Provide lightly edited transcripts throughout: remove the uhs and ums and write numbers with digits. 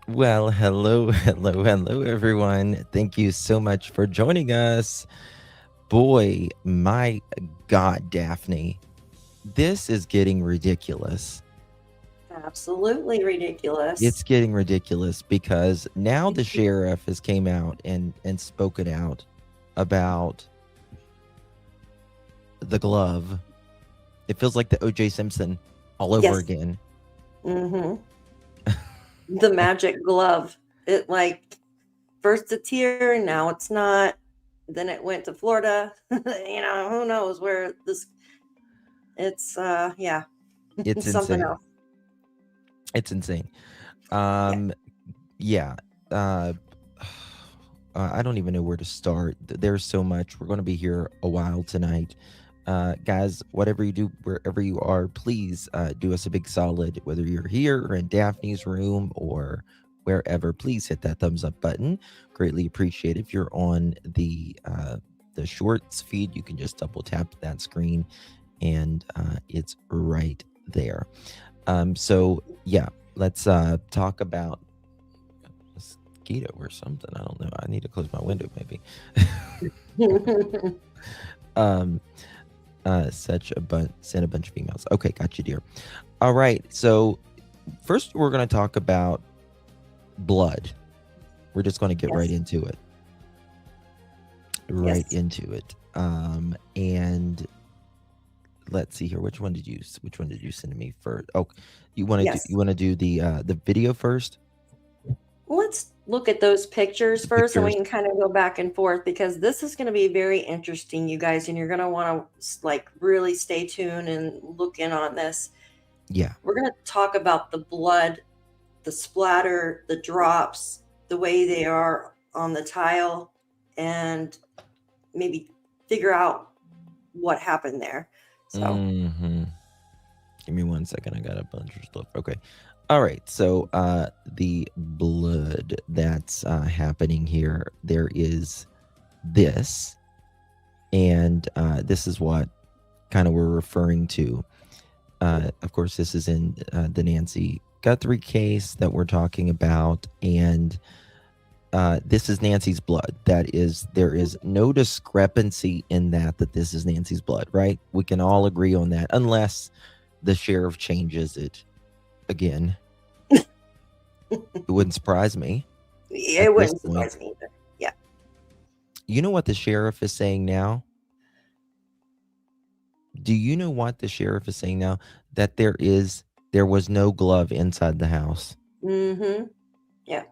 Well, hello, everyone. Thank you so much for joining us. Boy, my God, Daphne, this is getting ridiculous. Absolutely It's ridiculous. getting ridiculous because now the sheriff has came out and spoken out about the glove. It feels like the O.J. Simpson all over Yes. again. hmm The magic glove. It like first it's here, now it's not. Then it went to Florida. Who knows where this it's yeah, It's something insane. else. It's insane. Yeah. Um, yeah. Uh, I don't even know where to start. There's so much. We're going to be here a while tonight. Guys, whatever you do, wherever you are, please do us a big solid, whether you're here or in Daphne's room or wherever. Please hit that thumbs up button. Greatly appreciate it. If you're on the shorts feed, you can just double tap that screen and it's right there. So yeah, let's talk about mosquito or something. I don't know. I need to close my window, maybe. um, such a bunch, send a bunch of emails. Okay, got you, dear. All right. So first, we're going to talk about blood. We're just going to get right Yes. into it. Right Yes. into it. And let's see here. Which one did you send to me first? Oh, you Yes. want to do the video first? Let's look at those pictures The first and we pictures. can kind of go back and forth because this is going to be very interesting, you guys, and you're going to want to like really stay tuned and look in on this. Yeah. We're going to talk about the blood, the splatter, the drops, the way they are on the tile, and maybe figure out what happened there. So, Mm-hmm. Give me 1 second. I got a bunch of stuff. Okay. All right. So the blood that's happening here, there is this, and this is what kind of we're referring to. Of course, this is in the Nancy Guthrie case that we're talking about, and this is Nancy's blood. There is no discrepancy in that this is Nancy's blood, right? We can all agree on that, unless the sheriff changes it again. It wouldn't surprise me at it this wouldn't point. surprise me either. Yeah. You know what the sheriff is saying now? Do you know what the sheriff is saying now? That there was no glove inside the house. Mm-hmm. Yeah.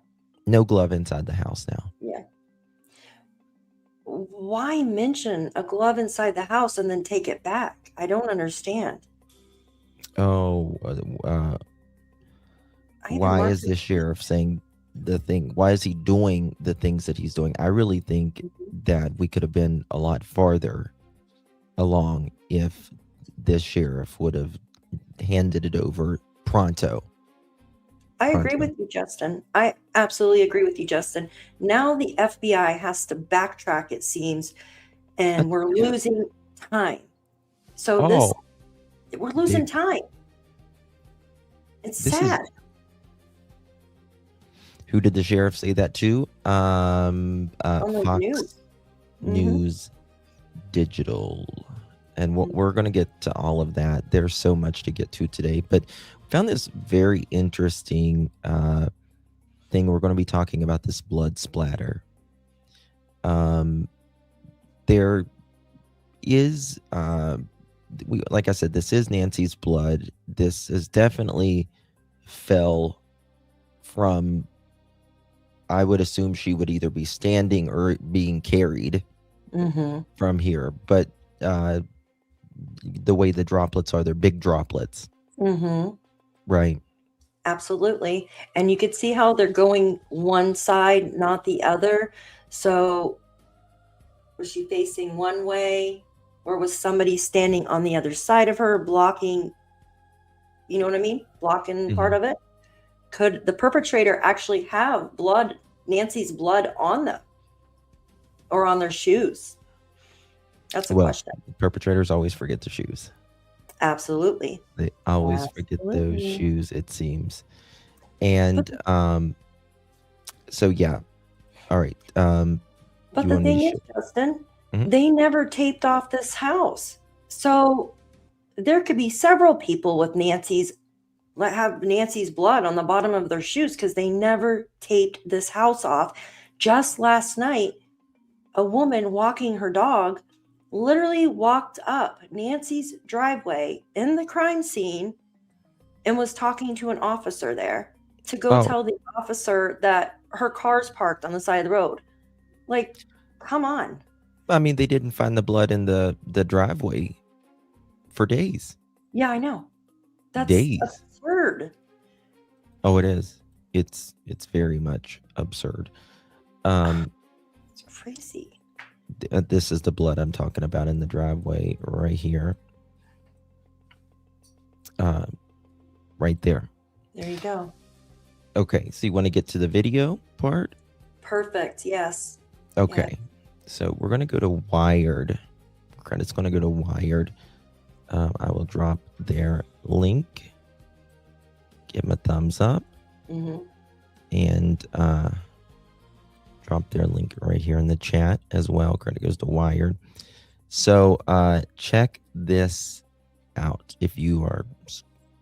No glove inside the house now. Yeah. Why mention a glove inside the house and then take it back? I don't understand. Oh, I even why marked is it. the sheriff saying the thing? Why is he doing the things that he's doing? I really think that we could have been a lot farther along if this sheriff would have handed it over pronto. I agree Pronto. with you, Justin. I absolutely agree with you, Justin. Now the FBI has to backtrack, it seems, and we're Yeah. losing time. So Oh, we're they. losing time. It's This is sad. who did the sheriff say that to? On the Fox news. Mm-hmm. News Digital. And what we're going to get to all of that. There's so much to get to today, but we found this very interesting thing. We're going to be talking about this blood splatter. There is, like I said, this is Nancy's blood. This is definitely fell from, I would assume she would either be standing or being carried Mm-hmm. from here. But the way the droplets are, they're big droplets, Mm-hmm. right? Absolutely. And you could see how they're going one side, not the other. So was she facing one way, or was somebody standing on the other side of her blocking, you know what I mean? Blocking part Mhm. of it? Could the perpetrator actually have blood, Nancy's blood on them or on their shoes? That's a Well, question. perpetrators always forget the shoes. Absolutely. They always forget those Absolutely. shoes, it seems. And so yeah. All right. But the thing is, Justin, they never taped off this house. So there could be several people with Nancy's blood on the bottom of their shoes because they never taped this house off. Just last night, a woman walking her dog literally walked up Nancy's driveway in the crime scene and was talking to an officer there to go tell the officer that her car's parked on the side of the road. Like, come on. I mean, they didn't find the blood in the driveway for days. Yeah, I know. That's days. Absurd. Oh, it is. It's very much absurd. It's crazy. This is the blood I'm talking about in the driveway right here. Right there. There you go. Okay, so you want to get to the video part? Perfect, yes. Okay, yeah. So we're going to go to Wired. It's going to go to Wired. I will drop their link. Give them a thumbs up. And drop their link right here in the chat as well. Credit goes to Wired. So check this out. If you are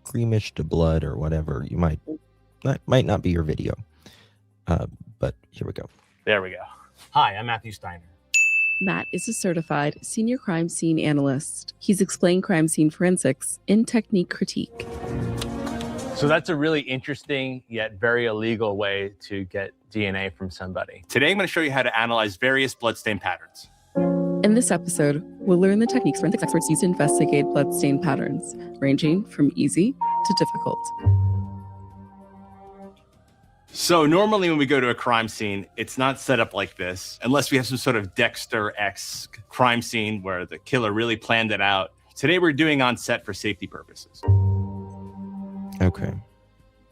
squeamish to blood or whatever, you might not be your video. But here we go. There we go. Hi, I'm Matthew Steiner. Matt is a certified senior crime scene analyst. He's explained crime scene forensics in Technique Critique. So that's a really interesting yet very illegal way to get DNA from somebody. Today I'm going to show you how to analyze various bloodstain patterns. In this episode, we'll learn the techniques forensics experts use to investigate bloodstain patterns, ranging from easy to difficult. So normally when we go to a crime scene, it's not set up like this, unless we have some sort of Dexter-esque crime scene where the killer really planned it out. Today we're doing on set for safety purposes. Okay.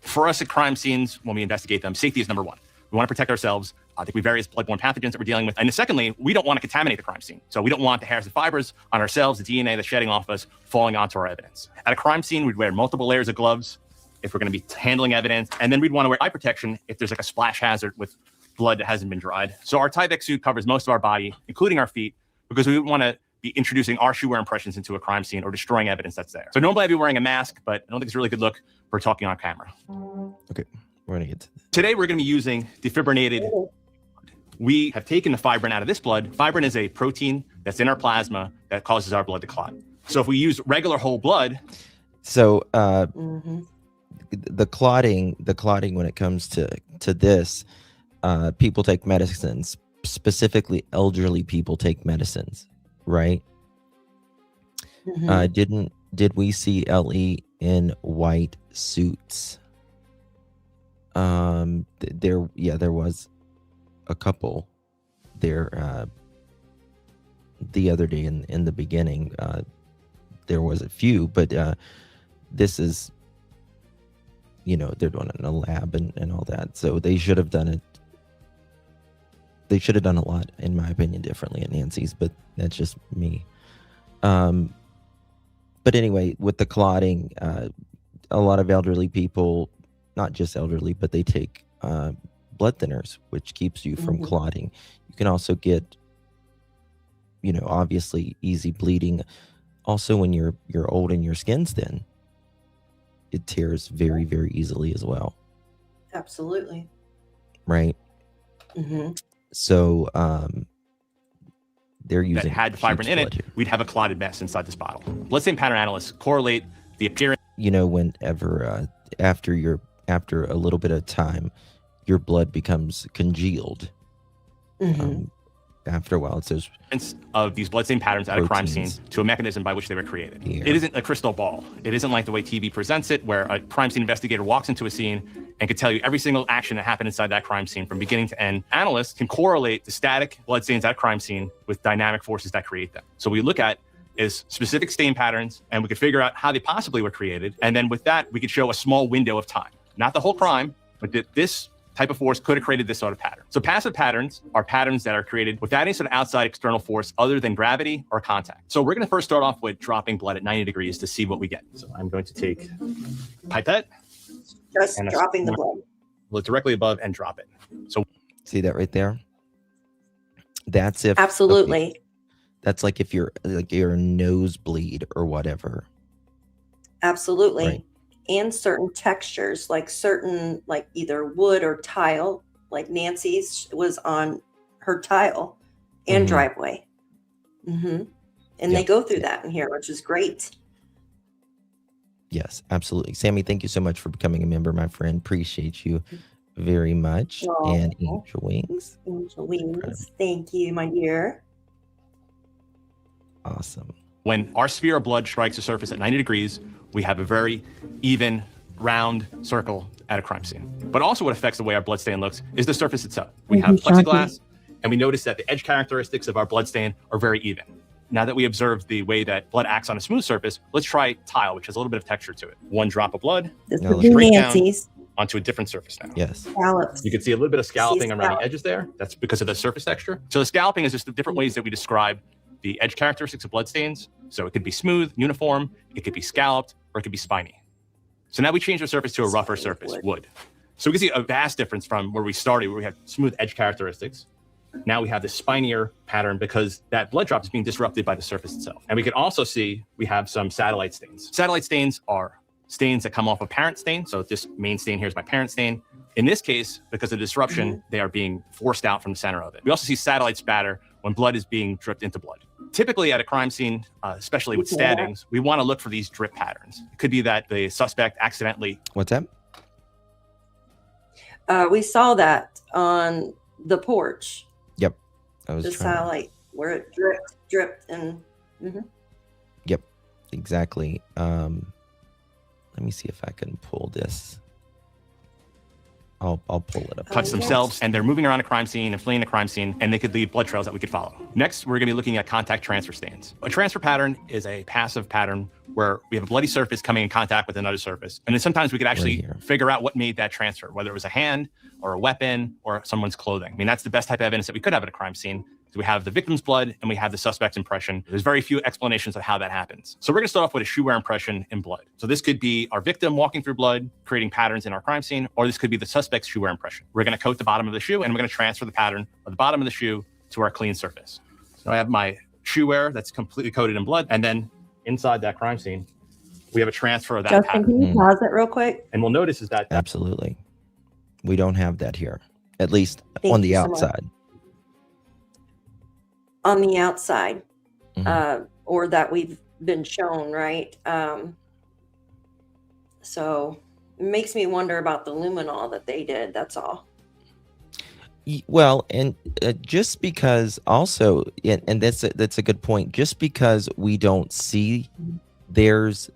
For us at crime scenes, when we investigate them, safety is number one. We want to protect ourselves. There could be various bloodborne pathogens that we're dealing with. And secondly, we don't want to contaminate the crime scene. So we don't want the hairs and fibers on ourselves, the DNA that's shedding off us, falling onto our evidence. At a crime scene, we'd wear multiple layers of gloves if we're going to be handling evidence. And then we'd want to wear eye protection if there's like a splash hazard with blood that hasn't been dried. So our Tyvek suit covers most of our body, including our feet, because we wouldn't want to be introducing our shoe wear impressions into a crime scene or destroying evidence that's there. So normally I'd be wearing a mask, but I don't think it's a really good look for talking on camera. Okay, we're going to get to this. Today we're going to be using defibrinated. We have taken the fibrin out of this blood. Fibrin is a protein that's in our plasma that causes our blood to clot. So if we use regular whole blood. So the clotting when it comes to this, people take medicines, specifically elderly people take medicines, right? Did we see Ellie in white suits? There was a couple there the other day in the beginning. There was a few, but this is, they're doing it in a lab and all that. So they should have done it. They should have done a lot, in my opinion, differently at Nancy's, but that's just me. But anyway, with the clotting, a lot of elderly people, not just elderly, but they take blood thinners, which keeps you from clotting. You can also get, obviously easy bleeding. Also, when you're old and your skin's thin, it tears very, very easily as well. Absolutely. Right. So they're using that had the fibrin in it, we'd have a clotted mess inside this bottle. Bloodstain pattern analysts correlate the appearance. Whenever after a little bit of time, your blood becomes congealed. After a while, it's those of these bloodstain patterns at a crime scene to a mechanism by which they were created. It isn't a crystal ball. It isn't like the way TV presents it, where a crime scene investigator walks into a scene and could tell you every single action that happened inside that crime scene from beginning to end. Analysts can correlate the static bloodstains at a crime scene with dynamic forces that create them. So we look at is specific stain patterns, and we could figure out how they possibly were created. And then with that, we could show a small window of time, not the whole crime, but that this type of force could have created this sort of pattern. So passive patterns are patterns that are created without any sort of outside external force other than gravity or contact. So we're going to first start off with dropping blood at 90 degrees to see what we get. So I'm going to take pipette. Just and dropping the blood. look directly above and drop it. So See that right there? That's if Absolutely. okay, that's like if you're like you're a nosebleed or whatever. Absolutely. Right. And certain textures, like certain, like either wood or tile, like Nancy's was on her tile and Mhm. driveway. And they Yep. go through that in here, which is great. Yes, absolutely. Sammy, thank you so much for becoming a member, my friend. Appreciate you very much. And Aw. Angel Wings. Angel Wings. Thank you, my dear. Awesome. when our sphere of blood strikes a surface at 90 degrees, we have a very even, round circle at a crime scene. But also what affects the way our blood stain looks is the surface itself. We have plexiglass, and we notice that the edge characteristics of our blood stain are very even. Now that we observe the way that blood acts on a smooth surface, let's try tile, which has a little bit of texture to it. One drop of blood This No, would be straight down Nancy's onto a different surface now. Yes. scallops. You can see a little bit of scalloping around scallop. the edges there. That's because of the surface texture. So the scalloping is just the different ways that we describe the edge characteristics of blood stains. So it could be smooth, uniform, it could be scalloped, or it could be spiny. So now we change the surface to a rougher surface, wood. So we can see a vast difference from where we started, where we had smooth edge characteristics. Now we have this spinier pattern because that blood drop is being disrupted by the surface itself. And we can also see we have some satellite stains. Satellite stains are stains that come off a parent stain. So this main stain here is my parent stain. In this case, because of disruption, they are being forced out from the center of it. We also see satellite spatter when blood is being dripped into blood. Typically at a crime scene, especially with stabbings, we want to look for these drip patterns. It could be that the suspect accidentally... What's that? We saw that on the porch. Yep. I was The trying to- satellite where it dripped, and Yep. Exactly. Let me see if I can pull this. I'll pull it up. touch themselves, and they're moving around a crime scene and fleeing a crime scene, and they could leave blood trails that we could follow. Next, we're going to be looking at contact transfer stains. A transfer pattern is a passive pattern where we have a bloody surface coming in contact with another surface. And then sometimes we could actually here. figure out what made that transfer, whether it was a hand or a weapon or someone's clothing. I mean, that's the best type of evidence that we could have at a crime scene. So we have the victim's blood and we have the suspect's impression. There's very few explanations of how that happens. So we're going to start off with a shoe wear impression in blood. So this could be our victim walking through blood, creating patterns in our crime scene, or this could be the suspect's shoe wear impression. We're going to coat the bottom of the shoe and we're going to transfer the pattern of the bottom of the shoe to our clean surface. So I have my shoe wear that's completely coated in blood. And then inside that crime scene, we have a transfer of that Justin, pattern. can you pause it real quick? And we'll notice is that Absolutely. We don't have that here, at least Thank on the you so much. outside. On the outside, Mhm. or that we've been shown, right? So it makes me wonder about the luminol that they did. That's all. Well, and just because also, and that's a good point. Just because we don't see there's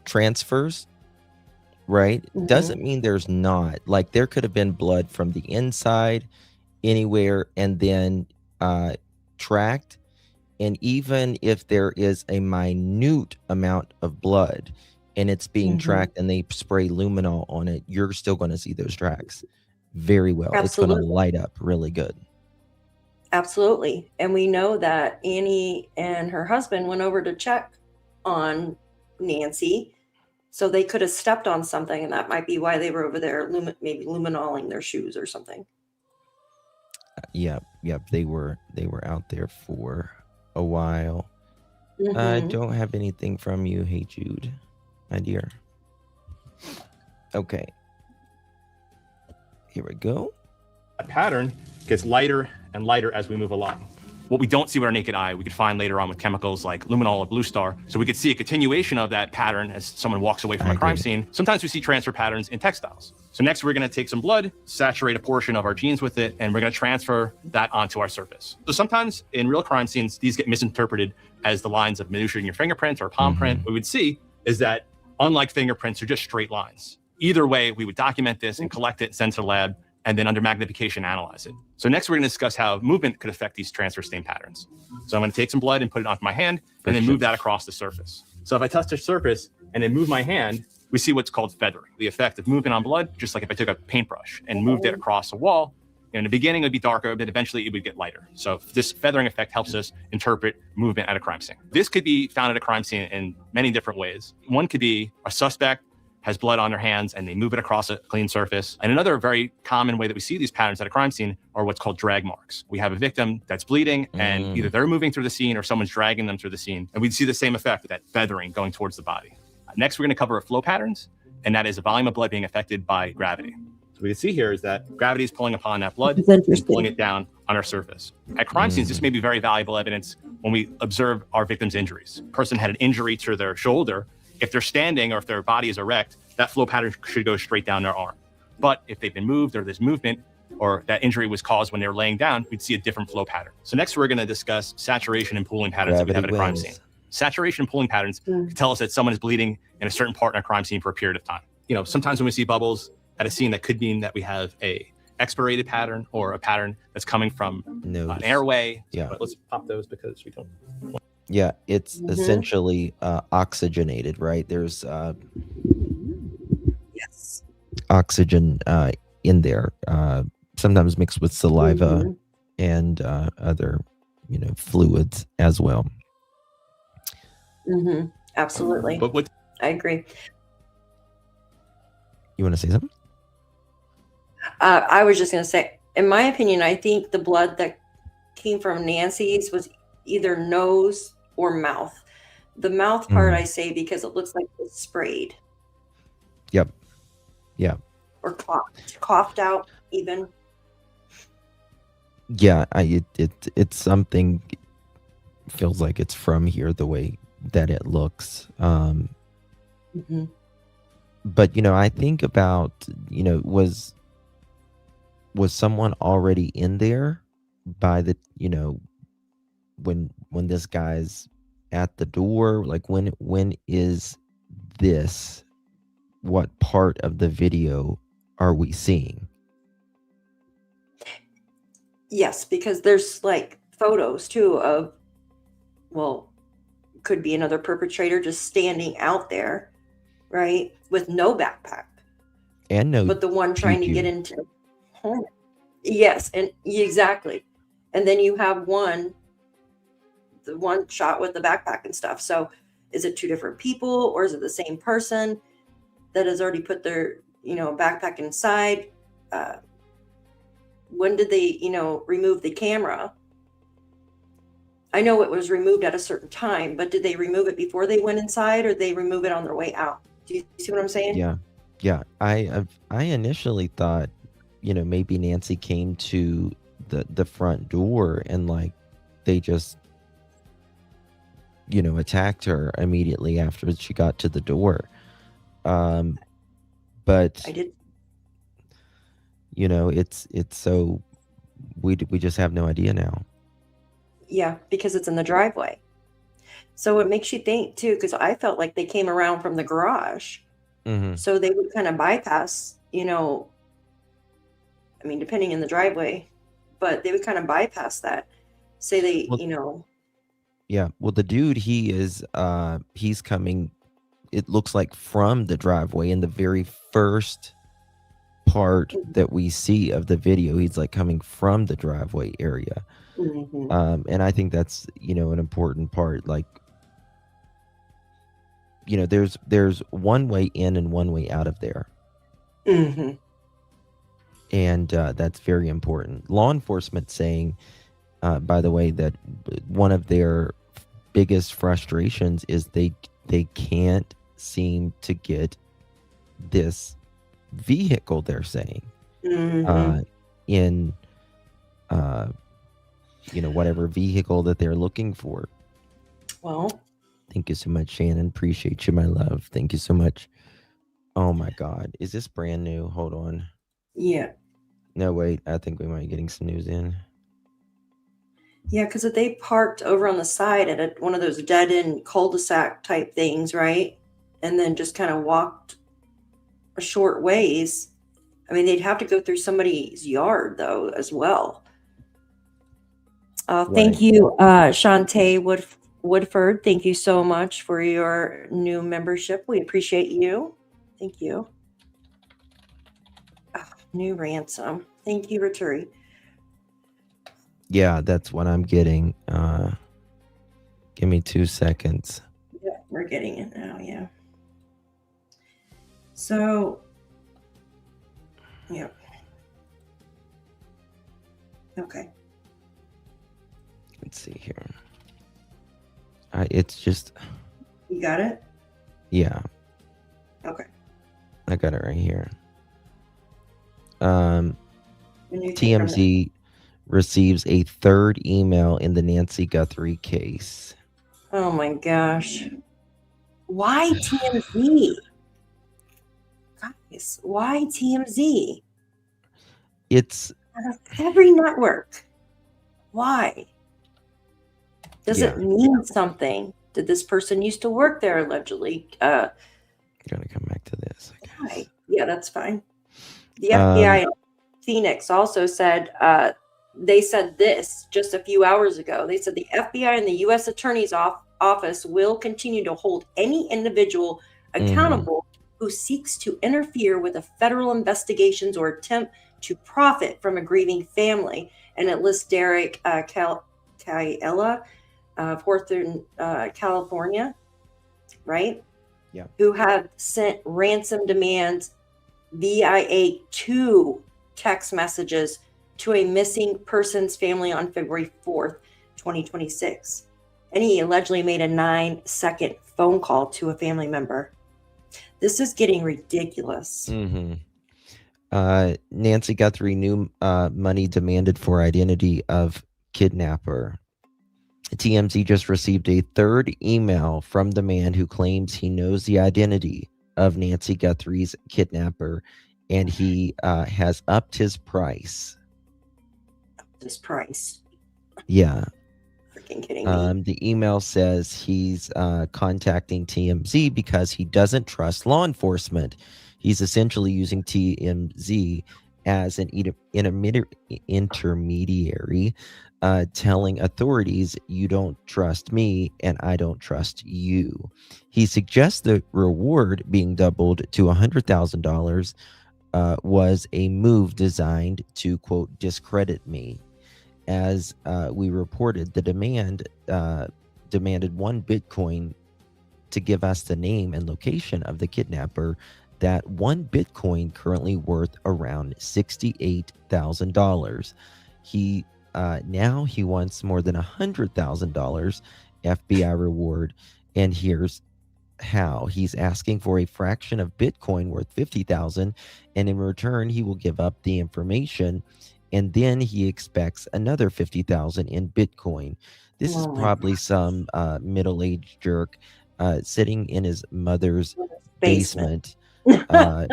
transfers, right? Doesn't mean there's not. Like there could have been blood from the inside, anywhere, and then tracked. And even if there is a minute amount of blood and it's being tracked and they spray luminol on it, you're still going to see those tracks very well. It's going Absolutely. to light up really good. Absolutely. And we know that Annie and her husband went over to check on Nancy. So they could have stepped on something, and that might be why they were over there, maybe luminoling their shoes or something. Yep. They were out there for a while. I don't have anything from you. Hey, Jude, my dear. Okay. Here we go. that pattern gets lighter and lighter as we move along. What we don't see with our naked eye, we could find later on with chemicals like luminol or blue star. So we could see a continuation of that pattern as someone walks away from a crime scene. Sometimes we see transfer patterns in textiles. So next we're going to take some blood, saturate a portion of our jeans with it, and we're going to transfer that onto our surface. So sometimes in real crime scenes, these get misinterpreted as the lines of minutia in your fingerprint or palm print. What we would see is that unlike fingerprints, they're just straight lines. Either way, we would document this and collect it, send to the lab, and then under magnification, analyze it. So next we're going to discuss how movement could affect these transfer stain patterns. So I'm going to take some blood and put it onto my hand and then move that across the surface. So if I touch the surface and then move my hand, we see what's called feathering, the effect of movement on blood, just like if I took a paintbrush and moved it across a wall, In the beginning, it would be darker, but eventually it would get lighter. So this feathering effect helps us interpret movement at a crime scene. This could be found at a crime scene in many different ways. One could be a suspect has blood on their hands and they move it across a clean surface. And another very common way that we see these patterns at a crime scene are what's called drag marks. We have a victim that's bleeding and either they're moving through the scene or someone's dragging them through the scene. And we'd see the same effect, that feathering going towards the body. Next, we're going to cover flow patterns, and that is a volume of blood being affected by gravity. So what we can see here is that gravity is pulling upon that blood and pulling it down on our surface. At crime scenes, this may be very valuable evidence when we observe our victim's injuries. A person had an injury to their shoulder. If they're standing or if their body is erect, that flow pattern should go straight down their arm. But if they've been moved or there's movement or that injury was caused when they were laying down, we'd see a different flow pattern. So next we're going to discuss saturation and pooling patterns that we have at a crime scene. Saturation and pooling patterns can tell us that someone is bleeding in a certain part in a crime scene for a period of time. Sometimes when we see bubbles at a scene, that could mean that we have a expirated pattern or a pattern that's coming from an airway. Yeah. But let's pop those because we don't. Yeah, it's essentially oxygenated, right? There's Yes. oxygen in there, sometimes mixed with saliva and other, fluids as well. Absolutely. But what I agree. You want to say something? I was just going to say, in my opinion, I think the blood that came from Nancy's was either nose or mouth. The mouth part I say because it looks like it was sprayed. Yep. Yeah. Or coughed out even. Yeah, it's something, feels like it's from here the way that it looks. But I think about, was someone already in there by the, when this guy's at the door? Like when is this? What part of the video are we seeing? Yes, because there's like photos too of, could be another perpetrator just standing out there, right, with no backpack, and no, but the one trying to get into home. Yes, and exactly. And then you have the one shot with the backpack and stuff. So is it two different people or is it the same person that has already put their backpack inside? When did they remove the camera? I know it was removed at a certain time, but did they remove it before they went inside or they remove it on their way out? Do you see what I'm saying? Yeah. I initially thought, maybe Nancy came to the front door and like they just, attacked her immediately after she got to the door. But I did. It's so we just have no idea now. Yeah, because it's in the driveway. So it makes you think too, because I felt like they came around from the garage. So they would kind of bypass, depending in the driveway, but they would kind of bypass that. Say they, Yeah. Well, the dude, he's coming, it looks like from the driveway in the very first part that we see of the video. He's like coming from the driveway area. And I think that's, an important part. Like, there's one way in and one way out of there. And that's very important. Law enforcement saying, by the way, that one of their biggest frustrations is they can't seem to get this vehicle, they're saying, in whatever vehicle that they're looking for. Well, thank you so much, Shannon. Appreciate you, my love. Thank you so much. Oh my God, is this brand new? Hold on. Yeah. No, wait, I think we might be getting some news in. Yeah, because if they parked over on the side at one of those dead-end cul-de-sac type things, right, and then just kind of walked a short ways, they'd have to go through somebody's yard, though, as well. Thank you, Shantae Woodford. Thank you so much for your new membership. We appreciate you. Thank you. New ransom. Thank you, Roturi. Yeah, that's what I'm getting. Give me 2 seconds. Yeah, we're getting it now, yeah. So, yeah. Okay. Let's see here. It's just... You got it? Yeah. Okay. I got it right here. And you can TMZ receives a third email in the Nancy Guthrie case. Oh my gosh. Why TMZ? Guys, why TMZ? It's Every network. Why? Does Yeah. it mean something? Did this person used to work there allegedly? Gotta come back to this. I Why? guess. Yeah, that's fine. The FBI in Phoenix also said they said this just a few hours ago. They said the FBI and the U.S. Attorney's Office will continue to hold any individual accountable who seeks to interfere with a federal investigations or attempt to profit from a grieving family. And it lists Derek Caiella of Northern California, right? Yeah. Who have sent ransom demands via 2 text messages to a missing person's family on February 4th, 2026. And he allegedly made a 9-second phone call to a family member. This is getting ridiculous. Nancy Guthrie knew money demanded for identity of kidnapper. TMZ just received a third email from the man who claims he knows the identity of Nancy Guthrie's kidnapper, and he has upped his price. This price. Yeah. Freaking kidding me. The email says he's contacting TMZ because he doesn't trust law enforcement. He's essentially using TMZ as an intermediary, telling authorities, you don't trust me and I don't trust you. He suggests the reward being doubled to $100,000 was a move designed to, quote, discredit me. As we reported, the demanded 1 Bitcoin to give us the name and location of the kidnapper. That 1 Bitcoin currently worth around $68,000. He now he wants more than $100,000 FBI reward, and here's how. He's asking for a fraction of Bitcoin worth $50,000, and in return he will give up the information, and then he expects another $50,000 in Bitcoin. This is probably some middle-aged jerk sitting in his mother's basement. I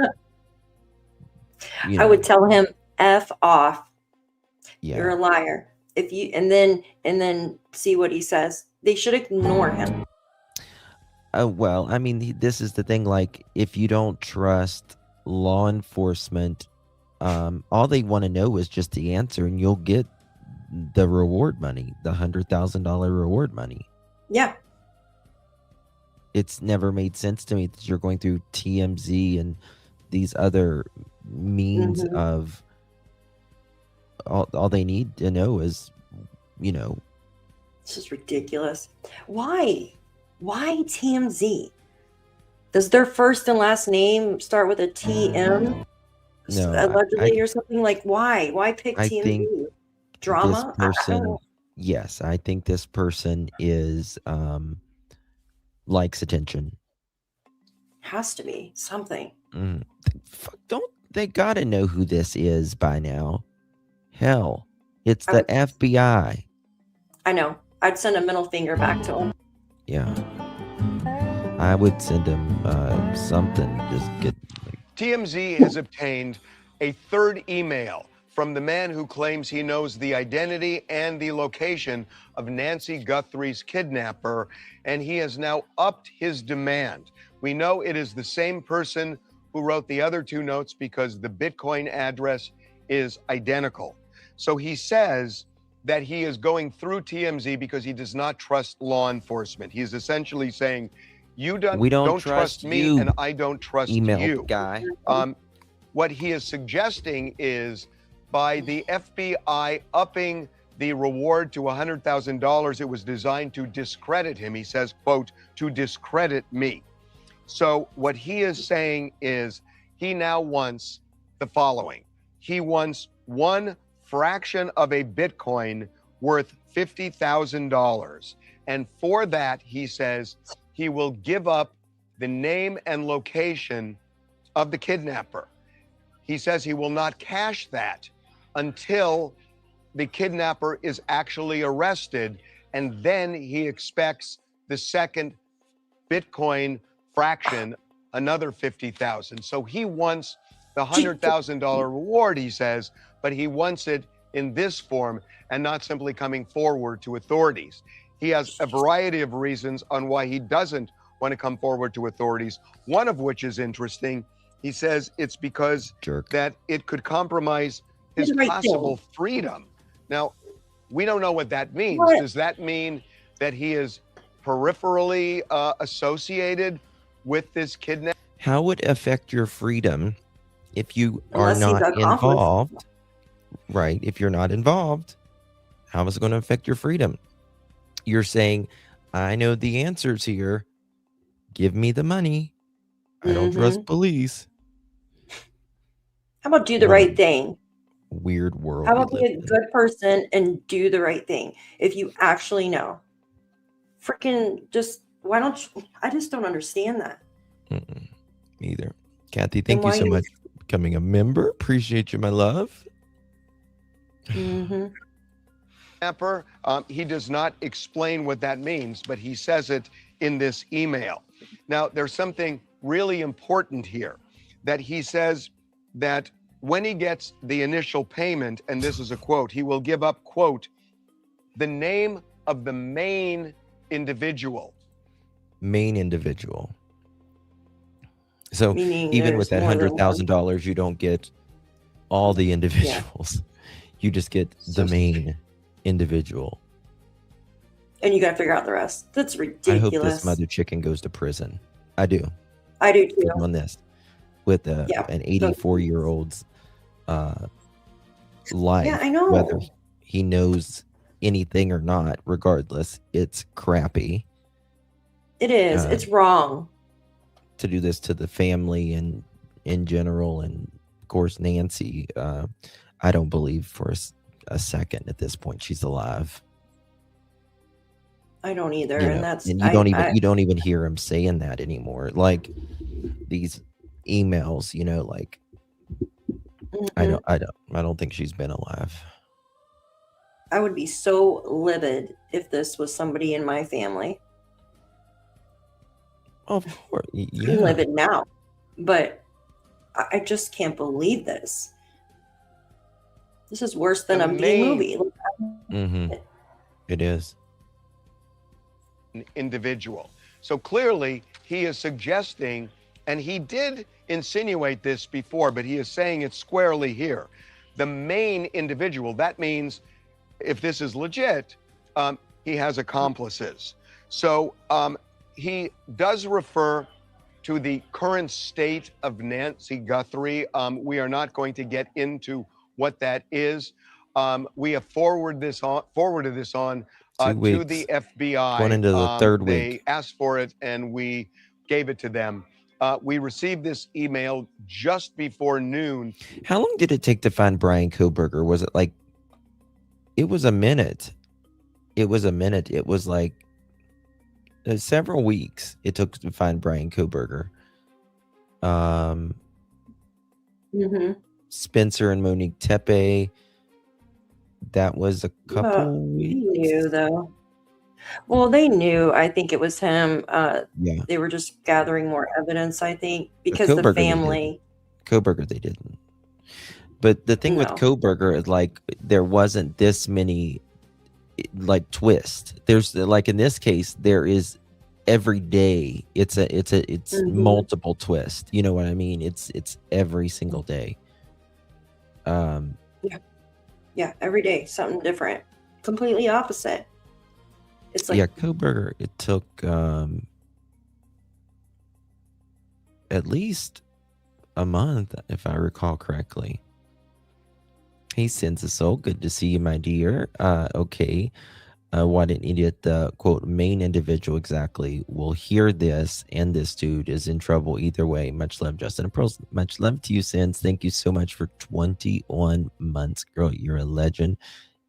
would tell him F off. Yeah. You're a liar. If you and then see what he says. They should ignore him. Well, I mean, this is the thing. Like, if you don't trust law enforcement, all they want to know is just the answer, and you'll get the reward money, the $100,000 reward money. Yeah. It's never made sense to me that you're going through TMZ and these other means of all they need to know is, This is ridiculous. Why TMZ? Does their first and last name start with a TM? No, allegedly or something? Like, why pick I TMZ? think Drama? this person, yes, I think this person is likes attention. Has to be something. Don't they gotta know who this is by now? Hell, it's the FBI. I know. I'd send a middle finger back to him. Yeah, I would send him something. Just get. TMZ has obtained a third email from the man who claims he knows the identity and the location of Nancy Guthrie's kidnapper, and he has now upped his demand. We know it is the same person who wrote the other 2 notes because the Bitcoin address is identical. So he says that he is going through TMZ because he does not trust law enforcement. He's essentially saying, we don't trust me and I don't trust email you. Guy. What he is suggesting is by the FBI upping the reward to $100,000. It was designed to discredit him. He says, quote, to discredit me. So what he is saying is he now wants the following. He wants one fraction of a Bitcoin worth $50,000. And for that, he says he will give up the name and location of the kidnapper. He says he will not cash that until the kidnapper is actually arrested. And then he expects the second Bitcoin fraction, another 50,000. So he wants the $100,000 reward, he says, but he wants it in this form and not simply coming forward to authorities. He has a variety of reasons on why he doesn't want to come forward to authorities, one of which is interesting. He says it's because that it could compromise his possible freedom. Now, we don't know what that means. What? Does that mean that he is peripherally associated with this kidnapping? How would it affect your freedom if you are Unless he's not accomplice. involved? Right. If you're not involved, how is it going to affect your freedom? You're saying, I know the answers here. Give me the money. I don't trust police. How about do the What a right thing? weird world. How about we be live a in. good person and do the right thing if you actually know? Freaking just, why don't you? I just don't understand that. Mm-mm, either. Kathy, thank you why so you- much for becoming a member. Appreciate you, my love. Mm-hmm. Kidnapper. He does not explain what that means, but he says it in this email. Now, there's something really important here that he says that when he gets the initial payment, and this is a quote, he will give up, quote, the name of the main individual. Main individual. So Meaning even with there's that more than $100,000, you don't get all the individuals. You just get the main individual. And you got to figure out the rest. That's I ridiculous. hope this mother chicken goes to prison. I do. I do too. On this with an Yeah. 84-year-old's life. Yeah, I know. Whether he knows anything or not, regardless, it's crappy It is. It's wrong. to do this to the family and in general, and of course Nancy. I don't believe for a second at this point she's alive. I don't either. You know, And that's and you don't even hear him saying that anymore. Like these emails, you know, like I don't think she's been alive. I would be so livid if this was somebody in my family. Of course, I'm yeah. livid now, but I just can't believe this. This is worse than a B movie. Mm-hmm. It is. Individual. So clearly he is suggesting, and he did insinuate this before, but he is saying it squarely here. The main individual, that means if this is legit, he has accomplices. So he does refer to the current state of Nancy Guthrie. We are not going to get into what that is. We have forwarded this on to the FBI. Going into the third week. They asked for it and we gave it to them. We received this email just before noon. How long did it take to find Brian Koberger? Was it like, it was a minute. It was like several weeks it took to find Brian Koberger. Spencer and Monique Tepe, that was a couple weeks. They knew, though. Well, they knew. I think it was him. Yeah. They were just gathering more evidence, I think, because the Koberger, family. Koberger, they didn't. But the thing with No. Koberger is like there wasn't this many like twists. There's like in this case there is every day. It's multiple twists. You know what I mean? It's every single day. Yeah, every day something different, completely opposite. It's like, yeah, Koberger, it took at least a month, if I recall correctly. Hey, Soul, good to see you, my dear. Okay. What an idiot, the quote main individual exactly will hear this, and this dude is in trouble either way. Much love, Justin. Much love to you, Sins. Thank you so much for 21 months, girl. You're a legend.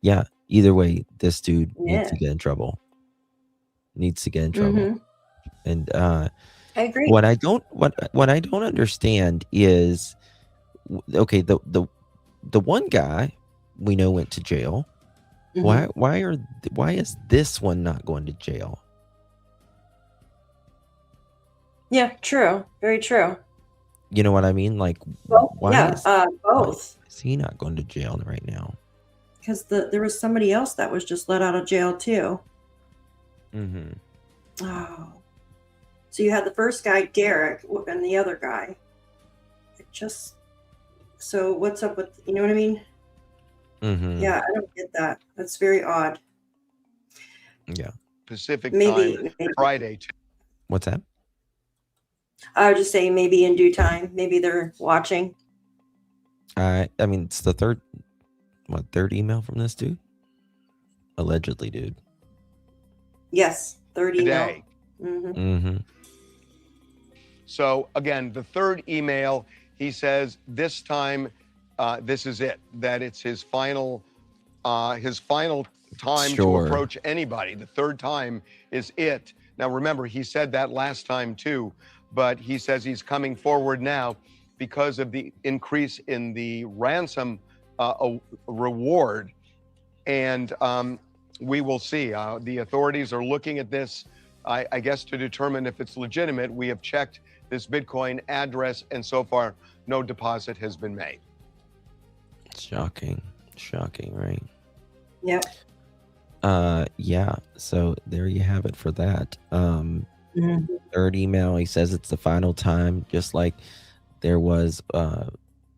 Yeah, either way, this dude needs to get in trouble. Mm-hmm. And I agree. what I don't understand is, okay, the one guy we know went to jail. Mm-hmm. Why is this one not going to jail? Yeah, true. Very true. You know what I mean? Like, Well, why is both. he not going to jail right now? Because there was somebody else that was just let out of jail too. Mm-hmm. Oh. So you had the first guy, Derek, and the other guy. So what's up with, you know what I mean? Mm-hmm. Yeah, I don't get that. That's very odd. Yeah. Pacific maybe Friday. What's that? I would just say maybe in due time. Maybe they're watching. I mean, it's the third email from this dude? Allegedly, dude. Yes, third email. Today. Mm-hmm. Mm-hmm. So again, the third email, he says this time, this is it. That it's his final time to approach anybody. The third time is it. Now remember, he said that last time too, but he says he's coming forward now because of the increase in the ransom reward, and we will see. The authorities are looking at this, I guess, to determine if it's legitimate. We have checked this Bitcoin address, and so far, no deposit has been made. Shocking, right? Yep. Yeah. So there you have it for that. Mm-hmm. Third email, he says it's the final time, just like there was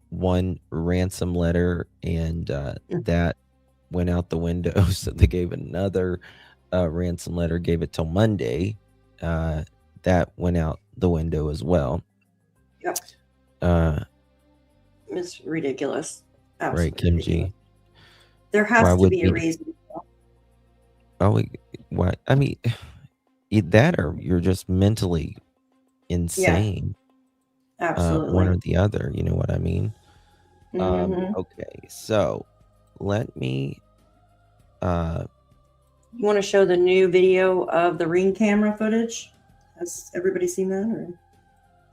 one ransom letter, and that went out the window. So they gave another ransom letter, gave it till Monday. That went out the window as well. Yep. It's ridiculous. Absolutely right, Kim ridiculous. G. There has to be a reason. Why? I mean, that or you're just mentally insane. Yeah, absolutely. One or the other. You know what I mean? Mm-hmm. Okay, so let me. You want to show the new video of the Ring camera footage? Has everybody seen that?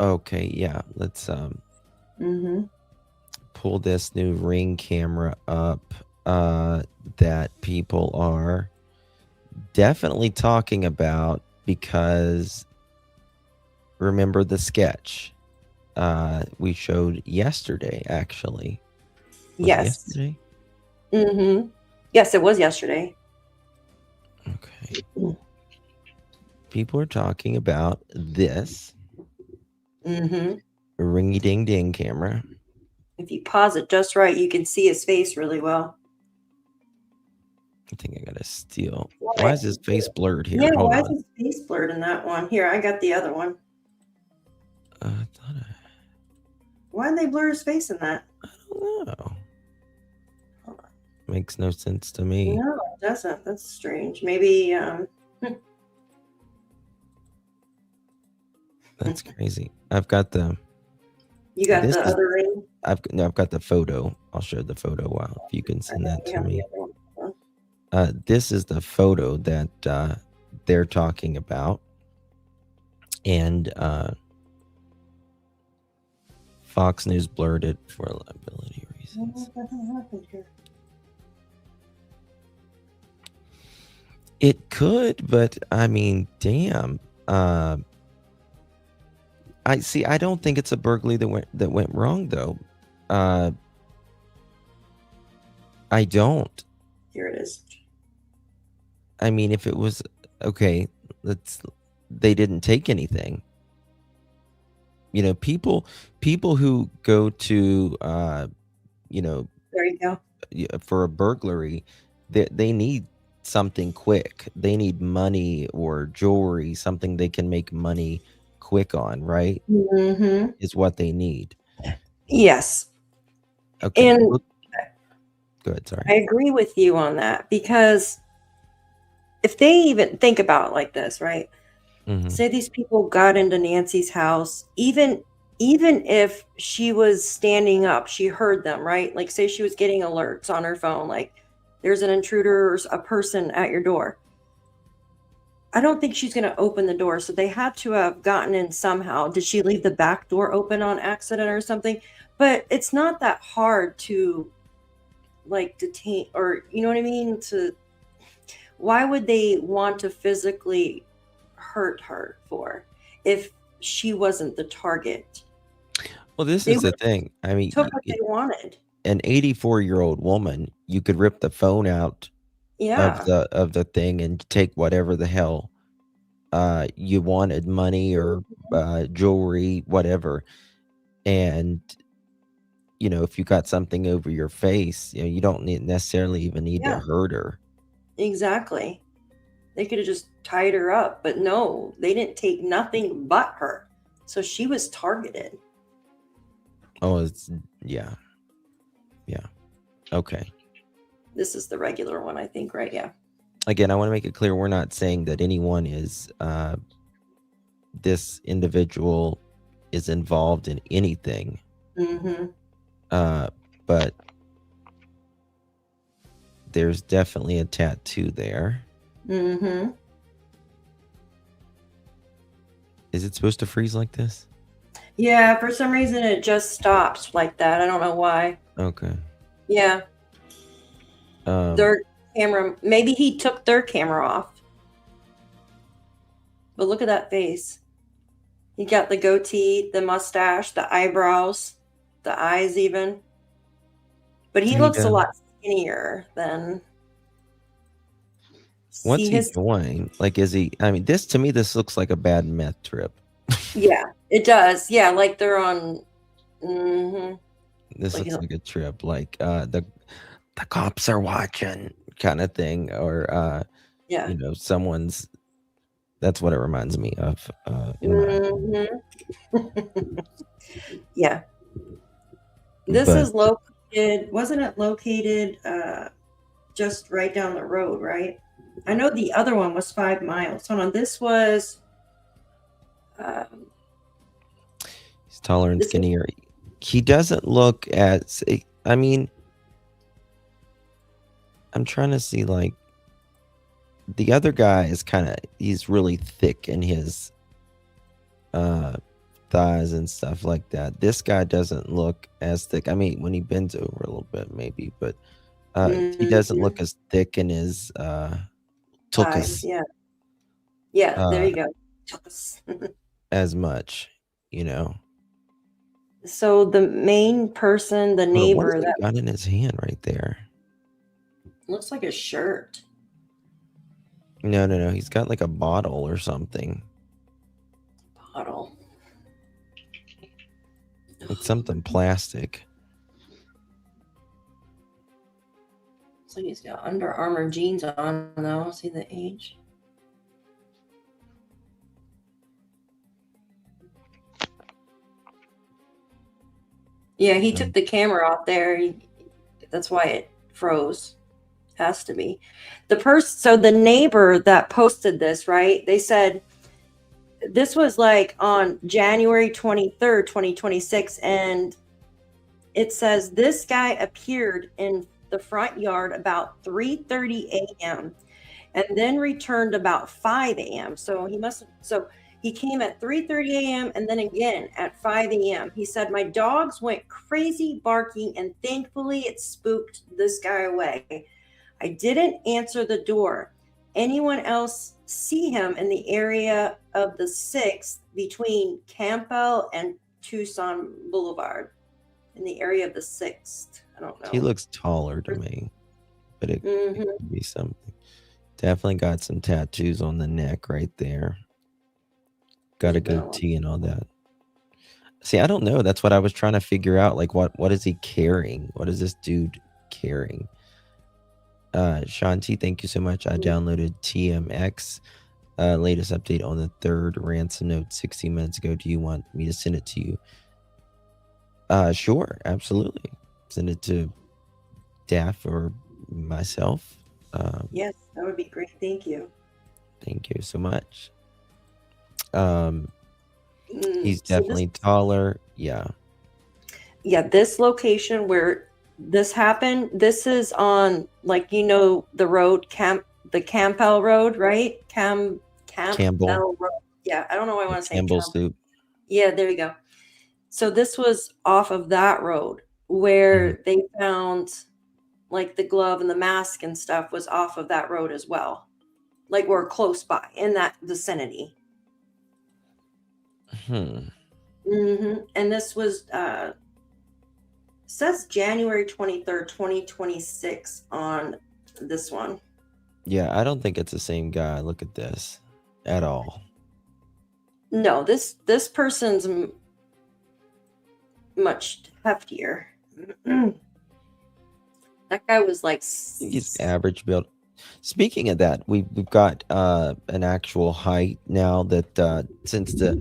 Or? Okay, yeah. Let's Mm-hmm. pull this new Ring camera up that people are definitely talking about, because remember the sketch we showed yesterday, actually. Yes. Yesterday? Mm-hmm. Yes, it was yesterday. Okay. People are talking about this ringy ding ding camera. If you pause it just right, you can see his face really well. I think I gotta steal. Why is his face blurred here? Yeah, Hold why on. is his face blurred in that one? Here, I got the other one. Why did they blur his face in that? I don't know. Makes no sense to me. No, it doesn't. That's strange. Maybe that's crazy. I've got the. You got the other ring? I've got the photo. I'll show the photo while if you can send that to me. This is the photo that they're talking about, and Fox News blurred it for liability reasons. What the hell happened here? It could, but I mean, damn. I see. I don't think it's a burglary that went wrong, though. I don't. Here it is. I mean, if it was okay, they didn't take anything. You know, people who go to, you know, there you go, for a burglary, they need something quick. They need money or jewelry, something they can make money quick on, right? Mm-hmm. Is what they need. Yes. Okay. And Go ahead, sorry. I agree with you on that, because if they even think about it like this, right? Say these people got into Nancy's house, even if she was standing up, she heard them, right? Like, say she was getting alerts on her phone, like there's an intruder or a person at your door. I don't think she's going to open the door. So they had to have gotten in somehow. Did she leave the back door open on accident or something? But it's not that hard to like detain, or you know what I mean? Why would they want to physically hurt her for if she wasn't the target? Well, this is the thing. I mean, Took what they wanted. An 84-year-old woman, you could rip the phone out Yeah. of the thing and take whatever the hell you wanted, money or jewelry, whatever. And if you got something over your face, you don't necessarily even need to hurt her. Exactly. They could have just tied her up, but no, they didn't take nothing but her. So she was targeted. Oh, yeah. Okay. This is the regular one, I think, right? Yeah. Again, I want to make it clear, we're not saying that anyone is this individual is involved in anything. But there's definitely a tattoo there. Is it supposed to freeze like this? Yeah, for some reason it just stops like that. I don't know why. Okay. Yeah. Their camera, maybe he took their camera off. But look at that face. He got the goatee, the mustache, the eyebrows, the eyes even. But he looks a lot skinnier than... What's he doing? Like, is he... I mean, to me, this looks like a bad meth trip. Yeah, it does. Yeah, like they're on... This looks like a trip. Like, the cops are watching kind of thing. Or, someone's... That's what it reminds me of. Yeah. This is located... Wasn't it located just right down the road, right? I know the other one was 5 miles. Hold on, this was... he's taller and skinnier. He doesn't look as... I mean... I'm trying to see, like... The other guy is he's really thick in his thighs and stuff like that. This guy doesn't look as thick. I mean, when he bends over a little bit, maybe, but he doesn't look as thick in his tuchus. Yeah, there you go. As much, So the main person, the neighbor... What has he got in his hand right there? Looks like a shirt. No. He's got like a bottle or something. Bottle. It's something plastic. Looks like he's got Under Armour jeans on, though. See the age? Yeah, he took the camera off there. That's why it froze. Has to be. So the neighbor that posted this, right? They said this was like on January 23rd, 2026. And it says this guy appeared in the front yard about 3:30 a.m. and then returned about 5 a.m. So he came at 3:30 a.m. and then again at 5 a.m. He said, my dogs went crazy barking and thankfully it spooked this guy away. I didn't answer the door. Anyone else see him in the area of the 6th between Campbell and Tucson Boulevard? In the area of the 6th. I don't know. He looks taller to me, but it could be something. Definitely got some tattoos on the neck right there. Got a goatee and all that. See, I don't know. That's what I was trying to figure out. Like, what is he carrying? What is this dude carrying? Shanti, thank you so much. I downloaded TMX latest update on the 3rd ransom note 60 minutes ago. Do you want me to send it to you? Sure, absolutely. Send it to staff or myself. Yes, that would be great. Thank you. Thank you so much. He's So definitely taller. Yeah. Yeah, this location where this happened, this is on, like, the road, the Campbell Road, right? Campbell. Campbell Road. Yeah, I don't know why I want to say Campbell Soup. Yeah, there you go. So this was off of that road where they found, like, the glove and the mask and stuff was off of that road as well. Like, we're close by in that vicinity. And this was says January 23rd, 2026 on this one. Yeah, I don't think it's the same guy. Look at this at all. No, this person's much heftier. That guy was like, he's average build. Speaking of that, we've got an actual height now that since the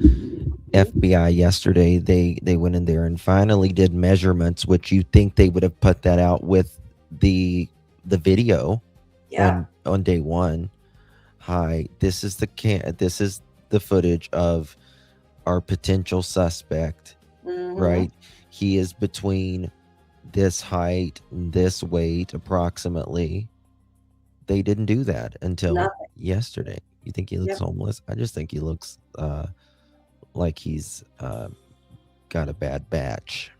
FBI yesterday, they went in there and finally did measurements, which you think they would have put that out with the video on day one. Hi, this is the footage of our potential suspect, right? He is between this height, this weight approximately. They didn't do that until yesterday. You think he looks homeless? I just think he looks like he's got a bad batch.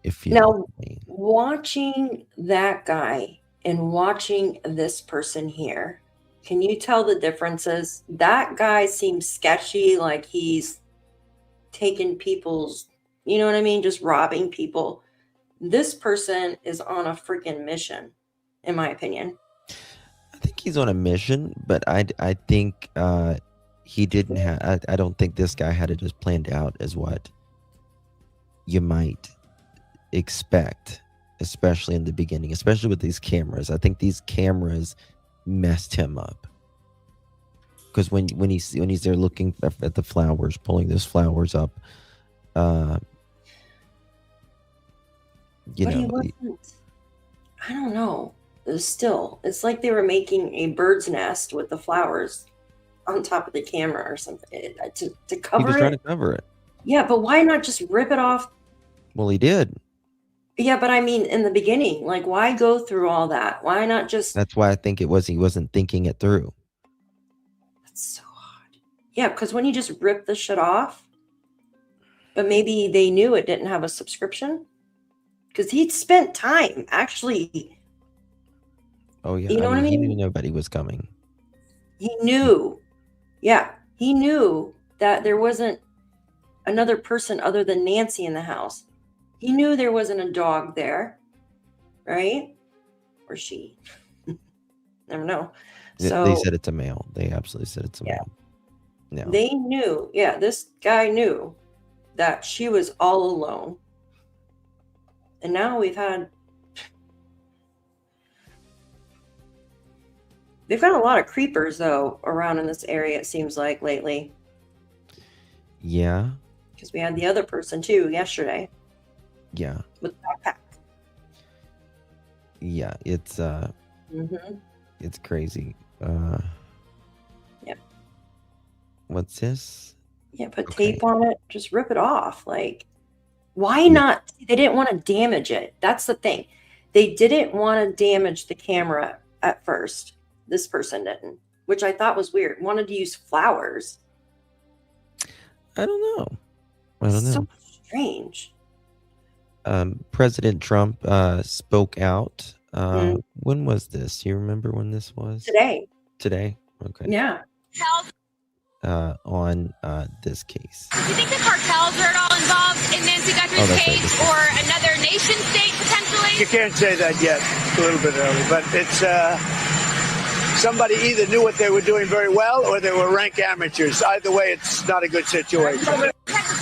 If you now, watching that guy and watching this person here, can you tell the differences? That guy seems sketchy, like he's taking people's, you know what I mean, just robbing people. This person is on a freaking mission, in my opinion. I think he's on a mission, but I think he didn't have. I don't think this guy had it as planned out as what you might expect, especially in the beginning, especially with these cameras. I think these cameras messed him up, because when he's there looking at the flowers, pulling those flowers up, He wasn't, I don't know. It's like they were making a bird's nest with the flowers on top of the camera or something to cover it. He was trying to cover it. Yeah, but why not just rip it off? Well, he did. Yeah, but I mean, in the beginning, like, why go through all that? Why not just? That's why I think he wasn't thinking it through. That's so odd. Yeah, because when you just rip the shit off, but maybe they knew it didn't have a subscription, because he'd spent time actually. Oh yeah, you know what I mean? He knew nobody was coming. He knew, he knew that there wasn't another person other than Nancy in the house. He knew there wasn't a dog there, right? Or she. Never know. So they said it's a male. They absolutely said it's a male. No. They knew, this guy knew that she was all alone. And now they've got a lot of creepers, though, around in this area, it seems like, lately. Yeah. Because we had the other person, too, yesterday. Yeah. With a backpack. Yeah, it's it's crazy. Yep. What's this? Yeah, put tape on it. Just rip it off. Like, why not? They didn't want to damage it. That's the thing. They didn't want to damage the camera at first. This person didn't, which I thought was weird. Wanted to use flowers. I don't know. So strange. President Trump spoke out. When was this? You remember when this was? Today? Okay. Yeah. On this case. Do you think the cartels are at all involved in Nancy Guthrie's case, or another nation state potentially? You can't say that yet. It's a little bit early, but it's somebody either knew what they were doing very well or they were rank amateurs. Either way, it's not a good situation. Do you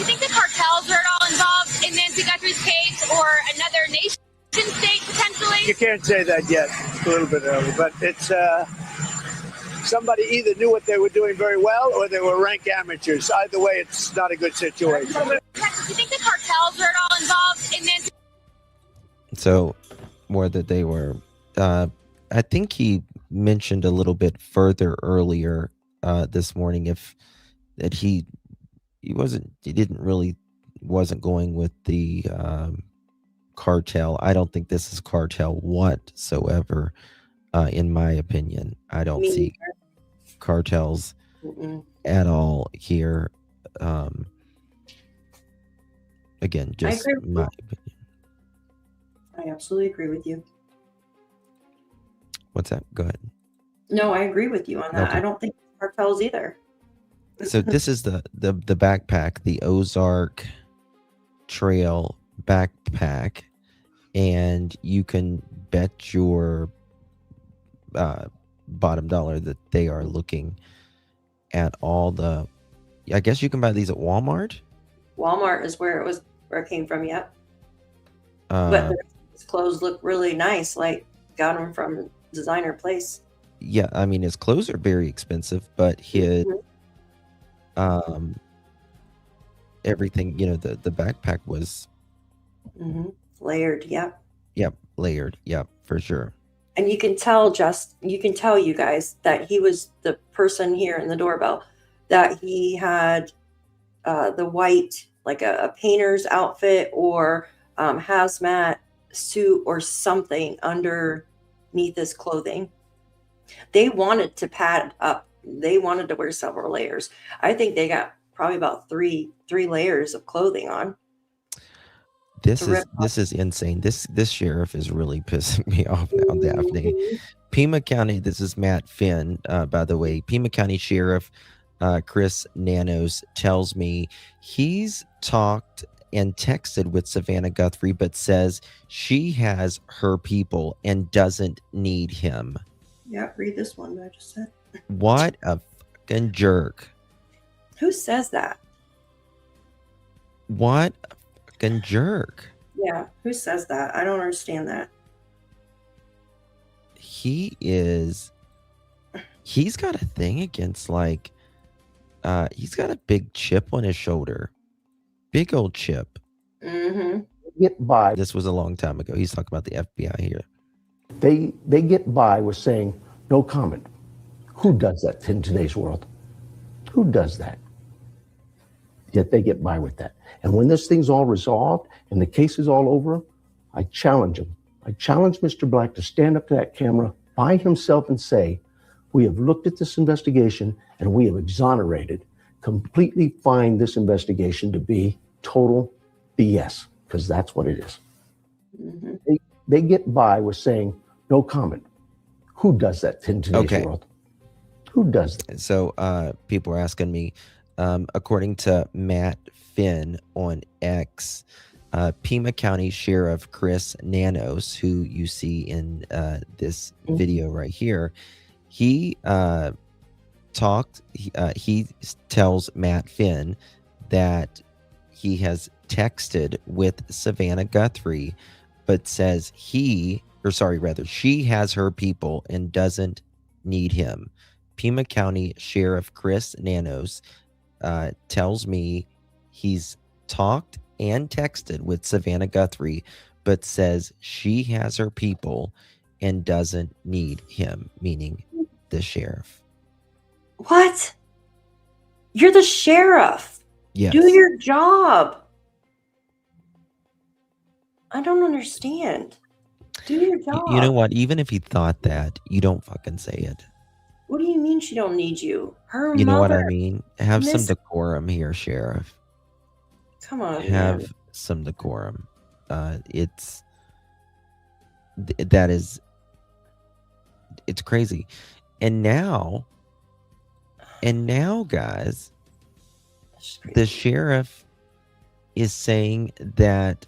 think the cartels are at all involved in Nancy Guthrie's case, or another nation state potentially? You can't say that yet. It's a little bit early, but it's somebody either knew what they were doing very well or they were rank amateurs. Either way, it's not a good situation. Do you think the cartels are at all involved in Nancy? So Or that they were. I think he mentioned a little bit further earlier this morning that he wasn't going with the cartel. I don't think this is cartel whatsoever. In my opinion, I don't Me see cartels Mm-mm. at all here. Again, I just agree with my you. opinion. I absolutely agree with you. What's that? Go ahead. No, I agree with you on that. Okay. I don't think cartels either. So this is the backpack, the Ozark Trail backpack, and you can bet your bottom dollar that they are looking at all the. I guess you can buy these at Walmart. Walmart is where it came from. Yep. But his clothes look really nice. Like got them from designer place. Yeah, I mean his clothes are very expensive, but his everything, the backpack was layered. Yep. Yep, layered. Yep, for sure. And you can tell you guys that he was the person here in the doorbell, that he had the white, like a painter's outfit or hazmat suit or something underneath his clothing. They wanted to pad up. They wanted to wear several layers. I think they got probably about three layers of clothing on. This is insane. This sheriff is really pissing me off now, Daphne. Pima County, this is Matt Finn, by the way. Pima County Sheriff Chris Nanos tells me he's talked and texted with Savannah Guthrie, but says she has her people and doesn't need him. Yeah, read this one that I just said. What a fucking jerk. Who says that? What a fucking jerk. Yeah, who says that? I don't understand that. He's got a thing against he's got a big chip on his shoulder. Big old chip. Mm-hmm. Get by. This was a long time ago. He's talking about the FBI here. They get by with saying no comment. Who does that in today's world? Who does that? Yet they get by with that. And when this thing's all resolved and the case is all over, I challenge him. I challenge Mr. Black to stand up to that camera by himself and say, we have looked at this investigation and we have exonerated, completely find this investigation to be total BS, because that's what it is. Mm-hmm. They get by with saying no comment. Who does that in today's world? Who does that? So people are asking me, according to Matt Finn on X, Pima County Sheriff Chris Nanos, who you see in this video right here, he tells Matt Finn that he has texted with Savannah Guthrie, but says she has her people and doesn't need him. Pima County Sheriff Chris Nanos tells me he's talked and texted with Savannah Guthrie, but says she has her people and doesn't need him, meaning the sheriff. What? You're the sheriff. Yes. Do your job. I don't understand. Do your job. You know what? Even if he thought that, you don't fucking say it. What do you mean she don't need you? Her You mother. know what I mean? Have some decorum here, Sheriff. Come on, Have man. some decorum. It's crazy. And now, guys, the sheriff is saying that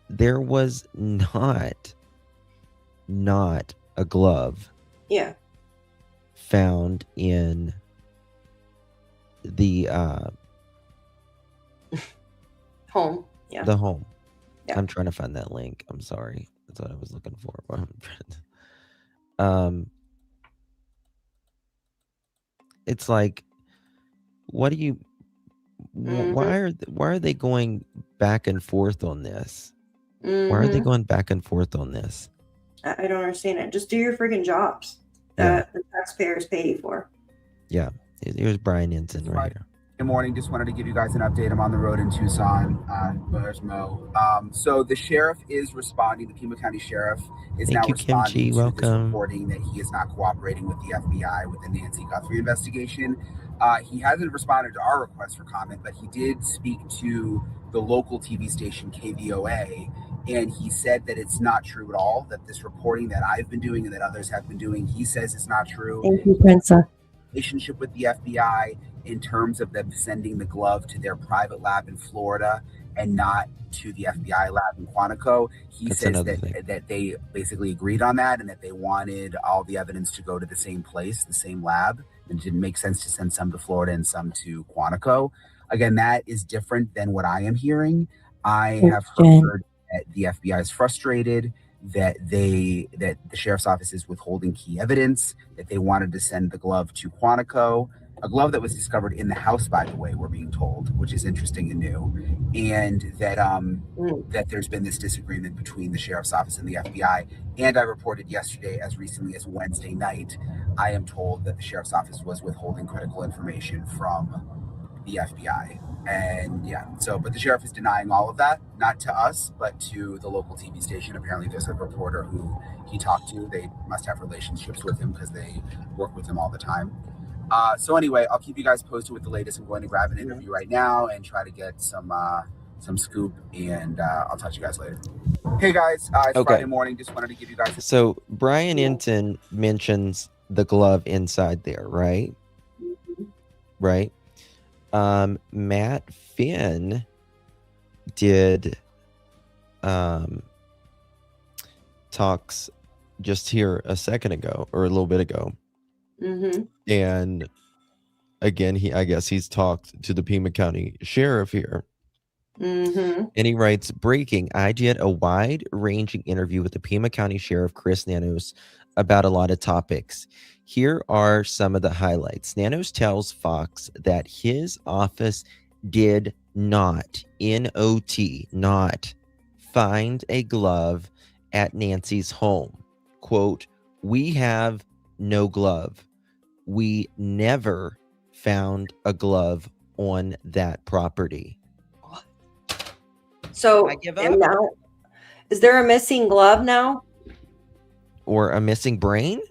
there was not a glove found in the home. Yeah. The home. Yeah. I'm trying to find that link. I'm sorry. That's what I was looking for. It's like, what do you? Why are they going back and forth on this? Why are they going back and forth on this? I don't understand it. Just do your freaking jobs Yeah. that the taxpayers pay you for. Yeah. Here's Brian Ensign right here. Good morning. Just wanted to give you guys an update. I'm on the road in Tucson. There's Mo. So the sheriff is responding. The Pima County Sheriff is Thank now you, responding Kimchi. to Welcome. this reporting that he is not cooperating with the FBI with the Nancy Guthrie investigation. He hasn't responded to our request for comment, but he did speak to the local TV station KVOA, and he said that it's not true at all, that this reporting that I've been doing and that others have been doing, he says it's not true. Thank you, Prince. Relationship with the FBI in terms of them sending the glove to their private lab in Florida and not to the FBI lab in Quantico. He That's says another thing. that they basically agreed on that and that they wanted all the evidence to go to the same place, the same lab. And it didn't make sense to send some to Florida and some to Quantico. Again, that is different than what I am hearing. I have heard that the FBI is frustrated, that the sheriff's office is withholding key evidence, that they wanted to send the glove to Quantico, a glove that was discovered in the house, by the way, we're being told, which is interesting and new, and that that there's been this disagreement between the sheriff's office and the FBI. And I reported yesterday, as recently as Wednesday night, I am told that the sheriff's office was withholding critical information from the FBI. And yeah, but the sheriff is denying all of that, not to us, but to the local TV station. Apparently there's a reporter who he talked to. They must have relationships with him because they work with him all the time. So anyway, I'll keep you guys posted with the latest. I'm going to grab an interview right now and try to get some scoop, and I'll touch you guys later. Hey guys, it's Friday morning. Just wanted to give you guys. So Brian Ensign mentions the glove inside there, right? Right. Matt Finn did talks just here a second ago or a little bit ago. And again, I guess he's talked to the Pima County Sheriff here. And he writes, breaking, I did a wide-ranging interview with the Pima County Sheriff, Chris Nanos, about a lot of topics. Here are some of the highlights. Nanos tells Fox that his office did not, N-O-T, not find a glove at Nancy's home. Quote, we have no glove. We never found a glove on that property. So now, is there a missing glove now? Or a missing brain?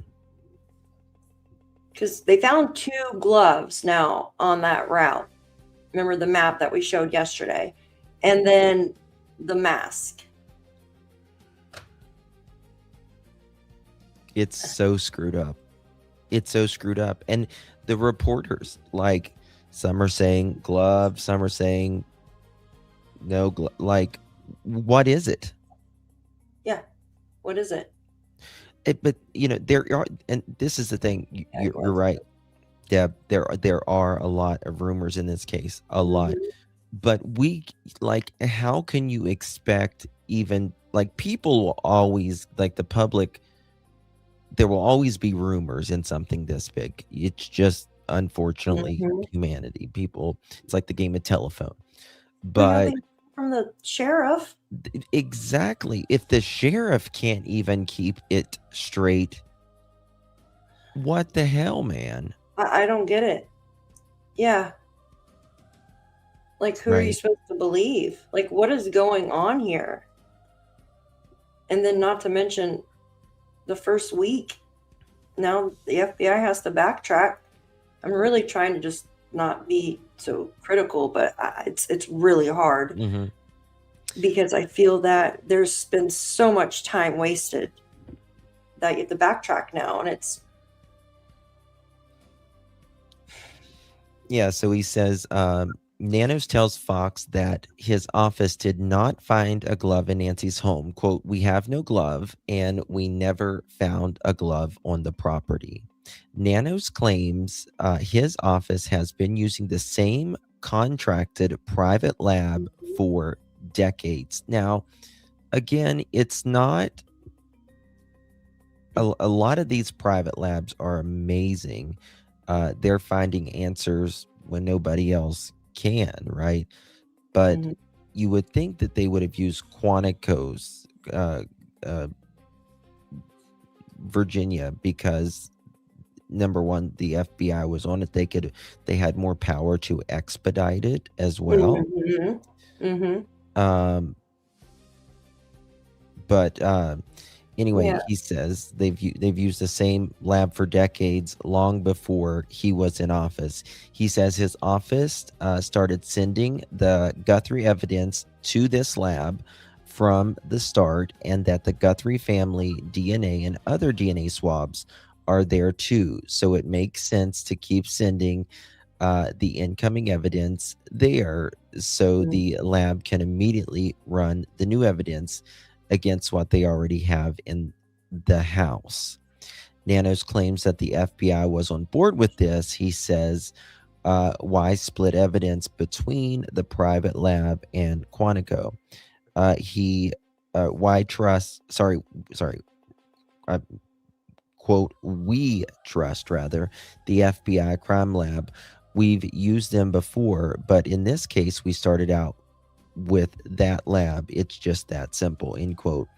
Because they found 2 gloves now on that route. Remember the map that we showed yesterday? And then the mask. It's so screwed up. It's so screwed up. And the reporters, like, some are saying glove, some are saying no glove. Like, what is it? Yeah. What is it? But, you know, there are, and this is the thing, you're right, Deb, there are a lot of rumors in this case, a lot. But how can you expect even, like, people will always, like, the public, there will always be rumors in something this big. It's just, unfortunately, humanity. People, it's like the game of telephone. But from the sheriff. Exactly. If the sheriff can't even keep it straight, what the hell, man? I don't get it. Yeah. Like, who are you supposed to believe? Like, what is going on here? And then not to mention the first week, now the FBI has to backtrack. I'm really trying to just not be so critical, but it's really hard because I feel that there's been so much time wasted that you have to backtrack now, and it's so he says Nanos tells Fox that his office did not find a glove in Nancy's home. Quote, we have no glove and we never found a glove on the property. Nanos claims his office has been using the same contracted private lab for decades. Now, again, it's not a lot of these private labs are amazing. They're finding answers when nobody else can, right? But you would think that they would have used Quantico's Virginia because number one, the FBI was on it. They had more power to expedite it as well. But anyway, he says they've used the same lab for decades, long before he was in office. He says his office started sending the Guthrie evidence to this lab from the start, and that the Guthrie family DNA and other DNA swabs are there too. So it makes sense to keep sending the incoming evidence there, so the lab can immediately run the new evidence against what they already have in the house. Nanos claims that the FBI was on board with this. He says, why split evidence between the private lab and Quantico? Why trust, quote, we trust rather the FBI crime lab. We've used them before, but in this case, we started out with that lab. It's just that simple, end quote.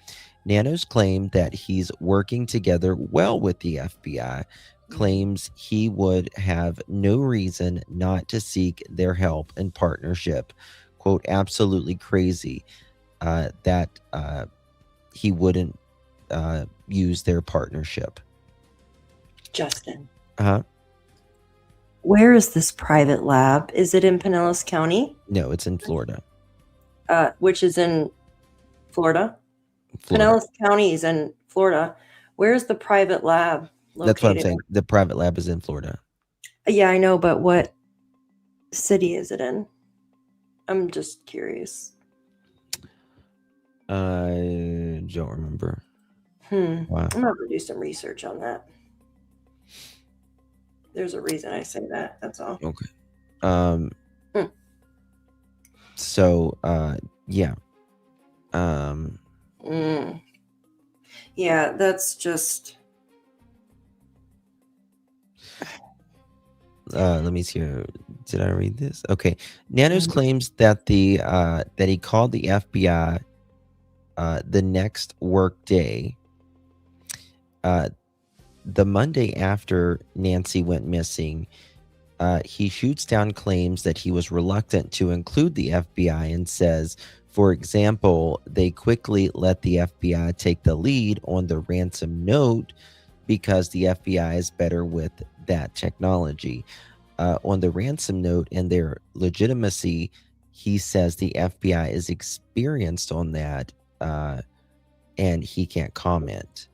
Nanos claimed that he's working together well with the FBI, claims he would have no reason not to seek their help and partnership. Quote, absolutely crazy that he wouldn't use their partnership. Justin. Uh-huh. Where is this private lab? Is it in Pinellas County? No, it's in Florida. Which is in Florida? Pinellas County is in Florida. Where's the private lab located? That's what I'm saying. The private lab is in Florida. Yeah, I know, but what city is it in? I'm just curious. I don't remember. Wow. I'm going to do some research on that. There's a reason I say that. That's all. Okay. So, yeah. Yeah, that's just. Let me see here. Did I read this? Okay. Nanos claims that that he called the FBI the next work day, the Monday after Nancy went missing. He shoots down claims that he was reluctant to include the FBI and says, for example, they quickly let the FBI take the lead on the ransom note because the FBI is better with that technology. On the ransom note and their legitimacy, he says the FBI is experienced on that, and he can't comment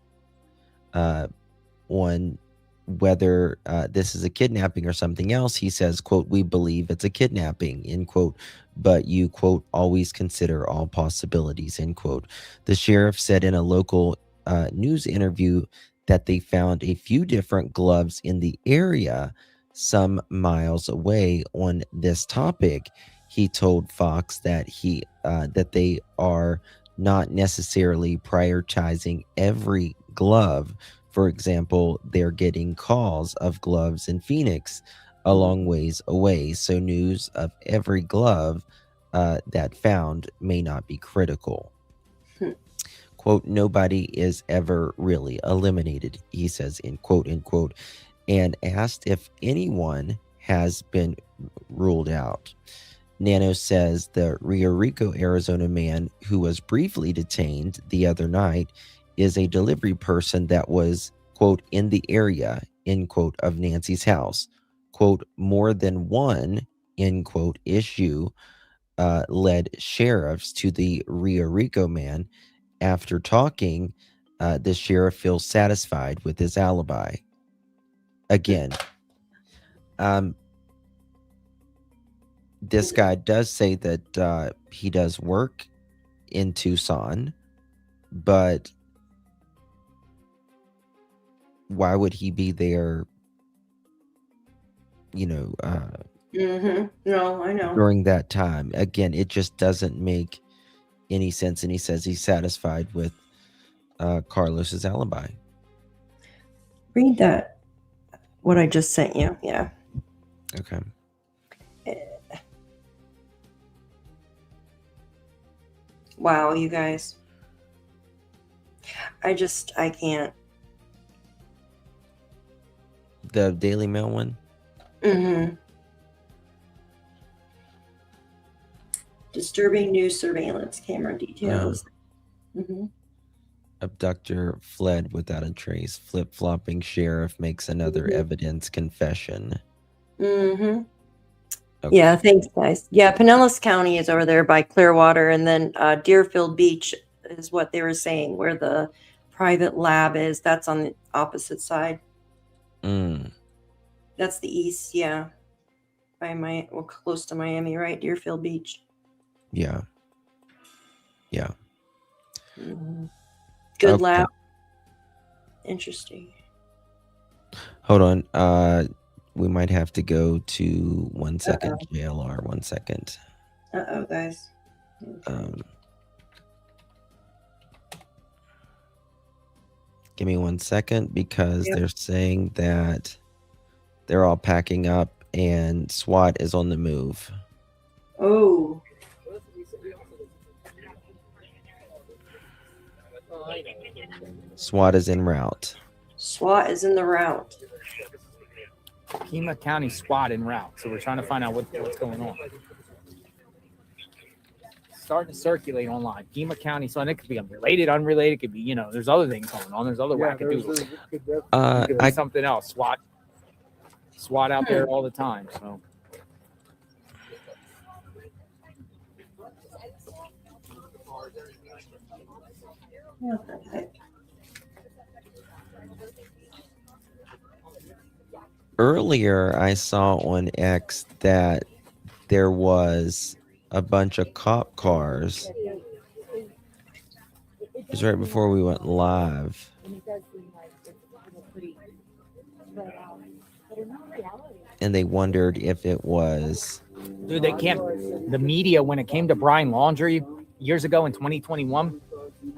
on whether this is a kidnapping or something else. He says, quote, we believe it's a kidnapping, end quote, but you, quote, always consider all possibilities, end quote. The sheriff said in a local news interview that they found a few different gloves in the area some miles away on this topic. He told Fox that that they are not necessarily prioritizing every glove. For example, they're getting calls of gloves in Phoenix a long ways away, so news of every glove that found may not be critical. Quote, nobody is ever really eliminated, he says, in quote, end quote, and asked if anyone has been ruled out. Nano says the Rio Rico, Arizona man who was briefly detained the other night is a delivery person that was, quote, in the area, end quote, of Nancy's house. Quote, more than one, end quote, issue led sheriffs to the Rio Rico man. After talking, the sheriff feels satisfied with his alibi. Again, this guy does say that he does work in Tucson, but why would he be there, No, I know. during that time? Again, it just doesn't make any sense. And he says he's satisfied with Carlos's alibi. Read that, what I just sent you. Yeah. Okay. Wow, you guys. I can't. The Daily Mail one? Mm-hmm. Disturbing new surveillance camera details. Mm-hmm. Abductor fled without a trace. Flip-flopping sheriff makes another evidence confession. Mm-hmm. Okay. Yeah, thanks, guys. Yeah, Pinellas County is over there by Clearwater, and then Deerfield Beach is what they were saying, where the private lab is. That's on the opposite side. That's the east, yeah. By close to Miami, right? Deerfield Beach. Yeah. Mm-hmm. Good lab. Interesting. Hold on. We might have to go to 1 second. JLR, 1 second. Uh-oh, guys. Give me 1 second because they're saying that they're all packing up and SWAT is on the move. Oh. SWAT is en route. SWAT is in the route. Pima County SWAT en route. So we're trying to find out what's going on. Starting to circulate online. Pima County, so it could be unrelated. It could be, there's other things going on. There's other wackadoodles. Could be something else. SWAT out there all the time. So. What the heck? Earlier, I saw on X that there was a bunch of cop cars. It was right before we went live. And they wondered if it was... Dude, the media, when it came to Brian Laundrie years ago in 2021,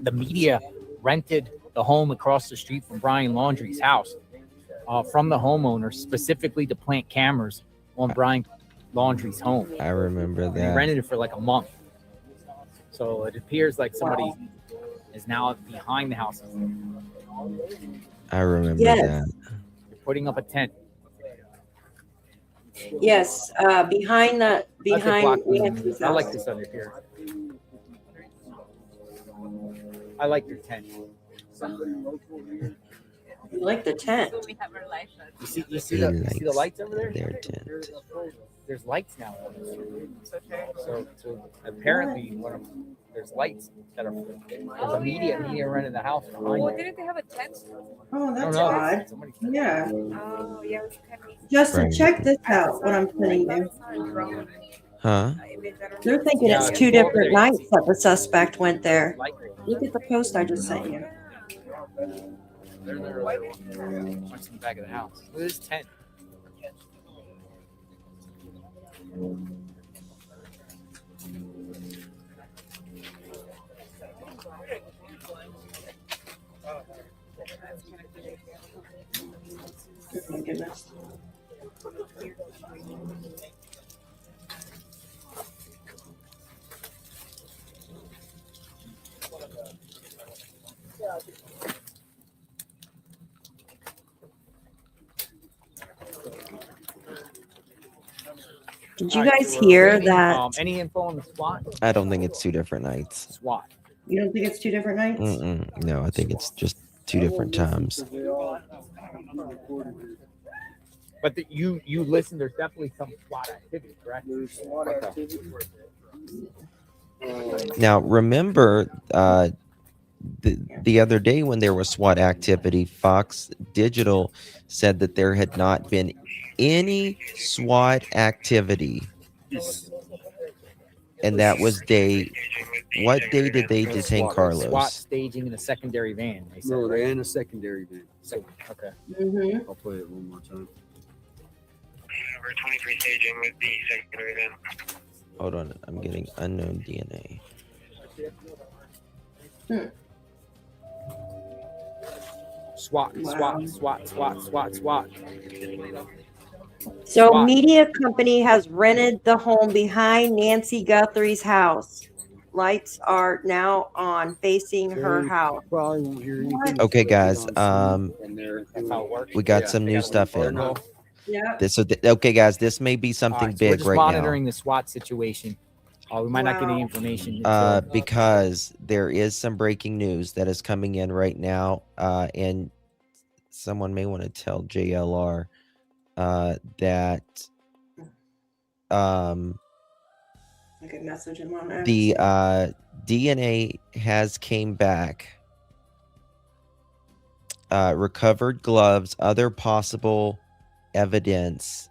the media rented the home across the street from Brian Laundrie's house from the homeowner specifically to plant cameras on Brian Laundrie's home. I remember that. They rented it for like a month. So it appears like somebody is now behind the house. I remember that. They're putting up a tent. Yes, behind Nancy's I house. like this under here. I like your tent. You like the tent. You see the lights over there? Their tent. There's lights now. So apparently there's lights that are there's a media renting the house behind Well, you. didn't they have a tent? Oh, that's No, odd. Yeah. Oh, yeah. It was kind of Justin, check this out, what I'm sending you. Huh? They're thinking it's two different nights that the suspect went there. Look at the post I just sent you. They're punching the back of the house. Look at this tent. Oh my goodness. Did you guys hear that? Any info on the SWAT? I don't think it's two different nights. SWAT. You don't think it's two different nights? No, I think it's just two different times. But you listen, there's definitely some SWAT activity, correct? Now, remember the other day when there was SWAT activity, Fox Digital said that there had not been any SWAT activity. And that was what day did they detain Carlos? SWAT staging in a secondary van. They said, they're in a secondary van. Okay. Mm-hmm. I'll play it one more time. Number 23 staging with the secondary van. Hold on, I'm getting unknown DNA. SWAT. So SWAT. media company has rented the home behind Nancy Guthrie's house. lights are now on facing her house. Probably won't hear anything. Okay, guys. That's how it works. We got some new stuff in. Yeah. Okay, guys. This may be All something right, so we're big just right monitoring the SWAT situation. We might not get any information. now. Because there is some breaking news that is coming in right now, and someone may want to tell JLR that I could message him on that. the DNA has came back. Recovered gloves, other possible evidence.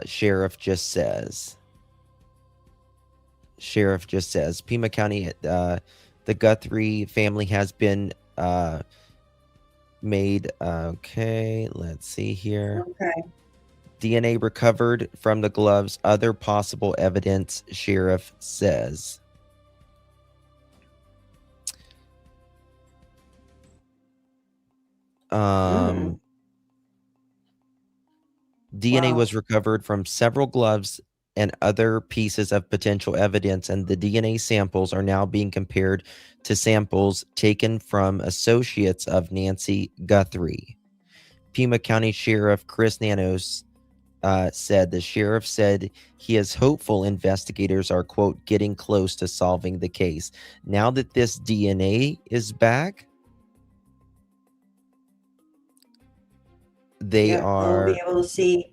Sheriff just says. Pima County, the Guthrie family has been made. Okay, let's see here. Okay. DNA recovered from the gloves, other possible evidence, sheriff says. DNA was recovered from several gloves and other pieces of potential evidence, and the DNA samples are now being compared to samples taken from associates of Nancy Guthrie. Pima County Sheriff Chris Nanos said the sheriff said he is hopeful investigators are, quote, getting close to solving the case. Now that this DNA is back, they are We'll be able to see.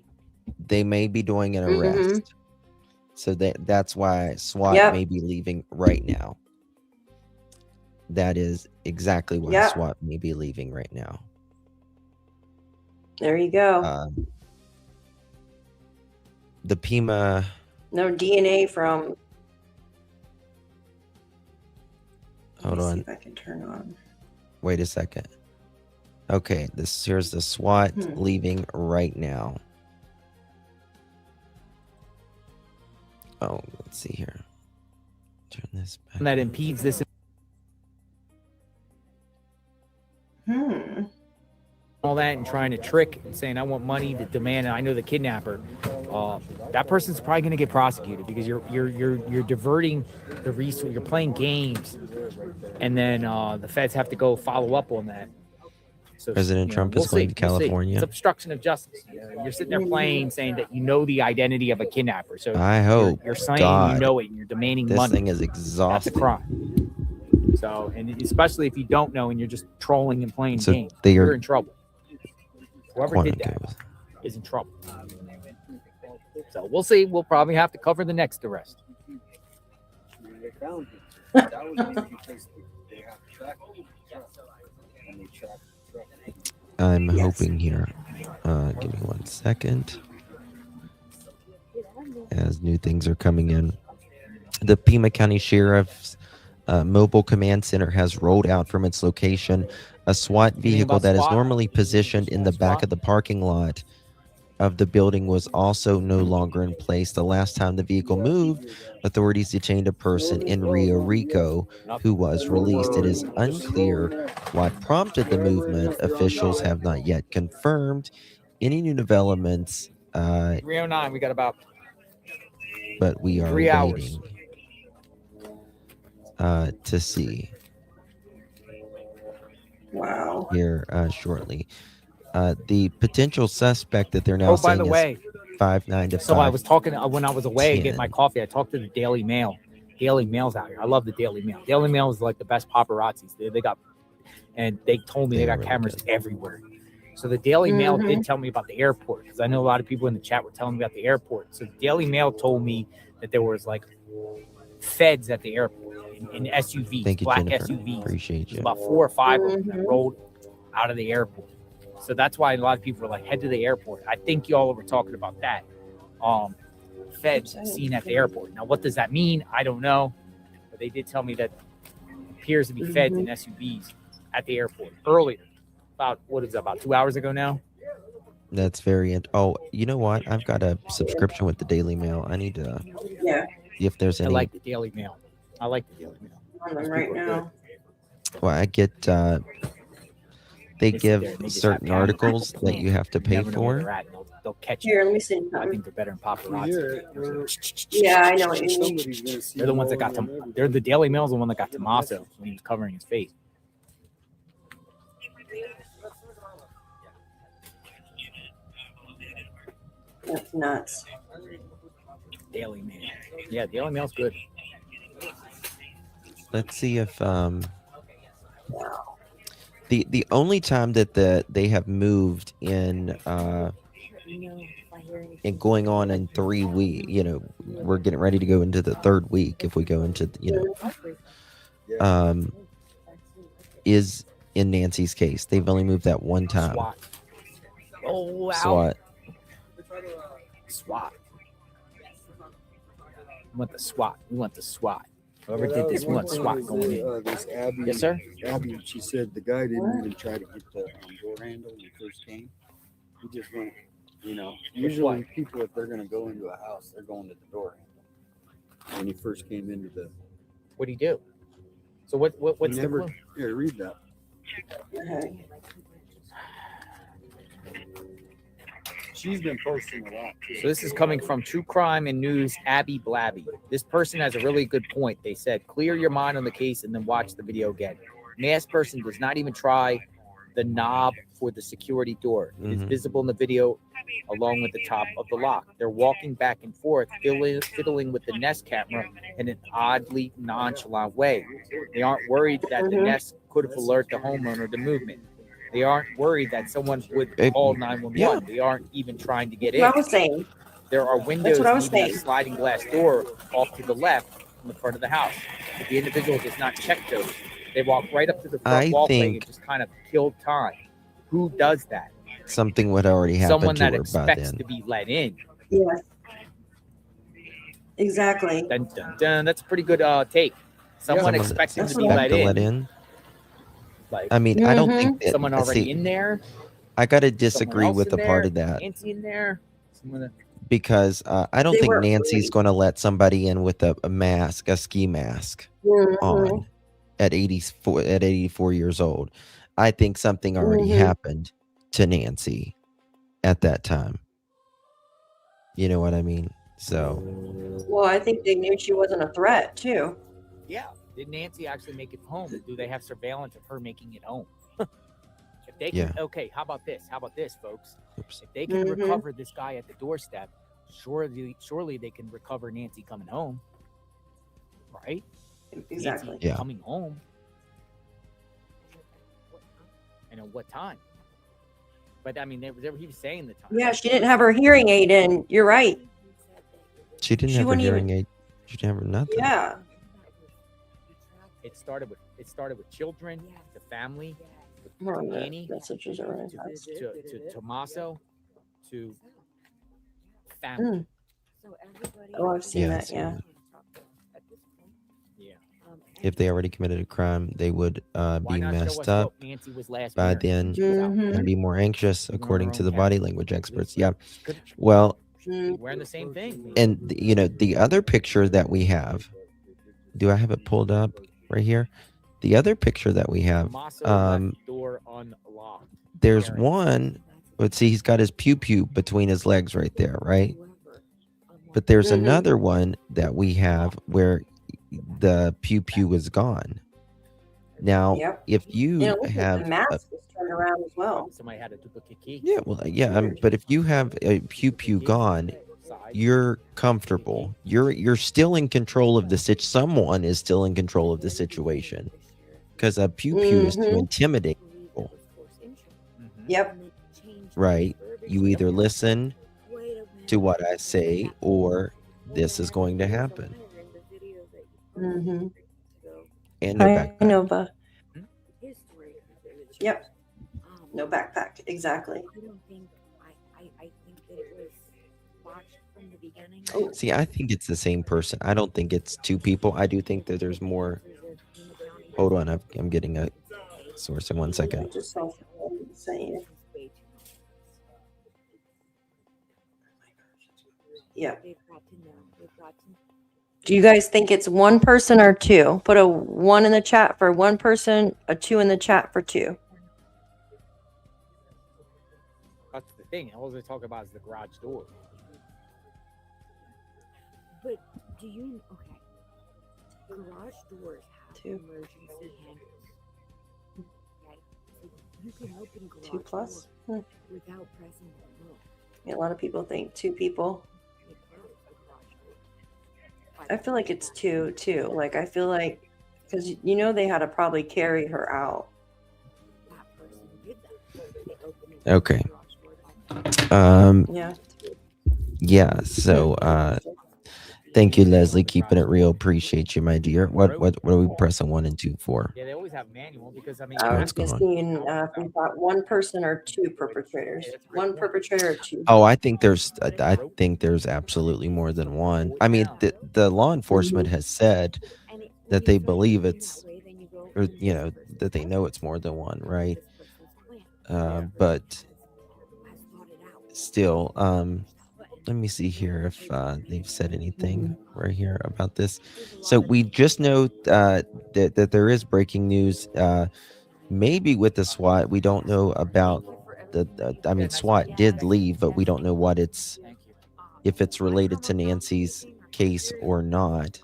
They may be doing an arrest. So that's why SWAT may be leaving right now. That is exactly why SWAT may be leaving right now. There you go. The Pima. No DNA from. Hold on. See if I can turn on. Wait a second. Okay, here's the SWAT leaving right now. Oh, let's see here. Turn this back. That impedes this. All that and trying to trick and saying I want money to demand, and I know the kidnapper. That person's probably going to get prosecuted because you're diverting the resource. You're playing games, and then the feds have to go follow up on that. So President Trump is going to California. It's obstruction of justice. You're sitting there playing, saying that you know the identity of a kidnapper. So I hope you're saying God, you know it, and you're demanding this money. Thing is exhausting. That's a crime. So, and especially if you don't know and you're just trolling and playing games, you're you're in trouble. Whoever did that is in trouble. So we'll see. We'll probably have to cover the next arrest. They found him. That was maybe because they have track and they track. I'm hoping here. Give me 1 second. As new things are coming in. The Pima County Sheriff's Mobile Command Center has rolled out from its location a SWAT vehicle that is normally positioned in the back of the parking lot of the building was also no longer in place. The last time the vehicle moved, authorities detained a person in Rio Rico who was released. It is unclear what prompted the movement. Officials have not yet confirmed any new developments. 309, we got about but we are 3 hours. Waiting to see. Wow. Here shortly. The potential suspect that they're now by saying the way, 5'9" to 5'10". So I was talking when I was away getting my coffee. I talked to the Daily Mail. Daily Mail's out here. I love the Daily Mail. Daily Mail is like the best paparazzis. They got, and they told me they got cameras everywhere. So the Daily Mail did tell me about the airport because I know a lot of people in the chat were telling me about the airport. So the Daily Mail told me that there was like feds at the airport in SUVs, Thank you, black Jennifer. SUVs. Appreciate you. About 4 or 5 of them that rolled out of the airport. So that's why a lot of people were like, head to the airport. I think y'all were talking about that. Feds seen at the airport. Now, what does that mean? I don't know. But they did tell me that it appears to be feds in SUVs at the airport earlier. About, what is that, about 2 hours ago now? That's very oh, you know what? I've got a subscription with the Daily Mail. I need to see if there's any. I like the Daily Mail. I like the Daily Mail. On them right now. Well, I get they they sit there give and they just certain have cameras articles with that plans. you have to You pay never know where for. they're at, and they'll catch you. Here, let me see. I think they're better than paparazzi. Yeah, I know what you mean. Somebody's gonna see They're the ones that got they're the Daily Mail's the one that got Tommaso when he was covering his face. That's nuts. Daily Mail. Yeah, Daily Mail's good. Let's see if the only time that they have moved in going on in 3 weeks, we're getting ready to go into the third week if we go into is in Nancy's case. They've only moved that one time. SWAT. Oh wow. SWAT. SWAT. We want the SWAT. We want the SWAT. Whoever did this, we want SWAT going in. This Abby, Yes, sir. Abby, she said the guy didn't even try to get the door handle when he first came. He just went, usually people, if they're going to go into a house, they're going to the door handle. When he first came into the... What'd he do? So what's the clue? Here, read that. She's been posting a lot too. So this is coming from True Crime and News, Abby Blabby. This person has a really good point. They said, clear your mind on the case and then watch the video again. Masked person does not even try the knob for the security door. It is visible in the video along with the top of the lock. They're walking back and forth, fiddling with the Nest camera in an oddly nonchalant way. They aren't worried that the Nest could have alerted the homeowner to movement. They aren't worried that someone would call 911. Yeah. They aren't even trying to get in. That's what I was saying. There are windows what I was and even a saying. sliding glass door off to the left in the front of the house. But the individual does not check those. They walk right up to the front I walkway think- and just kind of kill time. Who does that? Something would already happen Someone to that her by expects then. to be let in. Yes. Exactly. Dun, dun, dun. That's a pretty good take. Someone expecting to be Expect let to in. Like, I mean, I don't think that, Someone already in there. I got to Someone disagree else with in the part there, of that Nancy in there. Someone that, because I don't They think were Nancy's going to let somebody in with a mask, a ski mask on at 84 years old. I think something already happened to Nancy at that time. You know what I mean? So, Well, I think they knew she wasn't a threat too. yeah. Did Nancy actually make it home? Do they have surveillance of her making it home? If they can, okay, how about this? How about this, folks? Oops. If they can recover this guy at the doorstep, surely they can recover Nancy coming home, right? Exactly. Nancy coming home. And at what time? But I mean, he was saying the time. Yeah, she didn't have her hearing aid in. You're right. she didn't She have a wouldn't hearing aid. She didn't have nothing. Yeah. It started with children, the family, Well, to Annie, messages are right. to Tommaso, to family. Oh, I've seen Yeah, that. so Yeah. Yeah. if they already committed a crime, they would Why be not show messed us up what Nancy was last by wearing? then and be more anxious, according to the body language experts. Yeah. Could- Well, wearing the same thing. and the other picture that we have, do I have it pulled up right here? The other picture that we have, Tommaso left door unlocked. there's one. Let's see, he's got his pew between his legs right there, right? But there's another one that we have where the pew is gone. Now, if you And it looks like have the mask was turned around as well. Somebody had a duplicate key. yeah, well, yeah, but if you have a pew gone, you're comfortable. You're still in control of the someone is still in control of the situation, because a pew is to intimidate people, Yep. right? You either listen to what I say or this is going to happen. Mm-hmm. And no backpack. I know, but yep. No backpack. Exactly. Oh, See, I think it's the same person. I don't think it's two people. I do think that there's more. Hold on, I'm getting a source in 1 I second. just saw someone saying. Yeah. Do you guys think it's one person or two? Put a 1 in the chat for one person, a 2 in the chat for 2. thing. All they talk about is the garage door. But do you okay? Garage doors have emergency handles. Okay, so you can open garage 2 plus. door without pressing the remote. Yeah, a lot of people think 2 people. I feel like it's 2 too. Like I feel like because you know they had to probably carry her out. Okay. Yeah. Yeah. So, thank you, Leslie. Keeping it real. Appreciate you, my dear. What are we pressing 1 and 2 for? Yeah, they always have manual because I mean, I What's was going just on? seeing if we thought 1 person or 2 perpetrators. 1 perpetrator or 2. Oh, I think there's absolutely more than 1. I mean, the law enforcement has said that they believe it's, or that they know it's more than 1, right? But still, let me see here if they've said anything right here about this. So we just know that there is breaking news. Maybe with the SWAT, we don't know about I mean, SWAT did leave, but we don't know what if it's related to Nancy's case or not.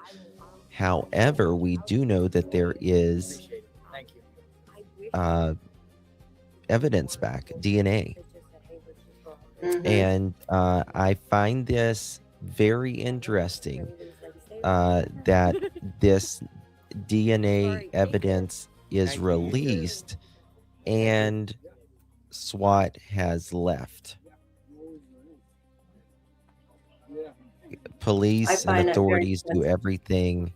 However, we do know that there is evidence back, DNA. And I find this very interesting that this DNA evidence is released and SWAT has left. Police and authorities do everything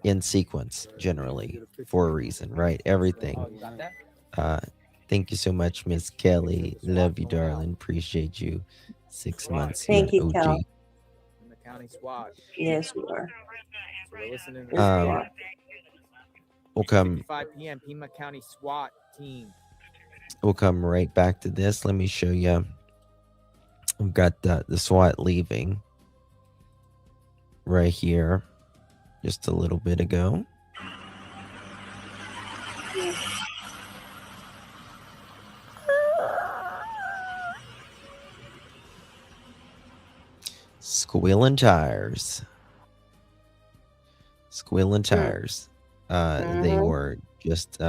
in sequence, generally, for a reason, right? Everything. Thank you so much, Miss Kelly. Love you, darling. Appreciate you. 6 months. Thank you, OG. Cal. the county SWAT. Yes, you are. So we're listening to We'll come 5 p.m. Pima County SWAT team. We'll come right back to this. Let me show you. We've got the SWAT leaving right here just a little bit ago. Squealing tires. Squealing tires. They were just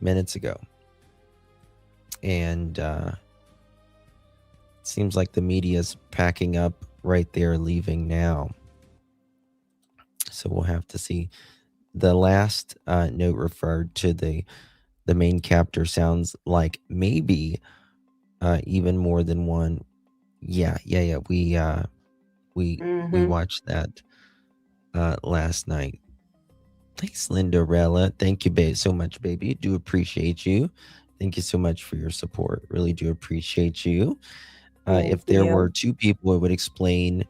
minutes ago. And it seems like the media's packing up right there, leaving now. So we'll have to see. The last note referred to the main captor sounds like maybe even more than 1. Yeah. We watched that last night. Thanks, Lindarella. Thank you, so much, baby. Do appreciate you. Thank you so much for your support. Really do appreciate you. If there were 2 people, it would explain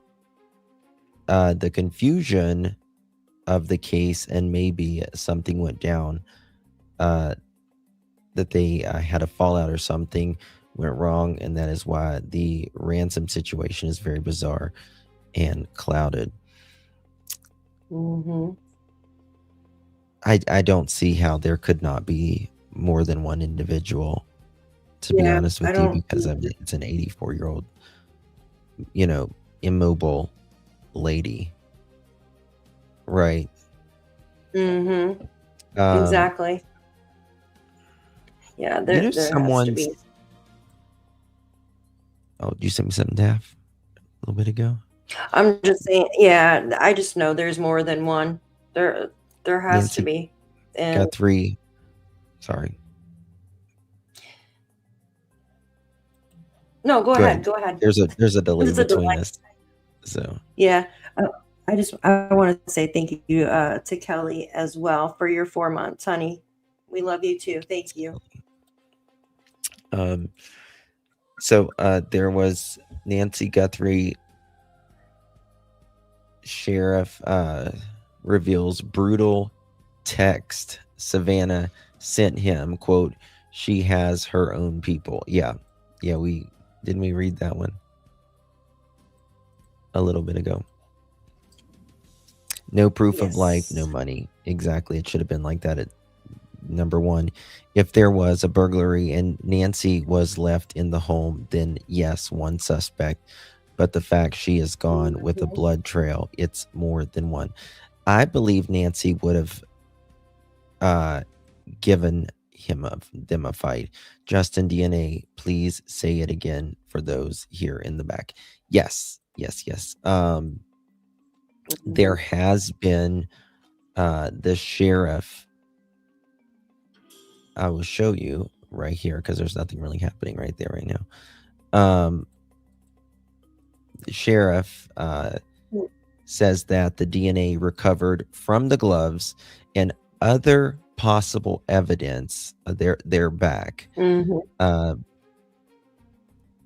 the confusion of the case, and maybe something went down, that they had a fallout or something went wrong, and that is why the ransom situation is very bizarre and clouded. I don't see how there could not be more than 1 individual, to be honest with you, because I mean, it's an 84-year-old, immobile lady, right? Exactly. Yeah, there has to be. Oh, you sent me something, Daff, a little bit ago? I'm just saying, yeah, I just know there's more than 1. There has Nancy to be. And Guthrie. Sorry. No, go ahead. Go ahead. There's a delay There's a between delay. us. So Yeah. I want to say thank you to Kelly as well for your 4 months, honey. We love you too. Thank you. So there was Nancy Guthrie, sheriff, reveals brutal text Savannah sent him, quote, "She has her own people." Yeah, we read that one a little bit ago. No proof of life, no money. Exactly. It should have been like that at number one, if there was a burglary and Nancy was left in the home, then yes, one suspect. But the fact she is gone with a blood trail, it's more than one. I believe Nancy would have given them a fight. Justin DNA, please say it again for those here in the back. Yes. There has been the sheriff. I will show you right here because there's nothing really happening right there right now. The sheriff says that the DNA recovered from the gloves and other possible evidence, they're back.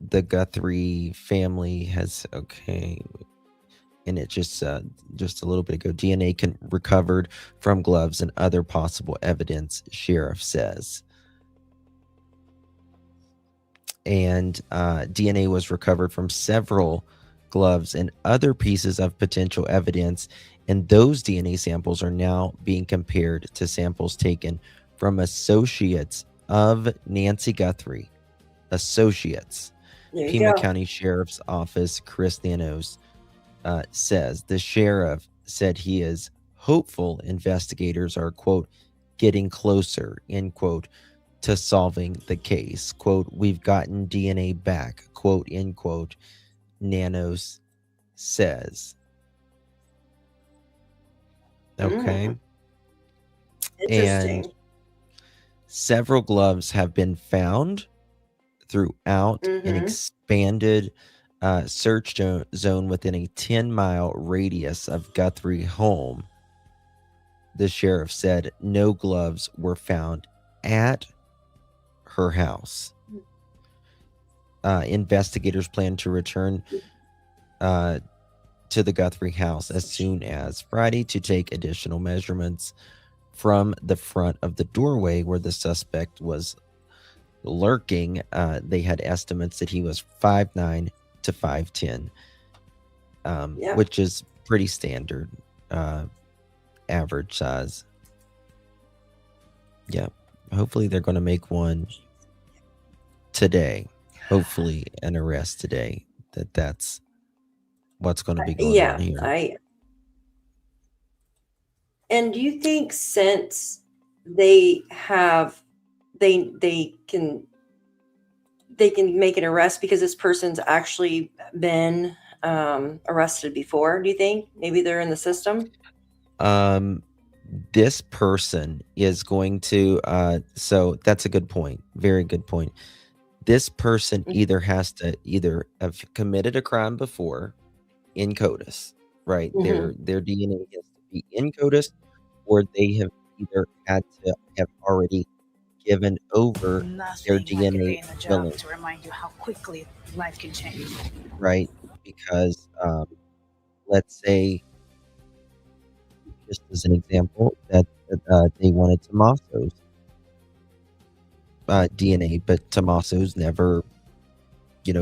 The Guthrie family has, okay, and it just a little bit ago, DNA can recovered from gloves and other possible evidence, sheriff says. And DNA was recovered from several gloves and other pieces of potential evidence, and those DNA samples are now being compared to samples taken from associates of Nancy Guthrie. Associates. Pima County Sheriff's Office, Chris Nanos, says the sheriff said he is hopeful investigators are, quote, getting closer, end quote, to solving the case. Quote, we've gotten DNA back, quote, end quote, Nanos says. Okay. Interesting. And several gloves have been found throughout an expanded search zone within a 10-mile radius of Guthrie home. The sheriff said no gloves were found at her house. Investigators plan to return to the Guthrie house as soon as Friday to take additional measurements from the front of the doorway where the suspect was lurking. They had estimates that he was 5'9" to 5'10", which is pretty standard, average size. Yeah. Hopefully they're going to make one today. Hopefully an arrest today. That's what's going to be going on here. And do you think since they can make an arrest because this person's actually been arrested before? Do you think maybe they're in the system? This person is going to so that's a good point. Very good point. This person either has to have committed a crime before in CODIS, right? Their DNA has to be in CODIS, or they have either had to have already given over their DNA to remind you how quickly life can change. Right? Because let's say, just as an example, that they wanted Tommaso's DNA, but Tommaso's never,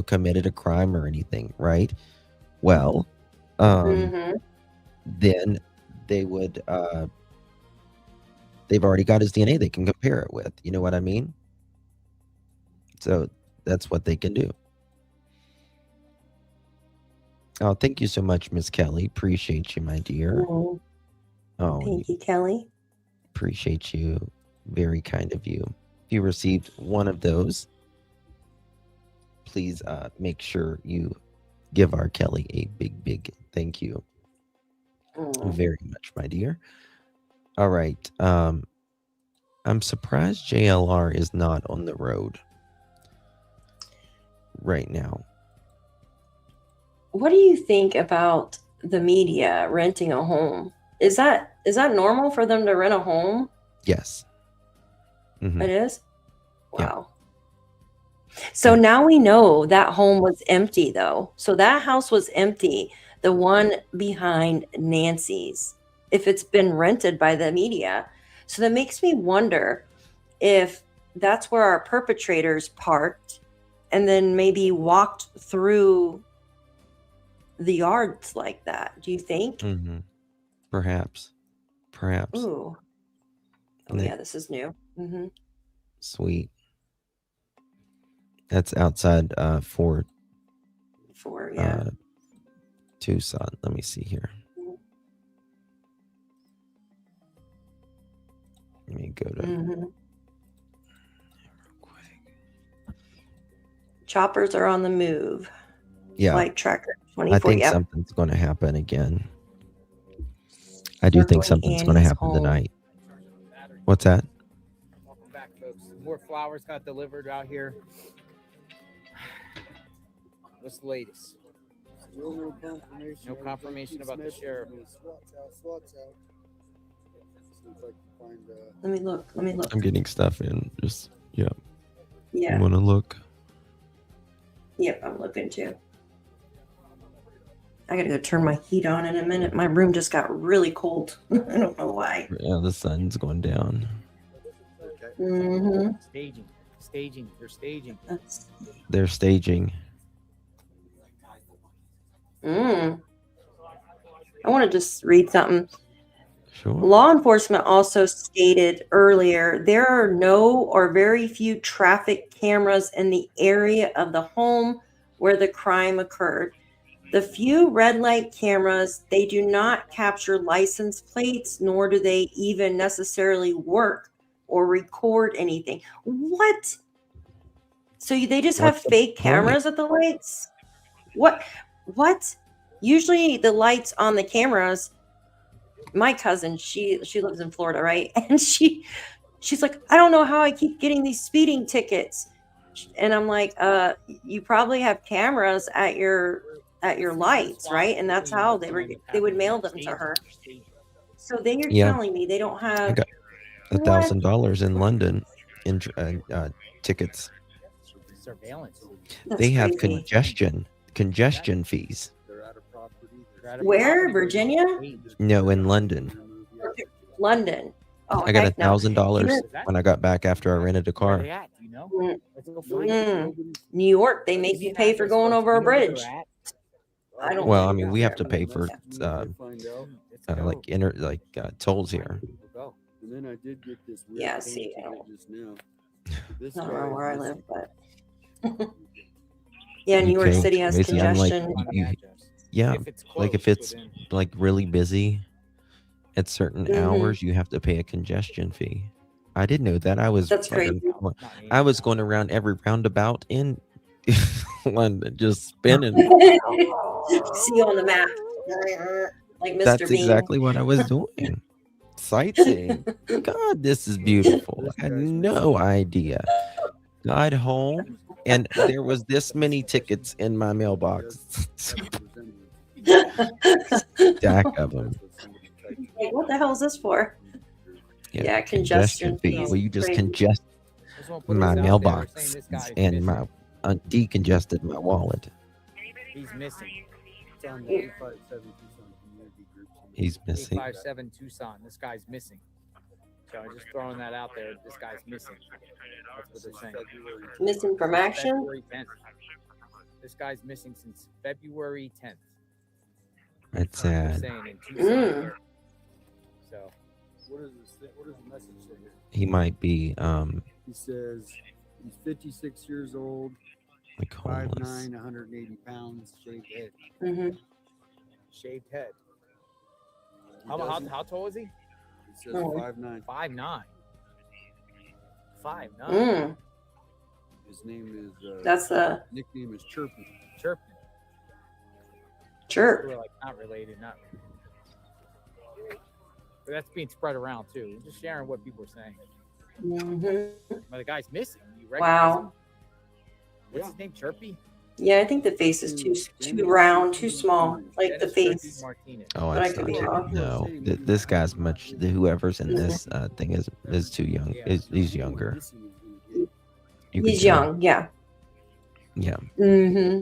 committed a crime or anything, right? Well, then they would, they've already got his DNA they can compare it with. You know what I mean? So that's what they can do. Oh, thank you so much, Miss Kelly. Appreciate you, my dear. Oh, thank you, Kelly. Appreciate you. Very kind of you. If you received one of those, please make sure you give our Kelly a big thank you. Very much, my dear. All right. I'm surprised JLR is not on the road right now. What do you think about the media renting a home? Is that normal for them to rent a home? Yes. It is? Wow. Yeah. So now we know that home was empty, though. So that house was empty, the one behind Nancy's, if it's been rented by the media. So that makes me wonder if that's where our perpetrators parked and then maybe walked through the yards like that. Do you think? Perhaps. Ooh. Oh, yeah, this is new. Mm-hmm. Sweet. That's outside for Tucson. Let me see here. Let me go to Mm-hmm. Choppers are on the move. Yeah. Flight tracker 24. I think Yep. something's going to happen again. I do think something's going to happen home. tonight. What's that? Welcome back, folks. More flowers got delivered out here. What's the latest? Still no confirmation. No confirmation about the sheriff. SWAT's out. Seems like you find, Let me look. I'm getting stuff in. Just, yeah. Yeah. You want to look? Yep, I'm looking too. I gotta go turn my heat on in a minute. My room just got really cold. I don't know why. Yeah, the sun's going down. Mm-hmm. Staging. They're staging. They're staging. I want to just read something. Sure. Law enforcement also stated earlier there are no or very few traffic cameras in the area of the home where the crime occurred. The few red light cameras, they do not capture license plates, nor do they even necessarily work or record anything. What? So they just have What's the fake point? cameras at the lights? What? Usually the lights on the cameras, my cousin, she lives in Florida, right? And she's like, I don't know how I keep getting these speeding tickets. And I'm like, you probably have cameras at your lights, right? And that's how they would mail them to her. So then you're telling me they don't I have got $1,000 in London in tickets. Surveillance. They have crazy. congestion fees. Where? Virginia? No, in London. London. Oh, I got heck no. $1,000 when I got back after I rented a car. New York, they make you pay for going over a bridge. I don't. Well, I mean, we have to pay for tolls here. And then I did get this weird Yeah, see, I ticket just now. This don't guy know where I is live, but yeah, New York Okay, City has basically, I'm like, congestion. yeah, like if it's like really busy at certain hours, you have to pay a congestion fee. I didn't know that. That's crazy. I was going around every roundabout in London, just spinning. See you on the map, like Mr. That's Bean. exactly what I was doing. Sightseeing. God, this is beautiful. I had no idea. Got home and there was this many tickets in my mailbox. Stack of them. Like, what the hell is this for? Yeah, congestion fees. Well, you just Crazy. congest my mailbox and my decongested my wallet. He's missing. He's missing. 857 Tucson. This guy's missing. So I'm just throwing that out there. This guy's missing. That's what they're saying. Missing from action? February 10th. This guy's missing since February 10th. That's sad. Saying in Tucson. So What is the message say here? He might be He says he's 56 years old, like homeless. 5'9", 180 pounds, shaved head. Mm-hmm. Shaved head. How tall is he? He says 5'9". 5'9". 5'9". Mm. His name is. That's the nickname is Chirpy. Chirpy. Chirp. We're like not related, not. But that's being spread around too. We're just sharing what people are saying. Mm-hmm. But the guy's missing. You recognize him? Wow. What's his name? Chirpy? Yeah, I think the face is too round, too small. Like the face. Oh, But I it's could not. be wrong. No, this guy's much. Whoever's in this thing is too young. He's younger. You can He's tell. young. Yeah. Yeah. Mm-hmm.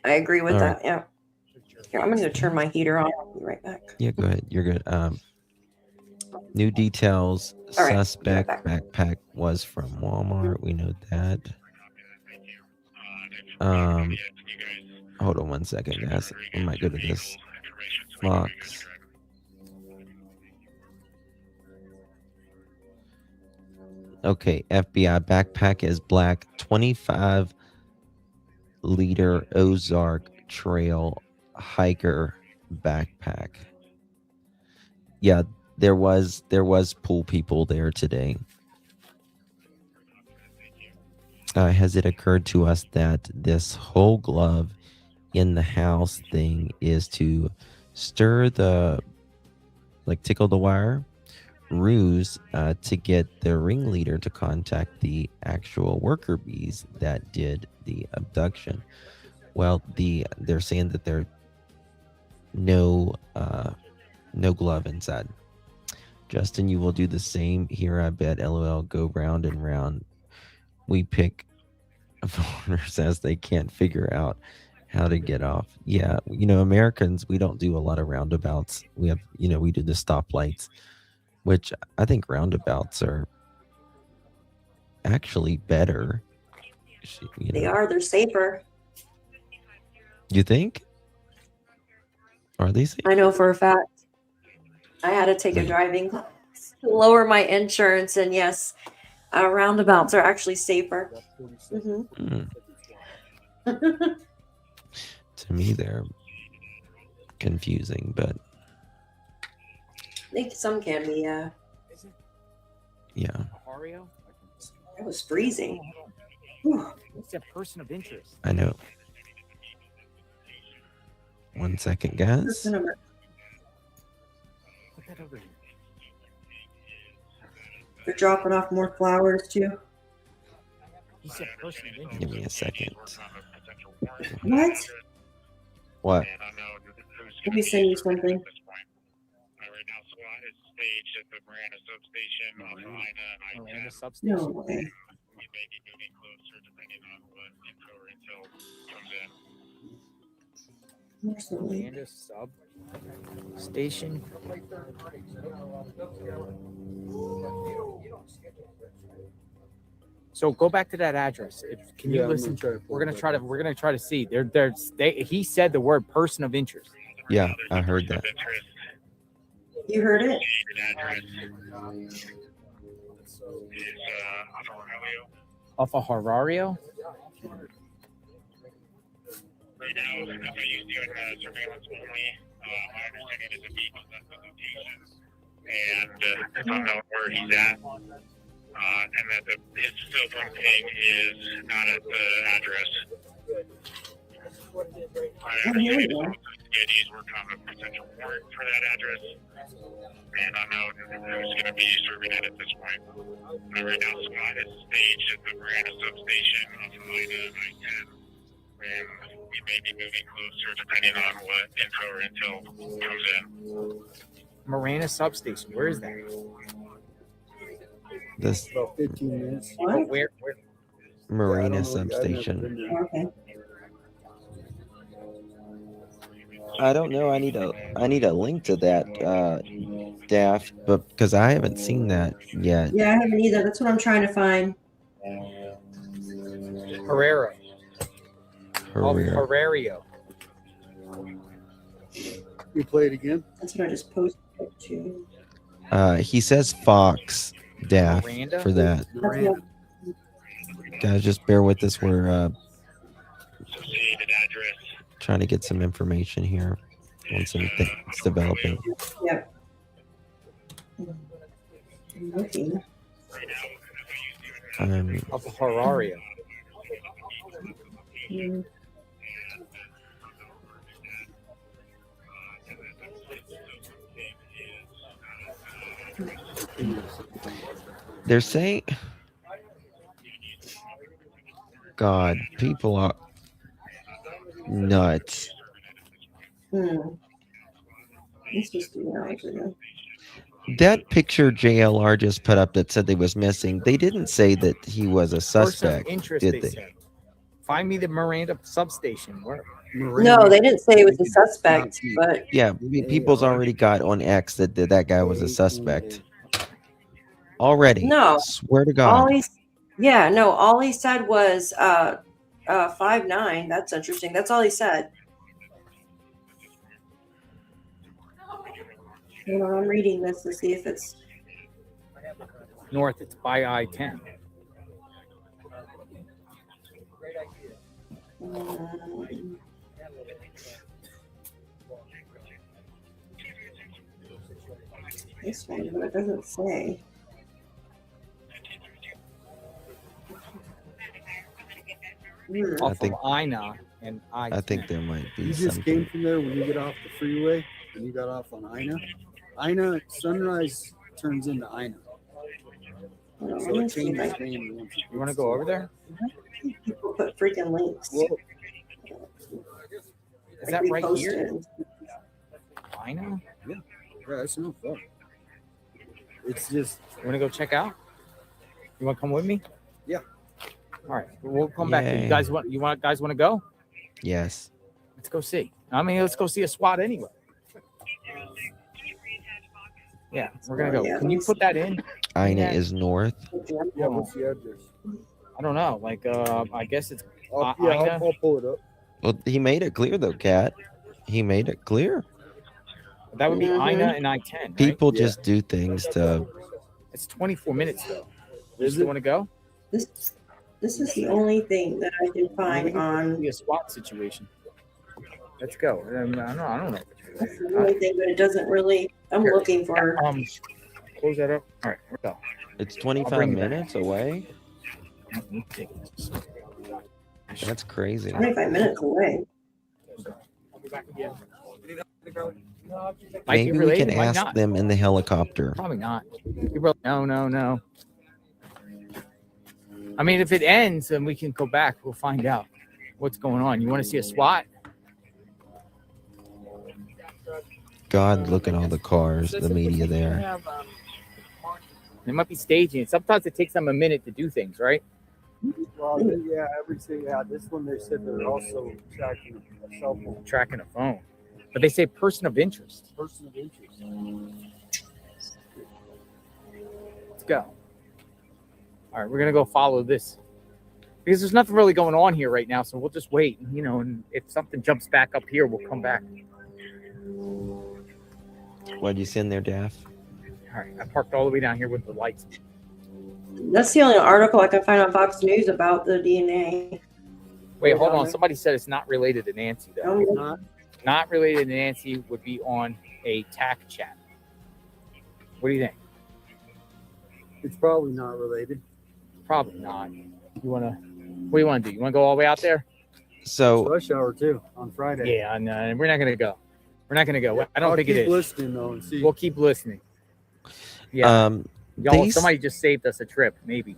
I agree with that. Yeah. Here, I'm gonna go turn my heater on. I'll be right back. Yeah, go ahead. You're good. New details. All right, Suspect backpack was from Walmart. We know that. Hold on one second, guys. I might go to this Fox. Okay, FBI backpack is black, 25-liter Ozark Trail hiker backpack. Yeah, there was pool people there today. Has it occurred to us that this whole glove in the house thing is to stir the, like, tickle the wire, ruse to get the ringleader to contact the actual worker bees that did the abduction? Well, they're saying that there's no glove inside. Justin, you will do the same here, I bet. LOL, go round and round. We pick foreigners as they can't figure out how to get off. Yeah, Americans, we don't do a lot of roundabouts. We have, we do the stoplights, which I think roundabouts are actually better. They are. They're safer. You think? Are they safe? I know for a fact. I had to take a driving class to lower my insurance, and yes, roundabouts are actually safer. To me, they're confusing, but I think some can be. yeah. It was freezing. Whew. It's a person of interest. I know. 1 second, guys. Put that over here. They're dropping off more flowers too. He said person of interest. Give me a second. What? What? Let me send you something. Miranda substation. No way. Miranda substation. So go back to that address. Can you listen? We're gonna try to see. He said the word person of interest. Yeah, I heard that. You heard it? Off of Horario? Right now, if I use the surveillance only, my understanding is a vehicle left the location, and it's unknown where he's at, and that his cell phone ping is not at the address. My understanding is the CIDs working on a potential warrant for that address, and unknown who's going to be serving it at this point. Right now, SWAT is staged at the Miranda substation off of I-10. And we may be moving closer depending on what info or intel comes in. Marana substation. Where is that? This about 15 minutes. Where? Marina substation. Okay. I don't know. I need a link to that, Daft, but because I haven't seen that yet. Yeah, I haven't either. That's what I'm trying to find. Herrera. Horario. You play it again? That's what I just posted to. He says Fox, Daft, Miranda? for that. Miranda. Guys, just bear with us. We're trying to get some information here on some things developing. Yep. I'm looking. Off of Horario. They're saying, God, people are nuts. This was 3 hours ago. That picture JLR just put up that said they was missing, they didn't say that he was a suspect, Interest, did they? said. Find me the Miranda substation. Where? No, they didn't say it was a suspect, but Yeah, people's already got on X that that guy was a suspect. Already. no. Swear to God. All he said was 5'9". That's interesting. That's all he said. Hold on, I'm reading this to see if it's north. It's by I-10. This one, but it doesn't say. Off of Ina and I. I think there might be You just something. came from there when you get off the freeway and you got off on Ina. Ina, Sunrise turns into Ina. So it changes name once You want to go over there? People put freaking links. Well, Is that right here? Ina? Yeah, it's not far. It's just. You want to go check out? You want to come with me? Yeah. All right, we'll come back. Yay. You guys want to go? Yes. Let's go see. I mean, let's go see a SWAT anyway. Yeah, we're gonna go. Can you put that in? Ina is north. Yeah, what's the address? I don't know. Like, I guess it's. I'll Ina. pull it up. Well, he made it clear though, Kat. He made it clear. That would be Ina and I-10. Right? People just do things to. It's 24 minutes though. You still want to go? This is the only thing that I can find on. Be a SWAT situation. Let's go. I don't know. That's the only thing, but it doesn't really. I'm looking for. Close that up. All right, we're go. It's 25 minutes away. That's crazy. 25 minutes away. Might be Maybe we related, can might ask not. them in the helicopter. Probably not. No. I mean, if it ends, then we can go back. We'll find out what's going on. You want to see a SWAT? God, look at all the cars, the media there. They might be staging it. Sometimes it takes them a minute to do things, right? Well, yeah, everything. Yeah, this one they said they're also tracking a cell phone. Tracking a phone. But they say person of interest. Person of interest. Let's go. All right, we're going to go follow this. Because there's nothing really going on here right now, so we'll just wait. And if something jumps back up here, we'll come back. What'd you send there, Daff? All right, I parked all the way down here with the lights. That's the only article I can find on Fox News about the DNA. Wait, hold on. Somebody said it's not related to Nancy, though. Oh, Not related to Nancy would be on a TAC chat. What do you think? It's probably not related. Probably not. What do you want to do? You want to go all the way out there? So rush hour too on Friday. Yeah, no, we're not going to go. We're not going to go. I don't think it is. Keep listening though and see. We'll keep listening. Yeah. They somebody just saved us a trip, maybe.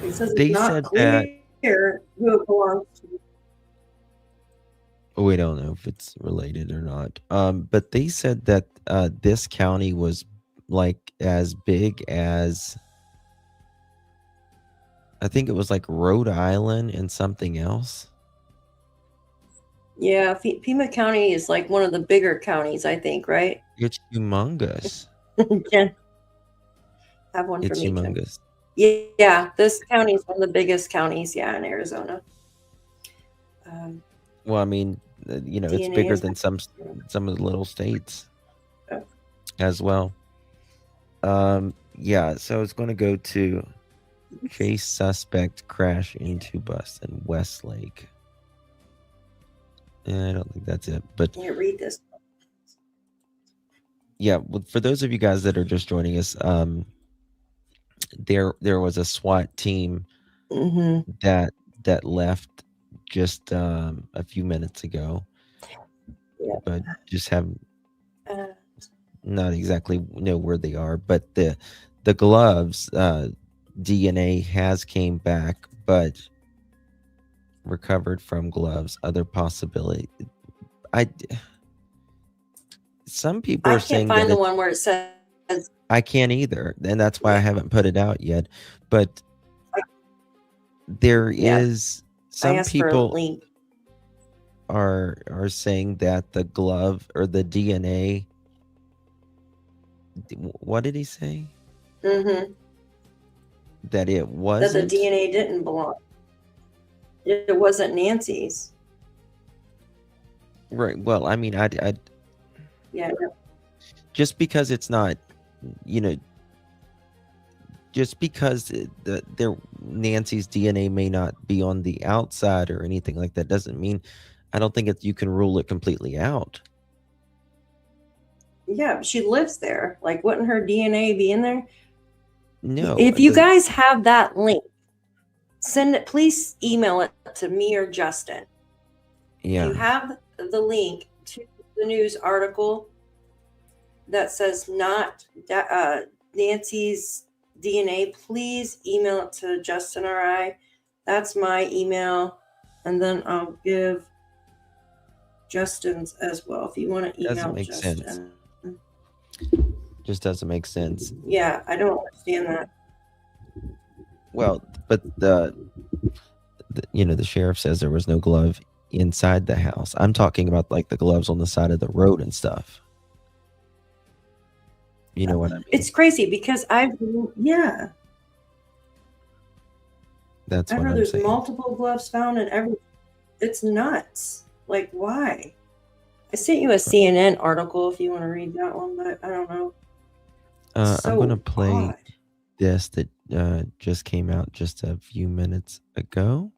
It says They it's not said clear who it belongs to. We don't know if it's related or not. But they said that this county was like as big as, I think it was like Rhode Island and something else. Yeah, Pima County is like one of the bigger counties, I think, right? It's humongous. Jen, have one It's for me, Jen. humongous. Yeah, this county is one of the biggest counties, in Arizona. Well, I mean, it's DNA bigger is- than some of the little states Oh. as well. Yeah, so it's going to go to chase suspect crash into bus in Westlake. I don't think that's it, but Can you read this? yeah, well, for those of you guys that are just joining us, there was a SWAT team Mm-hmm. that left just a few minutes ago, Yeah. but just haven't Uh, not exactly know where they are. But the gloves DNA has came back, but recovered from gloves. Other possibility. Some people I are saying can't find that the one where it says. I can't either, and that's why I haven't put it out yet. But there is I some asked for a people link. are saying that the glove or the DNA. What did he say? Mm-hmm. That it That wasn't. the DNA didn't belong. It wasn't Nancy's. Right. Well, I mean, I Yeah. just because it's not, just because Nancy's DNA may not be on the outside or anything like that doesn't mean, I don't think you can rule it completely out. Yeah, she lives there. Like, wouldn't her DNA be in there? No. If you guys have that link, send it. Please email it to me or Justin. Yeah. If you have the link to the news article that says not Nancy's DNA, please email it to Justin or I. That's my email, and then I'll give Justin's as well if you want to email Doesn't make Justin. sense. Just doesn't make sense. Yeah, I don't understand that. Well, but the sheriff says there was no glove inside the house. I'm talking about like the gloves on the side of the road and stuff. You know what I mean? It's crazy because That's I what know I'm there's saying. multiple gloves found and everything. It's nuts. Like, why? I sent you a CNN article if you want to read that one, but I don't know. I'm going to play this that just came out just a few minutes ago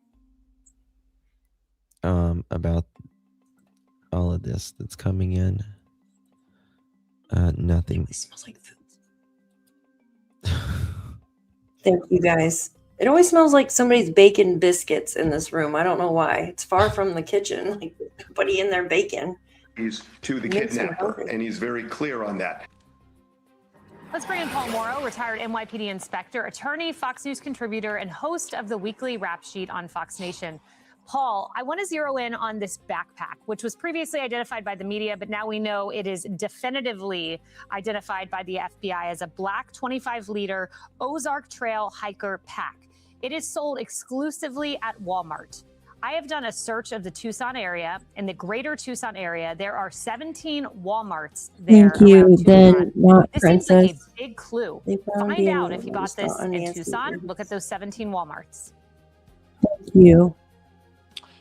about all of this that's coming in. Nothing. It smells like food. Thank you, guys. It always smells like somebody's baking biscuits in this room. I don't know why. It's far from the kitchen. Like, nobody in there baking. He's to the Makes him kidnapper, hungry. and he's very clear on that. Let's bring in Paul Morrow, retired NYPD inspector, attorney, Fox News contributor, and host of the weekly rap sheet on Fox Nation. Paul, I want to zero in on this backpack, which was previously identified by the media, but now we know it is definitively identified by the FBI as a black 25-liter Ozark Trail hiker pack. It is sold exclusively at Walmart. I have done a search of the Tucson area. In the greater Tucson area, there are 17 Walmarts there. Thank you. around Then Tucson. not This seems like Princess. a big clue. They found Find you. out if you bought Just this not on in Nancy Tucson. here. Look at those 17 Walmarts. Thank you.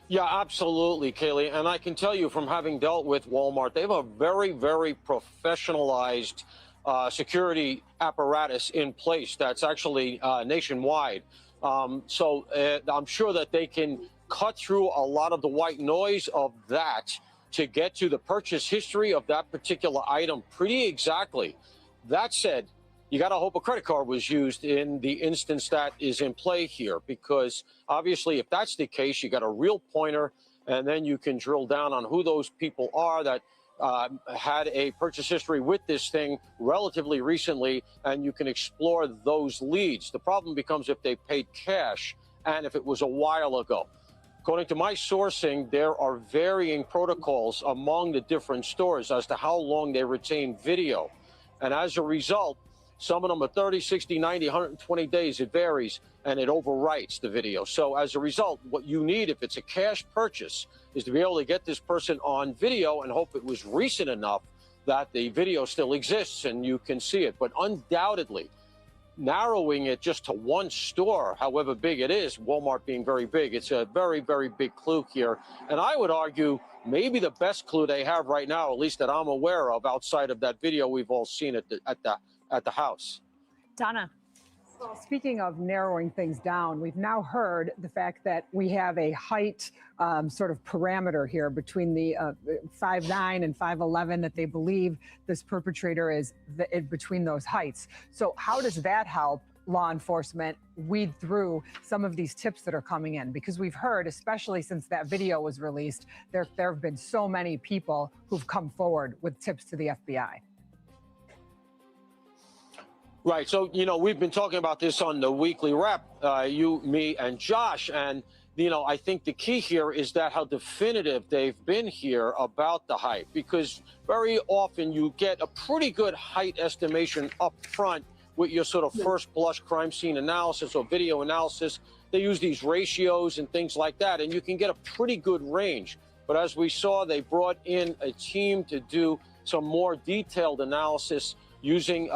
Yeah, absolutely, Kaylee. And I can tell you from having dealt with Walmart, they have a very, very professionalized security apparatus in place that's actually nationwide. So I'm sure that they can cut through a lot of the white noise of that to get to the purchase history of that particular item pretty exactly. That said, you got to hope a credit card was used in the instance that is in play here, because obviously if that's the case, you got a real pointer, and then you can drill down on who those people are that had a purchase history with this thing relatively recently, and you can explore those leads. The problem becomes if they paid cash and if it was a while ago. According to my sourcing, there are varying protocols among the different stores as to how long they retain video. And as a result, some of them are 30, 60, 90, 120 days. It varies, and it overwrites the video. So as a result, what you need, if it's a cash purchase, is to be able to get this person on video and hope it was recent enough that the video still exists and you can see it. But undoubtedly, narrowing it just to one store, however big it is, Walmart being very big, it's a very, very big clue here. And I would argue maybe the best clue they have right now, at least that I'm aware of, outside of that video we've all seen at the house. Donna. Well, speaking of narrowing things down, we've now heard the fact that we have a height sort of parameter here between the 5'9" and 5'11" that they believe this perpetrator is between those heights. So how does that help law enforcement weed through some of these tips that are coming in? Because we've heard, especially since that video was released, there have been so many people who've come forward with tips to the FBI. Right. So, we've been talking about this on the weekly wrap, you, me, and Josh. And, I think the key here is that how definitive they've been here about the height, because very often you get a pretty good height estimation up front with your sort of first blush crime scene analysis or video analysis. They use these ratios and things like that, and you can get a pretty good range. But as we saw, they brought in a team to do some more detailed analysis using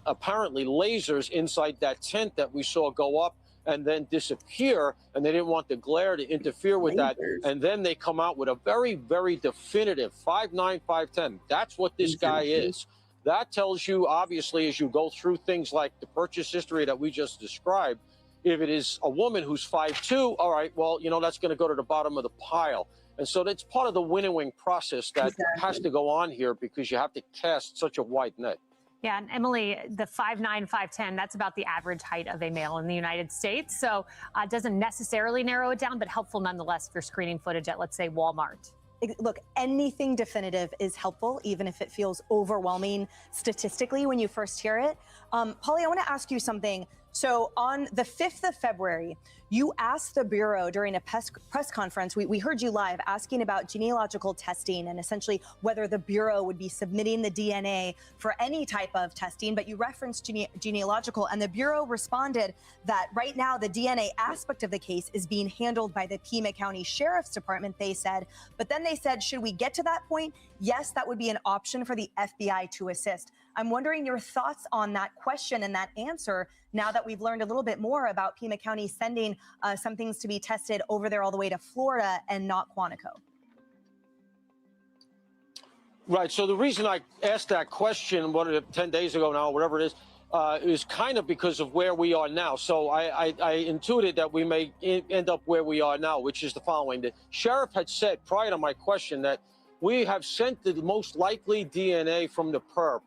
apparently lasers inside that tent that we saw go up and then disappear, and they didn't want the glare to interfere with that. And then they come out with a very, very definitive 5'9", 5'10". That's what this guy is. That tells you, obviously, as you go through things like the purchase history that we just described, if it is a woman who's 5'2", all right, well, that's going to go to the bottom of the pile. And so that's part of the winnowing process that has to go on here, because you have to cast such a wide net. Yeah, and Emily, the 5'9", 5'10", that's about the average height of a male in the United States. So it doesn't necessarily narrow it down, but helpful nonetheless if you're screening footage at, let's say, Walmart. Look, anything definitive is helpful, even if it feels overwhelming statistically when you first hear it. Polly, I want to ask you something. So on the 5th of February, you asked the Bureau during a press conference, we heard you live, asking about genealogical testing and essentially whether the Bureau would be submitting the DNA for any type of testing, but you referenced genealogical, and the Bureau responded that right now the DNA aspect of the case is being handled by the Pima County Sheriff's Department, they said. But then they said, should we get to that point, yes, that would be an option for the FBI to assist. I'm wondering your thoughts on that question and that answer now that we've learned a little bit more about Pima County sending some things to be tested over there all the way to Florida and not Quantico. Right. So the reason I asked that question, 10 days ago now, whatever it is kind of because of where we are now. So I intuited that we may end up where we are now, which is the following. The sheriff had said prior to my question that we have sent the most likely DNA from the perp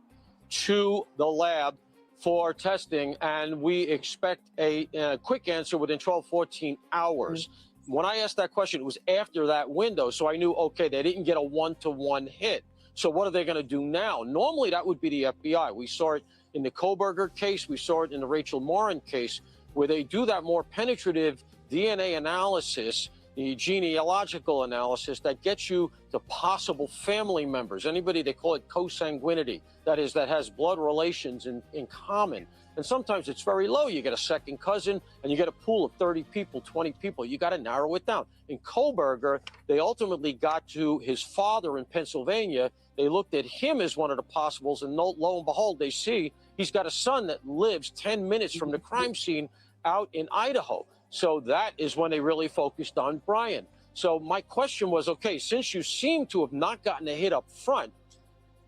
to the lab for testing, and we expect a quick answer within 12, 14 hours. When I asked that question, it was after that window, so I knew, okay, they didn't get a one-to-one hit. So what are they going to do now? Normally, that would be the FBI. We saw it in the Koberger case. We saw it in the Rachel Morin case, where they do that more penetrative DNA analysis, the genealogical analysis that gets you to possible family members, anybody, they call it consanguinity, that is, that has blood relations in common. And sometimes it's very low. You get a second cousin and you get a pool of 30 people, 20 people. You got to narrow it down. In Koberger, they ultimately got to his father in Pennsylvania. They looked at him as one of the possibles, and lo and behold, they see he's got a son that lives 10 minutes from the crime scene out in Idaho. So that is when they really focused on Brian. So my question was, okay, since you seem to have not gotten a hit up front,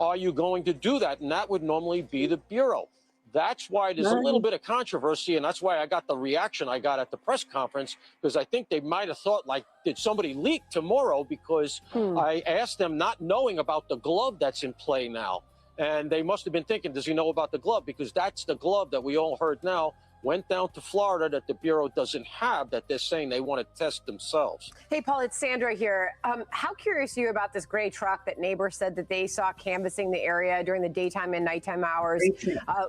are you going to do that? And that would normally be the Bureau. That's why there's a little bit of controversy, and that's why I got the reaction I got at the press conference, because I think they might have thought, like, did somebody leak tomorrow? Because I asked them not knowing about the glove that's in play now. And they must have been thinking, does he know about the glove? Because that's the glove that we all heard now went down to Florida that the Bureau doesn't have, that they're saying they want to test themselves. Hey, Paul, it's Sandra here. How curious are you about this gray truck that neighbors said that they saw canvassing the area during the daytime and nighttime hours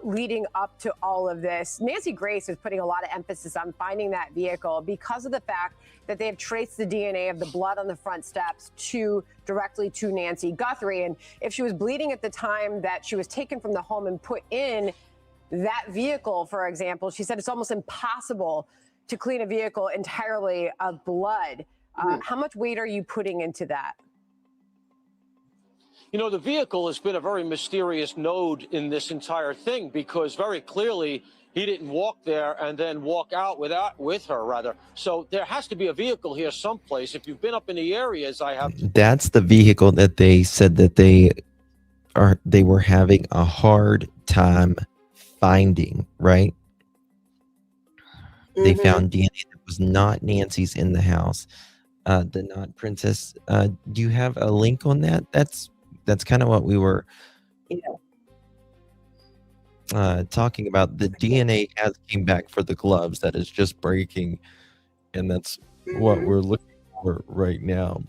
leading up to all of this? Nancy Grace is putting a lot of emphasis on finding that vehicle because of the fact that they have traced the DNA of the blood on the front steps directly to Nancy Guthrie. And if she was bleeding at the time that she was taken from the home and put in that vehicle, for example, she said it's almost impossible to clean a vehicle entirely of blood. How much weight are you putting into that? You know, the vehicle has been a very mysterious node in this entire thing, because very clearly he didn't walk there and then walk out with her, rather. So there has to be a vehicle here someplace. If you've been up in the areas, I have. That's the vehicle that they said that they were having a hard time finding, right? They found DNA that was not Nancy's in the house. The Not Princess. Do you have a link on that? That's kind of what we were talking about. The DNA has came back for the gloves. That is just breaking, and that's what we're looking for right now.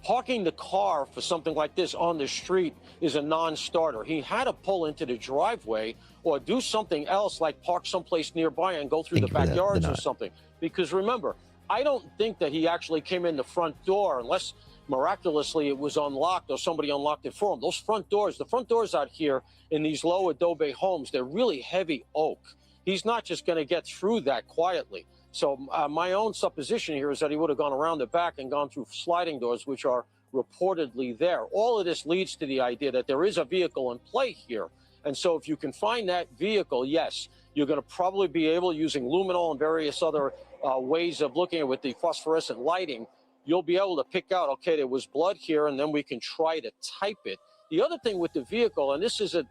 Parking the car for something like this on the street is a non-starter. He had to pull into the driveway or do something else, like park someplace nearby and go through the backyards or something. Because remember, I don't think that he actually came in the front door unless miraculously it was unlocked or somebody unlocked it for him. Those front doors, the front doors out here in these low adobe homes, they're really heavy oak. He's not just going to get through that quietly. So my own supposition here is that he would have gone around the back and gone through sliding doors, which are reportedly there. All of this leads to the idea that there is a vehicle in play here. And so if you can find that vehicle, yes, you're going to probably be able, using luminol and various other ways of looking at it with the phosphorescent lighting, you'll be able to pick out, okay, there was blood here, and then we can try to type it The other thing with the vehicle, and this is a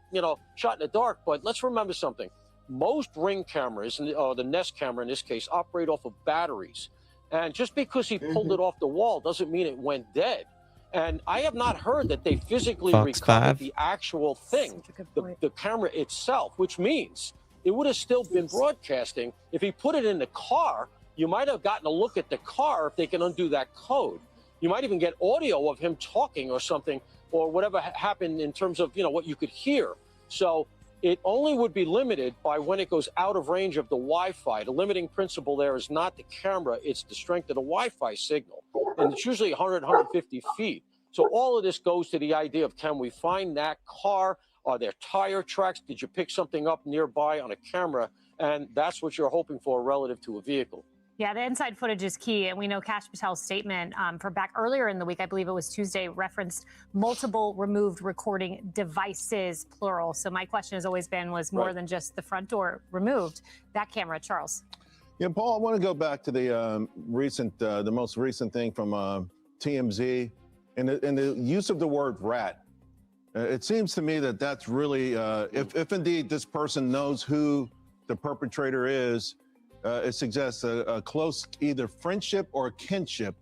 shot in the dark, but let's remember something. Most Ring cameras, or the Nest camera in this case, operate off of batteries. And just because he pulled it off the wall doesn't mean it went dead. And I have not heard that they physically Fox recovered 5. the actual thing, the camera itself, which means it would have still been broadcasting. If he put it in the car, you might have gotten a look at the car if they can undo that code. You might even get audio of him talking or something, or whatever happened in terms of, what you could hear. So it only would be limited by when it goes out of range of the Wi-Fi. The limiting principle there is not the camera, it's the strength of the Wi-Fi signal. And it's usually 100, 150 feet. So all of this goes to the idea of, can we find that car? Are there tire tracks? Did you pick something up nearby on a camera? And that's what you're hoping for relative to a vehicle. Yeah, the inside footage is key. And we know Kash Patel's statement for back earlier in the week, I believe it was Tuesday, referenced multiple removed recording devices, plural. So my question has always been, was more than just the front door removed. That camera, Charles. Yeah, Paul, I want to go back to the the most recent thing from TMZ and the use of the word rat. It seems to me that that's really, if indeed this person knows who the perpetrator is, it suggests a close either friendship or kinship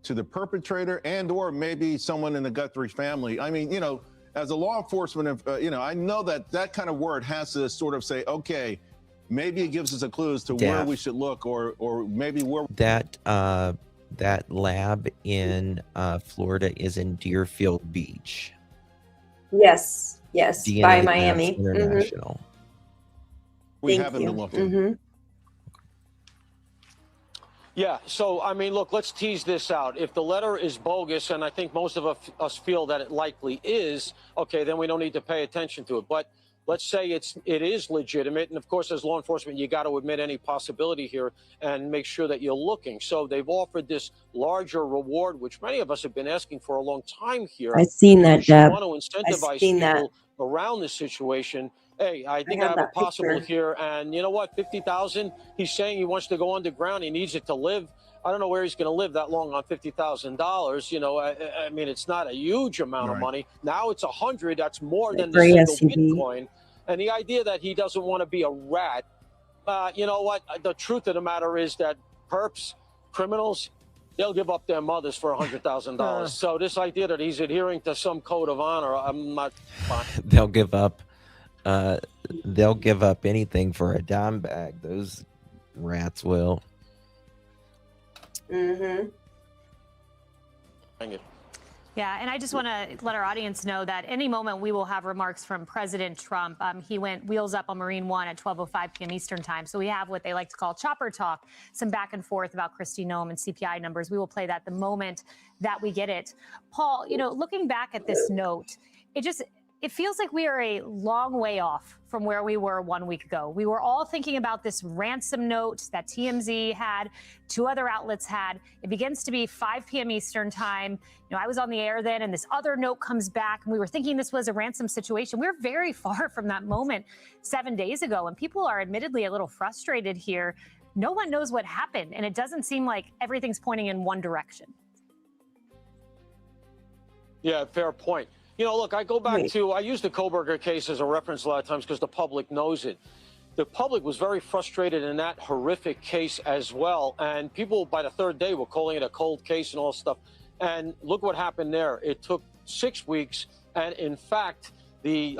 to the perpetrator and or maybe someone in the Guthrie family. I mean, as a law enforcement, I know that kind of word has to sort of say, okay, maybe it gives us a clue as to where we should look or maybe where. That lab in Florida is in Deerfield Beach. Yes, DNA by Labs Miami. International. We haven't been looking. Yeah, so, I mean, look, let's tease this out. If the letter is bogus, and I think most of us feel that it likely is, okay, then we don't need to pay attention to it. But let's say it is legitimate. And, of course, as law enforcement, you got to admit any possibility here and make sure that you're looking. So they've offered this larger reward, which many of us have been asking for a long time here. I've seen that, Deb. You want to incentivize people around this situation. Hey, I think I have a possible here, and you know what? 50,000. He's saying he wants to go underground. He needs it to live. I don't know where he's going to live that long on $50,000. I mean, it's not a huge amount of money. Now it's 100. That's more than the single Bitcoin. And the idea that he doesn't want to be a rat. You know what? The truth of the matter is that perps, criminals, they'll give up their mothers for $100,000. So this idea that he's adhering to some code of honor, I'm not fine. They'll give up anything for a dime bag. Those rats will. Yeah, and I just want to let our audience know that any moment we will have remarks from President Trump. He went wheels up on Marine One at 12:05 p.m. Eastern time. So we have what they like to call chopper talk, some back and forth about Kristi Noem and CPI numbers. We will play that the moment that we get it. Paul, looking back at this note, it feels like we are a long way off from where we were 1 week ago. We were all thinking about this ransom note that TMZ had, two other outlets had. It begins to be 5 p.m. Eastern time. I was on the air then, and this other note comes back, and we were thinking this was a ransom situation. We're very far from that moment 7 days ago, and people are admittedly a little frustrated here. No one knows what happened, and it doesn't seem like everything's pointing in one direction. Yeah, fair point. Look, I go back to, I use the Koberger case as a reference a lot of times because the public knows it. The public was very frustrated in that horrific case as well. And people by the third day were calling it a cold case and all this stuff. And look what happened there. It took 6 weeks. And in fact, the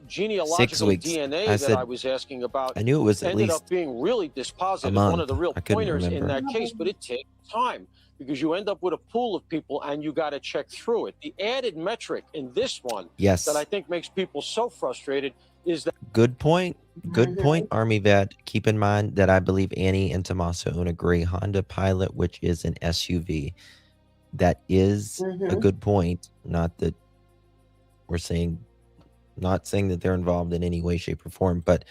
genealogical DNA that I was asking about I knew it was at ended least up being really dispositive, one of the real pointers in that case. But it takes time, because you end up with a pool of people and you got to check through it. The added metric in this one that I think makes people so frustrated is that. Good point, Army vet. Keep in mind that I believe Annie and Tommaso own a gray Honda Pilot, which is an SUV. That is a good point. Not that we're saying, not saying that they're involved in any way, shape, or form, but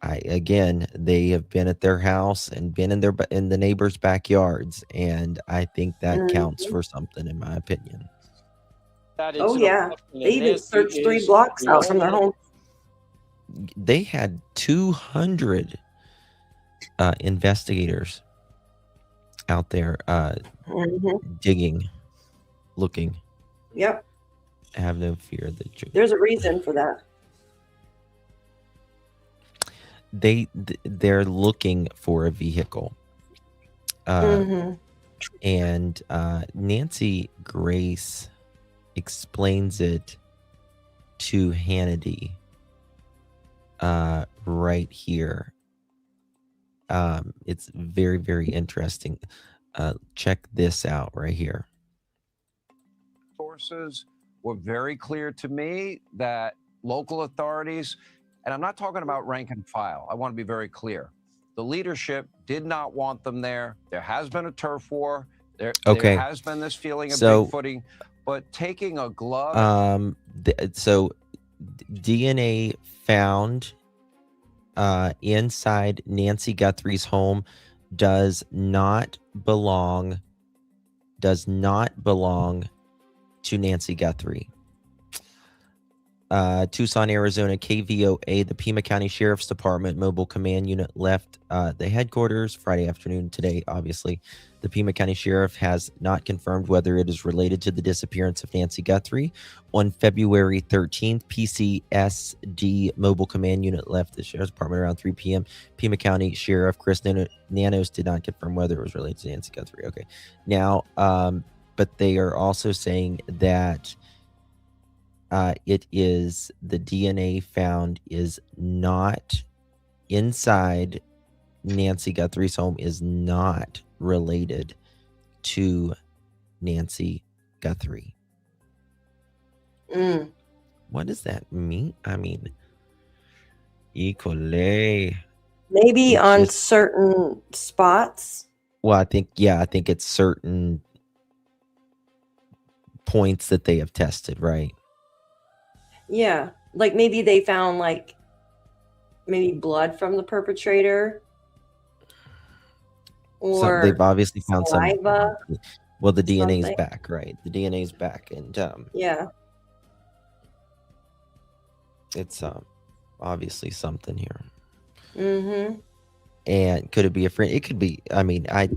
they have been at their house and been in the neighbors' backyards, and I think that counts for something, in my opinion. Oh yeah, they even searched 3 blocks out from their home. They had 200 investigators out there digging, looking. Yep. Have no fear. There's a reason for that. They're looking for a vehicle. And Nancy Grace explains it to Hannity right here. It's very, very interesting. Check this out right here. Sources were very clear to me that local authorities, and I'm not talking about rank and file, I want to be very clear. The leadership did not want them there. There has been a turf war. There has been this feeling of bigfooting, but taking a glove. So DNA found inside Nancy Guthrie's home does not belong to Nancy Guthrie. Tucson, Arizona, KVOA, the Pima County Sheriff's Department Mobile Command Unit left the headquarters Friday afternoon today, obviously. The Pima County Sheriff has not confirmed whether it is related to the disappearance of Nancy Guthrie. On February 13th, PCSD Mobile Command Unit left the Sheriff's Department around 3 p.m. Pima County Sheriff Chris Nanos did not confirm whether it was related to Nancy Guthrie. Okay. Now, but they are also saying that it is the DNA found is not inside Nancy Guthrie's home is not related to Nancy Guthrie. What does that mean? I mean, equally. Maybe on certain spots. Well, I think it's certain points that they have tested, right? Yeah, like maybe they found like maybe blood from the perpetrator, or they've obviously found saliva. Well, the DNA is back, right? The DNA is back, and yeah, it's obviously something here. Mm-hmm. And could it be a friend? It could be. I mean, I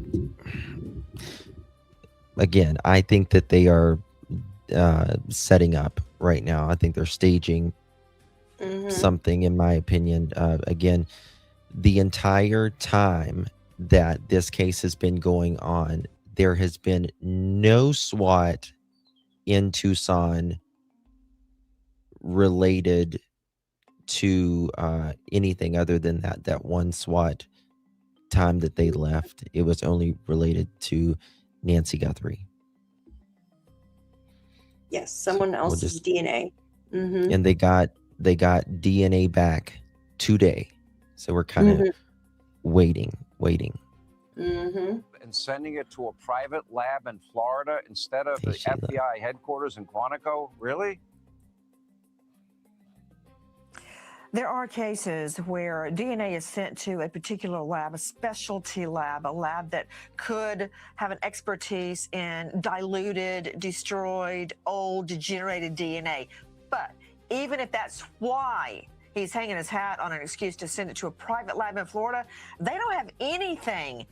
think that they are setting up right now. I think they're staging something, in my opinion. Again, the entire time that this case has been going on, there has been no SWAT in Tucson related to anything other than that one SWAT time that they left. It was only related to Nancy Guthrie. Yes, someone else's DNA. Mm-hmm. And they got DNA back today, so we're kind of waiting. Mm-hmm. And sending it to a private lab in Florida instead of the FBI headquarters in Quantico? Really? There are cases where DNA is sent to a particular lab, a specialty lab, a lab that could have an expertise in diluted, destroyed, old, degenerated DNA. But even if that's why he's hanging his hat on an excuse to send it to a private lab in Florida, they don't have anything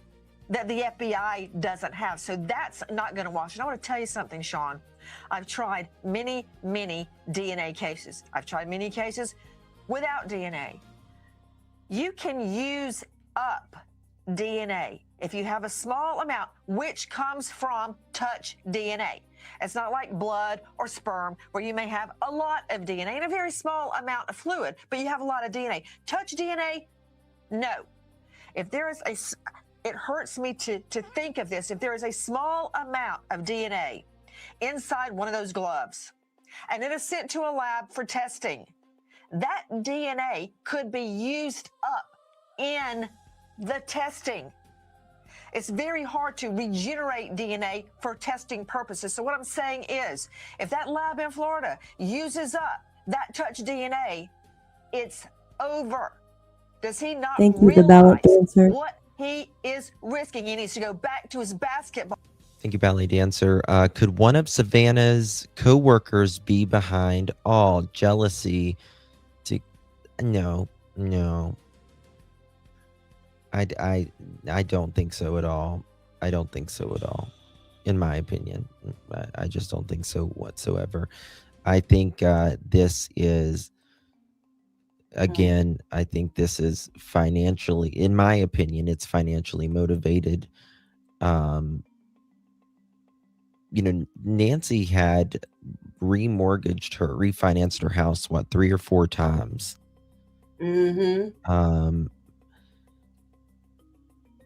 that the FBI doesn't have. So that's not going to wash. And I want to tell you something, Sean. I've tried many, many DNA cases. I've tried many cases without DNA. You can use up DNA if you have a small amount, which comes from touch DNA. It's not like blood or sperm where you may have a lot of DNA and a very small amount of fluid, but you have a lot of DNA. Touch DNA, no. If there is it hurts me to think of this. If there is a small amount of DNA inside one of those gloves and it is sent to a lab for testing, that DNA could be used up in the testing. It's very hard to regenerate DNA for testing purposes. So what I'm saying is, if that lab in Florida uses up that touch DNA, it's over. Does he not realize what he is risking? He needs to go back to his basketball. Thank you, Ballet Dancer. Could one of Savannah's co-workers be behind all jealousy? No. I don't think so at all. I don't think so at all, in my opinion. I just don't think so whatsoever. I think this is, again, I think this is financially, in my opinion, it's financially motivated. Nancy had refinanced her house, 3 or 4 times. Mm-hmm.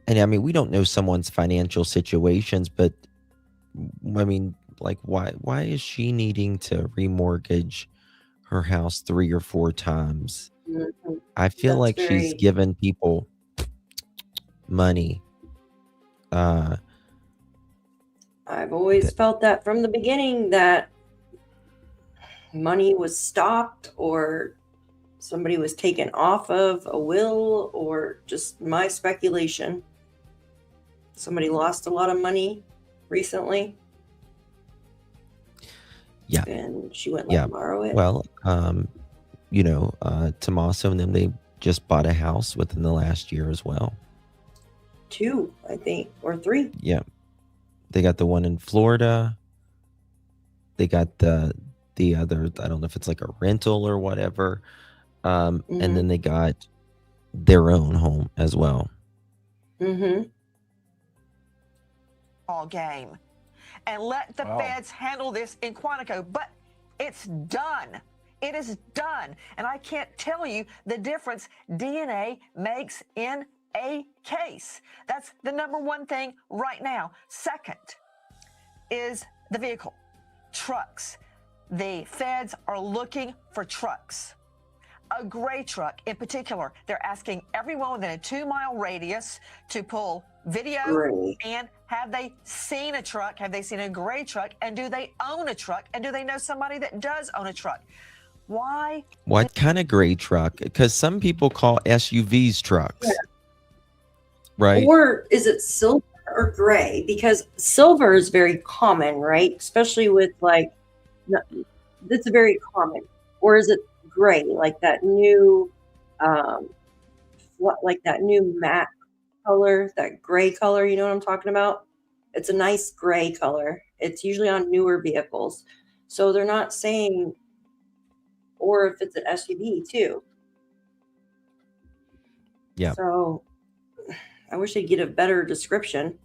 And I mean, we don't know someone's financial situations, but I mean, like, why is she needing to remortgage her house 3 or 4 times? Mm-hmm. I feel That's like she's given people money. I've always felt that from the beginning, that money was stopped or somebody was taken off of a will, or just my speculation. Somebody lost a lot of money recently. Yeah. And she went Yeah. borrow it. Well, Tommaso and them, they just bought a house within the last year as well. 2, I think, or 3. Yeah. They got the one in Florida. They got the other, I don't know if it's like a rental or whatever. And then they got their own home as well. Mm-hmm. All game, and let the feds handle this in Quantico. But it's done. It is done. And I can't tell you the difference DNA makes in a case. That's the number one thing right now. Second is the vehicle, trucks. The feds are looking for trucks. A gray truck in particular. They're asking everyone within a 2-mile radius to pull video and have they seen a truck? Have they seen a gray truck? And do they own a truck? And do they know somebody that does own a truck? Why? What kind of gray truck? Because some people call SUVs trucks. Yeah. Right? Or is it silver or gray? Because silver is very common, right? Especially with that's very common. Or is it gray, like that new, that new matte color, that gray color? You know what I'm talking about? It's a nice gray color. It's usually on newer vehicles, so they're not saying. Or if it's an SUV too. Yeah. So I wish they'd get a better description.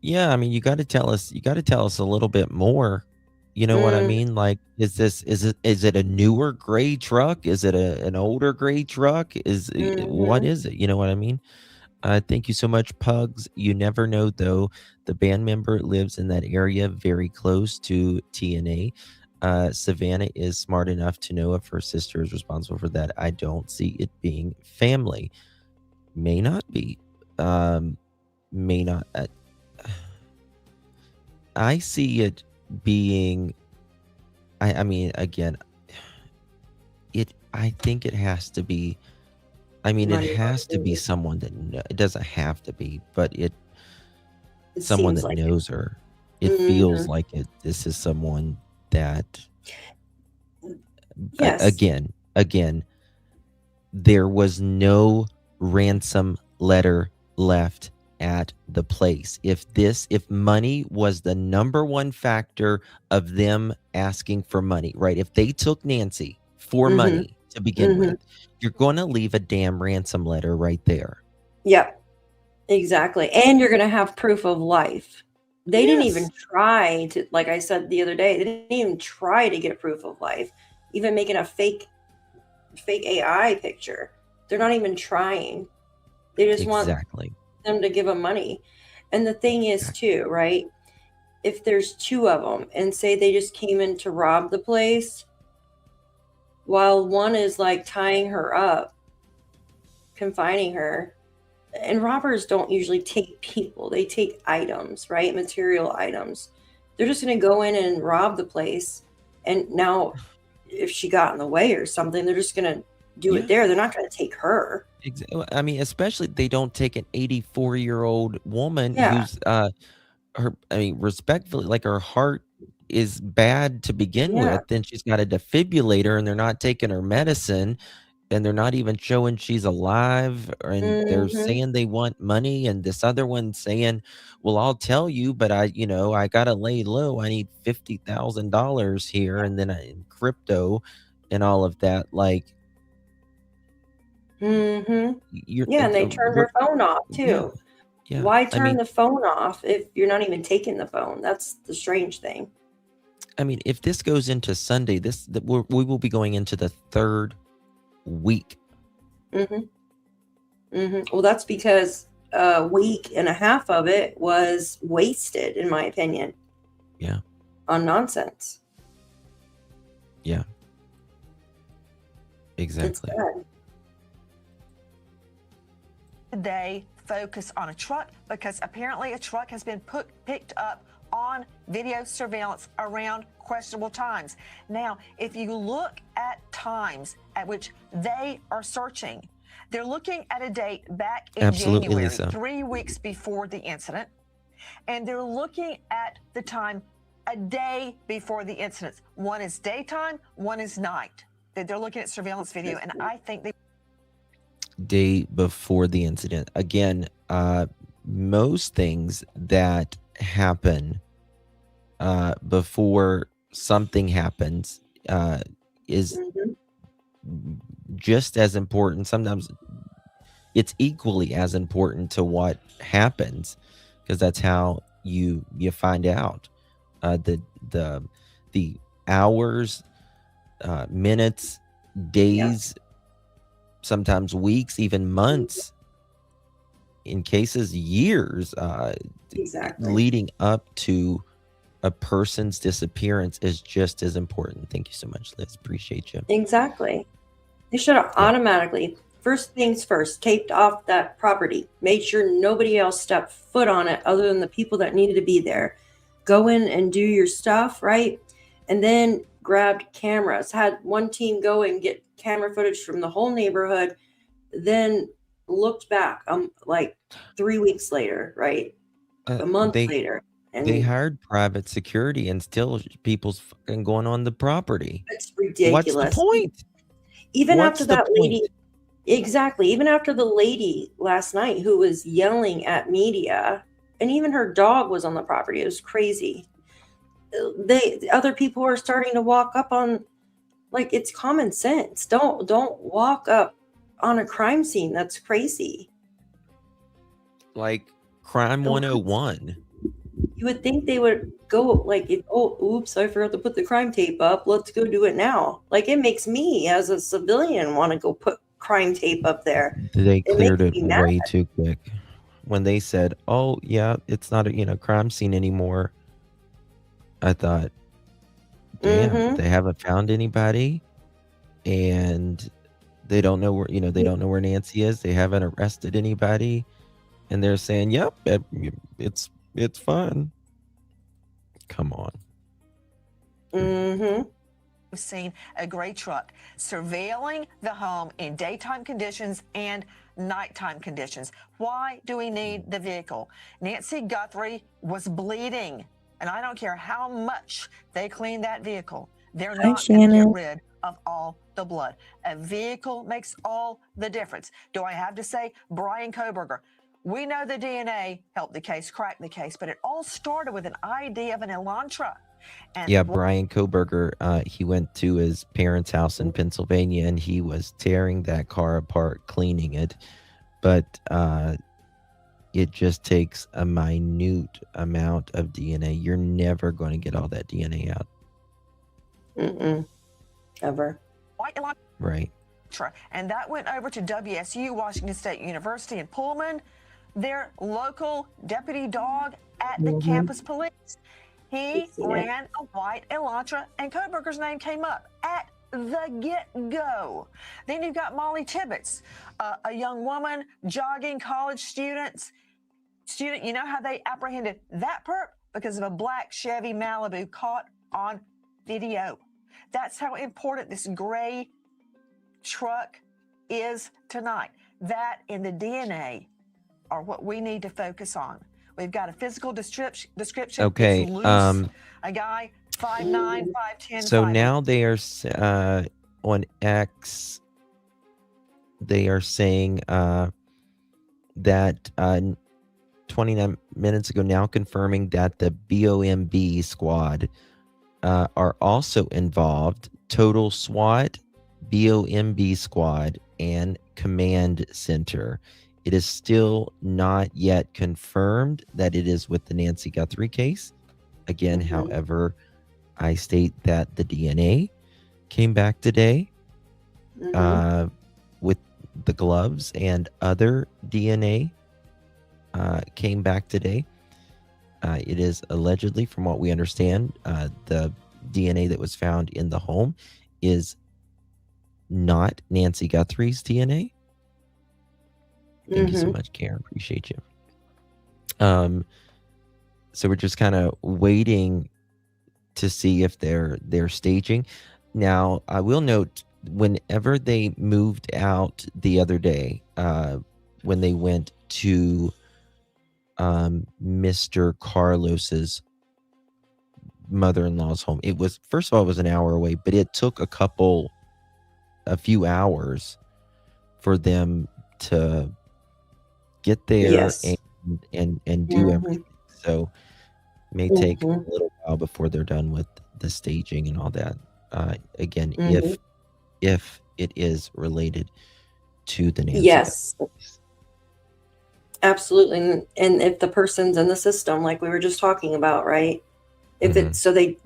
Yeah, I mean, you got to tell us a little bit more. You know what I mean? Like, is it a newer gray truck? Is it an older gray truck? What is it? You know what I mean? Thank you so much, Pugs. You never know, though. The band member lives in that area very close to TNA. Savannah is smart enough to know if her sister is responsible for that. I don't see it being family. May not be. May not. I see it being. I mean, again, I think it has to be. I mean, it has to be someone that it doesn't have to be, but someone that knows her. It feels like it. This is someone that. Yes. Again, there was no ransom letter left at the place. If money was the number one factor of them asking for money, right? If they took Nancy for money to begin with, you're going to leave a damn ransom letter right there. Yep, exactly. And you're going to have proof of life. They didn't even try to, like I said the other day, they didn't even try to get proof of life, even making a fake AI picture. They're not even trying. They just want them to give them money. And the thing is too, right? If there's 2 of them and say they just came in to rob the place, while one is like tying her up, confining her, and robbers don't usually take people, they take items, right? Material items. They're just going to go in and rob the place. And now if she got in the way or something, they're just going to do it there. They're not going to take her. I mean, especially they don't take an 84-year-old woman who's respectfully, like, her heart is bad to begin with, then she's got a defibrillator and they're not taking her medicine. and they're not even showing she's alive, and they're Mm-hmm. saying they want money, and this other one's saying, well, I'll tell you, but I gotta lay low. I need $50,000 here, and then in crypto and all of that. Like, Mm-hmm. you're Yeah, and they turned her phone off yeah, too. yeah. Why I turn mean, the phone off if you're not even taking the phone? That's the strange thing. if this goes into Sunday, we will be going into the third week. Mm-hmm. Mm-hmm. Well, that's because a week and a half of it was wasted, in my opinion. Yeah. On nonsense. Yeah. It's Exactly. bad. They focus on a truck because apparently a truck has been picked up on video surveillance around questionable times. Now, if you look at times at which they are searching, they're looking at a date back in Absolutely, January, Lisa. 3 weeks before the incident, and they're looking at the time a day before the incident. One is daytime, one is night. They're looking at surveillance video, and I think they Day before the incident. Again, most things that happen before something happens is just as important. Sometimes it's equally as important to what happens, because that's how you find out. The hours, minutes, days, sometimes weeks, even months, in cases years, Exactly. leading up to a person's disappearance is just as important. Thank you so much, Liz. Appreciate you. Exactly. They should have automatically, first things first, taped off that property, made sure nobody else stepped foot on it other than the people that needed to be there. Go in and do your stuff, right? And then grabbed cameras, had one team go and get camera footage from the whole neighborhood, then looked back like 3 weeks later, right? A month later. And They hired private security, and still people's fucking going on the property. it's ridiculous. What's the point? Even What's after the that lady, point? exactly. Even after the lady last night who was yelling at media, and even her dog was on the property. It was crazy. Other people are starting to walk up on, like, it's common sense. Don't walk up on a crime scene. That's crazy. Like Crime 101. You would think they would go like, oops, I forgot to put the crime tape up. Let's go do it now. Like, it makes me as a civilian want to go put crime tape up there. They cleared it makes me mad. way too quick. When they said, "Oh yeah, it's not a crime scene anymore," I thought, "Damn, they haven't found anybody, and they don't know where they don't know where Nancy is. They haven't arrested anybody, and they're saying, yep, it's fine." Come on. Mm-hmm. We've seen a gray truck surveilling the home in daytime conditions and nighttime conditions. Why do we need the vehicle? Nancy Guthrie was bleeding, and I don't care how much they clean that vehicle. They're not going to get rid of all the blood. A vehicle makes all the difference. Do I have to say Brian Koberger? We know the DNA helped the case, cracked the case, but it all started with an ID of an Elantra. And Yeah, Brian Koberger, he went to his parents' house in Pennsylvania, and he was tearing that car apart, cleaning it. But it just takes a minute amount of DNA. You're never going to get all that DNA out. Ever. White Elantra. Right. And that went over to WSU, Washington State University in Pullman, their local deputy dog at the campus police. He ran a white Elantra, and Koberger's name came up at the get-go. Then you've got Molly Tibbetts, a young woman jogging, college student. You know how they apprehended that perp? Because of a black Chevy Malibu caught on video. That's how important this gray truck is tonight. That and the DNA are what we need to focus on. We've got a physical description. Okay. It's loose. A guy 5'9", 5'10". So now they are on X. they are saying that 29 minutes ago, now confirming that the BOMB squad are also involved. Total SWAT, BOMB squad, and command center. It is still not yet confirmed that it is with the Nancy Guthrie case. Again, however, I state that the DNA came back today with the gloves, and other DNA came back today. It is allegedly, from what we understand, the DNA that was found in the home is not Nancy Guthrie's DNA. Thank you so much, Karen. Appreciate you. So we're just kind of waiting to see if they're staging. Now, I will note, whenever they moved out the other day, when they went to Mr. Carlos's mother-in-law's home, it was, first of all, it was an hour away, but it took a few hours for them to get there and do everything. So it may take a little while before they're done with the staging and all that. Again, if it is related to the Nancy. Yes. Absolutely. And if the person's in the system, like we were just talking about, right? If it's, so they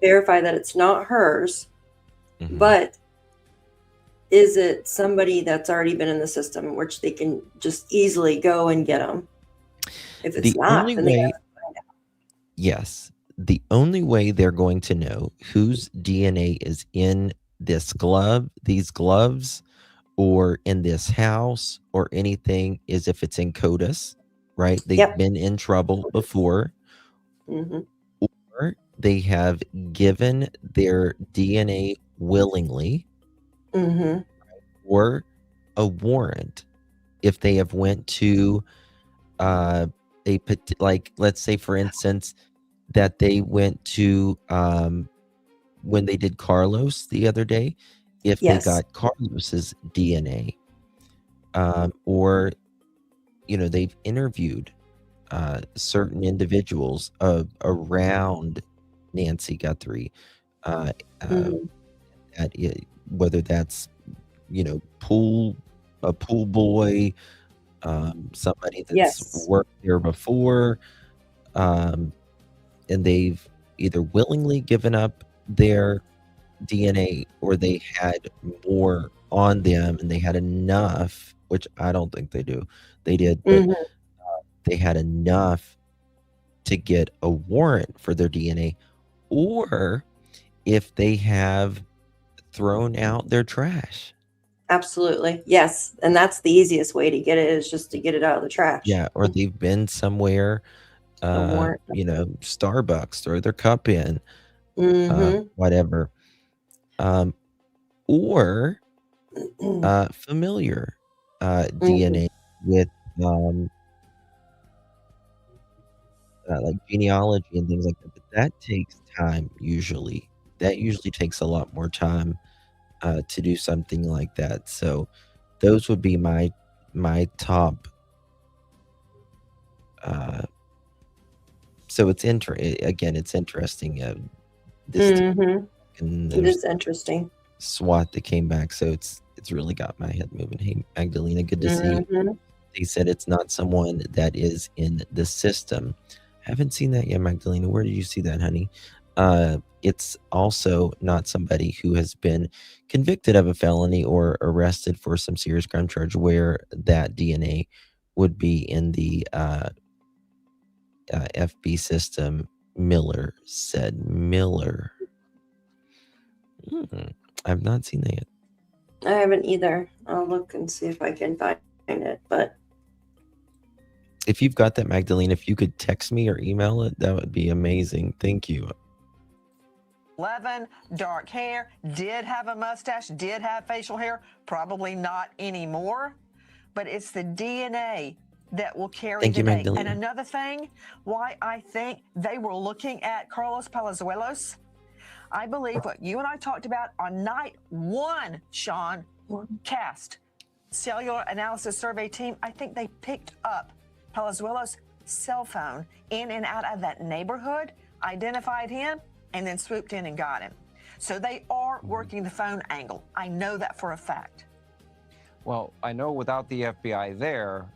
verify that it's not hers, but is it somebody that's already been in the system, which they can just easily go and get them? If it's not, then they have to find out. Yes. The only way they're going to know whose DNA is in this glove, these gloves, or in this house or anything, is if it's in CODIS, right? They've been in trouble before, or they have given their DNA willingly, or a warrant. If they have went to like, let's say, for instance, that they went to when they did Carlos the other day, if they got Carlos's DNA, or, you know, they've interviewed certain individuals around Nancy Guthrie, whether that's, you know, a pool boy, somebody that's worked there before, and they've either willingly given up their DNA, or they had more on them and they had enough, which I don't think they do. They did, but they had enough to get a warrant for their DNA, or if they have thrown out their trash. Absolutely. Yes. And that's the easiest way to get it, is just to get it out of the trash. Yeah. Or they've been somewhere, you know, Starbucks, throw their cup in, whatever. Or familiar DNA with like genealogy and things like that. But that takes time usually. That usually takes a lot more time to do something like that. So those would be my top. So it's again, it's interesting. This it is interesting. SWAT that came back, so it's really got my head moving. Hey, Magdalena, good to see you. They said it's not someone that is in the system. I haven't seen that yet, Magdalena. Where did you see that, honey? It's also not somebody who has been convicted of a felony or arrested for some serious crime charge, where that DNA would be in the FB system. Miller said. Miller. I've not seen that yet. I haven't either. I'll look and see if I can find it. But if you've got that, Magdalena, if you could text me or email it, that would be amazing. Thank you. 11, dark hair, did have a mustache, did have facial hair, probably not anymore, but it's the DNA that will carry Thank the you, day. Magdalena. And another thing, why I think they were looking at Carlos Palazuelos, I believe what you and I talked about on night one, Sean, cast. cellular analysis survey team, I think they picked up Palazuelo's cell phone in and out of that neighborhood, identified him, and then swooped in and got him. So they are working the phone angle. I know that for a fact. Well, I know without the FBI there,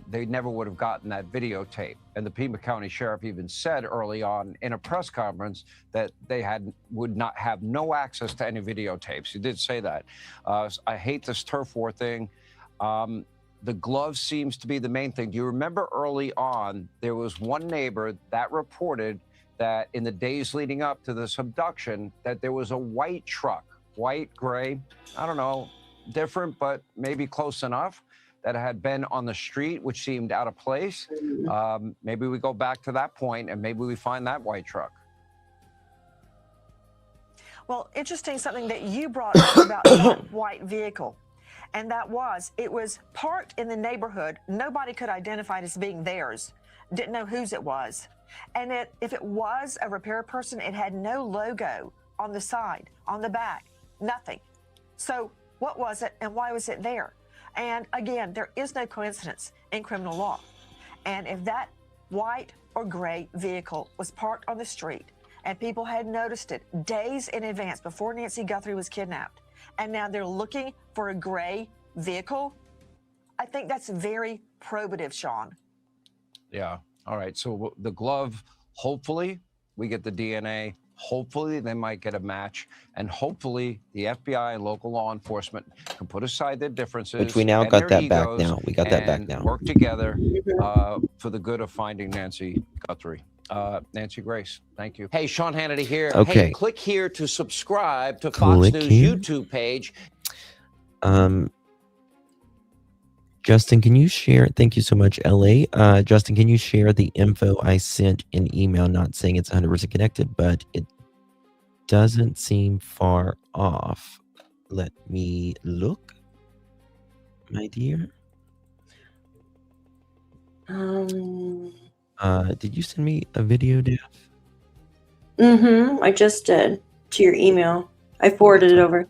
they never would have gotten that videotape. And the Pima County Sheriff even said early on in a press conference that they would not have no access to any videotapes. He did say that. I hate this turf war thing. The glove seems to be the main thing. Do you remember early on, there was one neighbor that reported that in the days leading up to this abduction, that there was a white truck, white, gray, I don't know, different, but maybe close enough, that had been on the street, which seemed out of place. Maybe we go back to that point and maybe we find that white truck. Well, interesting, something that you brought up about that white vehicle. And that was, it was parked in the neighborhood. Nobody could identify it as being theirs. Didn't know whose it was. And if it was a repair person, it had no logo on the side, on the back, nothing. So what was it and why was it there? And again, there is no coincidence in criminal law. And if that white or gray vehicle was parked on the street and people had noticed it days in advance before Nancy Guthrie was kidnapped, and now they're looking for a gray vehicle, I think that's very probative, Sean. Yeah. All right. So the glove, hopefully we get the DNA. Hopefully they might get a match. And hopefully the FBI and local law enforcement can put aside their differences. Which we now and got their that back egos now. We got that back and now. work together for the good of finding Nancy Guthrie. Nancy Grace, thank you. Hey, Sean Hannity here. Okay. Hey, click here to subscribe to Fox News here. YouTube page. Justin, can you share? Thank you so much, LA. Justin, can you share the info I sent in email? Not saying it's 100% connected, but it doesn't seem far off. Let me look, my dear. Did you send me a video, Daph? I just did to your email. I forwarded it over.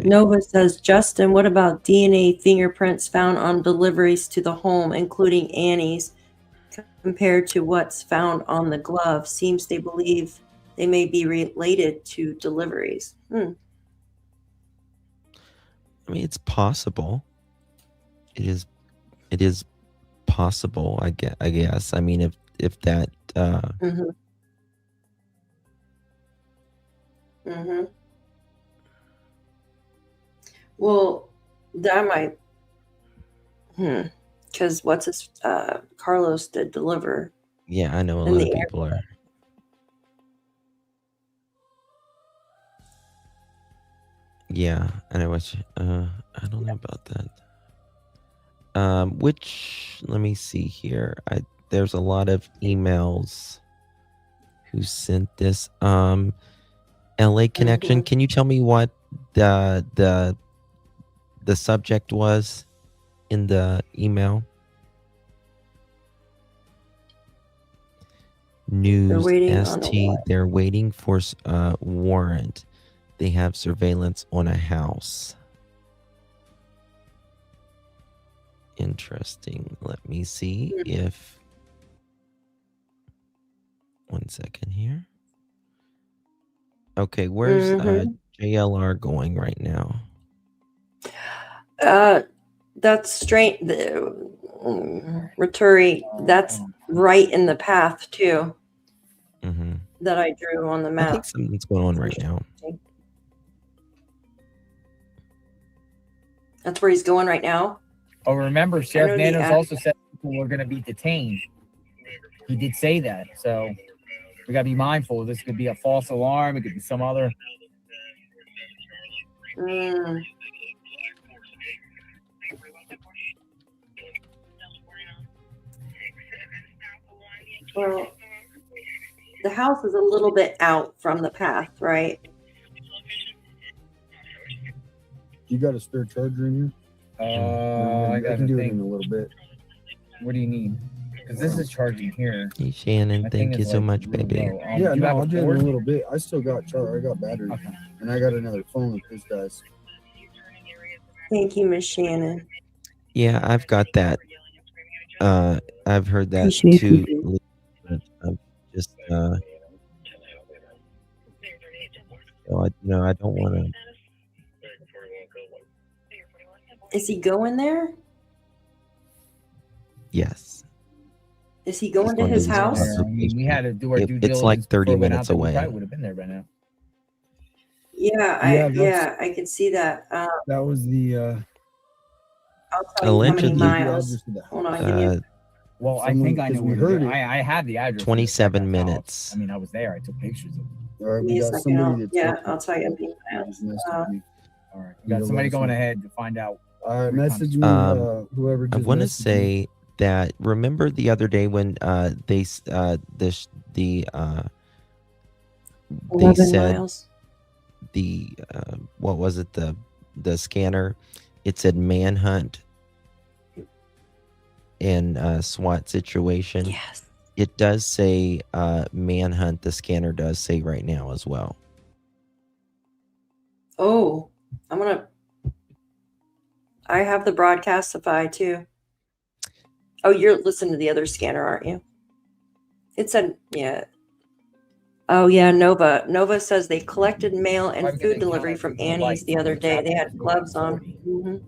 Nova says, Justin, what about DNA fingerprints found on deliveries to the home, including Annie's, compared to what's found on the glove? Seems they believe they may be related to deliveries. I mean, it's possible. It is possible, I guess. I mean, if that Well, that might because what's his Carlos did deliver. Yeah, I know a in lot the of people are. Yeah, I know what I don't know about that. Which, let me see here. There's a lot of emails who sent this. LA connection. Can you tell me what the subject was in the email? News ST. They're waiting for warrant. They have surveillance on a house. Interesting. Let me see if. One second here. Okay, where's JLR going right now? That's straight. Roturi. That's right in the path too. That I drew on the map. I think something's going on right now. That's where he's going right now. Oh, remember, Sheriff Nanos also said people were going to be detained. He did say that, so we got to be mindful. This could be a false alarm. It could be some other. Well, the house is a little bit out from the path, right? You got a spare charger in here? I can do it in a little bit. What do you need? Because this is charging here. Hey, Shannon, thank you so much, baby. Yeah, no, I'll do it in a little bit. I still got charge. I got battery, and I got another phone with this guy's. Thank you, Miss Shannon. Yeah, I've got that. I've heard that Appreciate too. you. I'm just, so I don't want to. Is he going there? Yes. Is he He's going to going to his this house? spot I mean, we location. had to do our due It's like diligence 30 before we went out minutes there. We away. probably would have been there by now. Yeah, I can see that. That was the I'll tell you how many Allegedly, miles. Hold on, give me a Well, I Someone- think I know 'cause we where heard it is. it. I had the address. 27 minutes. I mean, I was there. I took pictures of it. All right, Give we me a got second. somebody that's Yeah, looking. I'll tell you how many miles. Nice to meet you. All right. We You got know, somebody let us going know. ahead to find out. All right, message me whoever I just want to messaged me. say that remember the other day when they 11 said miles. the what was it, the scanner, it said manhunt in SWAT situation. Yes. It does say manhunt, the scanner does say right now as well. Oh, I have the Broadcastify too. Oh, you're listening to the other scanner, aren't you? It said, yeah. Oh, yeah, Nova. Nova says they collected mail and food delivery from Annie's the other day. They had gloves on.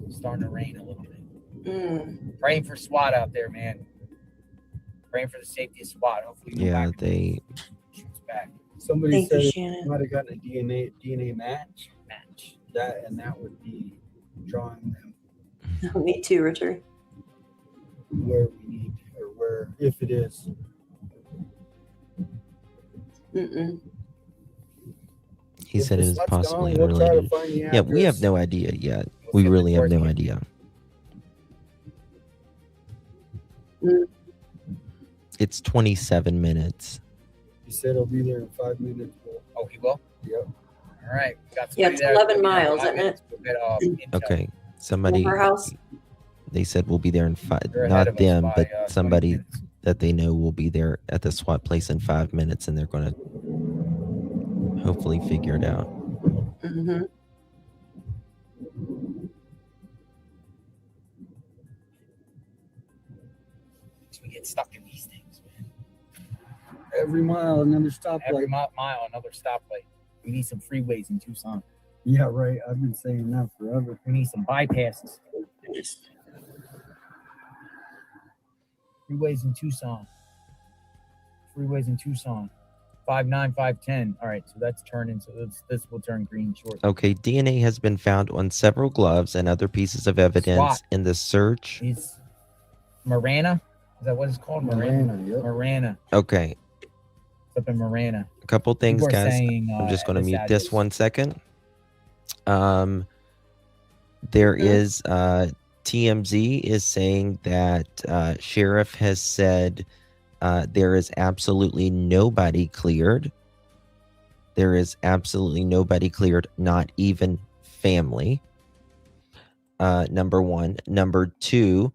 It's starting to rain a little bit. Mm. Praying for SWAT out there, man. Praying for the safety of SWAT. Hopefully, no Yeah, back they shoots back. Somebody Thank said you, it Shannon. might have gotten a DNA match. That would be drawing them Me too, Richard. where we need or where if it is. Mm-mm. He If said the it is SWAT's possibly gone, we'll try to unrelated. find the Yeah, we have address. no idea yet. We really have no idea. Mm. It's 27 minutes. He said he'll be there in 5 minutes. Oh, he will? Yep. All right. We got Yeah, somebody it's there. 11 We'll be there in miles, 5 isn't it? minutes. We'll get, intel. Okay, somebody. Her house? They said we'll be there in 5. They're ahead Not of us them, by, but 20 somebody minutes. that they know will be there at the SWAT place in 5 minutes, and they're going to hopefully figure it out. Mm-hmm. We get stuck in these things, man. Every mile, another stoplight. Every mile, another stoplight. We need some freeways in Tucson. Yeah, right. I've been saying that forever. We need some bypasses. Freeways in Tucson. 5-9, 5-10. All right, so that's turning. So this will turn green shortly. Okay, DNA has been found on several gloves and other pieces of evidence SWAT. in the search. It's Marana. Is that what it's called? Marana, yep. Marana. Okay, It's up in Marana. a couple things, People are guys. saying, I'm just going to this mute address. this 1 second. There is TMZ is saying that sheriff has said there is absolutely nobody cleared. There is absolutely nobody cleared, not even family. Number one. Number two,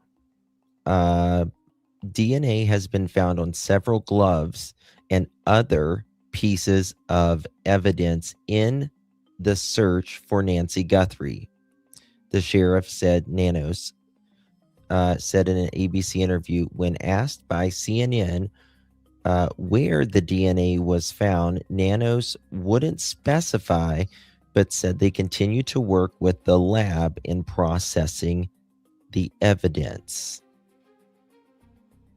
DNA has been found on several gloves and other pieces of evidence in the search for Nancy Guthrie. The sheriff said, Nanos, said in an ABC interview when asked by CNN where the DNA was found, Nanos wouldn't specify, but said they continue to work with the lab in processing the evidence.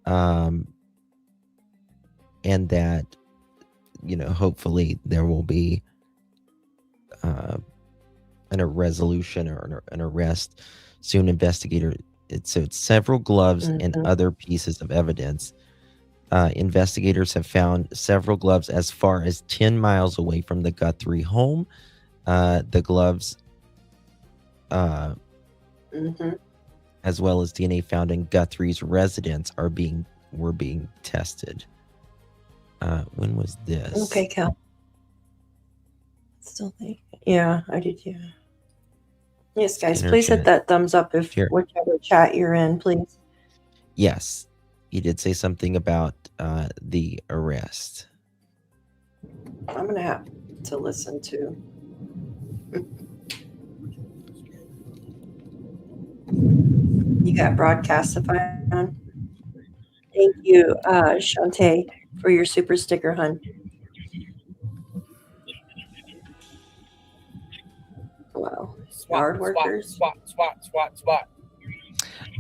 And that, hopefully there will be a resolution or an arrest soon. It's several gloves and other pieces of evidence. Investigators have found several gloves as far as 10 miles away from the Guthrie home. The gloves, as well as DNA found in Guthrie's residence, were being tested. When was this? Okay, Cal. Still think. Yeah, I did. Yeah. Yes, guys, please hit that thumbs up if whichever chat you're in, please. Yes, he did say something about the arrest. I'm gonna have to listen to. You got Broadcastify on. Thank you, Shantae, for your super sticker, hun. Wow. Yard workers. Swat.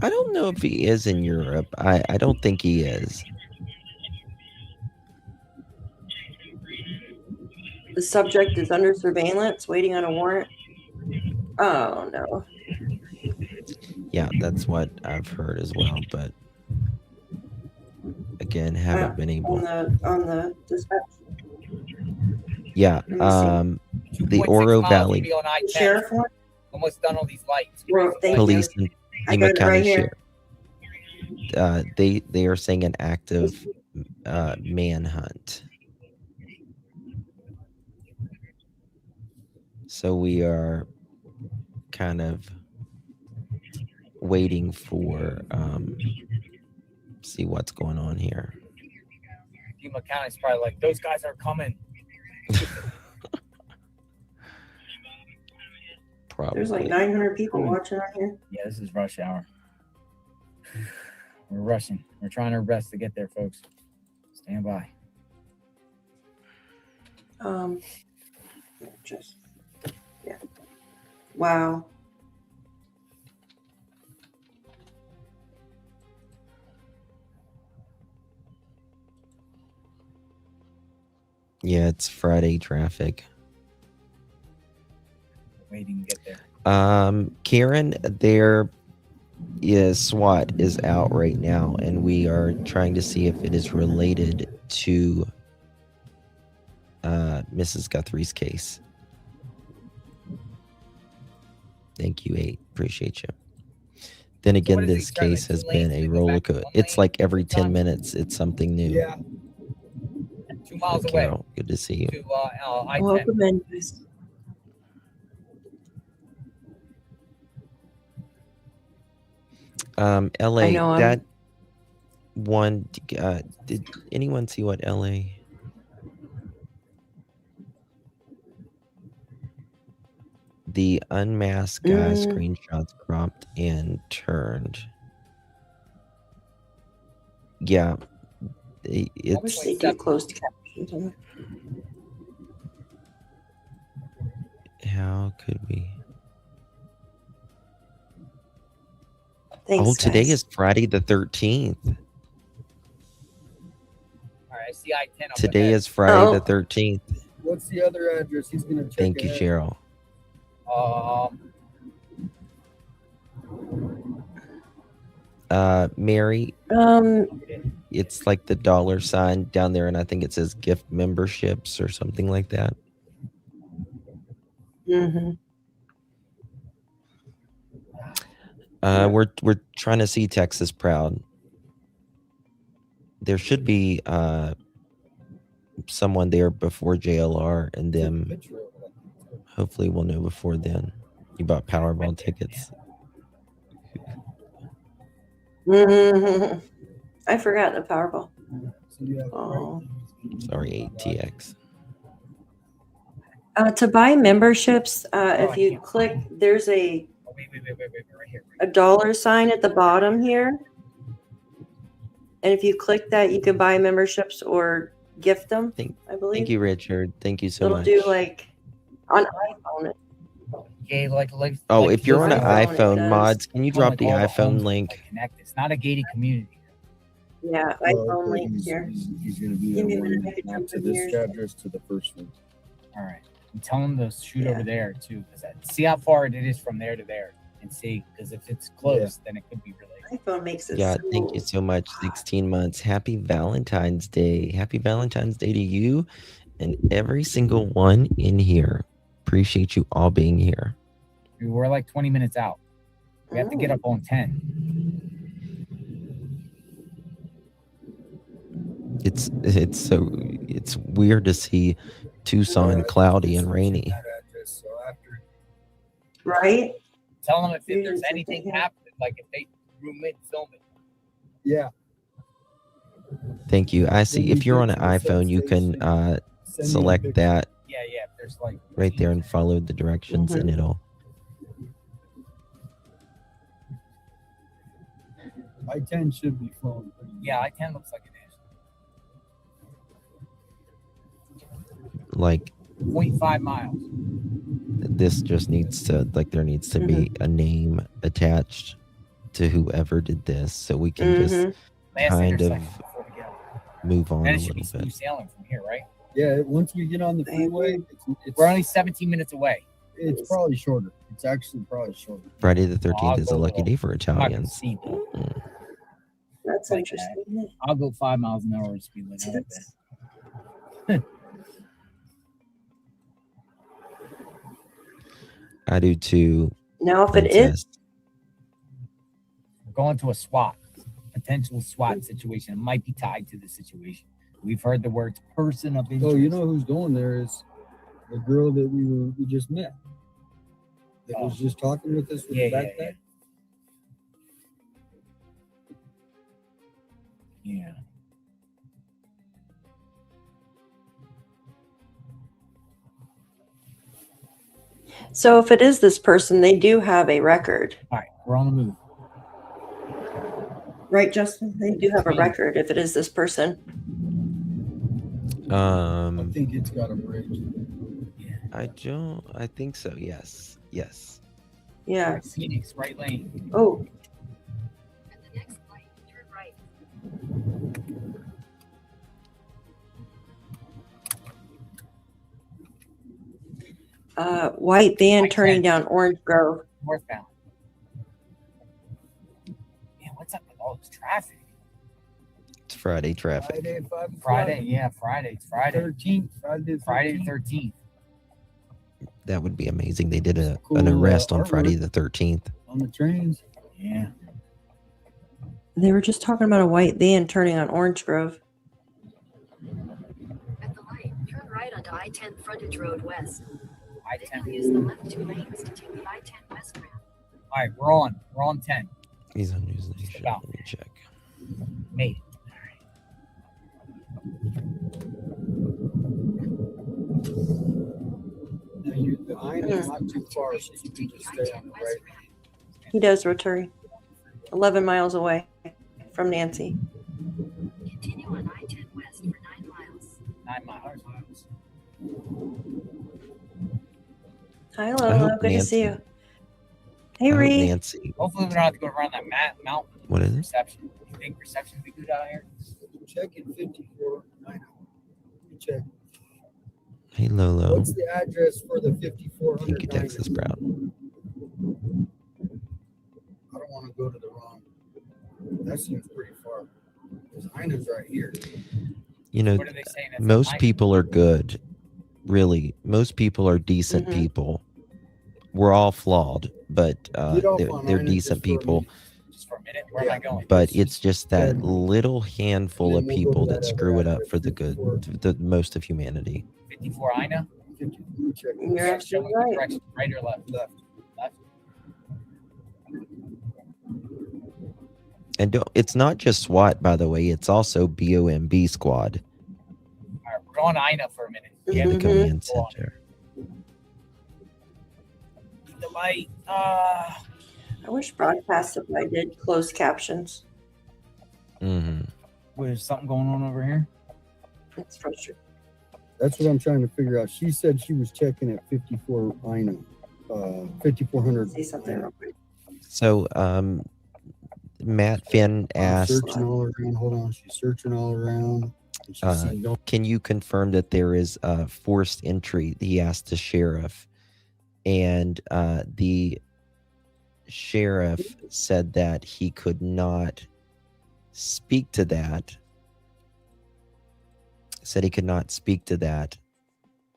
I don't know if he is in Europe. I don't think he is. The subject is under surveillance, waiting on a warrant. Oh, no. Yeah, that's what I've heard as well. But again, haven't been able. On the dispatch. Yeah. The Oro Valley Sheriff one? Almost done all these lights. Well, thank Police you. and I Pima got it County right here. Sheriff. They are saying an active manhunt. So we are kind of waiting for see what's going on here. Pima County's probably like, those guys are coming. Probably. There's like 900 people watching on here. Yeah, this is rush hour. We're rushing. We're trying our best to get there, folks. Stand by. Just yeah. Wow. Yeah, it's Friday traffic. Waiting to get there. Karen, there is SWAT is out right now, and we are trying to see if it is related to Mrs. Guthrie's case. Thank you, 8. Appreciate you. Then again, this case has been a roller coaster. It's like every 10 minutes, it's something new. Yeah. 2 miles away. Carol, good to see you. To I-10. Welcome in, guys. LA, know, that one, did anyone see what LA? The unmasked guy screenshots cropped and turned. Yeah. It's They do closed captions on it. How could we? Thanks, today guys. is Friday the 13th. All right, I see I-10 up Today ahead. is Friday the 13th. What's the other address? He's gonna check. Thank you, it out. Cheryl. Mary, it's like the $sign down there, and I think it says gift memberships or something like that. Mm-hmm. We're trying to see Texas proud. There should be someone there before JLR, and them. Hopefully, we'll know before then. You bought Powerball tickets. Mm-hmm. I forgot the Powerball. Oh. Sorry, 8TX. To buy memberships, if you click, there's a $sign at the bottom here. And if you click that, you can buy memberships or gift them, I believe. Thank you, Richard. Thank you so It'll much. do like on iPhone. Yeah, like If you're on an iPhone, does. mods, can you drop the all the iPhone homes link? Connect. It's not a gated community. Yeah, iPhone link here. He's gonna be Give me a on minute, I can not jump to in this here. address to the first one. All right. And tell them to shoot over there too, because see how far it is from there to there, and see, because if it's close, then it could be related. iPhone makes it. Yeah, so thank you so much. 16 months. Happy Valentine's Day. Happy Valentine's Day to you and every single one in here. Appreciate you all being here. We're like 20 minutes out. We have to get up on 10. It's weird to see Tucson cloudy and rainy. Right? Tell them if there's anything happening, like if they room in, film it. Yeah. Thank you. I see. If you're on an iPhone, you can select that Yeah. If there's like right there and follow the directions, and it'll. I-10 should be flowing pretty good. Yeah, I-10 looks like it is. Like 0.5 miles. this just needs to, like, there needs to be a name attached to whoever did this, so we can just Last kind of intersection before we go. move on And a it should be little smooth bit. sailing from here, right? Yeah, once we get on the freeway, We're only 17 minutes away. it's probably shorter. It's actually probably shorter. Friday the 13th is a lucky day for I'm not gonna Italians. see, but That's like interesting. I'll go 5 miles an hour speed limit. I like that. I do too. Now, if it is, We're going to a SWAT, potential SWAT situation. It might be tied to the situation. We've heard the words person of interest. Oh, you know who's going there is the girl that we just met. That was just talking with us with the backpack. Yeah. so if it is this person, they do have a record, All right, we're on the move. right, Justin? They do have a record if it is this person. I think it's got a bridge. I think so. Yes. Yes. Yeah. Phoenix, right lane. Oh. White van turning down Orange Grove. Northbound. Man, what's up with all this traffic? It's Friday traffic. Friday, 5 Friday, yeah, Friday. It's Friday. 13th. Friday the 13th. That would be amazing. They did an Cool, arrest on artwork. Friday the 13th. On the trains. Yeah. They were just talking about a white van turning on Orange Grove. At the light, turn right onto I-10 frontage road west. I-10. Use the left 2 lanes to take the I-10 west ramp. All right, we're on. We're on 10. He's on News Nation. Let me check. Made it. Now the iron is not too far, so you can just stay on the right. He does, Rotary. 11 miles away from Nancy. Continue on I-10 west for 9 miles. 9 miles. Hi, I Lola. hope Good to see you. Hey, I hope Ree. Nancy. Hopefully we don't have to go around that mountain. What is it? Reception. You think reception would be good out here? Check in 54. I know. Let me check. Hey, Lolo. What's the address for the 5400? Thank you, Texas Sprout. I don't want to go to the wrong. That seems pretty far. Because Ina's right here. You know, What are they saying? That's most nice. people are good. Really, most people are decent people. We're all flawed, but Get off on they're Ina decent just for a people. minute. Just for a minute. Where am I going? But it's just that little handful of And then we'll go people to that that screw it other up for the good, the most of humanity. 54 Ina? You're Yeah, show absolutely me the right. direction. Right or left? Left. Left. And it's not just SWAT, by the way. It's also BOMB squad. All right, we're going to Ina for a minute. Yeah, the command Go on. center. The light. I wish Broadcast Supply did closed captions. There's something going on over here. It's frustrating. That's what I'm trying to figure out. She said she was checking at 54 Ina. 5400. Say something real quick. So, Matt Finn asked, Searching all around. Hold on. She's searching all around. And she said, no. can you confirm that there is a forced entry? He asked the sheriff. And the sheriff said that he could not speak to that. Said he could not speak to that.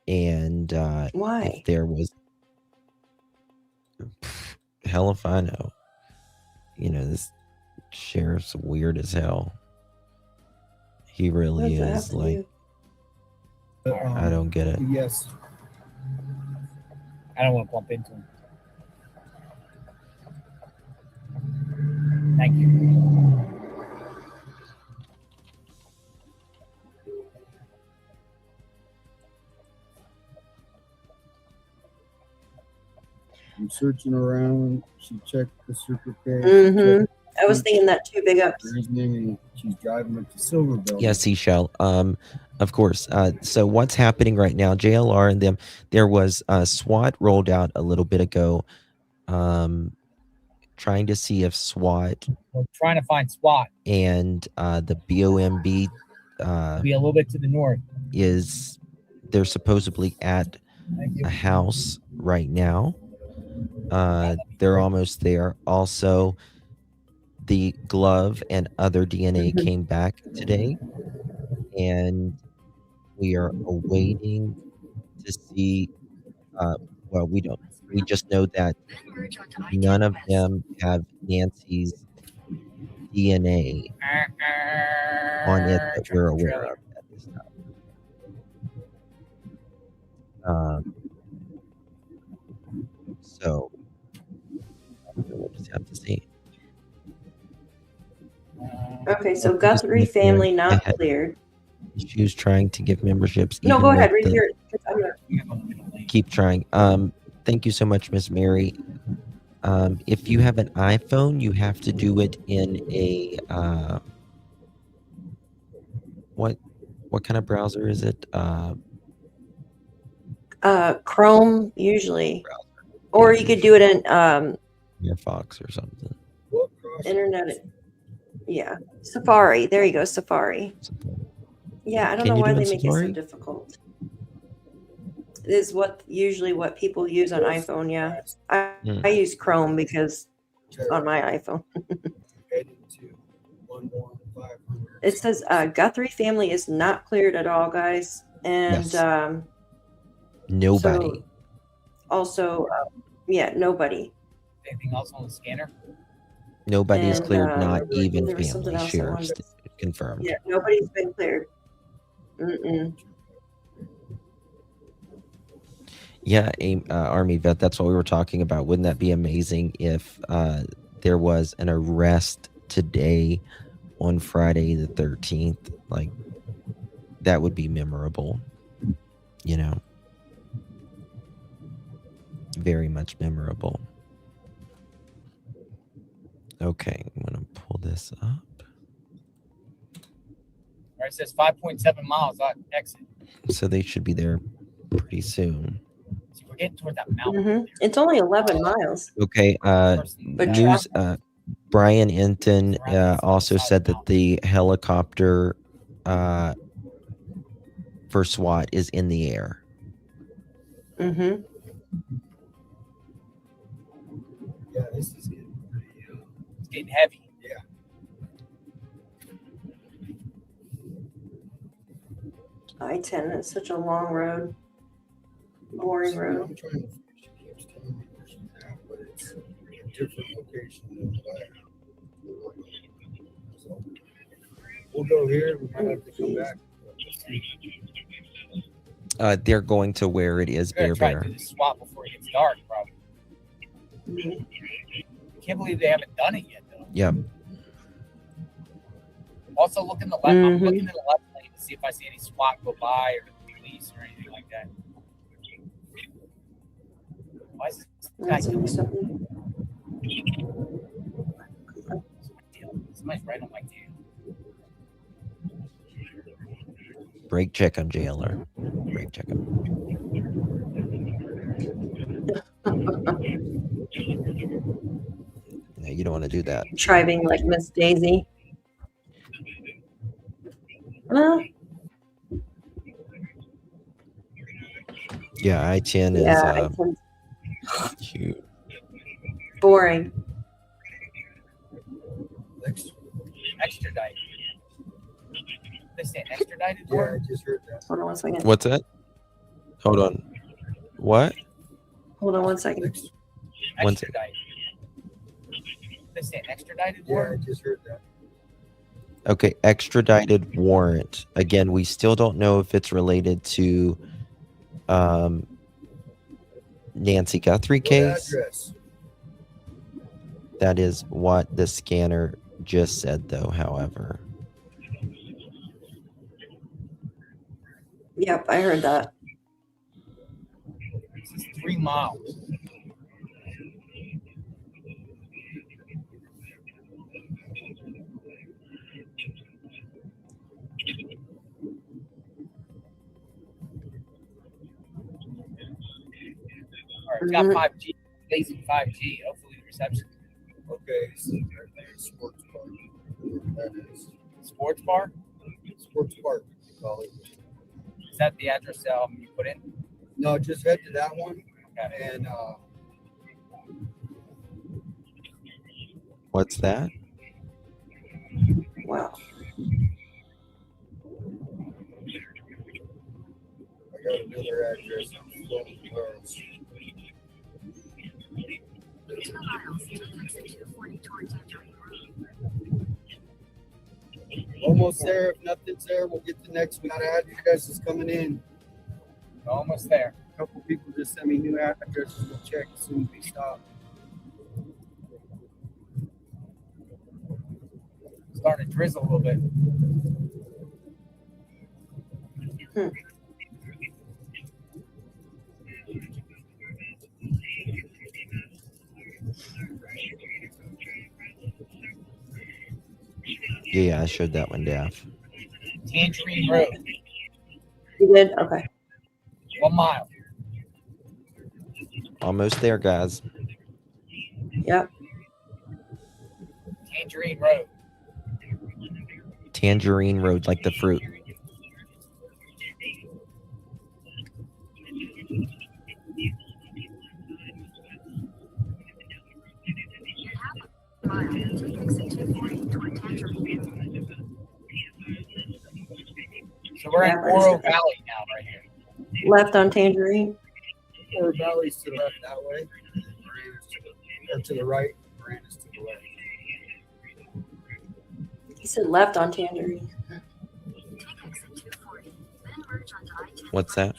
And Why? if there was, hell if I know. You know, this sheriff's weird as hell. He really What does that have is. to Like, do? I don't get it. Yes. I don't want to bump into him. Thank you. I'm searching around. She checked the super page. Mm-hmm. was thinking that too, big ups. She's driving up to Silverbell. Yeah, Seashell. Of course. So what's happening right now, JLR and them, there was SWAT rolled out a little bit ago, trying to see if SWAT We're trying to find SWAT. and the BOMB Be a little bit to the north. they're supposedly at a house right now. They're almost there. Also, the glove and other DNA came back today, and we are awaiting to see. Well, we don't. We just know that none of them have Nancy's DNA on it that we're aware of at this time. So we'll just have to see. Okay, so Guthrie family not cleared. She was trying to give memberships. No, even go with ahead, read the- your. Keep trying. Thank you so much, Miss Mary. If you have an iPhone, you have to do it in a what kind of browser is it? Chrome usually, or you could do it in Firefox or something. internet. Yeah, Safari. There you go, Safari. Yeah, I don't Can know you why do they in make it so Safari? difficult. It is usually what people use on iPhone. Yeah, I use Chrome because on my iPhone. It says Guthrie family is not cleared at all, guys, and Yes. Nobody. so also, yeah, nobody. Anything else on the scanner? Nobody is And, cleared, not even there was something family. else I Sure, wanted to- confirmed. Yeah, nobody's been cleared. Mm-mm. Yeah, Army vet. That's what we were talking about. Wouldn't that be amazing if there was an arrest today on Friday the 13th? Like, that would be memorable. You know, very much memorable. Okay, I'm gonna pull this up. All right, it says 5.7 miles on exit. So they should be there pretty soon. So we're getting toward that mountain. It's only 11 miles. Okay, But news. Brian Enton also said that the helicopter for SWAT is in the air. Mm-hmm. Yeah, this is getting pretty. It's getting heavy. Yeah. I-10 is such a long road, boring road. I'm trying to. She keeps telling me where she's at, but it's a different location than what I have. So we'll go here. We might have to come back. They're going to where it is We're Bear gonna try Bear. to do the swap before it gets dark, probably. I can't believe they haven't done it yet, though. Yep. Also, look in the left. I'm looking in the left lane to see if I see any SWAT go by or the police or anything like that. Why is this guy doing something? Somebody's right on my tail. Brake check on JLR. Brake check him. No, you don't want to do that. Driving like Miss Daisy. Yeah, I-10 is Yeah, I-10's huge. boring. Extradite. They say extradited? Yeah, I just heard that. Hold on one second. What's that? Hold on. What? Hold on one second. One second. Extradite. They say extradited? Yeah, I just heard that. Okay, extradited warrant. Again, we still don't know if it's related to Nancy Guthrie case. Address. That is what the scanner just said, though, however. Yep, I heard that. This is 3 miles. All right, it's got 5G. Basic 5G. Hopefully the reception. Okay, so there's sports bar. That is Sports bar? sports park, they call it. Is that the address you put in? No, just head to that one. Okay. And What's that? Wow. I got another address. 2 miles, take exit 240 toward Tangerine Road. Almost there. If nothing's there, we'll get the next one. That address is coming in. Almost there. A couple people just sent me new addresses. We'll check as soon as we stop. Starting to drizzle a little bit. Yeah, I showed that one, Daff. Tangerine Road. You did? Okay. 1 mile. Almost there, guys. Yep. Tangerine Road. Tangerine Road, like the fruit. Mile, take exit 240 toward Tangerine Road. So we're in Oro Valley now, right here. Left on Tangerine. Or Valley's to the left that way. Miranda's to the right. Miranda's to the left. He said left on Tangerine. Take exit 240, then merge onto I-10 What's that?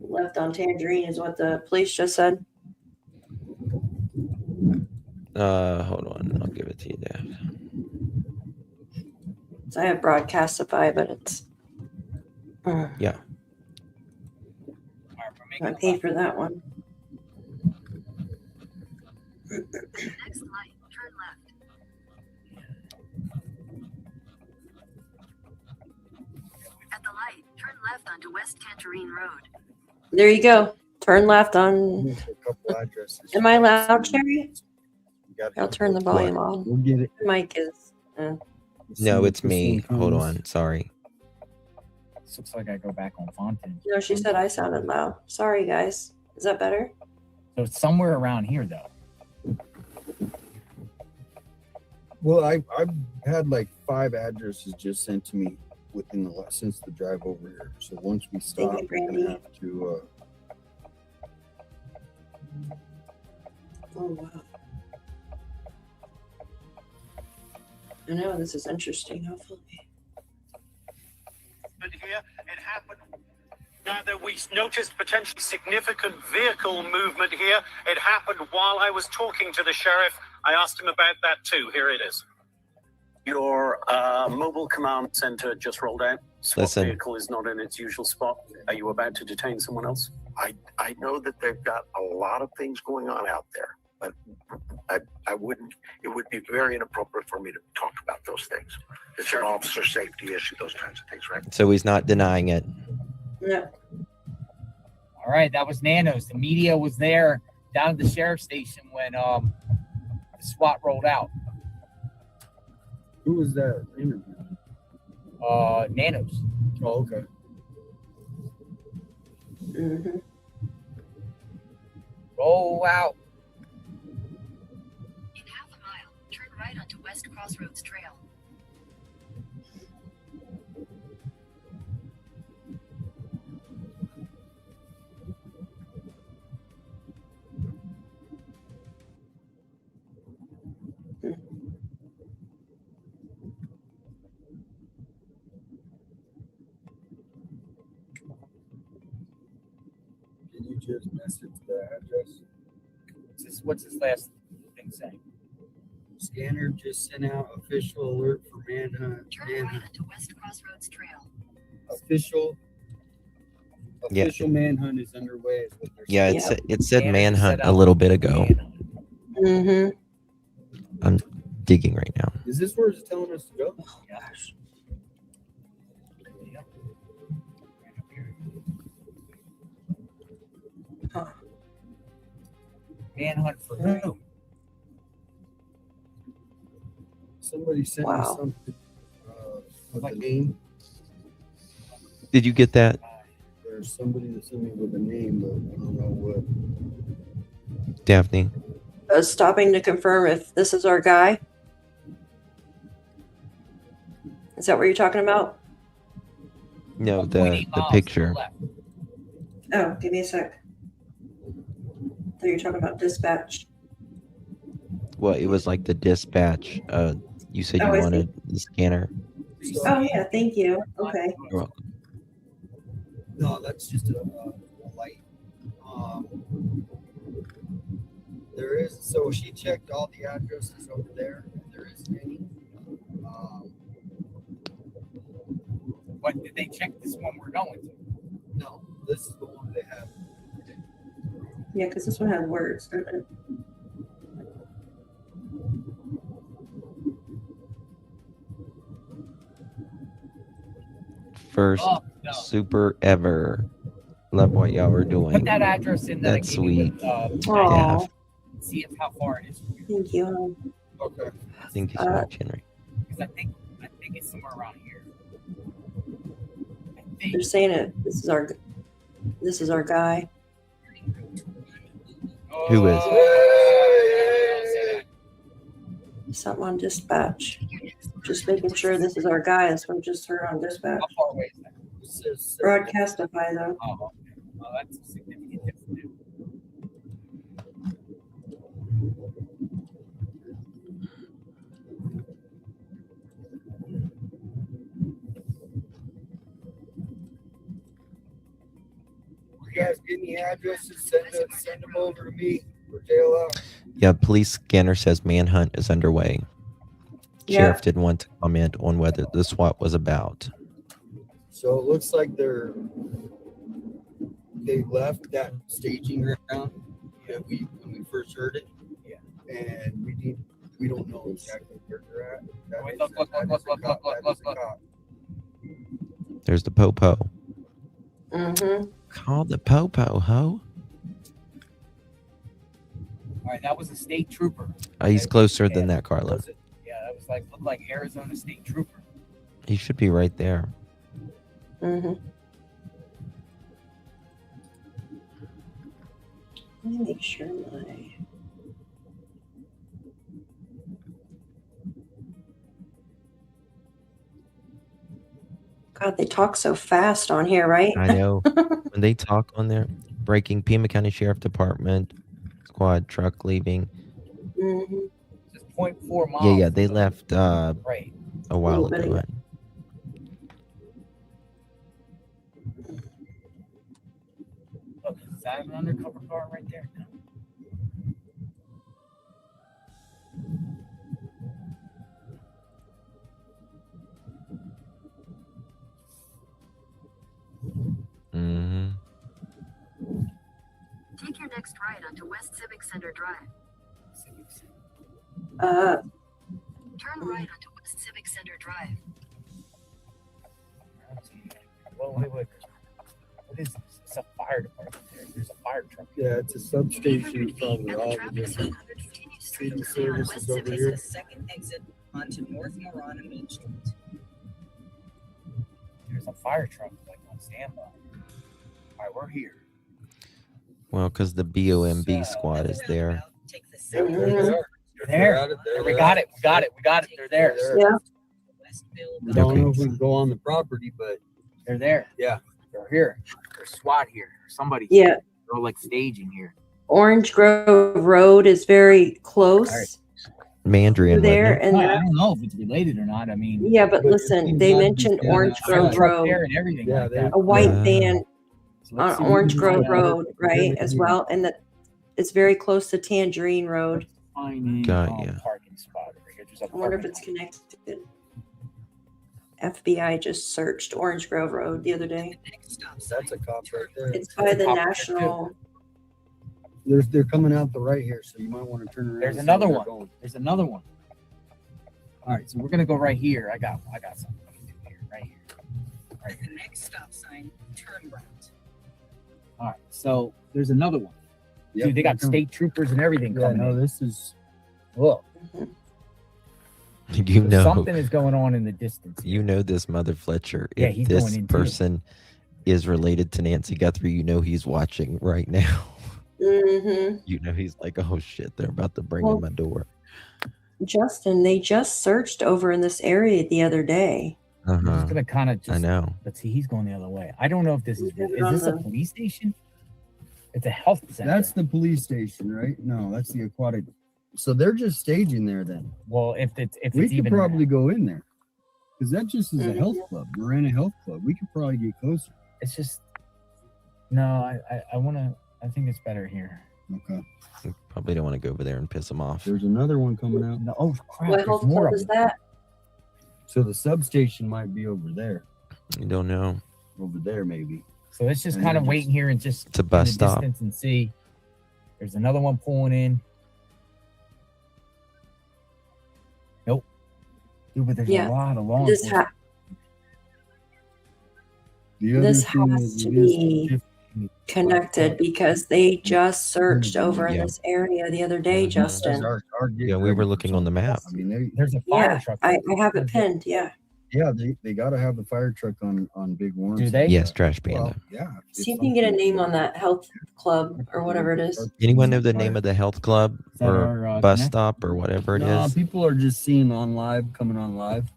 Left on Tangerine is what the police just said. Hold on. I'll give it to you, Daff. So I have Broadcastify, but it's. Yeah. I paid for that one. Next light, turn left. At the light, turn left onto West Tangerine Road. There you go. Turn left on. A couple addresses. Am I loud, Cherry? You I'll turn the volume on. We'll get it. Mic is. No, it's me. Hold on. Sorry. This looks like I go back on Fontaine. No, she said I sounded loud. Sorry, guys. Is that better? So it's somewhere around here, though. Well, I've had like 5 addresses just sent to me within since the drive over here. So once we stop, Thank you, we're Brandy. gonna have to. Oh wow. I know this is interesting. Hopefully. Here, it happened. Now that we noticed potentially significant vehicle movement here, it happened while I was talking to the sheriff. I asked him about that too. Here it is. Your mobile command center just rolled out. SWAT Listen. vehicle is not in its usual spot. Are you about to detain someone else? I know that they've got a lot of things going on out there, but I wouldn't. It would be very inappropriate for me to talk about those things. It's an officer safety issue, those kinds of things, right? So he's not denying it. No. All right, that was Nanos. The media was there down at the sheriff's station when the SWAT rolled out. Who was that interview? Nanos. Oh, okay. Mm-hmm. Roll out. In half a mile, turn right onto West Crossroads Trail. Can you just message the address? What's this last thing saying? Scanner just sent out official alert for manhunt. Turn right onto West Crossroads Trail. Official manhunt is underway. Is what they're Yeah, saying. it said manhunt a little bit ago. Mm-hmm. I'm digging right now. Is this where it's telling us to go? Oh gosh. Manhunt for who? Somebody sent me Wow. something with a name. Did you get that? There's somebody that sent me with a name, but I don't know what. Daphne? Stopping to confirm if this is our guy. Is that what you're talking about? No, the picture. Oh, give me a sec. I thought you were talking about dispatch. Well, it was like the dispatch. You said Oh, you I see. wanted the scanner. Oh yeah, thank you. Okay. You're welcome. No, that's just a light. There is, so she checked all the addresses over there, and there isn't any. But did they check this one we're going to? No, this is the one they have. Yeah, because this one has words. Doesn't it? First super ever. Love what y'all were doing. Put that address in that I That's gave you sweet. with, Aw. Daph. see if how far it is from you. Thank you. Okay. Thank you so much, Henry. Because I think it's somewhere around here. They're saying it. This is our guy. Who is? Something on dispatch. Just making sure this is our guy. That's what I just heard on dispatch. How far away is that? Broadcastify though. Oh, that's a significant difference. You guys get any addresses? Send them over to me for jail out. Yeah, police scanner says manhunt is underway. Yeah. Sheriff didn't want to comment on whether the SWAT was about. So it looks like they left that staging ground that when we first heard it. Yeah. And we don't know exactly where they're at. Look. There's the popo. Mm-hmm. Call the popo, ho. All right, that was a state trooper. He's closer than that, Carla. Yeah, that was looked like Arizona State Trooper. He should be right there. Mm-hmm. Let me make sure my. God, they talk so fast on here, right? I know. When they talk on there, breaking Pima County Sheriff Department squad truck leaving. Mm-hmm. Just 0.4 miles. Yeah, they left Right. a while Little bit ago. of Look, is that an undercover car right there? No. Mm-hmm. Take your next right onto West Civic Center Drive. Turn right onto West Civic Center Drive. Wait. What is this? It's a fire department there. There's a fire truck. Yeah, it's a substation. Probably all the different city services over here. Second exit onto North Moran and Main Street. There's a fire truck like on standby. All right, we're here. Well, because the BOMB squad is there. They're there. We got it. They're there. Yeah. We don't know if we can go on the property, but They're there. yeah. They're here. There's SWAT here. Somebody's Yeah. here. They're like staging here. Orange Grove Road is very close. All right. Mandrian. There wasn't it? and I don't know if it's related or not. I mean, yeah, but listen, they mentioned Orange Grove truck Road, there and everything Yeah, like they- that. a white Uh, van So let's on see if we Orange can Grove find out. Road, right, as well, and that it's very close to Tangerine Road. Finding Got ya. parking spot over here. There's a I wonder if parking it's connected. FBI just searched Orange Grove Road the other day. That's a cop right there. It's by the National. They're coming out the right here, so you might want to turn around. There's and see another where one. they're going. There's another one. All right, so we're gonna go right here. I got something we can do here, right here. At the next stop sign, turn right. All right, so there's another one. Yep, Dude, they got they're state troopers and everything Yeah, coming no, in. this is. Look, You so know, something is going on in the distance. you know this Mother Fletcher. Yeah, If he's going this in too. person is related to Nancy Guthrie, you know he's watching right now. Mm-hmm. You know he's like, oh shit, they're about to bring Well, in my door. Justin, they just searched over in this area the other day. I'm just Uh-huh. gonna kind of I just. know. Let's see, he's going the other way. I don't know if this is. Put it Is on this a the- police station? It's a health center. That's the police station, right? No, that's the aquatic. So they're just staging there then. Well, if We it's could even probably go in there. Because that just is a Mhm. health club, Marana Health Club. We could probably get closer. it's just. No, I want to. I think it's better here. Okay. You probably don't want to go over there and piss them off. There's another one coming out. No, oh crap! What There's health more club of is them. that? So the substation might be over there. You don't know. Over there, maybe. So let's just And kind of then wait just- here and just It's a in bus the stop. distance and see. There's another one pulling in. Nope. Dude, but there's Yeah, a lot of law This enforcement. The other this thing has is to it is be just- connected because they just searched over in Yeah. this area the other day, Mhm. Justin. our get Yeah, we ready were for looking on the map. something. I mean, There's a fire Yeah, truck. I have it pinned. Yeah. they got to have the fire truck on Big Warren. Do they? Yes, Trash Panda. Well, yeah. See if you can get a name on that health club or whatever it is. Anyone know the name of the health club Is that or our, bus connect? stop or whatever it No, is? people are just seeing coming on live.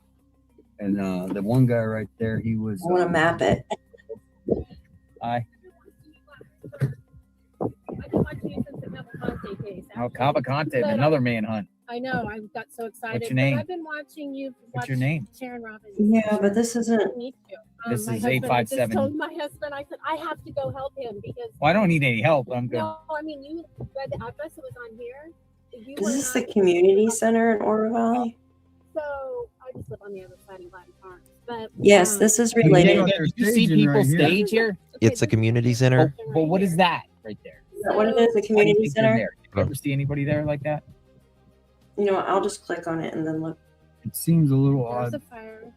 And the one guy right there, he was. I want to map it. Hi. I've been watching you since the Cavalcante case. Oh, Cavalcante, But another manhunt. I know. I got so excited. What's your name? But I've been watching you. What's your name? Sharon Robbins. Yeah, but this isn't. Me too. This my is husband, I 857. just told my husband, I said, I have to go help him because. Well, I don't need any help. I'm good. No, I mean, you read the address that was on here. You Is were this not- the community center in Oro Valley? So I just live on the other side of Latin Farms. But Yes, this is related. Did you see staging people right here. stage here? It's a community center. But what is that right there? Is that what it is? A Why do you community think they're center? there? Did you ever see anybody there like that? You know what? I'll just click on it and then look. It seems a little there's odd. a fire.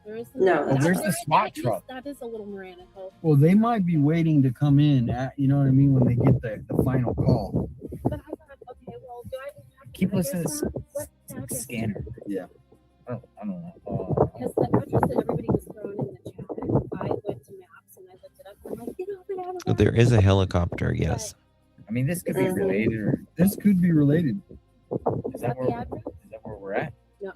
There is No, Well, there's the SWAT truck. That is a little Miranda Health. Well, they might be waiting to come in. You know what I mean? When they get the final call. But I thought, okay, well, do I have to Keep put listening to this this on? What's the address? scanner. Yeah. I don't know. Because the address that everybody was throwing in the chat, I went to maps and I looked it up. I'm like, get out of So there is a helicopter, yes. I mean, this could be Mhm. related, or This could be related. is that the where address? we're at? No.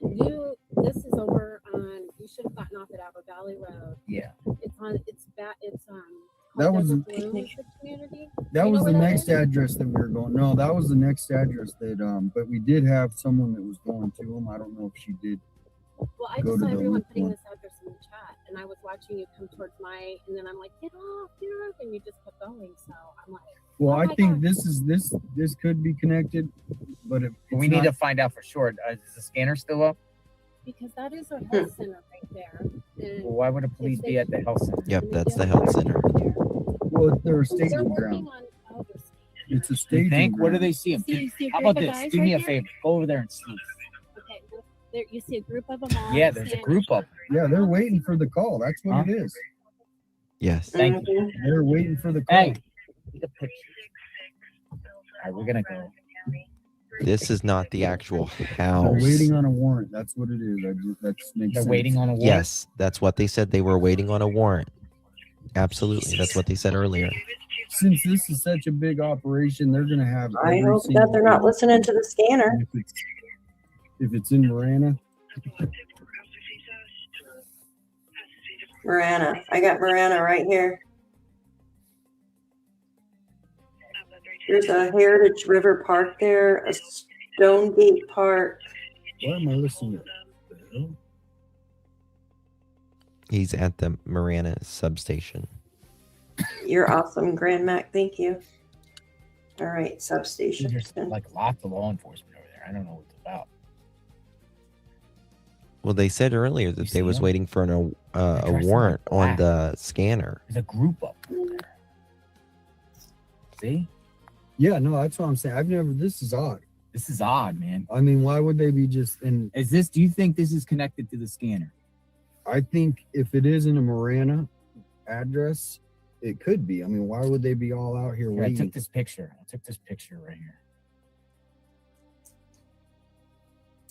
This is over on, you should have gotten off at Apple Valley Road. Yeah. It's on, it's That was Desert a- Bloom is the community. That You was know the where that next is? address that we were going. No, that was the next address that but we did have someone that was going to them. I don't know if she did. Well, I Go just to saw the everyone loop putting one. this address in the chat, and I was watching you come towards my, and then I'm like, get off, and you just kept going. So I'm like, Well, oh I my think God. this could be connected, but if We it's need to not- find out for sure. Is the scanner still up? because that is a health center right there. And Well, why would a police be at the health center? Yep, that's the health center. Well, they're a they're staging working ground. on, oh, they're It's a You staging think? What do ground. they see him? See a How group about of this? guys Do me a right here? favor. Go over there and see. Okay, there you see a group of them all. Yeah, there's a standing. group of them. Yeah, they're waiting for the call. That's what Huh? it is. Yes. Thank you. They're waiting for the call. Hey, take a picture. All right, we're gonna go. This is not the actual They're house. waiting on a warrant. That's what it is. That makes They're sense. waiting on a warrant. Yes, that's what they said. They were waiting on a warrant. Absolutely. That's what they said earlier. Since this is such a big operation, they're going to have. I every hope that single they're not thing. listening to the scanner. If it's in Marana, Marana. I got Marana right here. There's a Heritage River Park there, a Stonegate Park. why am I listening to that? He's at the Marana substation. You're awesome, Grand Mac. Thank you. All right, substation. There's like lots of law enforcement over there. I don't know what it's about. Well, they said earlier that they see was him? waiting for a dressed in warrant on black. the scanner. There's a group up there. See? Yeah, no, that's what I'm saying. I've never. This is odd. This is odd, man. I mean, why would they be just? And Is this? Do you think this is connected to the scanner? I think if it is in a Marana address, It could be. I mean, why would they be all out here Here, I waiting? took this picture. Right here.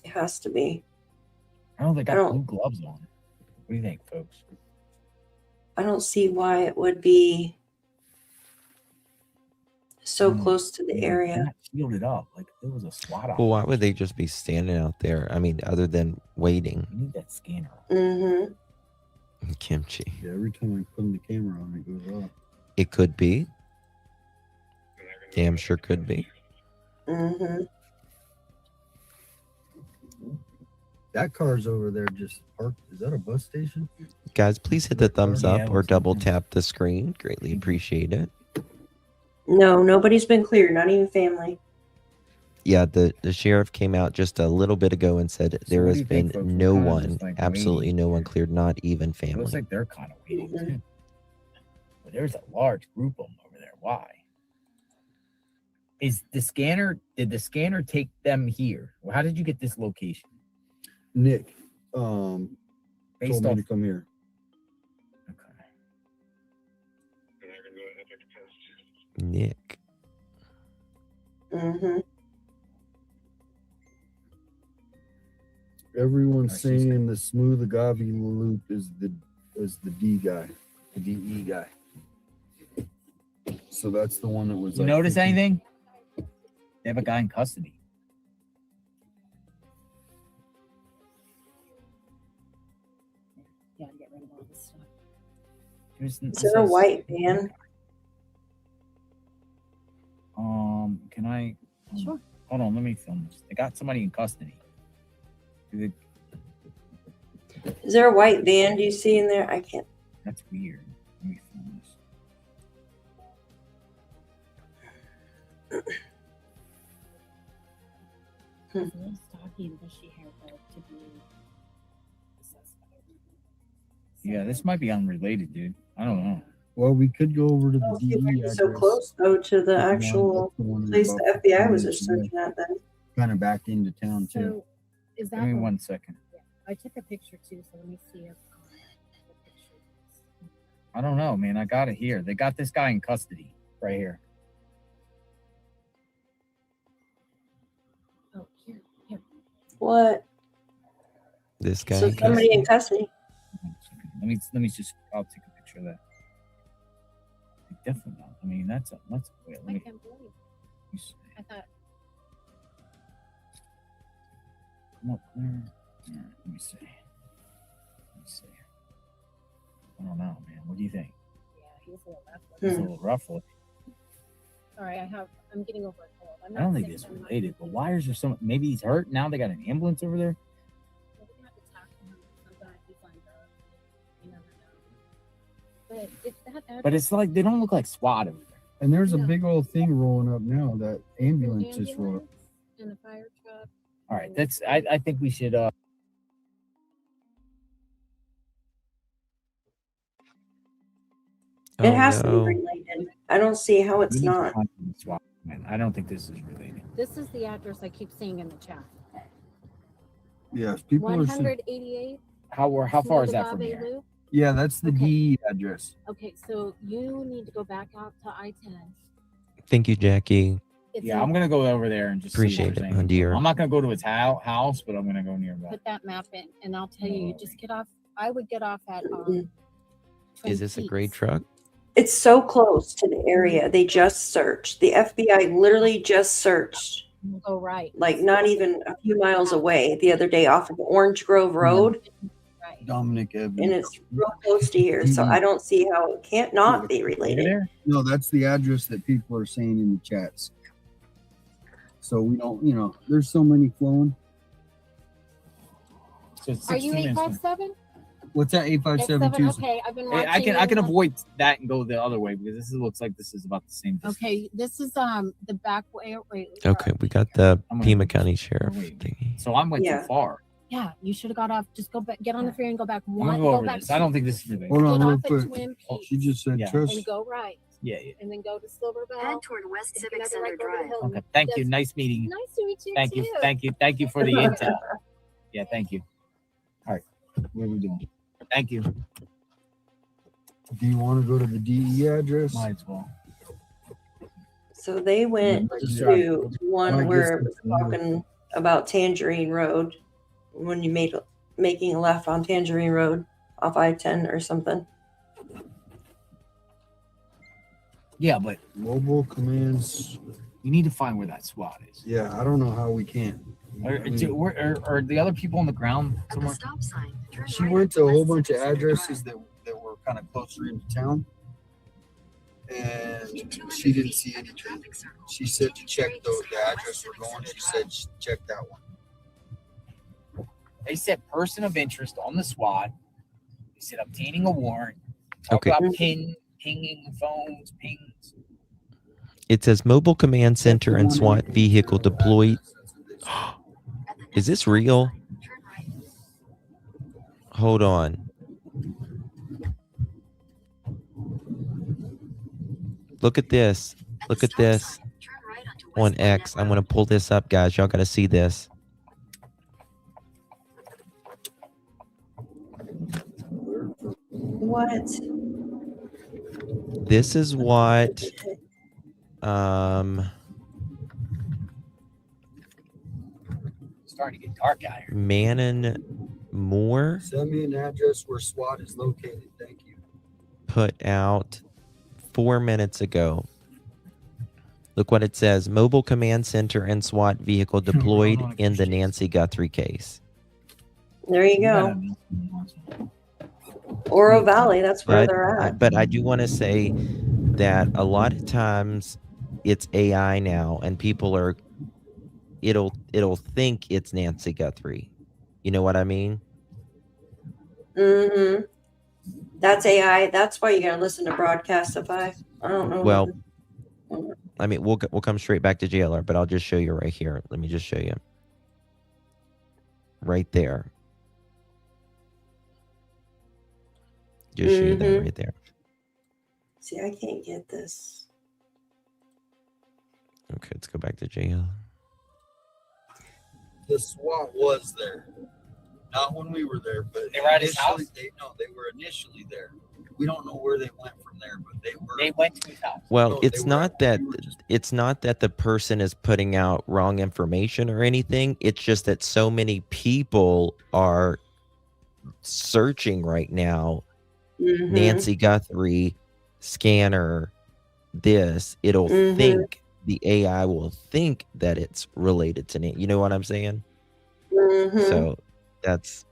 It has to be. Oh, they I got don't- blue gloves on. What do you think, folks? I don't see why it would be so close to the They're area. not shielded up. Like there was a SWAT Well, why operation. would they just be standing out there? I mean, other than waiting. You need that scanner. Mm-hmm. Kimchi. Yeah, every time I put the camera on, it goes off. It could be. Damn sure could be. Mm-hmm. That car's over there just parked. Is that a bus station? Guys, please hit the thumbs Yeah, up or double tap the screen. Greatly appreciate it. No, nobody's been cleared, not even family. Yeah, the sheriff came out just a little bit ago and said there what has do you think, been folks? We're no kinda one, just, like, absolutely waiting no one here. cleared, not even It family. looks like they're kind of waiting Mm-hmm. too. But there's a large group of them over there. Why? Is the scanner? Did the scanner take them here? Well, how did you get this location? Nick, Based told me off to come here. Nick. Mm-hmm. Everyone's saying the smooth agave loop is the D guy, the DE guy. So that's the one that was. You like, notice 50 anything? They have a guy in custody. Yeah, to get rid of all this stuff. Is there a white van? Can I? Sure. Hold on, let me film this. They got somebody in custody. Is there a white van? Do you see in there? I can't. That's weird. Let me film this. It's a little stocky and bushy hair though to be the suspect. Yeah, this might be unrelated, dude. I don't know. Well, we could go over to the Oh, you DE went so address. close though to the That's actual the one place about the FBI was 15 just minutes searching at then. Kind of back into town too. So is that Give me the- 1 second. Yeah, I took a picture too, so let me see if the picture is. I don't know, man. I got it here. They got this guy in custody right here. Oh, here. What? This guy. So in somebody in custody? custody. Let me just. I'll take a picture of that. Definitely not. I mean, that's wait. Let I me. can't believe. Let me see. I thought Come up there. Yeah, let me see. I don't know, man. What do you think? he was a little rough. It's a little rough. Sorry, I'm getting over a cold. I'm I don't not think sick, it's I'm not- related. But why is there some? Maybe he's hurt. Now they got an ambulance over there. We're gonna have to talk to him. I'm glad he signed up. You never know. But if that address, But it's like they don't look like SWAT over there. And there's a big old thing rolling up now. That ambulance just rolled up. and the fire truck. All right, that's. I think we should. It has to be related. I don't see how it's We need to not. contact the SWAT, man. I don't think this is related. This is the address I keep seeing in the chat. Yes, people are. 188. How far is that from Smooth here? Agave Loop. Yeah, that's the DE address. Okay, so you need to go back out to I-10. Thank you, Jackie. It's Yeah, in- I'm gonna go over there and just see Appreciate what it, they're my saying. dear. I'm not gonna go to his house, but I'm gonna go nearby. Put that map in, and I'll tell you, you just get off. I would get off at Mm-mm. Twin Is this a Peaks. gray truck? It's so close to the area. They just searched. The FBI literally just searched, We'll go right. like not even a few miles away the other day off of the Orange Grove Road, Right. Dominic and Evans. it's real close to here. So I don't see how it can't not be related. No, that's the address that people are saying in the chats. So we don't, there's so many flowing. So it's Are you 16 minutes. 857? What's that? 8572. Okay, I've been Hey, watching. I can you. avoid that and go the other way because looks like this is about the same distance. Okay, this is the back way. Wait. Okay, we got the I'm gonna Pima go County Sheriff wait. thingy. So I went Yeah. too far. Yeah, you should have got off. Just go back. Get on the freeway and go back I'm one. gonna go over back this. I don't think this is related. Hold on, Get real off at quick. Twin Oh, Peaks she just said Yeah. trust. and go right, Yeah. and then go to Silverbell. Head toward West and Civic another Center right over the Drive. hill. Okay. Thank you. That's- Nice meeting you. Nice to meet you Thank too. you. Thank you for the intel. Yeah. Thank you. All right. What are we doing? Thank you. Do you want to go to the DE address? Might as well. So they went to one where it was talking about Tangerine Road when you making a left on Tangerine Road off I-10 or something. Yeah, but mobile commands. you need to find where that SWAT is. Yeah, I don't know how we can't. Are the other people on the ground somewhere? Stop sign. She went to a whole bunch of addresses that were kind of closer into town, and she didn't see anything. She said to check the address we're going. She said check that one. They said person of interest on the SWAT. They said obtaining a warrant. Okay. Talk about pinging phones, pings. It says mobile command center and SWAT vehicle deployed. Is this real? Hold on. Look at this. Look at this on X. I'm going to pull this up, guys. Y'all got to see this. What? This is what Starting to get dark out here. Manon Moore Send me an address where SWAT is located. Thank you. put out 4 minutes ago. Look what it says. Mobile command center and SWAT vehicle deployed in the Nancy Guthrie case. There you go. Oro Valley, that's where they're at. But I do want to say that a lot of times it's AI now, and people are, it'll think it's Nancy Guthrie. You know what I mean? Mm-hmm. That's AI. That's why you gotta listen to Broadcastify. I don't know. Well, I mean, we'll come straight back to JLR, but I'll just show you right here. Let me just show you. Right there. Just show you that right there. See, I can't get this. Okay, let's go back to JLR. The SWAT was there. Not when we were there, but They were at his house? they were initially there. We don't know where they went from there, but they were. They went to his house. Well, No, it's they not that the person is putting out wrong information or anything. It's just that so many people are searching right now. Mhm. Nancy Guthrie scanner. This it'll think the AI will think that it's related to Nancy. You know what I'm saying? Mhm. So that's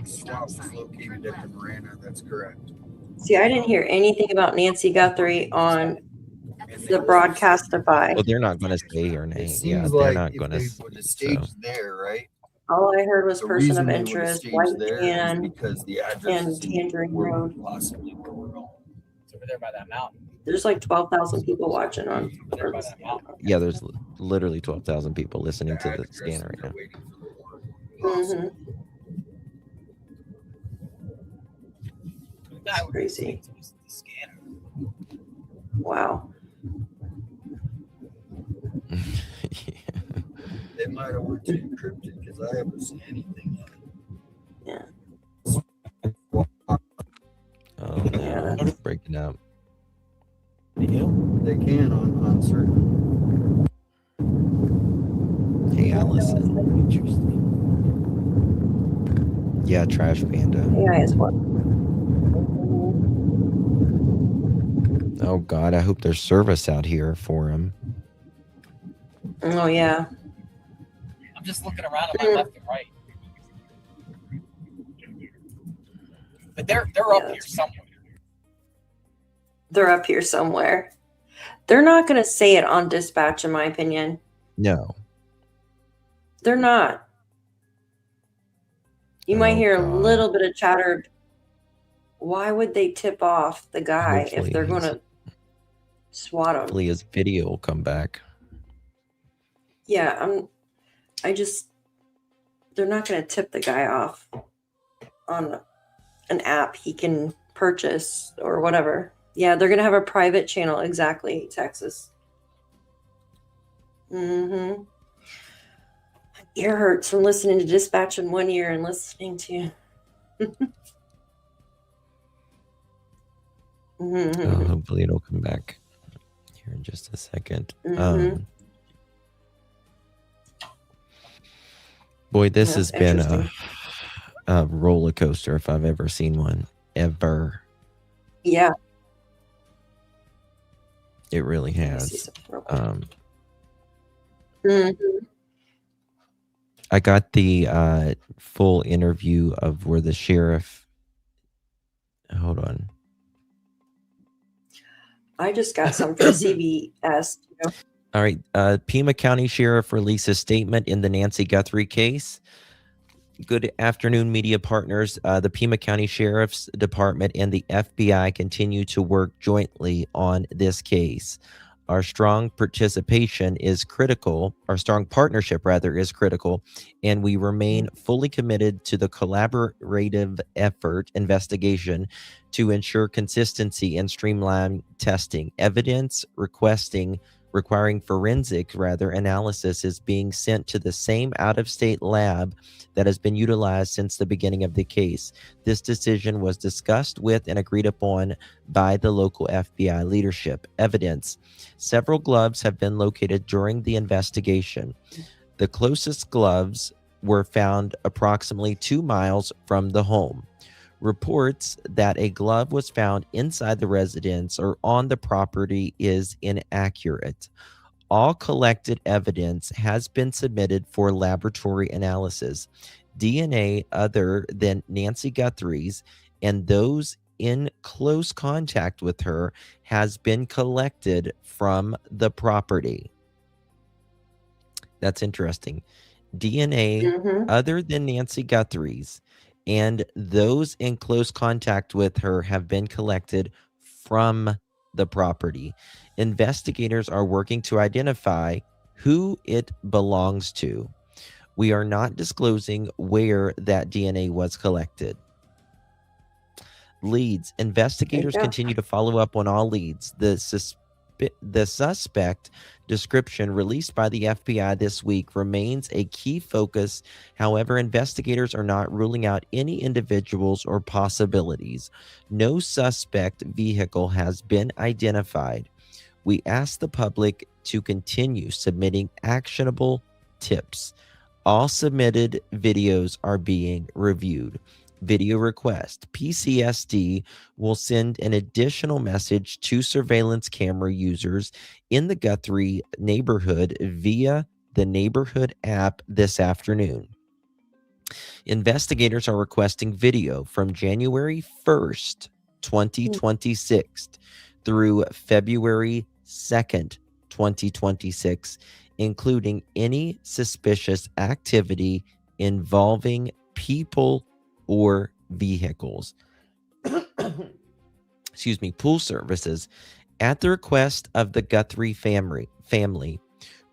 SWAT was located at the Marana. That's correct. See, I didn't hear anything about Nancy Guthrie on the Broadcastify. well, they're not going to say her It name. Yeah, seems they're like not if going they to. would have staged there, right? All I heard was The person reason of they would have interest, staged White there is Can, because the and addresses Tangerine were Road. possibly where we're going. It's over there by that mountain. There's like 12,000 people watching on. There by that mountain. Yeah, there's literally 12,000 people listening to the scanner right now. Mhm. That's crazy. The scanner. Wow. They might have went to encrypted because I haven't seen anything yet. Yeah. Oh no, it's breaking up. They do? They can on certain. Hey, Allison. Interesting. Yeah, Trash Panda. AI is what? Oh God, I hope there's service out here for him. Oh yeah. I'm just looking around on my left and right. But they're up here somewhere. They're up here somewhere. They're not going to say it on dispatch, in my opinion. No. They're not. You might hear a little bit of chatter. Why would they tip off the guy Hopefully if they're going he's- to swat him? Hopefully his video will come back. Yeah, they're not going to tip the guy off on an app he can purchase or whatever. Yeah, they're going to have a private channel. Exactly, Texas. Mm-hmm. Ear hurts from listening to dispatch in one ear and listening to. Hopefully it'll come back here in just a second. Boy, this That's has been interesting. a roller coaster if I've ever seen one. Ever. Yeah. It really Let me see has. something real quick. I got the full interview of where the sheriff. Hold on. I just got some from CBS. All right. Pima County Sheriff releases statement in the Nancy Guthrie case. Good afternoon, media partners. The Pima County Sheriff's Department and the FBI continue to work jointly on this case. Our strong participation is critical. Our strong partnership, rather, is critical, and we remain fully committed to the collaborative investigation to ensure consistency and streamlined testing. Evidence requiring forensic analysis is being sent to the same out-of-state lab that has been utilized since the beginning of the case. This decision was discussed with and agreed upon by the local FBI leadership. Evidence. Several gloves have been located during the investigation. The closest gloves were found approximately 2 miles from the home. Reports that a glove was found inside the residence or on the property is inaccurate. All collected evidence has been submitted for laboratory analysis. DNA other than Nancy Guthrie's and those in close contact with her has been collected from the property. That's interesting. DNA other than Nancy Guthrie's and those in close contact with her have been collected from the property. Investigators are working to identify who it belongs to. We are not disclosing where that DNA was collected. Leads. Investigators continue to follow up on all leads. The suspect description released by the FBI this week remains a key focus. However, investigators are not ruling out any individuals or possibilities. No suspect vehicle has been identified. We ask the public to continue submitting actionable tips. All submitted videos are being reviewed. Video request. PCSD will send an additional message to surveillance camera users in the Guthrie neighborhood via the neighborhood app this afternoon. Investigators are requesting video from January 1st, 2026 through February 2nd, 2026, including any suspicious activity involving people or vehicles. Excuse me. Pool services. At the request of the Guthrie family,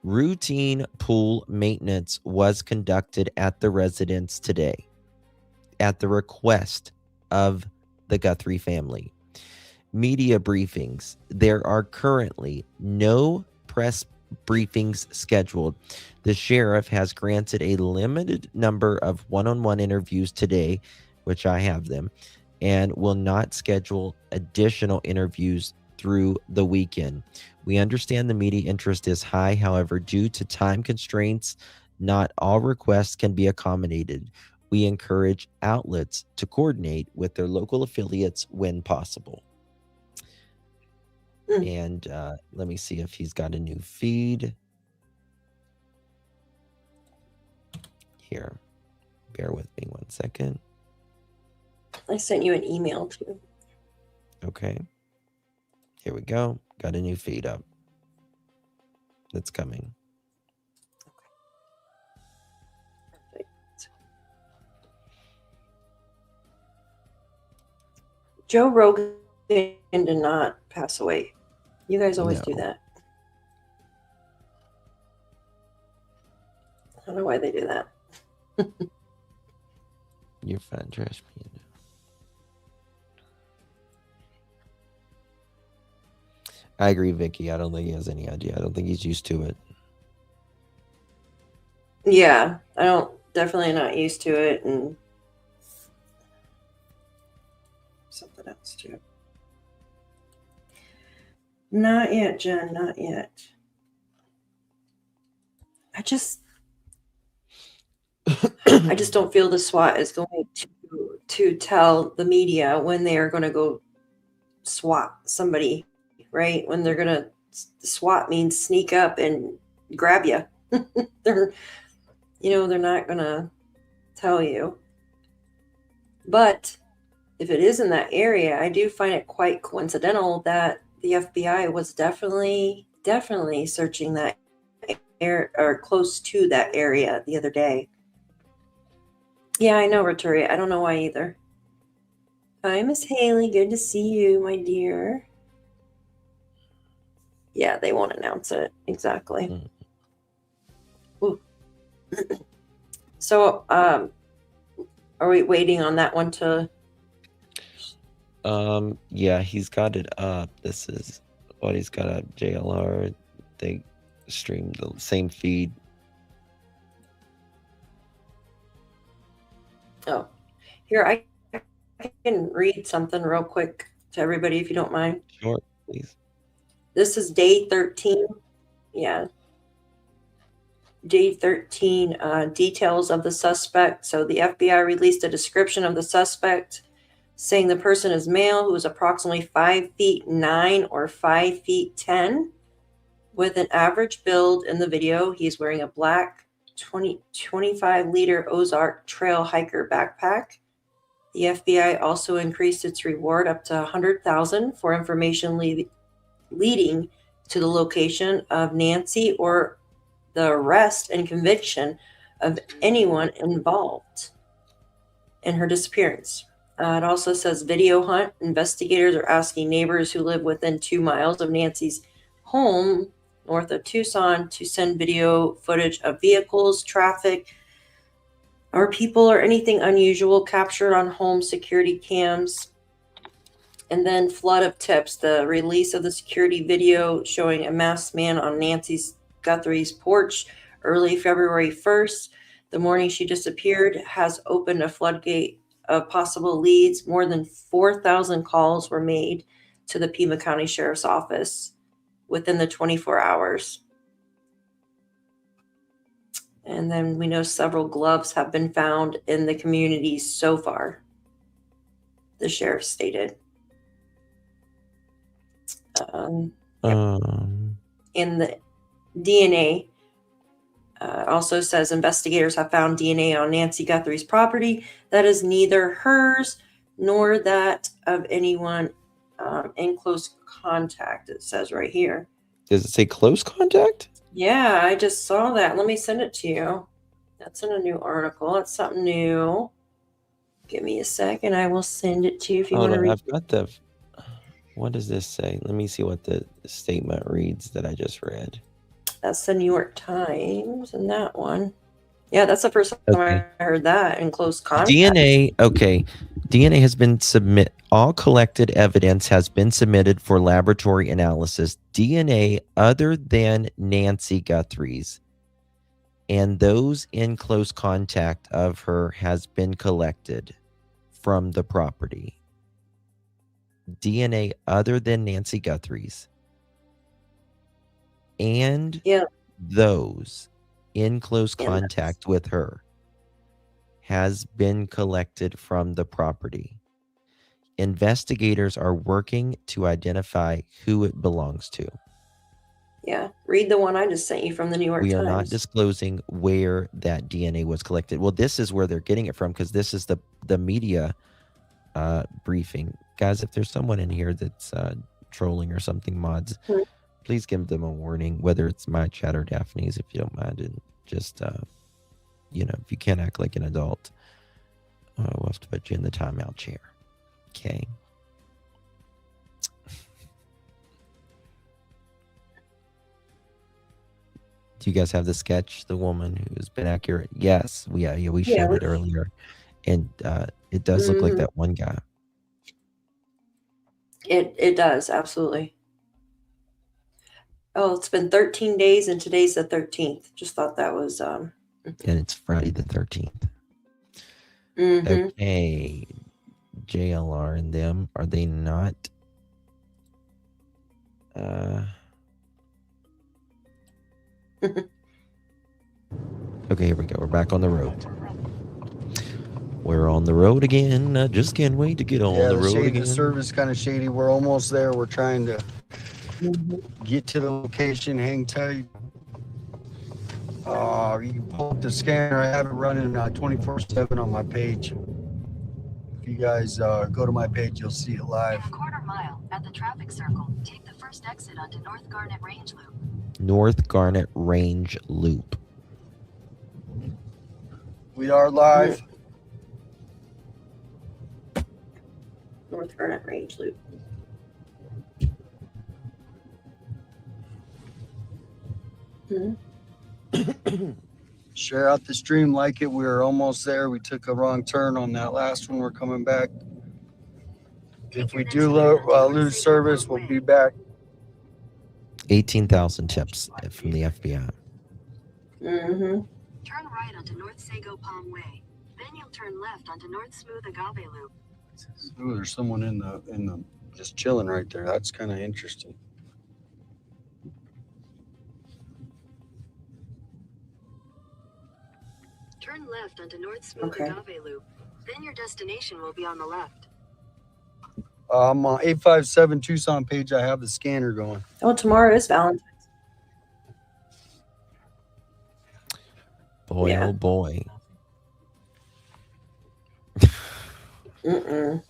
routine pool maintenance was conducted at the residence today. At the request of the Guthrie family. Media briefings. There are currently no press briefings scheduled. The sheriff has granted a limited number of one-on-one interviews today, which I have them, and will not schedule additional interviews through the weekend. We understand the media interest is high. However, due to time constraints, not all requests can be accommodated. We encourage outlets to coordinate with their local affiliates when possible. And let me see if he's got a new feed. Here, bear with me 1 second. I sent you an email too. Okay. Here we go. Got a new feed up. That's coming. Joe Rogan did not pass away. You guys always do that. I don't know why they do that. You're fine, trash me. I agree, Vicky. I don't think he has any idea. I don't think he's used to it. Yeah, I don't. Definitely not used to it, and something else too. Not yet, Jen. Not yet. I just don't feel the SWAT is going to tell the media when they are going to go SWAT somebody, right? When they're going to SWAT means sneak up and grab you. They're not going to tell you. But if it is in that area, I do find it quite coincidental that the FBI was definitely searching that area or close to that area the other day. Yeah, I know, Roturia. I don't know why either. Hi, Miss Haley. Good to see you, my dear. Yeah, they won't announce it. Exactly. Ooh. So, are we waiting on that one to... Yeah, he's got it up. This is what he's got up. JLR. They stream the same feed. Oh, here, I can read something real quick to everybody if you don't mind. Sure, please. This is day 13. Yeah. Day 13, details of the suspect. So the FBI released a description of the suspect, saying the person is male who is approximately 5'9" or 5'10", with an average build. In the video, he's wearing a black 25-liter Ozark Trail hiker backpack. The FBI also increased its reward up to $100,000 for information leading to the location of Nancy or the arrest and conviction of anyone involved in her disappearance. It also says video hunt. Investigators are asking neighbors who live within 2 miles of Nancy's home north of Tucson to send video footage of vehicles, traffic, or people or anything unusual captured on home security cams. And then flood of tips. The release of the security video showing a masked man on Nancy Guthrie's porch early February 1st, the morning she disappeared, has opened a floodgate of possible leads. More than 4,000 calls were made to the Pima County Sheriff's Office within the 24 hours. And then we know several gloves have been found in the community so far, the sheriff stated. In the DNA, also says investigators have found DNA on Nancy Guthrie's property that is neither hers nor that of anyone in close contact. It says right here. Does it say close contact? Yeah, I just saw that. Let me send it to you. That's in a new article. That's something new. Give me a second. I will send it to you if you want to read. I've got the... What does this say? Let me see what the statement reads that I just read. That's the New York Times and that one. Yeah, that's the first time I heard that in close contact. DNA, okay. DNA has been all collected evidence has been submitted for laboratory analysis. DNA other than Nancy Guthrie's and those in close contact of her has been collected from the property. DNA other than Nancy Guthrie's and those in close contact with her has been collected from the property. Investigators are working to identify who it belongs to. Yeah, read the one I just sent you from the New York Times. We are not disclosing where that DNA was collected. Well, this is where they're getting it from because this is the media briefing. Guys, if there's someone in here that's trolling or something, mods, please give them a warning, whether it's my chat or Daphne's, if you don't mind. And just, if you can't act like an adult, we'll have to put you in the timeout chair. Okay. Do you guys have the sketch, the woman who's been accurate? Yes. We showed it earlier. And it does look like that one guy. It does, absolutely. Oh, it's been 13 days and today's the 13th. Just thought that was and it's Friday the 13th. Okay. JLR and them, are they not Okay, here we go. We're back on the road. We're on the road again. I just can't wait to get on Yeah, the road the again. service kind of shady. We're almost there. We're trying to get to the location. Hang tight. You can pull up the scanner. I have it running 24/7 on my page. If you guys go to my page, you'll see it live. In a quarter mile at the traffic circle, take the first exit onto North Garnet Range Loop. North Garnet Range Loop. We are live. North Garnet Range Loop. Share out the stream, like it. We're almost there. We took a wrong turn on that last one. We're coming back. If we do lose service, we'll be back. 18,000 tips from the FBI. Turn right onto North Sago Palm Way. Then you'll turn left onto North Smooth Agave Loop. Ooh, there's someone in the just chilling right there. That's kind of interesting. Turn left onto North Smooth Agave Loop. Then your destination will be on the left. I'm on 857 Tucson page. I have the scanner going. Oh, tomorrow is Valentine's. Boy, oh boy. Can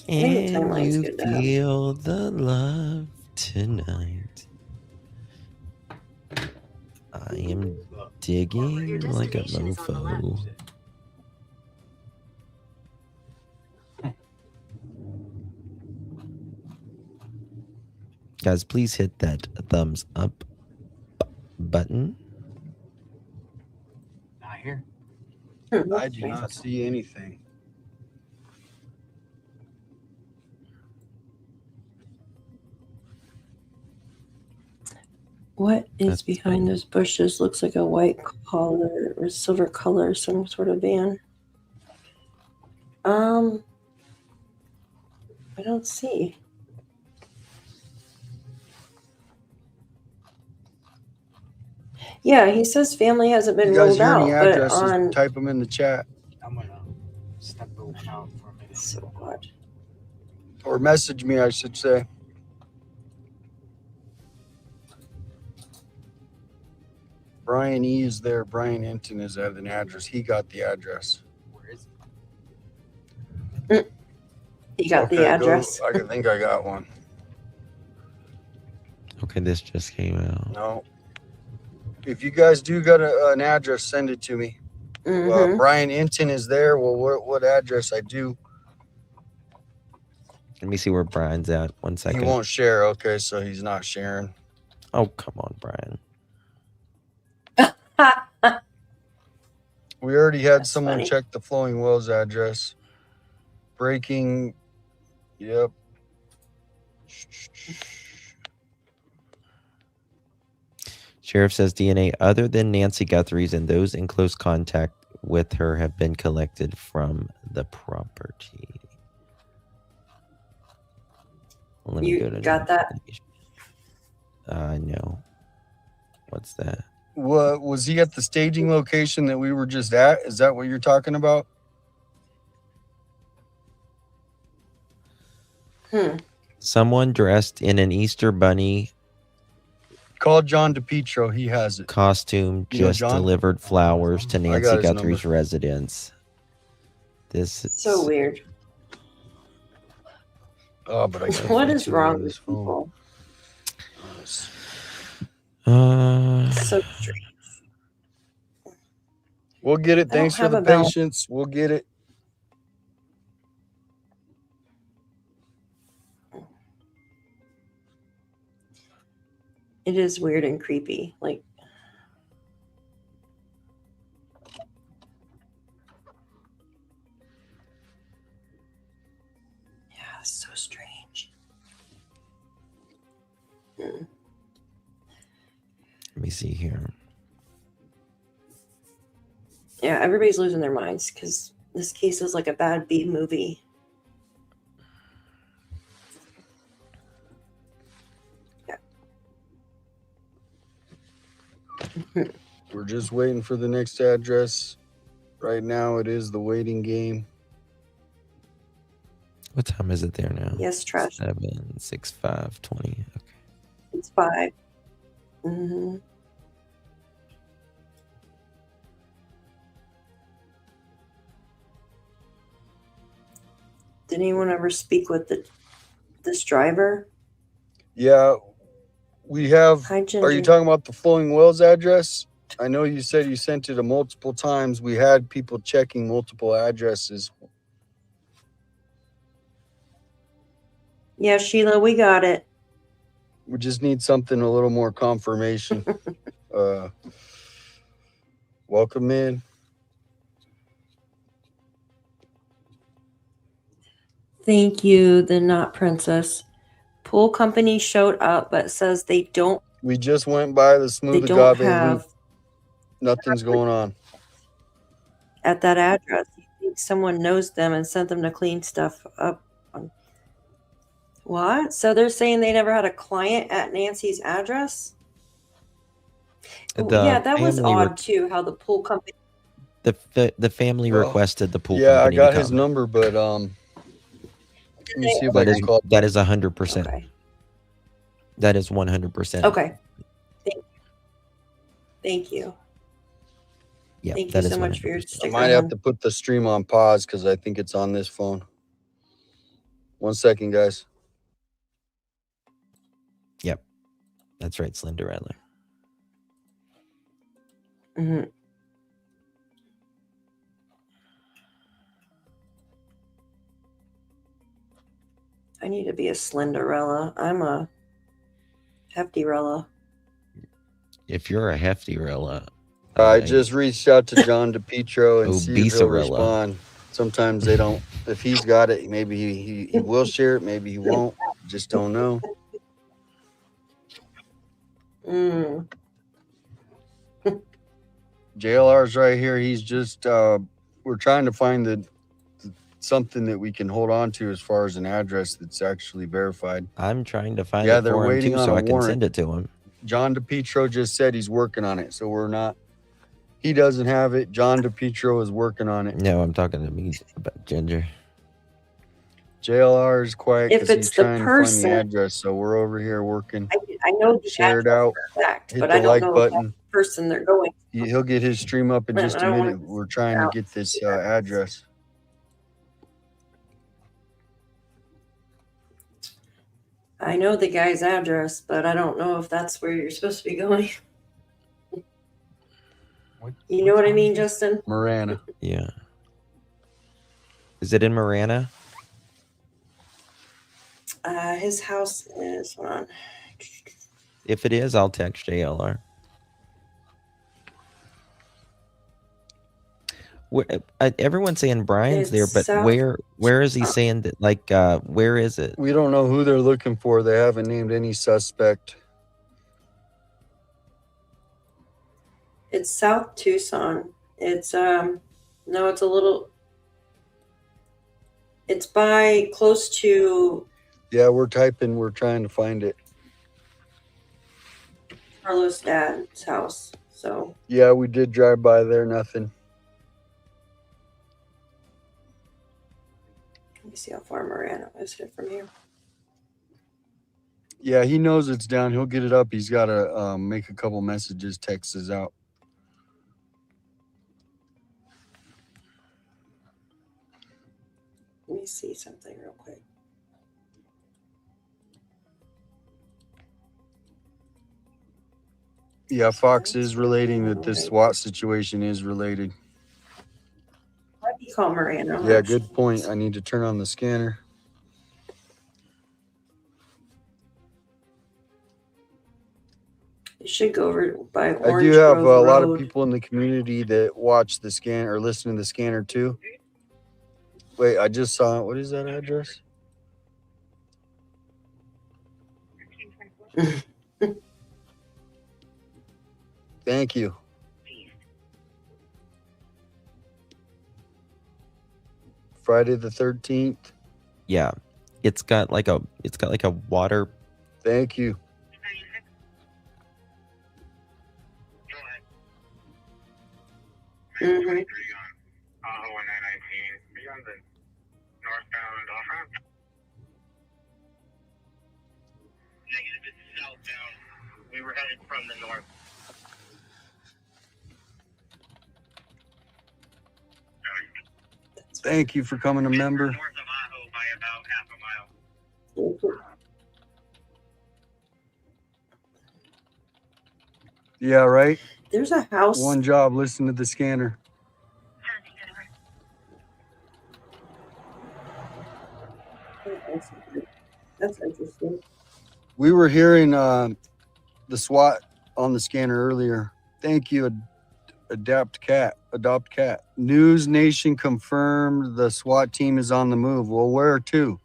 you feel the love tonight? I am digging like a mofo. Guys, please hit that thumbs up button. Not here. I do not see anything. What is behind those bushes? Looks like a white collar or silver color, some sort of van. I don't see. Yeah, he says family hasn't been You guys ruled hear out, any but addresses? Type them in the chat. I'm gonna step out for a minute. So odd. Or message me, I should say. Brian E is there. Brian Hinton is at an address. He got the address. Where is He got the address. I think I got one. Okay, this just came out. No. If you guys do got an address, send it to me. Brian Hinton is there. Well, what address I do? Let me see where Brian's at. 1 second. He won't share. Okay, so he's not sharing. Oh, come on, Brian. We already had someone check the Flowing Wells address. Breaking. Yep. Sheriff says DNA other than Nancy Guthrie's and those in close contact with her have been collected from the property. Let me go to got that? No. What's that? What was he at the staging location that we were just at? Is that what you're talking about? Someone dressed in an Easter bunny Call John DePietro. He has it. costume You know just John? delivered flowers to I Nancy got his Guthrie's number. residence. This is So weird. Oh, but I got What is wrong with people? So strange. We'll get it. I don't Thanks for have the a balance. patience. We'll get it. It is weird and creepy. Like, yeah, so strange. Let me see here. Yeah, everybody's losing their minds because this case is like a bad B movie. We're just waiting for the next address. Right now, it is the waiting game. What time is it there now? Yes, Trish. 7, 6, 5, 20. Okay. It's 5. Mm-hmm. Did anyone ever speak with this driver? Yeah, we have. Hi, Ginger. Are you talking about the Flowing Wells address? I know you said you sent it multiple times. We had people checking multiple addresses. Yeah, Sheila, we got it. We just need something a little more confirmation. Welcome in. Thank you, the Not Princess. Pool company showed up, but says they don't. We just went by the Smooth They don't Agave have loop. Nothing's going on. at that address. You think someone knows them and sent them to clean stuff up? What? So they're saying they never had a client at Nancy's address? Yeah, that was odd too. How the pool company. The family requested the pool Yeah, I company. got to his come. number, but let me see if I can call. That is 100%. Okay. That is 100%. Okay. Thank you. Yeah, Thank that you is so much for your 100%. I sticker. might have to put the stream on pause because I think it's on this phone. 1 second, guys. Yep, that's right, Slenderella. Mm-hmm. I need to be a Slenderella. I'm a Hefty-rella. If you're a Hefty-rella, I just reached out to John DePietro and see if he'll Obesarella. respond. Sometimes they don't. If he's got it, maybe he will share it. Maybe he won't. Just don't know. Mm. JLR's right here. He's just we're trying to find something that we can hold on to as far as an address that's actually verified. I'm trying to find Yeah, it they're for him waiting too, on so a I can warrant. send it to him. John DePietro just said he's working on it, so we're not. He doesn't have it. John DePietro is working on it. No, I'm talking to me about Ginger. JLR is quiet If because it's he's the trying to find person- the address, so we're over here working. I know the Share it address out. for a fact, Hit but the I don't like know if button. that person they're going. He'll get his stream up in But just I a don't minute. want We're trying to get this address. I know the guy's address, but I don't know if that's where you're supposed to be going. You know what I mean, Justin? Marana. Yeah. Is it in Marana? His house is, hold on. If it is, I'll text JLR. Everyone's saying Brian's there, It's but south- where is he saying that? Like, where is it? We don't know who they're looking for. They haven't named any suspect. It's South Tucson. It's no, it's a little. It's by close to Yeah, we're typing. We're trying to find it. Carlos' dad's house. So Yeah, we did drive by there. Nothing. let me see how far Marana is here from here. Yeah, he knows it's down. He'll get it up. He's got to make a couple messages, texts us out. Let me see something real quick. Yeah, Fox is relating that this SWAT situation is related. Why do you call Marana? Yeah, good point. I need to turn on the scanner. It should go over by I Orange do have Grove a lot of Road. people in the community that watch the scan or listen to the scanner too. Wait, I just saw, what is that address? Thank you. Friday the 13th. Yeah, it's got like a water. Thank you. Mhm. on Tahoe and I-19. Are you on the northbound off-ramp? Negative, it's southbound. We were headed from the north. Thank you for coming, a member. North of Tahoe by about half a mile. Yeah, right. There's a house. One job, listen to the scanner. That's interesting. We were hearing the SWAT on the scanner earlier. Thank you, Adopt Cat. News Nation confirmed the SWAT team is on the move. Well, where to?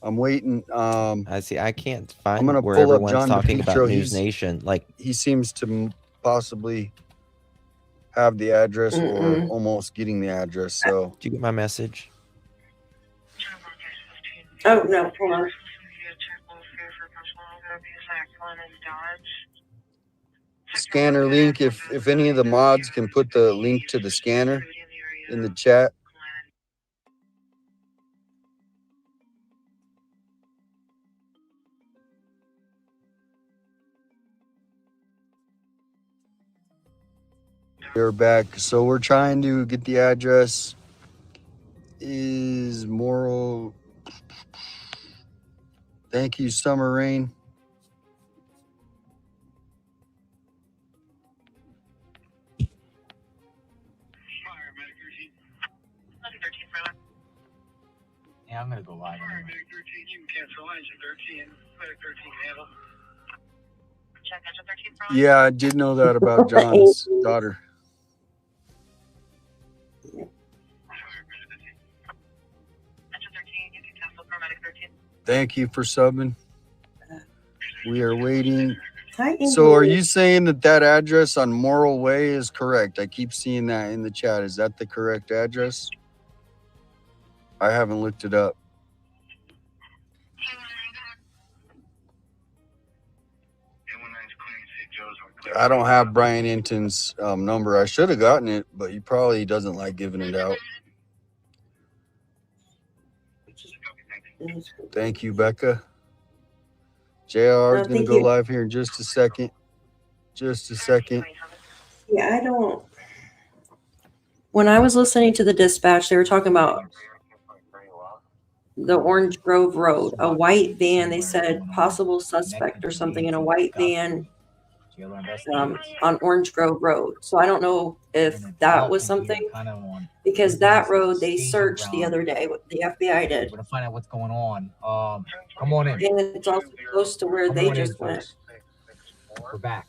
I'm waiting. I see. I can't find I'm gonna where pull up everyone's John talking about DePietro. News Nation. Like, he seems to possibly have the address or almost getting the address. So, do you get my message? Oh no, hold on. scanner link. If any of the mods can put the link to the scanner in the chat. They're back. So we're trying to get the address. Is Morrow. Thank you, Summer Rain. Yeah, I'm gonna go live. Anyway. Yeah, I did know that about John's daughter. Thank you for subbing. We are waiting. So are you saying that address on Morrill Way is correct? I keep seeing that in the chat. Is that the correct address? I haven't looked it up. I don't have Brian Inton's number. I should have gotten it, but he probably doesn't like giving it out. Thank you, Becca. JR is going to go live here in just a second. Just a second. Yeah, I don't. When I was listening to the dispatch, they were talking about the Orange Grove Road, a white van. They said possible suspect or something in a white van on Orange Grove Road. So I don't know if that was something, because that road they searched the other day. The FBI did. We're gonna find out what's going on. Come on in. And it's also close to where they just went. We're back.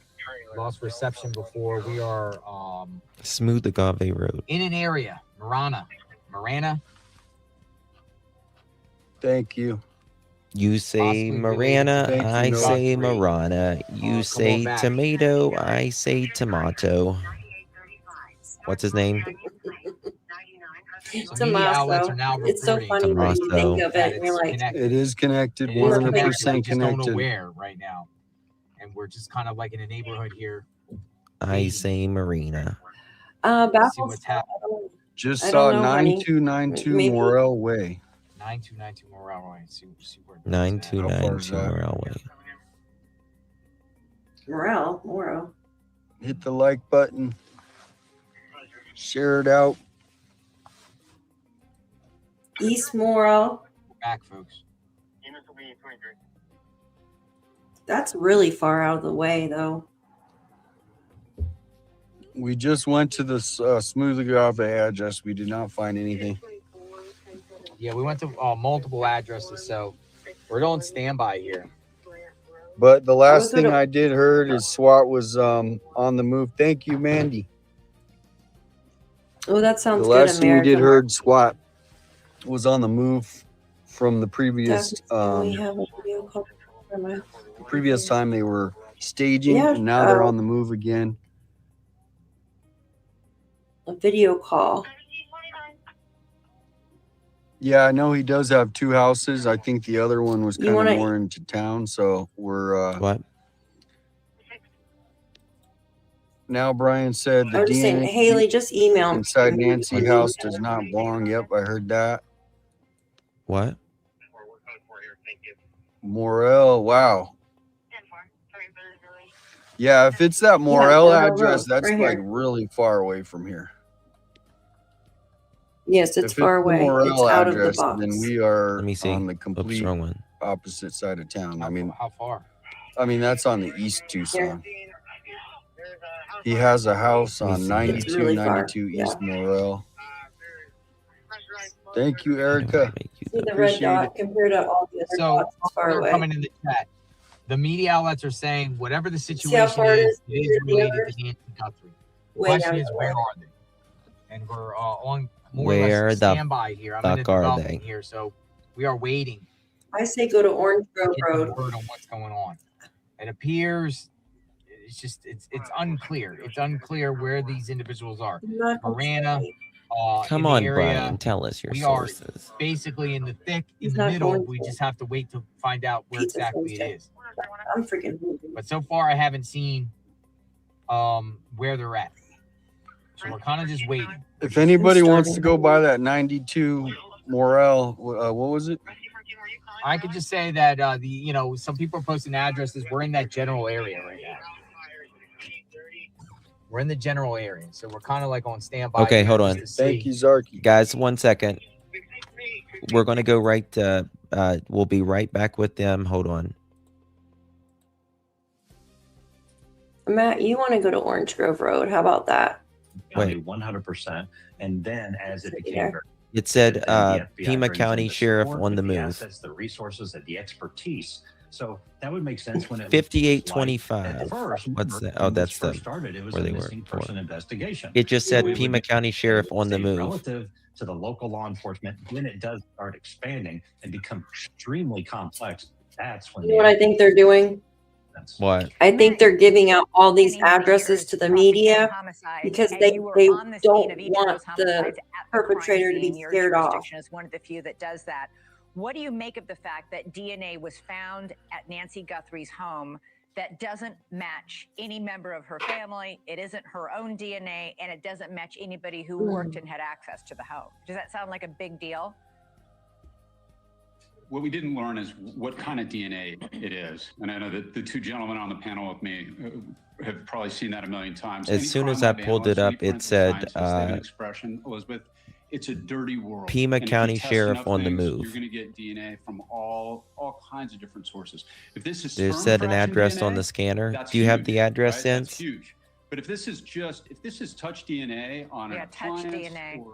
Lost reception before. We are Smooth Agave Road. in an area. Marana. Thank you. You say Marana, I say Marana. You say tomato, I say tomato. What's his name? Tomaso. It's so funny when you think of it. And you're like, it is connected, 100% We just don't know connected. where right now, and we're just kind of like in a neighborhood here. I say Marina. See what's happening. Just I saw don't know, honey. 9292 Maybe- Morel Way. 9292 Morale Way. See where 9292 Morel Way. Morrow. Hit the like button. Share it out. East Morrow. We're back, folks. That's really far out of the way, though. We just went to the Smooth Agave address. We did not find anything. Yeah, we went to multiple addresses, so we're on standby here. But the last thing I did heard is SWAT was on the move. Thank you, Mandy. Oh, that sounds The good. last thing we did heard, SWAT was on the move from the previous We have a video call from my- previous time they were staging, Yeah, and now they're on the move again. a video call. Yeah, I know he does have two houses. I think the other one was You kind of wanna- more into town, so we're What? Now Brian said I the was just saying, DNA Haley, just email me. inside Nancy house does not belong. Yep, I heard that. What? Morel, wow. Yeah, if it's that Morel Doorbell address, Road, that's right like here. really far away from here. Yes, it's If far it's the away. It's Morel out of the address, box. then we are Let me see. on the Oops, complete wrong one. opposite side of town. I mean, How far? I mean that's on the East Here. Tucson. He has a house Let me on see. 92, really far. 92 Yeah. East Morel. Thank you, How do I Erica. make you See the red Appreciate dot it. compared to all the other So dots. It's far they're away. coming in the chat. The media outlets are saying whatever the See how situation far it is, is it is compared to the related others? to Nancy Guthrie. The Way question down is, the where way. are they? And we're on more or Where less the standby here. I'm in a fuck are development they? here, so we are waiting I say go to Orange to Grove get the Road. word on what's going on. It appears it's unclear. It's unclear where these individuals are. I'm not gonna Marana, say. Come in the on, area. Brian. Tell us your We are sources. basically in the thick, in He's the not middle. going We to. just have to wait to find out where Pizza exactly it Thursday. is. I'm freaking hungry. But so far, I haven't seen where they're at. So we're kind of just waiting. If anybody wants to starving. go by that 92 Morel, what was it? I could just say that some people are posting addresses. We're in that general area right now. We're in the general area, so we're kind of like on standby. Okay, here hold just on. to see. Thank you, Zarky. Guys, 1 second. We're going to go right to, we'll be right back with them. Hold on. Matt, you want to go to Orange Grove Road? How about that? Wait. 100%. And then as it became very It said then the FBI Pima brings County in the Sheriff support on the with move. assets, the resources, and the expertise. So that would make sense when it 5825. at first. What's that? When Oh, this that's the first started. It was where a they were missing before. person investigation. It just said We would Pima make County Sheriff on the state move. relative to the local law enforcement. When it does start expanding and become extremely complex, that's when You know what I think they're doing? What? I think they're giving out all these addresses to the media because they don't want the perpetrator to be Your scared off. jurisdiction is one of the few that does that. What do you make of the fact that DNA was found at Nancy Guthrie's home that doesn't match any member of her family? It isn't her own DNA, and it doesn't match anybody who worked and had access to the home. Does that sound like a big deal? What we didn't learn is what kind of DNA it is. And I know that the two gentlemen on the panel with me have probably seen that a million times. As Any soon as crime I lab pulled it analyst, up, any it forensic said scientist, they have an expression, Elizabeth, it's a dirty world. Pima And if you County test Sheriff enough on the things, move. You're going to get DNA from all kinds of different sources. If this is They sperm said an fraction address DNA, on the scanner. that's Do you have huge, the address right? since? That's huge. But if this is touch DNA on an touch appliance DNA.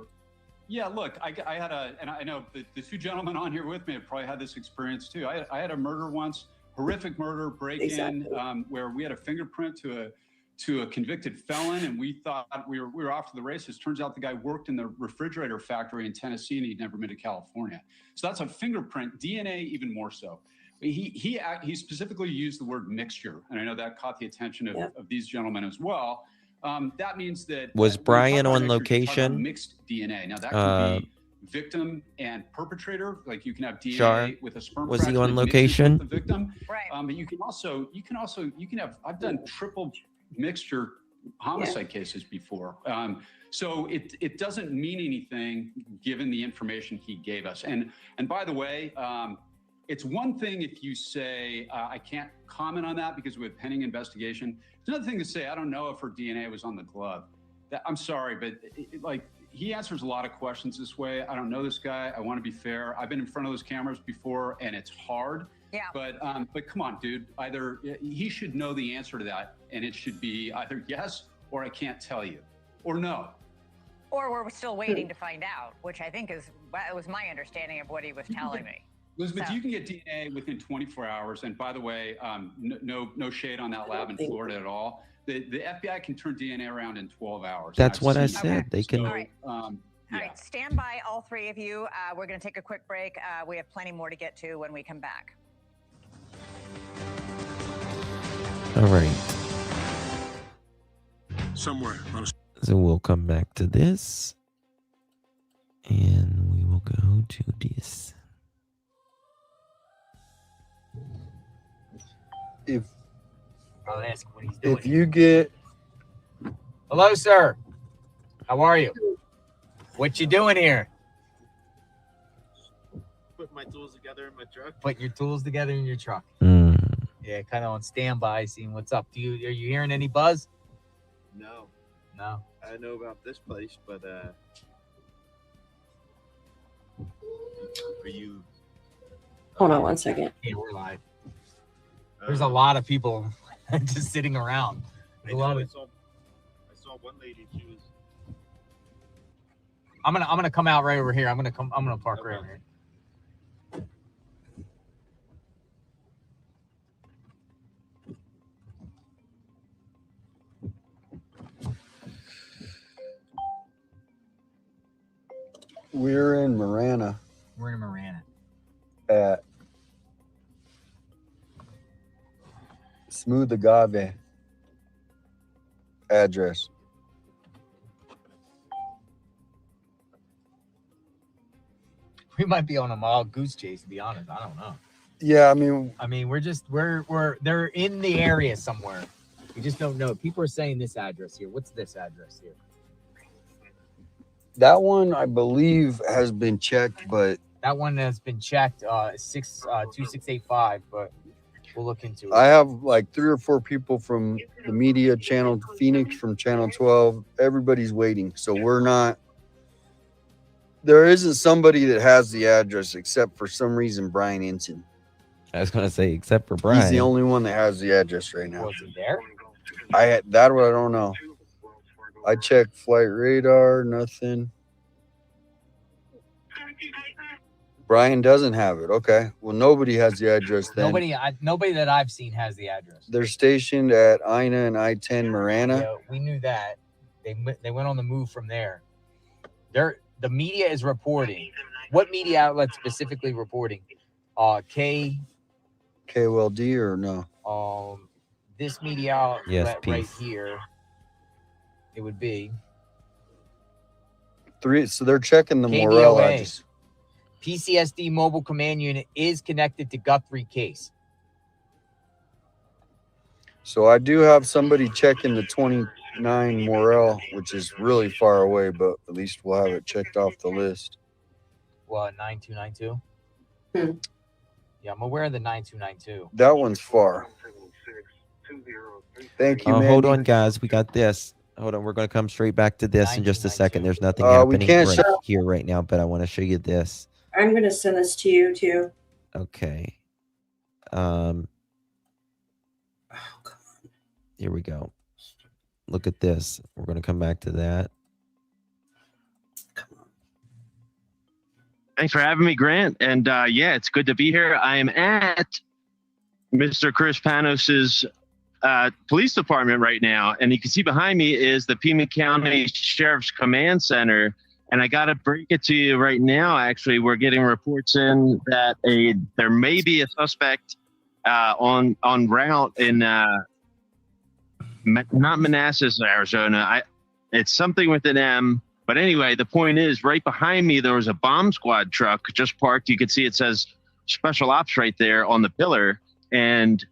yeah, look, I had and I know the two gentlemen on here with me have probably had this experience too. I had a murder once, horrific murder, break-in, where we had a fingerprint to a convicted felon, and we thought we were off to the races. Turns out the guy worked in the refrigerator factory in Tennessee, and he'd never been to California. So that's a fingerprint. DNA, even more so. He specifically used the word mixture, and I know that caught the attention of these gentlemen as well. That means that Was Brian on mixture, you're talking about location? mixed DNA. Now that can be victim and perpetrator. Like you can have DNA Char, with a sperm was he fraction on that mixes location? with the victim. Right. But you can have. I've done triple mixture homicide cases before. So it doesn't mean anything given the information he gave us. And by the way, it's one thing if you say, I can't comment on that because we have pending investigation. It's another thing to say, I don't know if her DNA was on the glove. I'm sorry, but he answers a lot of questions this way. I don't know this guy. I want to be fair. I've been in front of those cameras before, and it's hard. Yeah. But come on, dude. Either he should know the answer to that, and it should be either yes or I can't tell you, or no. Or we're still waiting to find out, which I think was my understanding of what he was telling me. Elizabeth, you can get DNA within 24 hours. And by the way, no shade on that lab in Florida at all. The FBI can turn DNA around in 12 hours. That's what I said. They can. So, All right, stand by, all three of you. We're going to take a quick break. We have plenty more to get to when we come back. All right. Somewhere. So we'll come back to this. And we will go to this. I'll ask what he's doing. If you get Hello, sir. How are you? What you doing here? Put my tools together in my truck. Putting your tools together in your truck. Yeah, kind of on standby, seeing what's up. Are you hearing any buzz? No. No. I know about this place, but are you? Hold on one second. Yeah, we're live. There's a lot of people just sitting around. I saw one lady. She was. I'm gonna come out right over here. I'm gonna park right over here. We're in Marana. We're in Marana. At Smooth Agave address. We might be on a wild goose chase, to be honest. I don't know. Yeah, they're in the area somewhere. We just don't know. People are saying this address here. What's this address here? That one, I believe, has been checked, but that one has been checked. 2685, but we'll look into it. I have like 3 or 4 people from the media channel, Phoenix from Channel 12. Everybody's waiting, so we're not. There isn't somebody that has the address except for some reason Brian Ensign. I was gonna say, except for Brian. He's the only one that has the address right now. Was he there? I don't know. I checked flight radar, nothing. Brian doesn't have it. Okay. Well, nobody has the address then. Nobody that I've seen has the address. They're stationed at Ina and I-10 Marana. Yeah, we knew that. They went on the move from there. The media is reporting. What media outlet specifically reporting? KOLD or no? This media outlet right Peace. here. It would be 3. So they're checking the Morel KBOA. address. PCSD mobile command unit is connected to Guthrie case. So I do have somebody checking the 29 Morel, which is really far away, but at least we'll have it checked off the list. What, 9292? Yeah, I'm aware of the 9292. That one's far. Thank you, Hold Mandy. on, guys. We got this. Hold on. We're going to come straight back to this in just a second. There's nothing we happening can't right show- here right now, but I want to show you this. I'm going to send this to you too. Okay. Here we go. Look at this. We're going to come back to that. Thanks for having me, Grant. And yeah, it's good to be here. I am at Mr. Chris Panos's police department right now. And you can see behind me is the Pima County Sheriff's Command Center. And I got to break it to you right now. Actually, we're getting reports in that there may be a suspect on route in not Manassas, Arizona. It's something with an M. But anyway, the point is, right behind me, there was a bomb squad truck just parked. You can see it says Special Ops right there on the pillar. And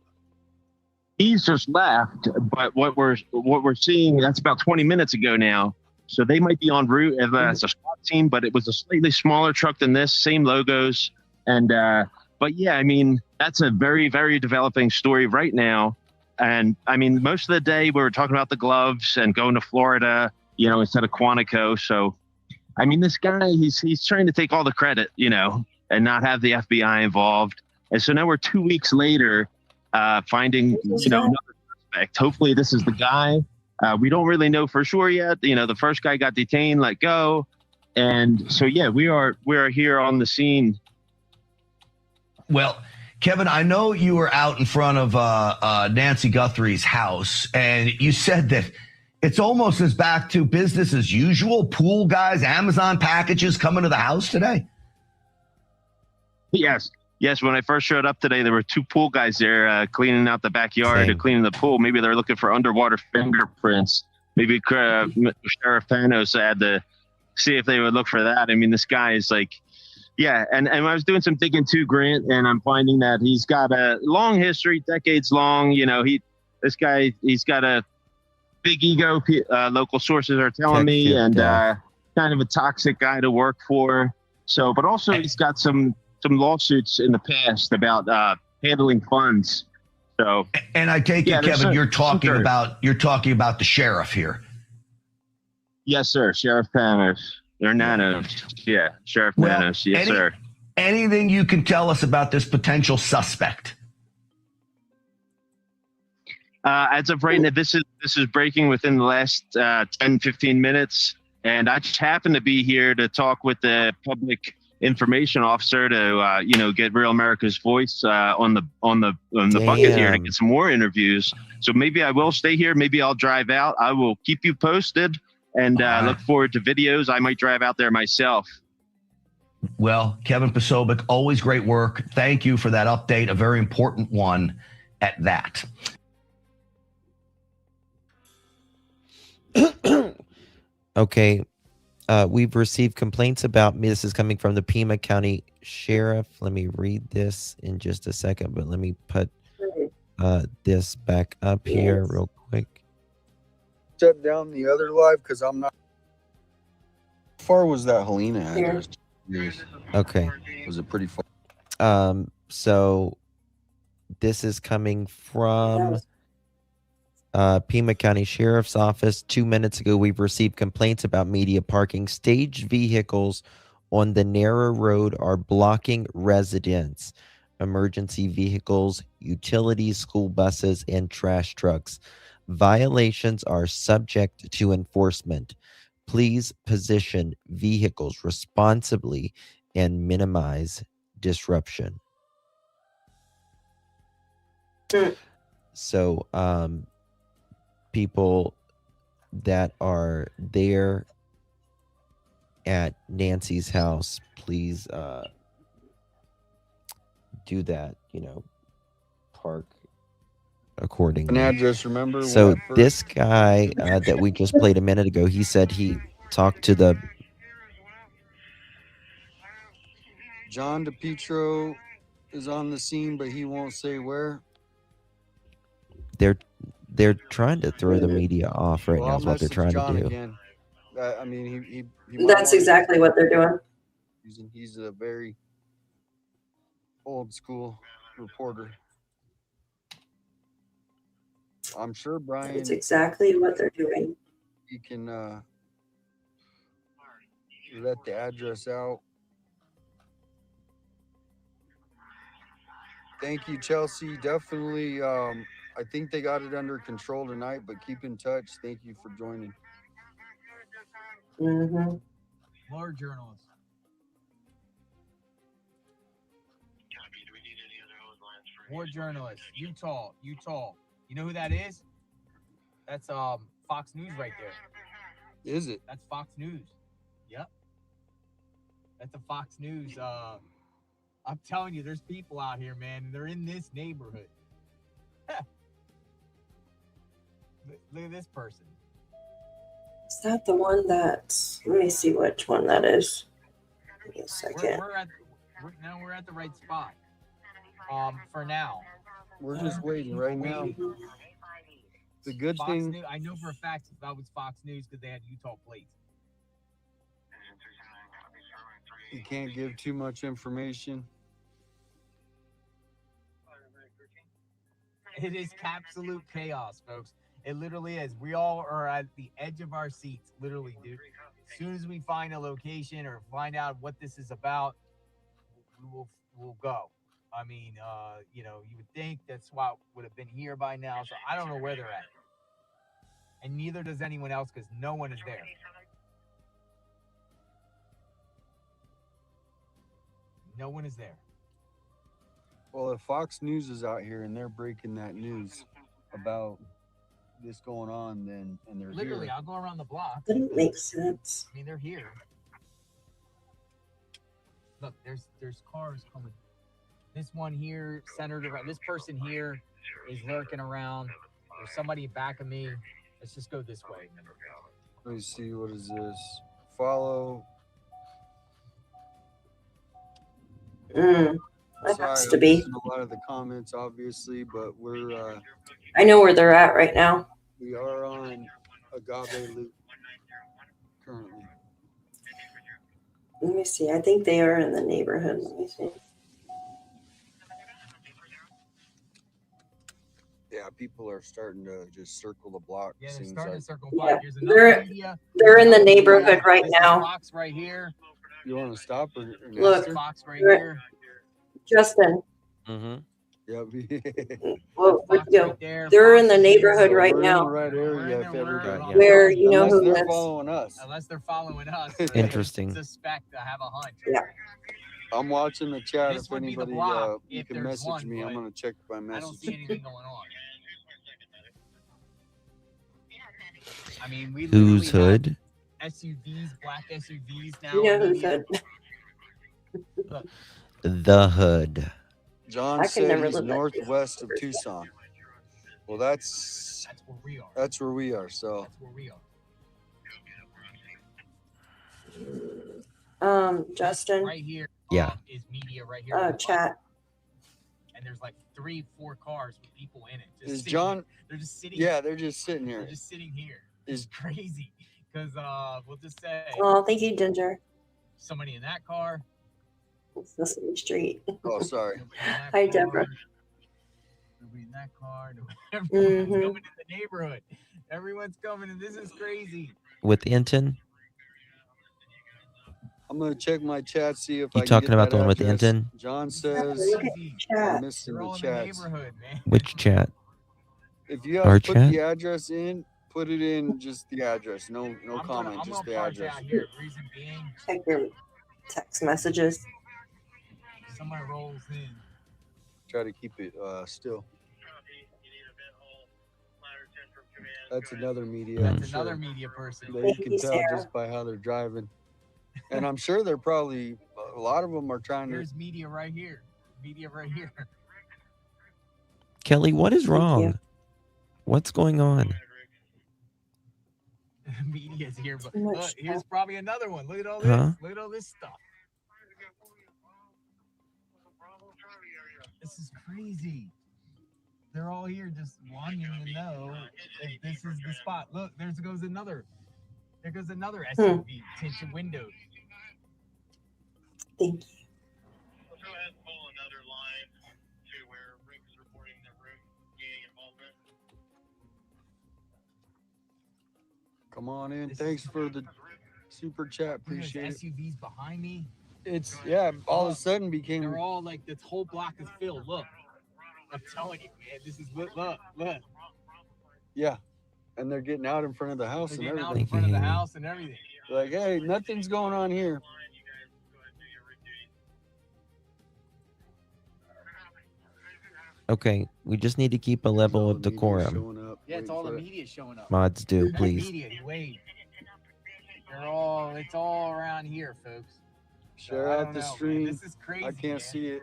he's just left. But what we're seeing, that's about 20 minutes ago now. So they might be en route as a SWAT team, but it was a slightly smaller truck than this, same logos. And but yeah, I mean, that's a very, very developing story right now. And I mean, most of the day we were talking about the gloves and going to Florida, you know, instead of Quantico. So, I mean, this guy, he's trying to take all the credit, you know, and not have the FBI involved. And so now we're 2 weeks later, finding, you know, another suspect. Hopefully this is the guy. We don't really know for sure yet. You know, the first guy got detained, let go. And so, yeah, we are here on the scene. Well, Kevin, I know you were out in front of Nancy Guthrie's house, and you said that it's almost as back to business as usual. Pool guys, Amazon packages coming to the house today. Yes. When I first showed up today, there were 2 pool guys there cleaning out the backyard or cleaning the pool. Maybe they're looking for underwater fingerprints. Maybe Sheriff Panos had to see if they would look for that. I mean, this guy is like, yeah. And I was doing some digging too, Grant, and I'm finding that he's got a long history, decades long. You know, he's got a big ego, local sources are telling Check me, your and death. kind of a toxic guy to work for. So, but also he's got some lawsuits in the past about handling funds. So, And I take it, Kevin, you're talking sure. about the sheriff here. Yes, sir. Sheriff Panos. Or Nanos. Yeah, Sheriff Nanos. Yes, sir. Anything you can tell us about this potential suspect? As of right now, this is breaking within the last 10, 15 minutes. And I just happened to be here to talk with the public information officer to, get Real America's Voice on the bucket here to get some more interviews. So maybe I will stay here. Maybe I'll drive out. I will keep you posted and look forward to videos. I might drive out there myself. Well, Kevin Posobiec, always great work. Thank you for that update, a very important one at that. Okay. We've received complaints about me. This is coming from the Pima County Sheriff. Let me read this in just a second, but let me put this back up here real quick. Shut down the other live because I'm not. How far was that Helena address? Okay. Was it pretty far? So this is coming from Pima County Sheriff's Office. 2 minutes ago, we've received complaints about media parking. Staged vehicles on the narrow road are blocking residents. Emergency vehicles, utilities, school buses, and trash trucks. Violations are subject to enforcement. Please position vehicles responsibly and minimize disruption. So, people that are there at Nancy's house, please do that, park accordingly. An address, remember? So this guy that we just played a minute ago, he said he talked to the John DePietro is on the scene, but he won't say where. they're trying to throw the media off right now is what they're trying John to do. again. I mean, he might That's wanna- exactly what they're doing. He's a very old school reporter. I'm sure Brian. That's exactly what they're doing. He can let the address out. Thank you, Chelsea. Definitely. I think they got it under control tonight, but keep in touch. Thank you for joining. Mm-hmm. More journalists. More journalists. Utah. You know who that is? That's Fox News right there. Is it? That's Fox News. Yep. That's a Fox News. I'm telling you, there's people out here, man. And they're in this neighborhood. Look at this person. Is that the one that? Let me see which one that is. Give me a second. We're at the right spot. For now. We're just waiting right now. The good Fox thing. News, I know for a fact that was Fox News because they had Utah plates. You can't give too much information. It is absolute chaos, folks. It literally is. We all are at the edge of our seats, literally, dude. As soon as we find a location or find out what this is about, we'll go. I mean, you would think that SWAT would have been here by now, so I don't know where they're at. And neither does anyone else because no one is there. No one is there. Well, if Fox News is out here and they're breaking that news about this going on, then and they're Literally, here. I'll go around the block. Didn't make sense. I mean, they're here. Look, there's cars coming. This one here centered around. This person here is lurking around. There's somebody back of me. Let's just go this way. Let me see. What is this? Follow. That has to be. A lot of the comments, obviously, but we're. I know where they're at right now. We are on Agave Loop currently. Let me see. I think they are in the neighborhood. Let me see. Yeah, people are starting to just circle the block. Yeah, they're seems starting like. to circle Yeah, block. Here's another media. they're in the neighborhood right This now. is Fox right here. You want to stop or Look, Nestor? Fox right they're- here. Justin. Mm-hmm. Yeah, Well, Fox you know, right there. they're in Fox the is here. neighborhood right we're in the now. right area if We're everybody. yeah. Where you know Unless who they're lives. following us. Unless they're following us. Interesting. Suspect I have a hunch. Yeah. I'm watching the chat. This If would be the anybody, block you if can there's message one, me. I'm but gonna check my I don't message. see anything going on. I mean, we Whose literally hood? have SUVs, black SUVs now. You know who's media. hood. The hood. John I could said never he's live that northwest of Tucson. Well, that's where we are. That's where we are. So That's where we are. Justin. Right here. Yeah. Is media right here. Oh, chat. And there's like 3-4 cars with people in it. Just is sitting- John? They're just sitting. Yeah, they're just sitting here. They're just sitting here. It's crazy because we'll just say. Oh, thank you, Ginger. Somebody in that car. It's the same street. Oh, sorry. Hi, Deborah. Nobody in that car. Everyone's Mhm. coming in the neighborhood. Everyone's coming, and this is crazy. With Inton? I'm gonna check my chat, see if You I can talking get about that the one with address. Inton? John says Look at I'm chat. missing They're the all in the chats. neighborhood, man. Which chat? If you Our have to put chat? the address in, put it in just the address. No I'm comment, gonna just the park address. out here. Reason being, Check your text messages. somebody rolls in. Try to keep it still. That's another media. I'm That's another sure. media person. That Thank you can you, tell Sarah. just by how they're driving. And I'm sure they're probably a lot of them are trying to. There's media right here. Media right here. Kelly, what is wrong? What's going on? Media's here, but Too much look, here's stuff. probably another one. Look at all this. Huh? Look at all this stuff. This is crazy. They're all here just wanting to know if this is the spot. Look, there goes another. There goes another SUV, tinted windows. Thank you. We'll go ahead and pull another line to where Rick is reporting the room being involvement. Come on in. Thanks for the super chat. There's Appreciate it. SUVs behind me. It's all of a sudden became. They're all like this whole block is filled. Look, I'm telling you, man. This is look. Yeah, and they're getting out in front of the house They're and getting out everything. in front of the house and everything. Like, hey, nothing's going on here. Okay, we just need to keep a level of decorum. Showing up, Yeah, it's waiting all the for it. media showing up. Mods do, That please. Media, wait. It's all around here, folks. Share I out don't the know, man. stream. This is crazy. I can't man. see it.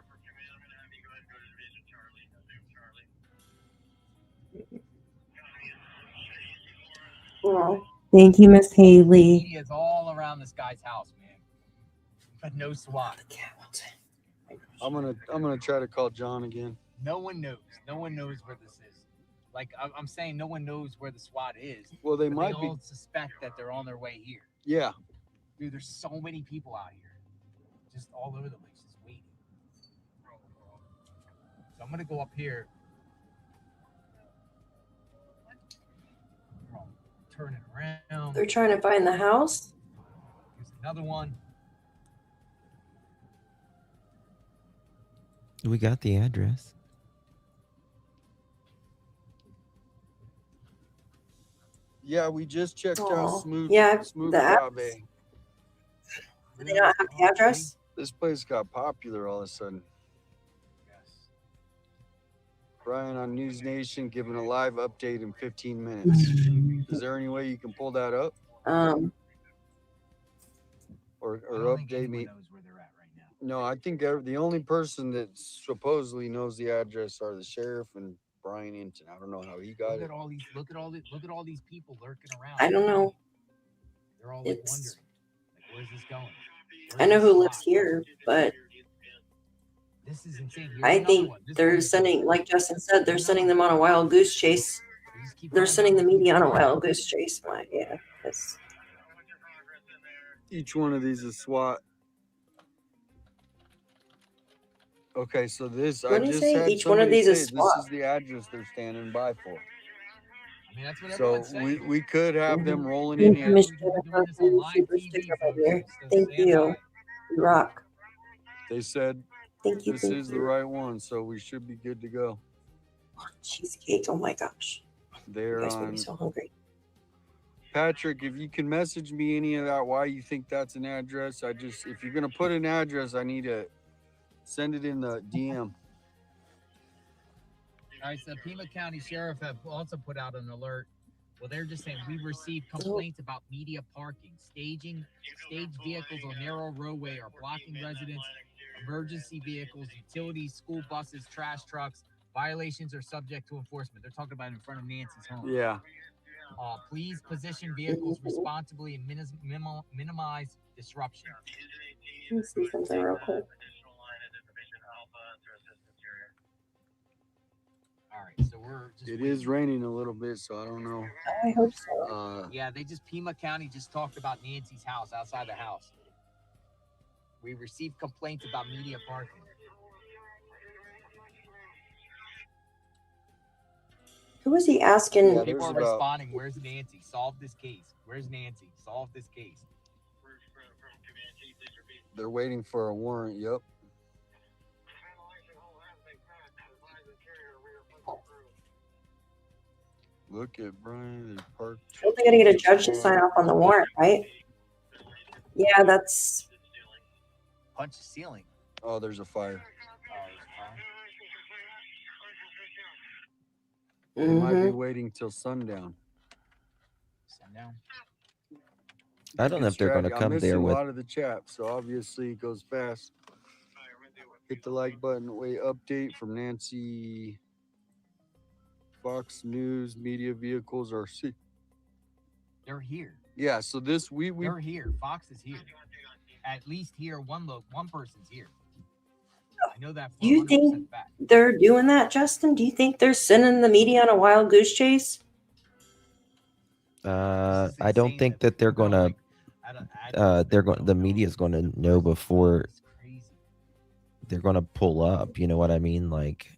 Well, thank you, Miss Haley. Media's all around this guy's house, man. But no SWAT. I'm gonna try to call John again. No one knows. No one knows where this is. Like I'm saying, no one knows where the SWAT is. Well, they but might be. all suspect that they're on their way here. Yeah. Dude, there's so many people out here, just all over the place, just waiting. So I'm gonna go up here. Turn it around. They're trying to find the house. Here's another one. We got the address. Yeah, we just checked Aw. out Smooth. Yeah, Smooth the app- Agave. Do they not have the address? This place got popular all of a sudden. Brian on News Nation giving a live update in 15 minutes. Is there any way you can pull that up or update me? No, I think the only person that supposedly knows the address are the sheriff and Brian Inton. I don't know how he got Look it. at all these. Look at all these people lurking around. I don't know. They're all like It's- wondering, like, where's this going? I know who lives here, but This is insane. Here's I another think one. This they're one's- sending, like Justin said, they're sending them on a wild goose chase. just keep They're going sending down the those media on a routes. wild goose chase. Yeah. That's, Each one of these is SWAT. Okay, so this, what I do you just say? had Each one of somebody these say is this SWAT. is the address they're standing by for. I mean, that's what So everyone's saying. we could have them rolling Thank in you, here. Miss We're Jennifer, doing this for on your live super TV, sticker right folks. here. So Thank stand you. by. You rock. They said Thank you. this Thank is the you. right one, so we should be good to go. Cheesecake. Oh my gosh. You They're guys make me on. so hungry. Patrick, if you can message me any of that, why you think that's an address, if you're gonna put an address, I need to send it in the DM. All right, so Pima County Sheriff have also put out an alert. Well, they're just saying we've received complaints about media parking, staged vehicles on narrow roadway are blocking residents, emergency vehicles, utilities, school buses, trash trucks. Violations are subject to enforcement. They're talking about in front of Nancy's home. Yeah. Please position vehicles responsibly and minimize disruption. Let me see something real quick. All right, so we're just. It is raining a little bit, so I don't know. I hope so. Yeah, Pima County just talked about Nancy's house, outside the house. We received complaints about media parking. Who was he asking? Yeah, People are there's about- responding, where's Nancy? Solve this case. Where's Nancy? Solve this case. They're waiting for a warrant. Yep. Look at Brian. They parked. Don't they gotta get a judge to sign off on the warrant, right? Yeah, that's. Punch the ceiling. Oh, there's a fire. They might be waiting till sundown. Sundown. I don't know if they're going to I'm come missing there a with. lot of the chat, so obviously it goes fast. Hit the like button. Wait, update from Nancy. Fox News media vehicles are. They're here. Yeah, so this They're here. Fox is here. At least here, one person's here. I know that. Do you think they're doing that, Justin? Do you think they're sending the media on a wild goose chase? I don't think that they're going to. The media is going to know before they're going to pull up. You know what I mean? Like,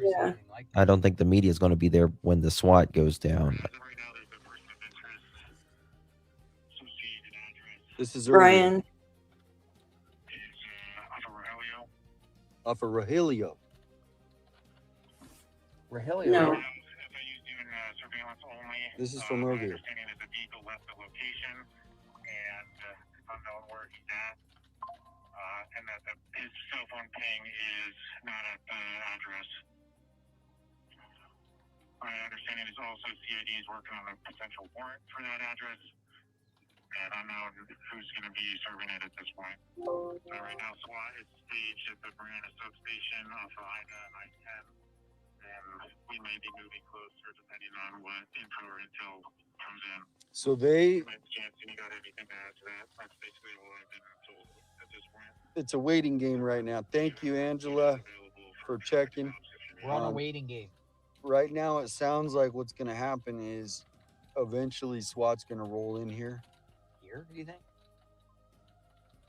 Yeah. I don't think the media is going to be there when the SWAT goes down. This is Brian. Off of Rogelio. Rogelio. No. This is from earlier. And that his cell phone ping is not at the address. My understanding is also CID is working on a potential warrant for that address. And I don't know who's going to be serving it at this point. Right now, SWAT is staged at the Marina substation off of Ida and I-10. And we may be moving closer depending on what info or intel comes in. So they. Jansen, you got anything to add to that? That's basically all I've been told at this point. It's a waiting game right now. Thank you, Angela, for checking. We're on a waiting game. Right now, it sounds like what's going to happen is eventually SWAT's going to roll in here. Here, do you think?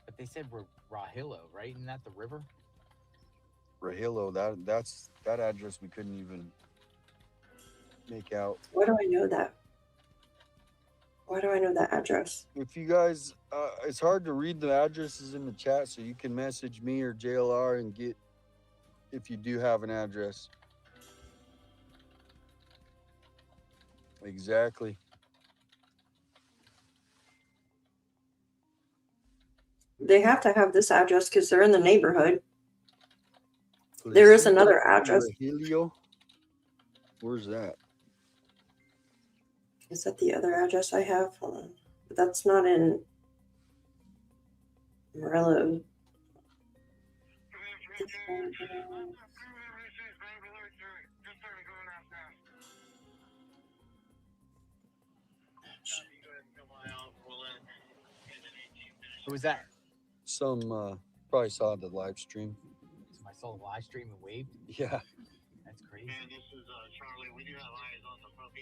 But they said we're Rogelio, right? Isn't that the river? Rogelio, that address we couldn't even make out. Why do I know that? Why do I know that address? If you guys, it's hard to read the addresses in the chat, so you can message me or JLR and get if you do have an address. Exactly. They have to have this address because they're in the neighborhood. There is another address. Rogelio? Where's that? Is that the other address I have? Hold on. But that's not in Morello. Who was that? Some probably saw the live stream. I saw the live stream and waved. Yeah. That's crazy. And this is Charlie. We do have eyes on the Foothills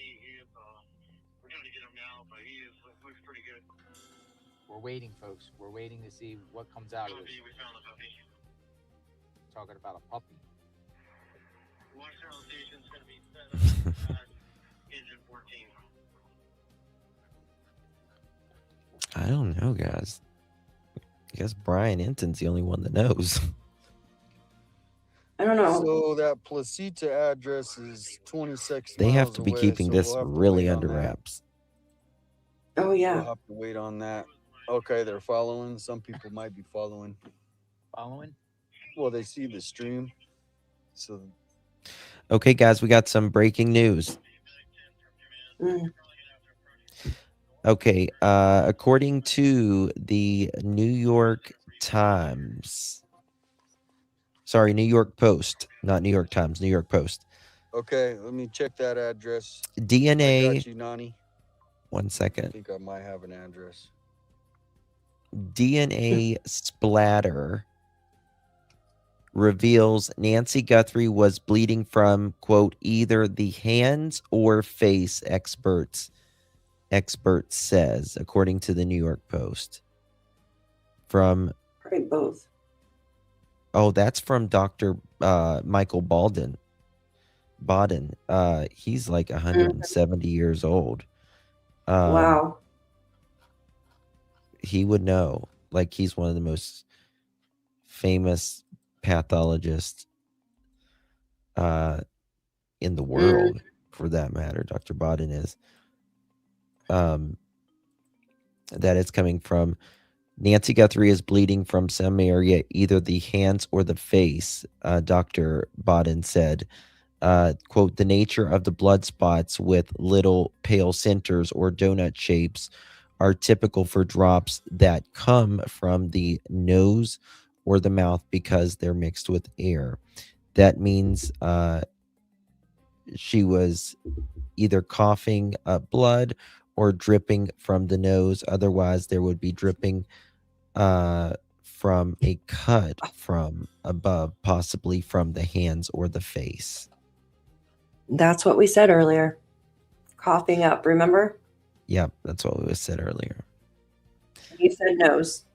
We're trying to get him now, but he looks pretty good. We're waiting, folks. We're waiting to see what comes out of this. We found a puppy. Talking about a puppy. Water sterilization is going to be set up. Engine 14. I don't know, guys. I guess Brian Enton's the only one that knows. I don't know. So that Placita address is 26 They have miles to be away, keeping so this we'll have to really wait on under that. wraps. Oh, yeah. We'll have to wait on that. Okay, they're following. Some people might be following. Following? Well, they see the stream. So Okay, guys, we got some breaking news. Okay, according to the New York Times, sorry, New York Post, not New York Times, New York Post. okay, let me check that address. I DNA. got you, Nani. 1 I second. think I might have an address. DNA splatter reveals Nancy Guthrie was bleeding from, quote, either the hands or face, expert says, according to the New York Post. From, Probably both. oh, that's from Dr. Michael Baudin. He's like 170 years old. Wow. He would know. Like, he's one of the most famous pathologists in the world, for that matter. Dr. Baudin is. That it's coming from. Nancy Guthrie is bleeding from some area, either the hands or the face, Dr. Baudin said. Quote, the nature of the blood spots with little pale centers or donut shapes are typical for drops that come from the nose or the mouth because they're mixed with air. That means she was either coughing up blood or dripping from the nose. Otherwise, there would be dripping from a cut from above, possibly from the hands or the face. That's what we said earlier. Coughing up, remember? Yep, that's what we said earlier. You said nose.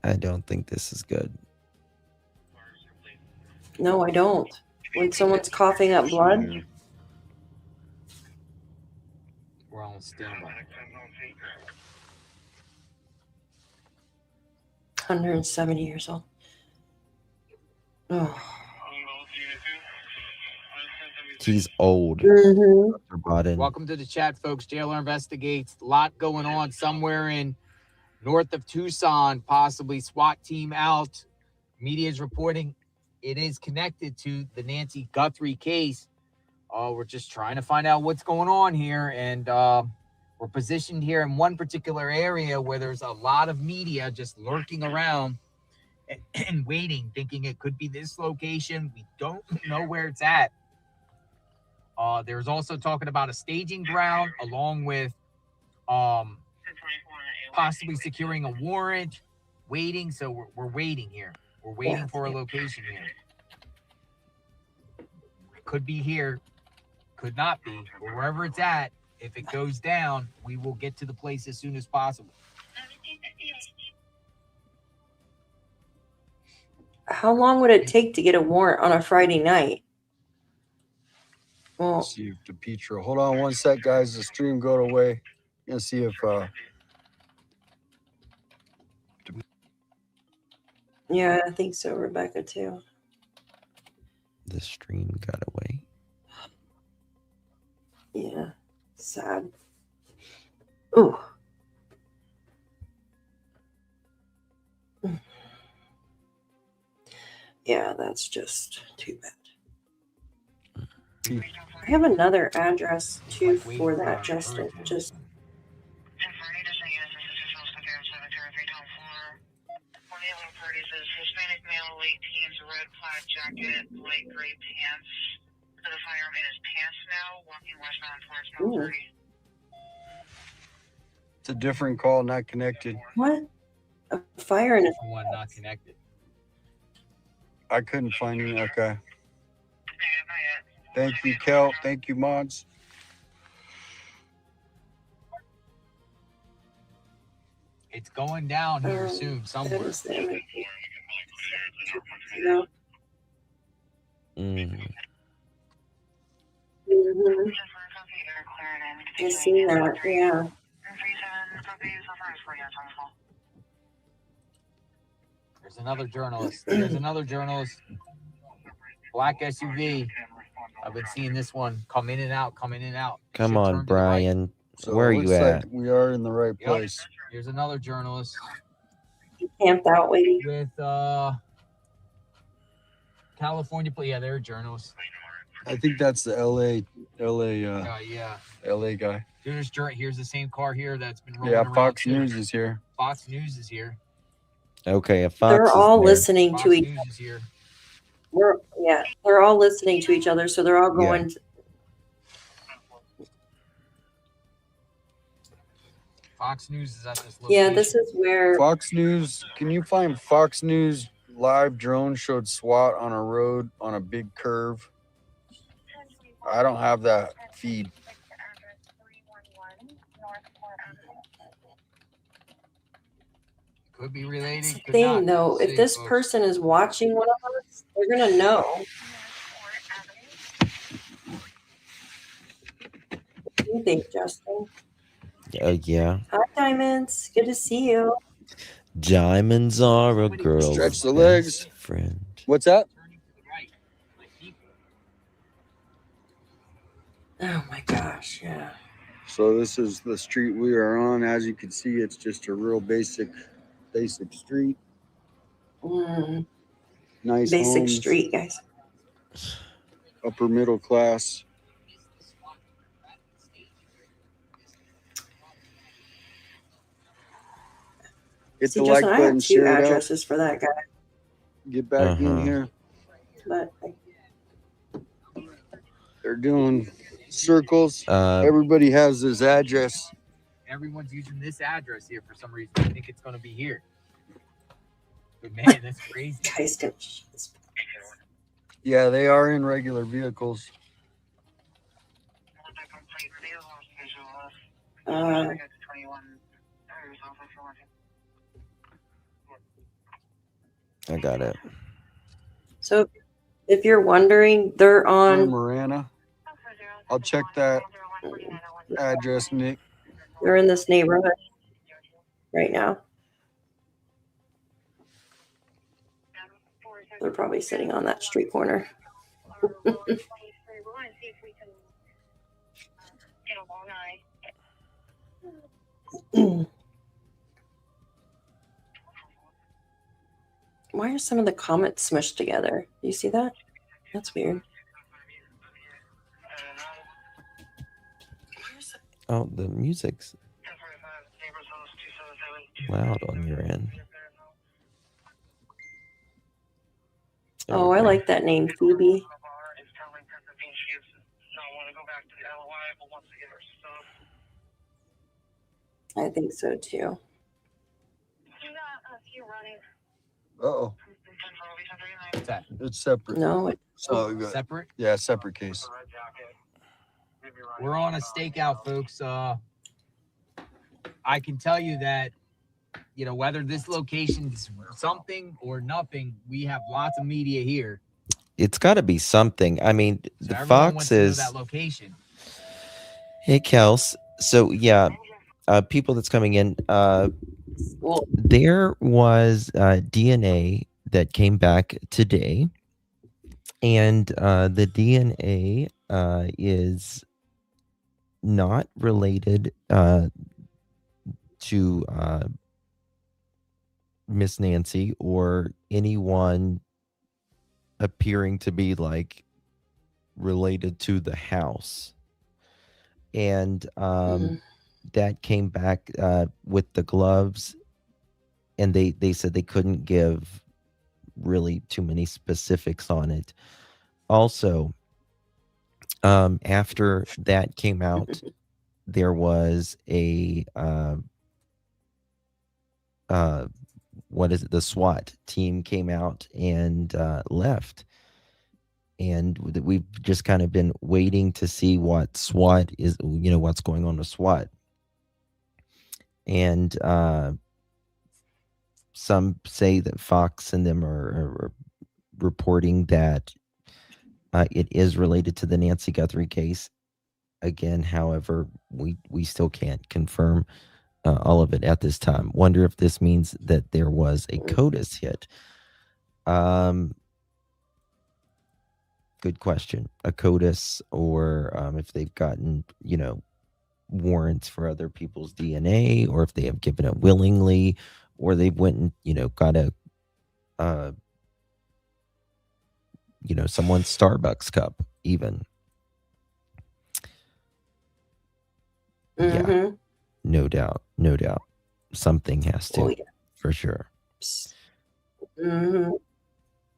I don't think this is good. No, I don't. When someone's coughing up blood. We're on standby. 170 years old. Oh. He's old. Mhm. Dr. Baudin. Welcome to the chat, folks. Jailer Investigates. A lot going on somewhere in north of Tucson, possibly SWAT team out. Media is reporting it is connected to the Nancy Guthrie case. We're just trying to find out what's going on here. And we're positioned here in one particular area where there's a lot of media just lurking around and waiting, thinking it could be this location. We don't know where it's at. There's also talking about a staging ground along with possibly securing a warrant, waiting. So we're waiting here. We're waiting for a location here. Could be here, could not be, but wherever it's at, if it goes down, we will get to the place as soon as possible. How long would it take to get a warrant on a Friday night? Well, see if DePietro. Hold on one sec, guys. The stream got away. Gonna see if yeah, I think so, Rebecca, too. The stream got away. Yeah, sad. Ooh. Yeah, that's just too bad. I have another address too for that, Justin. Just Hispanic male, late teens, red plaid jacket, light gray pants. So the firearm in his pants now, walking westbound towards Mount Verdi. it's a different call, not connected. what? A fire in a One not connected. I couldn't find it. Okay. Thank you, Kel. Thank you, mods. It's going down here soon That somewhere. is the image. No. Mm. Mhm. I seen that. Yeah. There's another journalist. There's another journalist. Black SUV. I've been seeing this one come in and out, come in and out. Come Should on, turn to the right. Brian. So Where are it you looks at? like we are in the right Yep. place. Here's another journalist Camped out waiting. with California. Yeah, they're a journalist. I think that's the LA Yeah. LA guy. Here's the same car here that's been rolling Yeah, around. Fox too. News is here. Fox News is here. Okay, a Fox They're is all there. listening Fox to each News is here. they're all listening to each other, so they're all going to, Fox News is at this location. yeah, this is where Fox News. Can you find Fox News live drone showed SWAT on a road on a big curve? I don't have that feed. Could be related. Could thing not. though. We'll If see, this folks. person is watching one of us, they're gonna know. What do you think, Justin? Yeah. Hi, Diamonds. Good to see you. Diamonds are a girl's Stretch the legs. best friend. What's that? Oh my gosh, yeah. So this is the street we are on. As you can see, it's just a real basic street. Nice Basic homes, street, guys. upper middle class. Hit See, the like Justin, I button, have two share it out. addresses for that guy, Get back in here. but They're doing circles. Uh, Everybody has his address. Everyone's using this address here for some reason. I think it's going to be here. But man, that's crazy. guys don't. Yeah, they are in regular vehicles. I got it. So if you're wondering, they're They're on. Marana. I'll check that address, Nick. They're in this neighborhood right now. They're probably sitting on that street corner. Why are some of the comments smushed together? Do you see that? That's weird. Oh, the music's loud on your end. Oh, I like that name, Phoebe. I think so too. Uh-oh. What's that? It's separate. No, So we got- Separate? Yeah, separate case. We're on a stakeout, folks. I can tell you that, you know, whether this location's something or nothing, we have lots of media here. It's got to be something. I mean, So the everyone wants to know Foxes. that location. Hey, Kels. So yeah, people that's coming in. There was DNA that came back today, and the DNA is not related to Miss Nancy or anyone appearing to be like related to the house. And that came back with the gloves, and they said they couldn't give really too many specifics on it. Also, after that came out, there was a what is it? The SWAT team came out and left, and we've just kind of been waiting to see what SWAT is, what's going on with SWAT. And some say that Fox and them are reporting that it is related to the Nancy Guthrie case. Again, however, we still can't confirm all of it at this time. Wonder if this means that there was a CODIS hit. Good question. A CODIS, or if they've gotten, warrants for other people's DNA, or if they have given it willingly, or they've went and, got a, someone's Starbucks cup even. Mm-hmm. Yeah, no doubt. Something has to, for sure. Mm-hmm.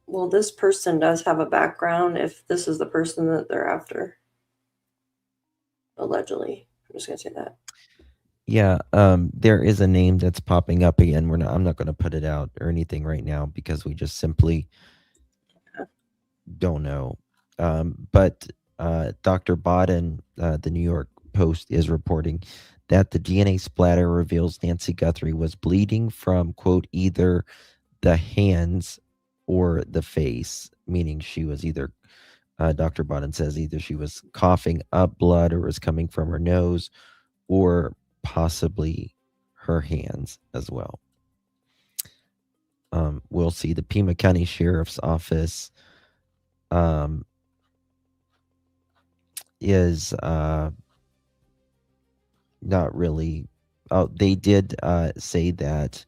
Well, this person does have a background if this is the person that they're after. Allegedly. I'm just going to say that. Yeah, there is a name that's popping up again. I'm not going to put it out or anything right now because we just simply don't know. But Dr. Bodden, the New York Post, is reporting that the DNA splatter reveals Nancy Guthrie was bleeding from, quote, either the hands or the face, meaning she was either, Dr. Bodden says, either she was coughing up blood or was coming from her nose, or possibly her hands as well. We'll see. The Pima County Sheriff's Office is not really. Oh, they did say that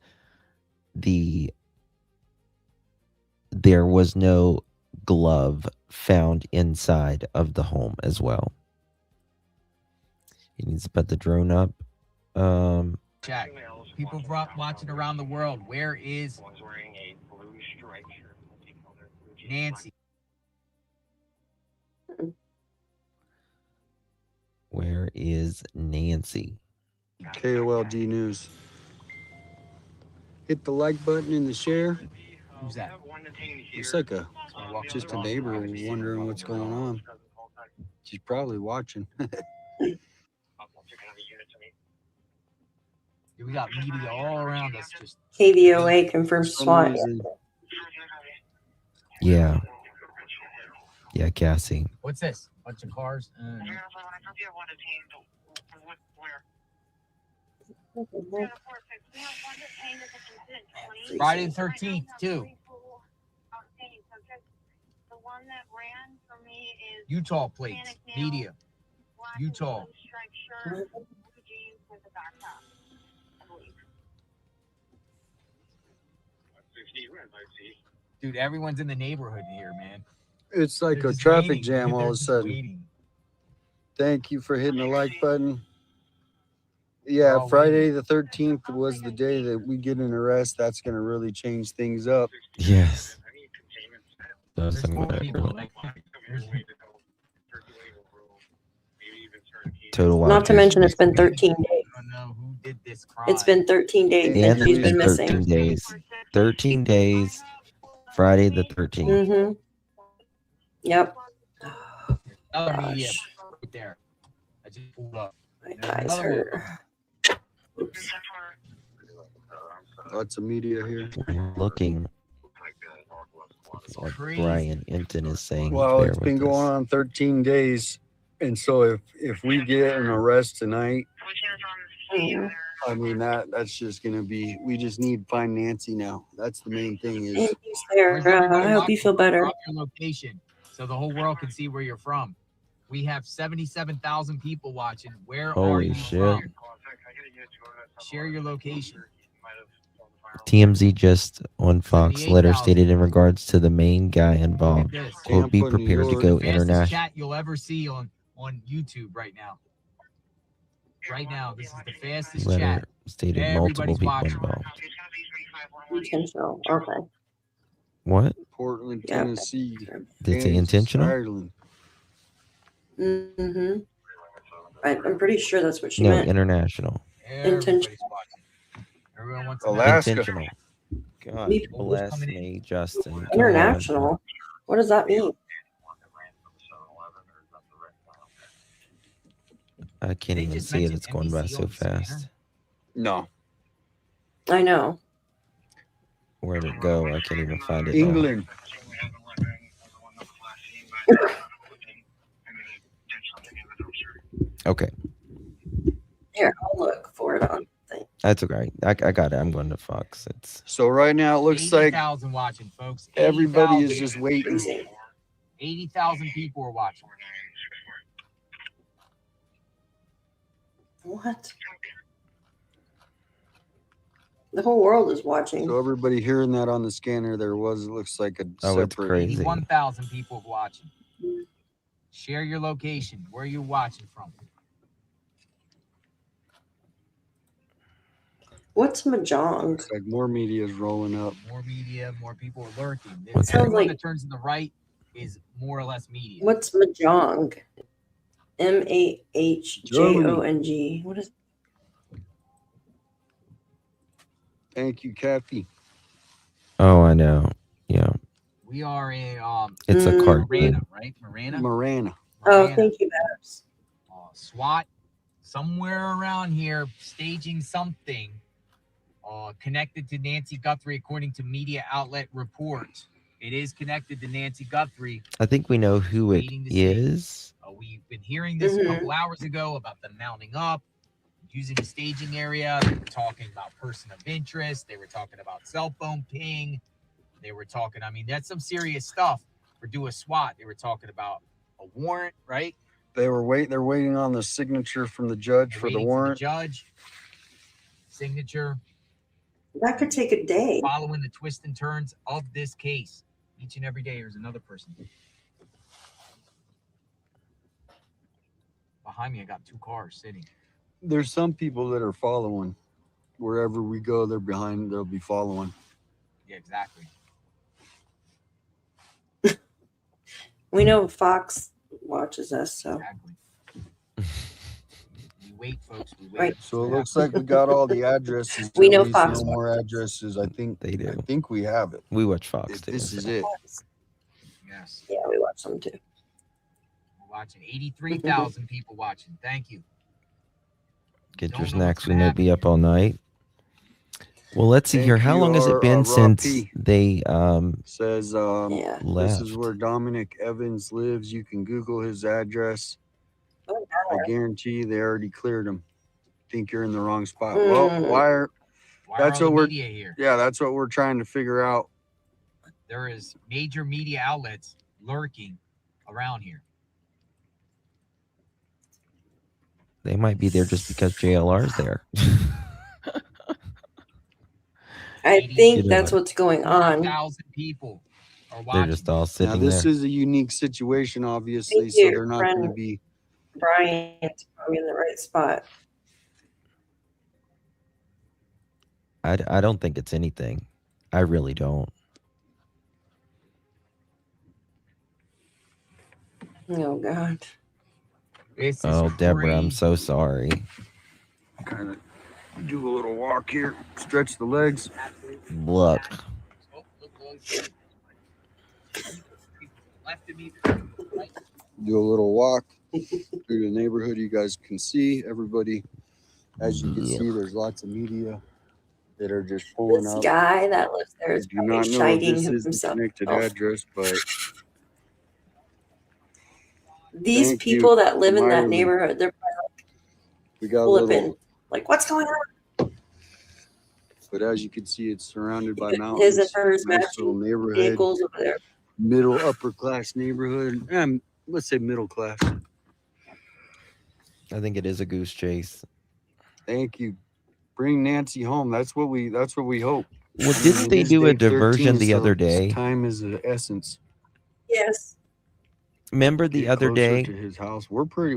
there was no glove found inside of the home as well. He needs to put the drone up. Check. People watching around the world. Where is Nancy? Where is Nancy? KOLD News. Hit the like button and the share. Who's that? It's like just a neighbor wondering what's going on. She's probably watching. We got media all around us. Just KVOA confirms SWAT. Yeah. Yeah, Cassie. What's this? Bunch of cars. Friday the 13th, too. Utah plates. Media. Utah. Dude, everyone's in the neighborhood here, man. It's like a traffic jam all of a sudden. Thank you for hitting the like button. Yeah, Friday the 13th was the day that we get an arrest. That's going to really change things up. Yes. Total wild. Not to mention it's been 13 days. It's been 13 days And that she's been 13 missing. days. 13 days. Friday the 13th. Mm-hmm. Yep. Another media right there. I just pulled up. My eyes hurt. Lots of media here. Looking. What Brian Inton is saying. Well, there it's with been this. going on 13 days. And so if we get an arrest tonight, I mean, that's just going to be, we just need to find Nancy now. That's the main thing is. I hope you feel better. Drop your location so the whole world can see where you're from. We have 77,000 people watching. Where are Holy you shit. from? Share your location. TMZ just on Fox letter stated in regards to the main guy involved. Quote, be prepared to go Fastest international. chat you'll ever see on YouTube right now. Right now, this is the fastest Letter chat. stated multiple Everybody's people watching. involved. Intentional. Okay. What? Portland, Yeah. Tennessee. Did it say Kansas, intentional? Ireland. Mm-hmm. I'm pretty sure that's what she No, meant. international. Intentional. Everyone wants Alaska. Intentional. God bless me, Justin. Come on. International. What does that mean? I can't They even just see it. mentioned It's going by NBC so on the scanner. fast. No. I know. Where'd it go? I can't even find it now. England. Okay. Here, I'll look for it on the thing. That's okay. I got it. I'm going to Fox. It's So right now it looks like 80,000 watching, folks. everybody is 80,000. just waiting. 80,000 people are watching. What? The whole world is watching. So everybody hearing that on the scanner, there was, it looks like a Oh, it's separate. crazy. 81,000 people watching. Share your location. Where are you watching from? What's Mahjong? Looks like more media is rolling up. More media, more people are lurking. What's Everyone that? that turns to the right is more or less media. What's Mahjong? Mahjong. What is? Thank you, Kathy. Oh, I know. Yeah. We are a It's a card. Marana, right? Marana. Marana. Oh, thank you, Babs. SWAT somewhere around here staging something connected to Nancy Guthrie, according to media outlet reports. It is connected to Nancy Guthrie. I think we know who it is. We've been hearing this a couple hours ago about them mounting up, using a staging area. They were talking about person of interest. They were talking about cell phone ping. They were talking, I mean, that's some serious stuff for do a SWAT. They were talking about a warrant, right? They're waiting on the signature from the judge for the warrant. Judge signature. That could take a day. Following the twists and turns of this case. Each and every day, there's another person. Behind me, I got 2 cars sitting. There's some people that are following. Wherever we go, they're behind. They'll be following. Yeah, exactly. We know Fox watches us, so. We wait, folks. We wait. Right. So it looks like we got all the addresses. We know At least Fox no more addresses. I think they do. I think we have it. We watch Fox If too. this is it. Yes. Yeah, we watch them too. We're watching 83,000 people watching. Thank you. Get Don't your know snacks. what's We gonna might be up all night. Well, let's see here. Thank How you, long has it been Raw since P. they Says Yeah. this left? is where Dominic Evans lives. You can Google his address. Oh, I guarantee you they already cleared him. Think you're in the wrong spot. Well, Why that's are all what the media here? Yeah, that's what we're trying to figure out. There is major media outlets lurking around here. They might be there just because JLR's there. I think You know that's what? what's going on. 1,000 people are They're watching. just all Now sitting this there. is a unique situation, obviously, Thank so you, they're not going to friend. be. Brian's probably in the right spot. I don't think it's anything. I really don't. Oh God. This is Oh, Deborah, I'm crazy. so sorry. Kind of do a little walk here, stretch the legs. Look. Left of me, right? Do a little walk through the neighborhood. You guys can see everybody. As you can see, there's lots of media that are just pulling This up. guy that lives there I is do probably not know if shiting this is the himself. connected Oh. address, but These thank you, people that live in that Myron. neighborhood, they're probably We got a flipping. little, Like, what's going on? but as you can see, it's surrounded by His mountains. and hers Nice little matching neighborhood, vehicles over there. middle upper class neighborhood. Let's say middle class. I think it is a goose chase. Thank you. Bring Nancy home. That's what we hope. Well, I mean, didn't it they is do a day 13, diversion the so other day? Time is the essence. Yes. Remember the Get other closer day? to his house. We're Okay,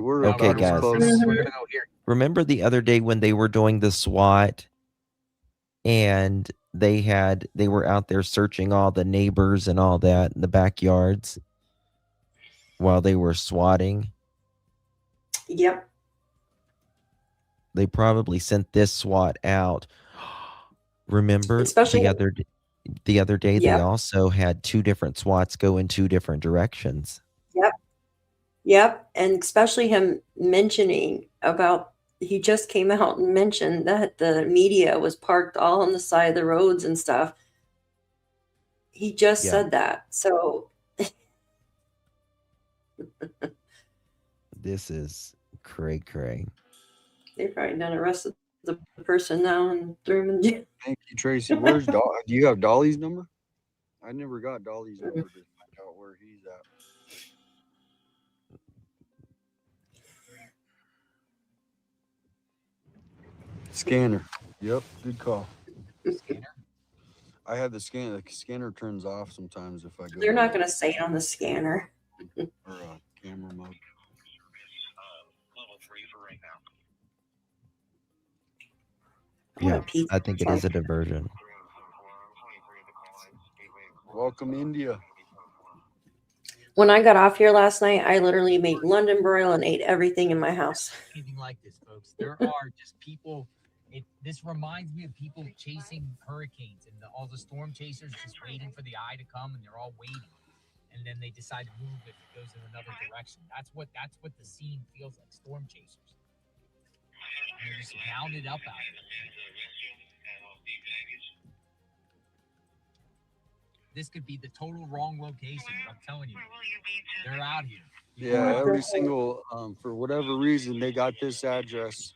about as guys. close. We're gonna go here. Remember the other day when they were doing the SWAT and they were out there searching all the neighbors and all that in the backyards while they were swatting? Yep. They probably sent this SWAT out. Remember Especially- the other day Yep. they also had 2 different SWATs go in 2 different directions. Yep. Yep, and especially him mentioning about he just came out and mentioned that the media was parked all on the side of the roads and stuff. He just Yeah. said that. So This is cray. they probably done arrested the person now and threw him in jail. Thank you, Tracy. Where's do you have Dolly's number? I never got Dolly's number to find out where he's at. Scanner. Yep, good call. Scanner? I had the scanner. The scanner turns off sometimes if I go. They're not going to say it on the scanner. Or camera mode. Level 3 for right now. Yeah, I think it is a diversion. Welcome, India. When I got off here last night, I literally made London broil and ate everything in my house. Anything like this, folks. There are just people. This reminds me of people chasing hurricanes and all the storm chasers just waiting for the eye to come, and they're all waiting, and then they decide to move if it goes in another direction. That's what the scene feels like. Storm chasers. And they're just rounded up out of it. This could be the total wrong location. I'm telling you, they're out here. Yeah, every single for whatever reason they got this address.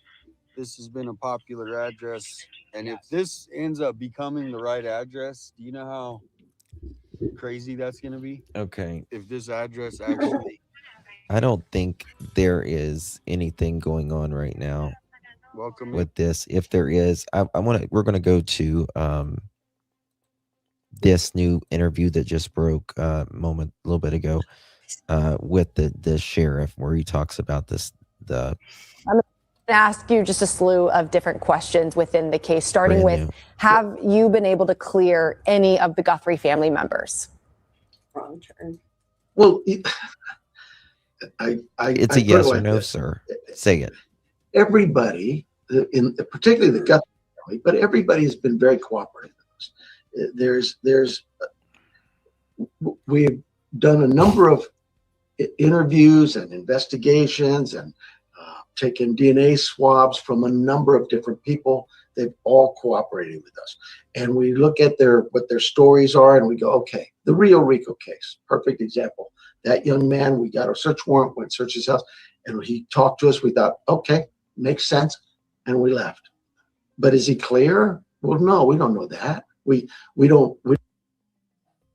This has been a popular address, and if this ends up becoming the right address, do you know how crazy that's going to be? Okay. If this address actually, I don't think there is anything going on right now. Welcome with this. If there is, we're going to go to this new interview that just broke a little bit ago with the sheriff, where he talks about I'm going to ask you just a slew of different questions within the case, starting with, have you been able to clear any of the Guthrie family members? Wrong turn. Well, it's a yes or no, sir. Say it. Everybody, particularly the Guthrie family, but everybody has been very cooperative. We've done a number of interviews and investigations and taken DNA swabs from a number of different people. They've all cooperated with us. And we look at what their stories are, and we go, okay, the Rio Rico case, perfect example. That young man, we got a search warrant, went search his house, and he talked to us. We thought, okay, makes sense, and we left. But is he clear? Well, no, we don't know that. We don't.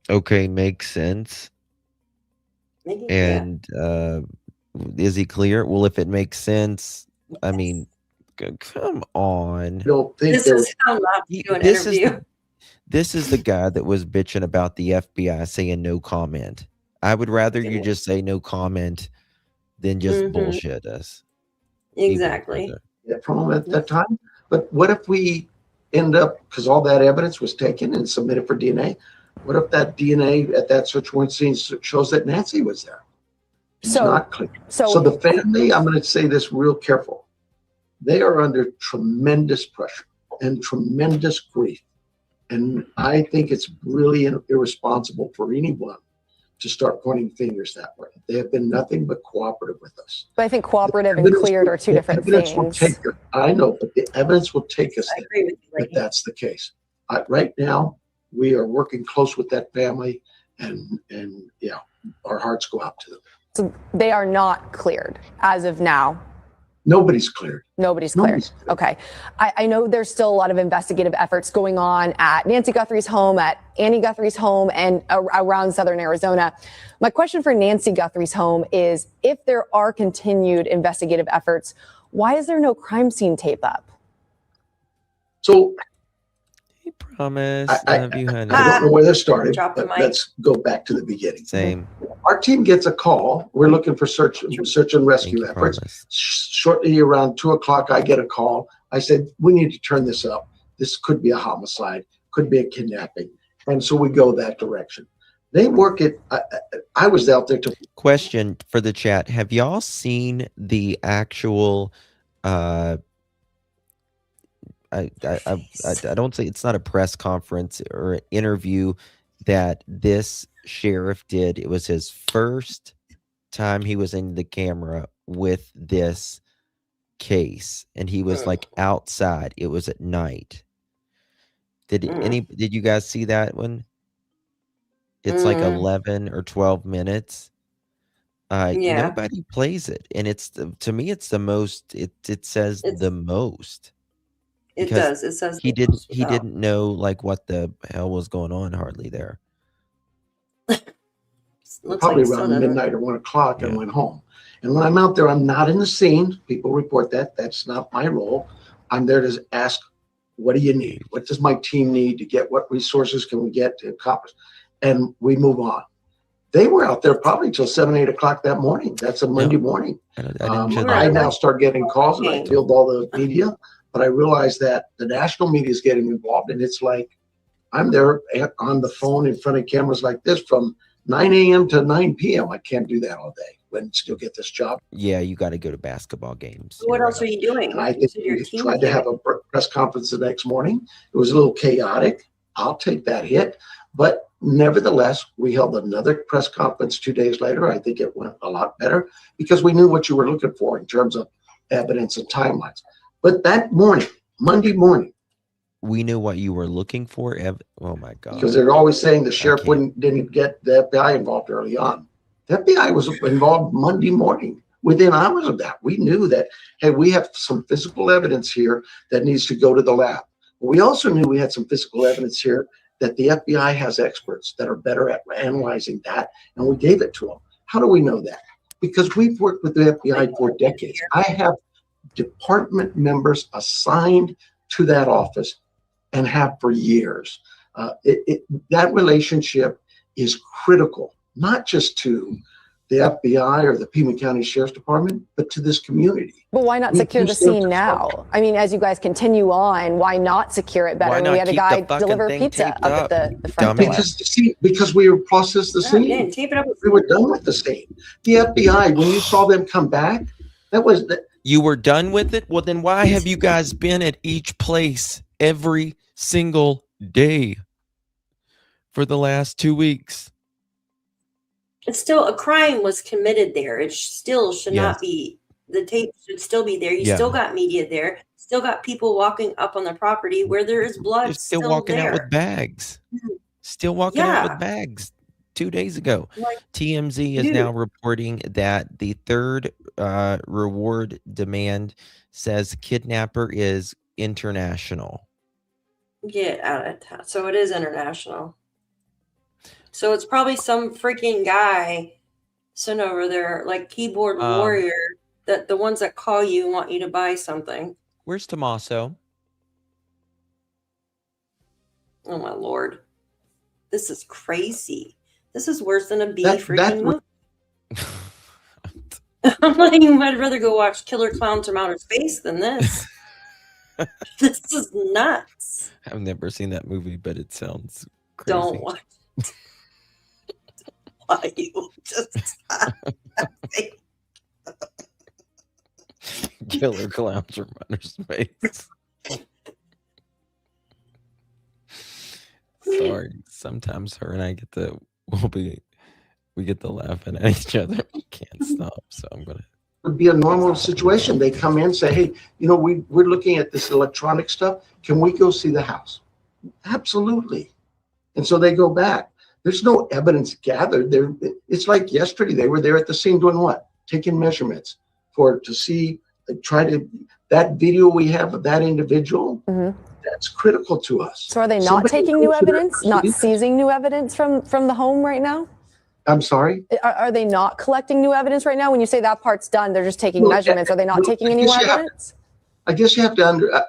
Okay, makes sense. And is he clear? Well, if it makes sense, I mean, come on. I don't think this is how not to do an interview. This is the guy that was bitching about the FBI saying no comment. I would rather you just say no comment than just bullshit us. Exactly. From at that time. But what if we end up, because all that evidence was taken and submitted for DNA, what if that DNA at that search warrant scene shows that Nancy was there? It's not clear. So the family, I'm going to say this real careful. They are under tremendous pressure and tremendous grief. And I think it's really irresponsible for anyone to start pointing fingers that way. They have been nothing but cooperative with us. But I think cooperative and cleared are two different things. I know, but the evidence will take us there if that's the case. Right now, we are working close with that family, and yeah, our hearts go out to them. So they are not cleared as of now. Nobody's cleared. Nobody's cleared. Okay. I know there's still a lot of investigative efforts going on at Nancy Guthrie's home, at Annie Guthrie's home, and around southern Arizona. My question for Nancy Guthrie's home is, if there are continued investigative efforts, why is there no crime scene tape up? So promise. I don't know where this started, but let's go back to the beginning. Same. Our team gets a call. We're looking for search and rescue efforts. Shortly around 2:00, I get a call. I said, we need to turn this up. This could be a homicide, could be a kidnapping. And so we go that direction. They work it. I was out there to. Question for the chat. Have y'all seen the actual, I don't say it's not a press conference or an interview that this sheriff did. It was his first time he was in the camera with this case, and he was like outside. It was at night. Did you guys see that one? It's like 11 or 12 minutes. Yeah. Nobody plays it, and to me it's the most. It says the most. It Because does. It says he the most didn't without- know like what the hell was going on hardly there. Looks Probably like it still around doesn't. midnight or 1 o'clock and went home. And when I'm out there, I'm not in the scene. People report that. That's not my role. I'm there to ask, what do you need? What does my team need to get? What resources can we get to accomplish? And we move on. They were out there probably till 7, 8 o'clock that morning. That's a Monday morning. I now start getting calls and I field all the media, but I realize that the national media is getting involved, and it's like I'm there on the phone in front of cameras like this from 9 a.m. to 9 p.m. I can't do that all day and still get this job. Yeah, you got to go to basketball games. What else are you doing? And I You think said your we team tried to came have a press conference the next morning. It was a little chaotic. I'll take that hit. But nevertheless, we held another press conference 2 days later. I think it went a lot better because we knew what you were looking for in terms of evidence and timelines. But that morning, Monday morning, we knew what you were looking for. Oh my God! because they're always saying the sheriff didn't get the FBI involved early on. The FBI was involved Monday morning. Within hours of that, we knew that, hey, we have some physical evidence here that needs to go to the lab. But we also knew we had some physical evidence here that the FBI has experts that are better at analyzing that, and we gave it to them. How do we know that? Because we've worked with the FBI for decades. I have department members assigned to that office and have for years. That relationship is critical, not just to the FBI or the Pima County Sheriff's Department, but to this community. But why not secure the scene now? I mean, as you guys continue on, why not secure it better? Why when not we had a keep guy the fucking deliver thing pizza taped up at the front door. Because we were processed the scene. man, tape it up. We were done with the scene. The FBI, when you saw them come back, that was the, You were done with it? Well, then why have you guys been at each place every single day for the last 2 weeks? It's still a crime was committed there. It still should Yes. not be. The tape should still be there. You Yeah. still got media there. Still got people walking up on the property where there is blood. They're still walking there. out with bags. Still walking out with bags 2 days ago. Like, TMZ is dude. now reporting that the third reward demand says kidnapper is international. Get out of town. So it is international. So it's probably some freaking guy sitting over there, like keyboard warrior, that the ones that call you and want you to buy something. Where's Tommaso? Oh my Lord. This is crazy. This is worse than a B freaking movie. I'm like, I'd rather go watch Killer Clowns from Outer Space than this. This is nuts. I've never seen that movie, but it sounds crazy. Don't watch it. Why you just stop laughing? Killer Clowns from Outer Space. Sorry, sometimes her and I we get to laughing at each other. We can't stop, so I'm gonna. would be a normal situation. They come in, say, hey, we're looking at this electronic stuff. Can we go see the house? Absolutely. And so they go back. There's no evidence gathered there. It's like yesterday, they were there at the scene doing what? Taking measurements to see, that video we have of that individual, that's critical to us. So are they not taking new evidence, not seizing new evidence from the home right now? I'm sorry? Are they not collecting new evidence right now? When you say that part's done, they're just taking measurements. Are they not taking any more evidence? I guess you have to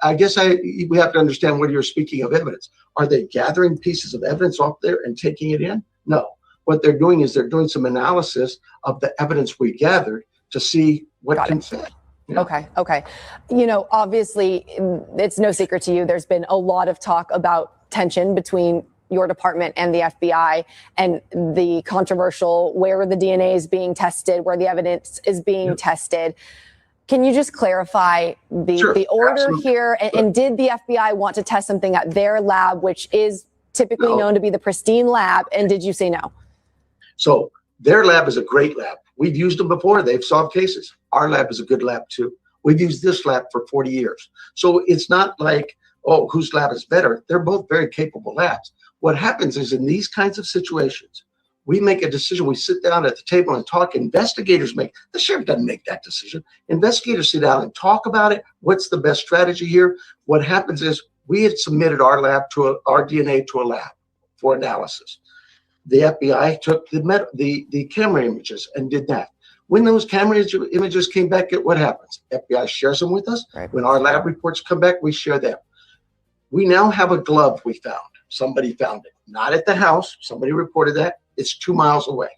we have to understand when you're speaking of evidence. Are they gathering pieces of evidence off there and taking it in? No. What they're doing is they're doing some analysis of the evidence we gathered to see what can fit. Yeah. Okay. Obviously, it's no secret to you. There's been a lot of talk about tension between your department and the FBI and the controversial where the DNA is being tested, where the evidence is being tested. Can you just clarify the order absolutely. here? And did the FBI want to test something at their lab, which is typically known to be the pristine lab? And did you say no? So their lab is a great lab. We've used them before. They've solved cases. Our lab is a good lab too. We've used this lab for 40 years. So it's not like, oh, whose lab is better? They're both very capable labs. What happens is in these kinds of situations, we make a decision. We sit down at the table and talk. Investigators make, the sheriff doesn't make that decision. Investigators sit down and talk about it. What's the best strategy here? What happens is we had submitted our DNA to a lab for analysis. The FBI took the camera images and did that. When those camera images came back, what happens? FBI shares them with us. Right. When our lab reports come back, we share them. We now have a glove we found. Somebody found it. Not at the house. Somebody reported that. It's 2 miles away.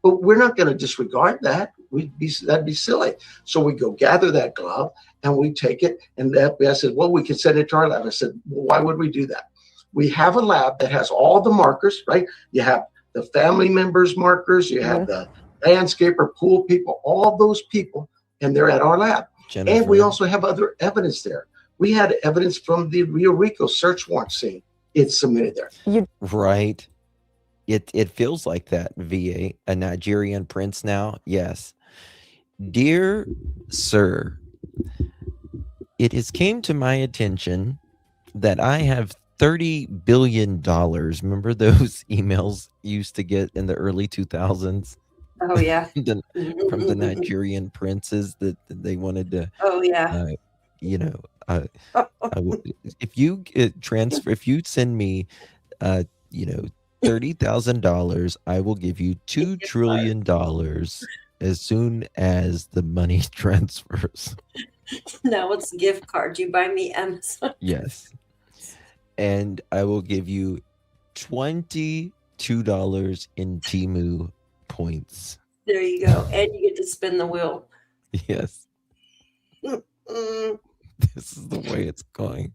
But we're not going to disregard that. That'd be silly. So we go gather that glove and we take it. And the FBI said, well, we can send it to our lab. I said, well, why would we do that? We have a lab that has all the markers, right? You have the family members' markers. You have the landscaper, pool people, all those people, and they're at our lab. Jennifer. And we also have other evidence there. We had evidence from the Rio Rico search warrant scene. It's submitted there. Right. It feels like that, VA. A Nigerian prince now? Yes. Dear sir, it has came to my attention that I have $30 billion. Remember those emails you used to get in the early 2000s? Oh, yeah. From the Nigerian princes that they wanted to. Oh, yeah. If you if you send me, $30,000, I will give you $2 trillion as soon as the money transfers. No, it's a gift card. You buy me Amazon. Yes. And I will give you $22 in Temu points. There you go. And you get to spin the wheel. Yes. This is the way it's going.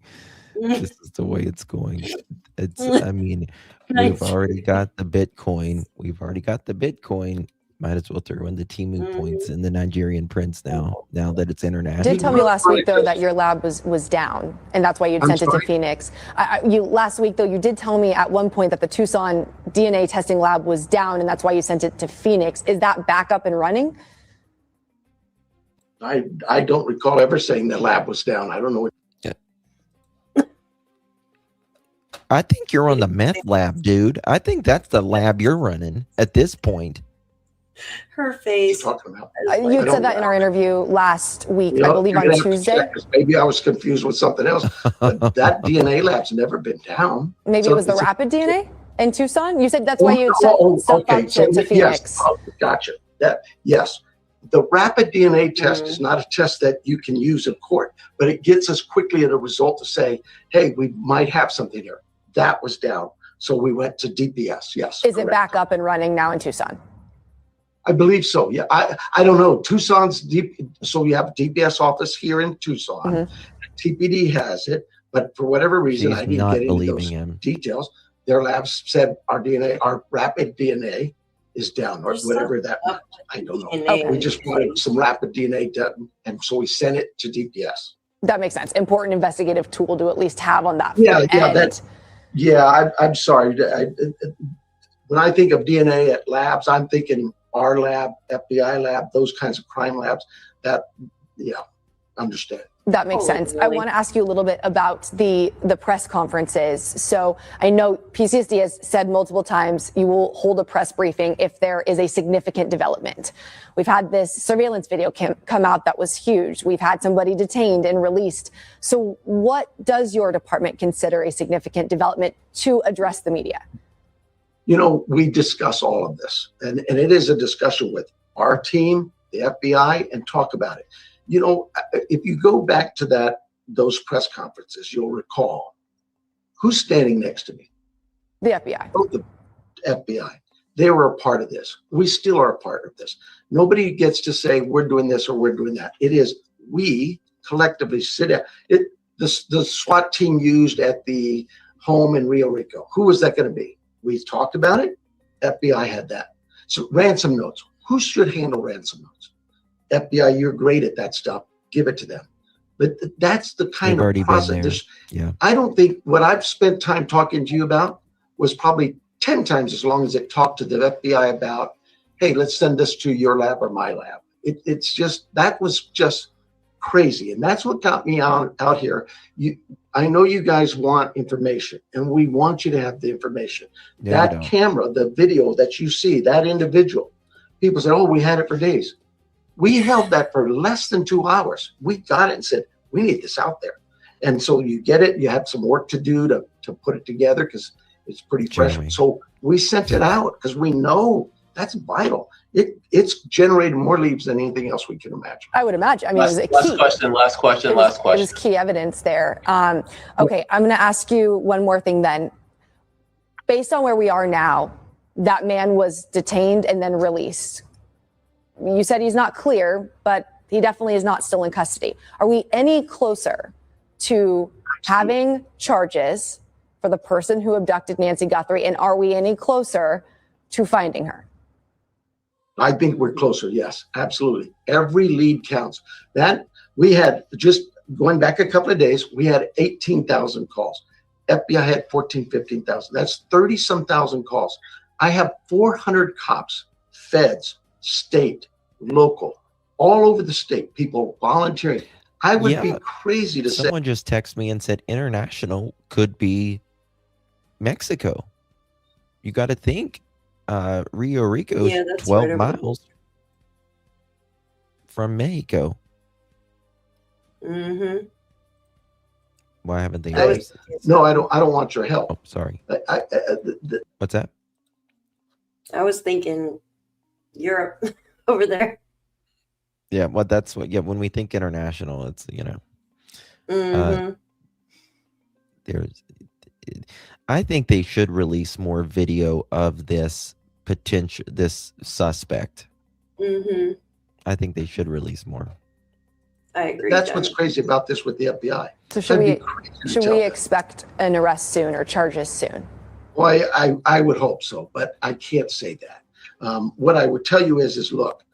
This is the way it's going. I mean, we've already got the Bitcoin. Might as well throw in the Temu points and the Nigerian prince now that it's international. You did tell me last week, though, that your lab was down, and that's why you'd sent it to Phoenix. Last week, though, you did tell me at one point that the Tucson DNA testing lab was down, and that's why you sent it to Phoenix. Is that back up and running? I don't recall ever saying the lab was down. I don't know what. I think you're on the meth lab, dude. I think that's the lab you're running at this point. Her face. You said that in our interview last week, I believe on Tuesday. Maybe I was confused with something else. But that DNA lab's never been down. Maybe it was the rapid DNA in Tucson? You said that's why you set stuff up to Phoenix. Yes, gotcha. Yes. The rapid DNA test is not a test that you can use in court, but it gets us quickly at a result to say, hey, we might have something here. That was down. So we went to DPS. Yes. Is it back up and running now in Tucson? I believe so. Yeah. I don't know. Tucson's deep. So we have a DPS office here in Tucson. TPD has it, but for whatever reason, I didn't get into those details. Their labs said our rapid DNA is down or whatever that meant. I don't know. Okay. We just wanted some rapid DNA done, and so we sent it to DPS. That makes sense. Important investigative tool to at least have on that. I'm sorry. When I think of DNA at labs, I'm thinking our lab, FBI lab, those kinds of crime labs. Understand. That makes sense. Really? I want to ask you a little bit about the press conferences. So I know PCSD has said multiple times you will hold a press briefing if there is a significant development. We've had this surveillance video come out that was huge. We've had somebody detained and released. So what does your department consider a significant development to address the media? We discuss all of this, and it is a discussion with our team, the FBI, and talk about it. If you go back to those press conferences, you'll recall who's standing next to me. The FBI. Both the FBI. They were a part of this. We still are a part of this. Nobody gets to say we're doing this or we're doing that. It is we collectively sit down. The SWAT team used at the home in Rio Rico. Who was that going to be? We talked about it. FBI had that. So ransom notes. Who should handle ransom notes? FBI, you're great at that stuff. Give it to them. But that's the kind of process. I don't think what I've spent time talking to you about was probably 10 times as long as it talked to the FBI about hey, let's send this to your lab or my lab. It's just, that was just crazy. And that's what got me out here. I know you guys want information, and we want you to have the information. No, you That don't. camera, the video that you see, that individual, people said, oh, we had it for days. We held that for less than 2 hours. We got it and said, we need this out there. And so you get it, you have some work to do to put it together because it's pretty fresh. Jeremy. So we sent it out because we know that's vital. It's generated more leads than anything else we can imagine. I would imagine. I mean, it was a Last key. question. It was key evidence there. Okay, I'm going to ask you one more thing then. Based on where we are now, that man was detained and then released. You said he's not clear, but he definitely is not still in custody. Are we any closer to having charges for the person who abducted Nancy Guthrie? And are we any closer to finding her? I think we're closer. Yes, absolutely. Every lead counts. That we had, just going back a couple of days, we had 18,000 calls. FBI had 14, 15,000. That's 30 some thousand calls. I have 400 cops, feds, state, local, all over the state, people volunteering. I would be crazy to say. Someone just texted me and said international could be Mexico. You got to think. Rio Rico's Yeah, that's 12 right over there. miles from Mexico. Mm-hmm. Why haven't they? Hey, no, I don't want your help. Oh, sorry. What's that? I was thinking Europe over there. Yeah, well, that's what. Yeah, when we think international, it's Mm-hmm. there's. I think they should release more video of this suspect. Mm-hmm. I think they should release more. I agree. That's what's crazy about this with the FBI. So should That'd we be crazy to tell them. expect an arrest soon or charges soon? Well, I would hope so, but I can't say that. What I would tell you is look,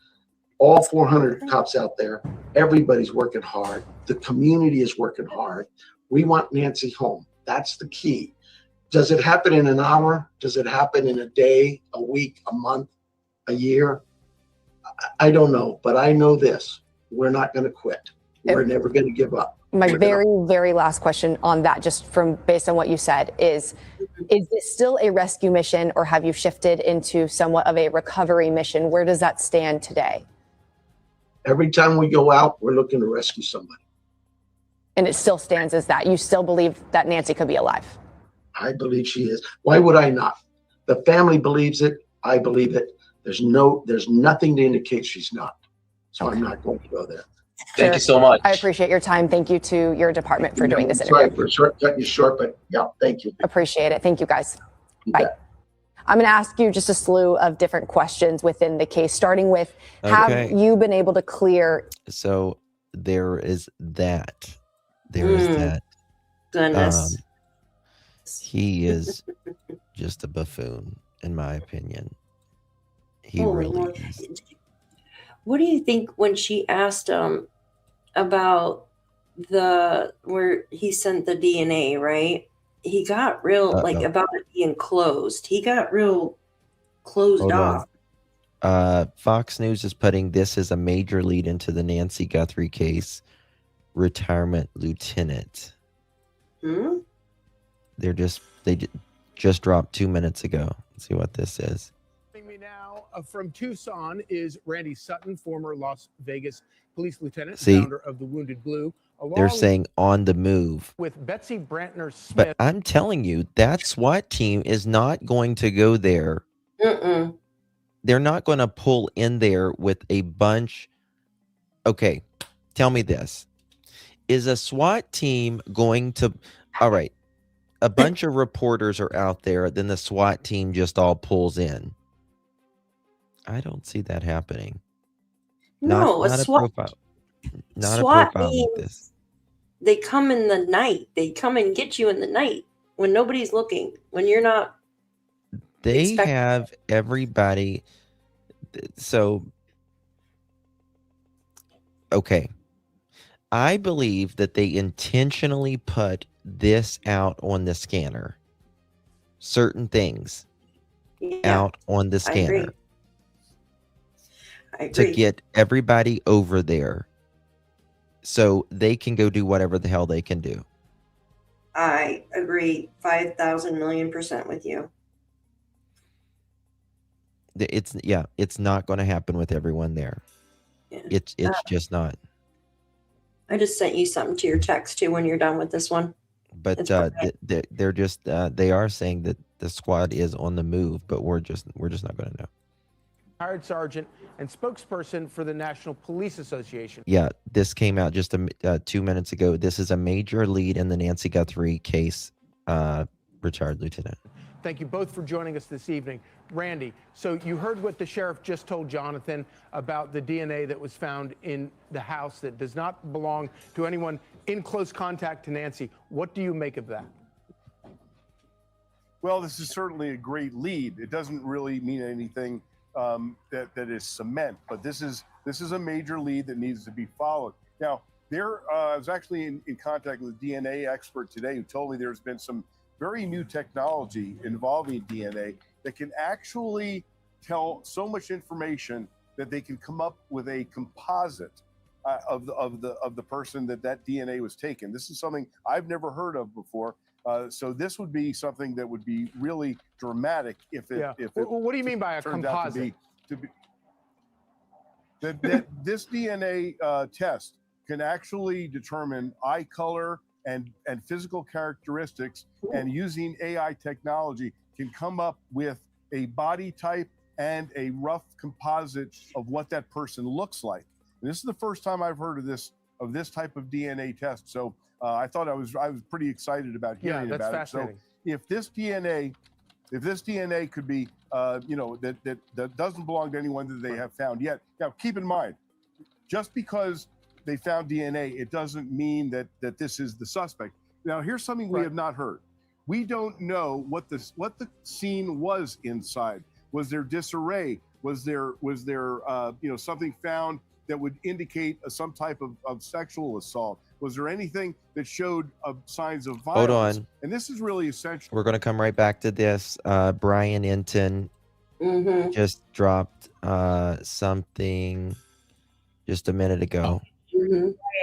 all 400 cops out there, everybody's working hard. The community is working hard. We want Nancy home. That's the key. Does it happen in an hour? Does it happen in a day, a week, a month, a year? I don't know, but I know this. We're not going to quit. We're never going to give up. My very last question on that, just from based on what you said, is this still a rescue mission, or have you shifted into somewhat of a recovery mission? Where does that stand today? Every time we go out, we're looking to rescue somebody. And it still stands as that. You still believe that Nancy could be alive? I believe she is. Why would I not? The family believes it. I believe it. There's nothing to indicate she's not. So I'm not going to go there. Thank you so much. I appreciate your time. Thank you to your department for doing this interview. Sorry for cutting you short, but yeah, thank you. Appreciate it. Thank you, guys. Bye. I'm going to ask you just a slew of different questions within the case, starting with, have you been able to clear? So there is that. There is that. Goodness. He is just a buffoon, in my opinion. He Oh, really Lord. is. What do you think when she asked him about where he sent the DNA, right? He got real, about it being closed. He got real closed Hold off. on. Fox News is putting this as a major lead into the Nancy Guthrie case. Retirement lieutenant. Hmm? They just dropped 2 minutes ago. Let's see what this is. Joining me now from Tucson is Randy Sutton, former Las Vegas police lieutenant, See, founder of the Wounded Blue. They're saying on the move. With Betsy Brantner Smith. But I'm telling you, that SWAT team is not going to go there. Mm-mm. They're not going to pull in there with a bunch. Okay, tell me this. Is a SWAT team going to, all right, a bunch of reporters are out there, then the SWAT team just all pulls in. I don't see that happening. No, not a SWAT, profile. Not SWAT a profile like means this. they come in the night. They come and get you in the night when nobody's looking, when you're not. They have everybody. So, okay. I believe that they intentionally put this out on the scanner. Certain things out on the I agree. scanner. to get everybody over there so they can go do whatever the hell they can do. I agree 5,000 million% with you. It's not going to happen with everyone there. Yeah. It's just not. I just sent you something to your text too when you're done with this one. But they're just they are saying that the squad is on the move, but we're just not going to know. Retired sergeant and spokesperson for the National Police Association. Yeah, this came out just 2 minutes ago. This is a major lead in the Nancy Guthrie case, retired lieutenant. Thank you both for joining us this evening. Randy, so you heard what the sheriff just told Jonathan about the DNA that was found in the house that does not belong to anyone in close contact to Nancy. What do you make of that? Well, this is certainly a great lead. It doesn't really mean anything that is cement, but this is a major lead that needs to be followed. Now, I was actually in contact with a DNA expert today who told me there's been some very new technology involving DNA that can actually tell so much information that they can come up with a composite of the person that DNA was taken. This is something I've never heard of before. So this would be something that would be really dramatic if it. Yeah. If it what do you mean by a composite? That this DNA test can actually determine eye color and physical characteristics, and using AI technology can come up with a body type and a rough composite of what that person looks like. And this is the first time I've heard of this type of DNA test. So I thought I was pretty excited about hearing about it. So if this DNA could be, that doesn't belong to anyone that they have found yet. Now, keep in mind, just because they found DNA, it doesn't mean that this is the suspect. Now, here's something we have not heard. We don't know what the scene was inside. Was there disarray? Was there something found that would indicate some type of sexual assault? Was there anything that showed signs of violence? Hold on. And this is really essential. We're going to come right back to this. Brian Inton just dropped something just a minute ago.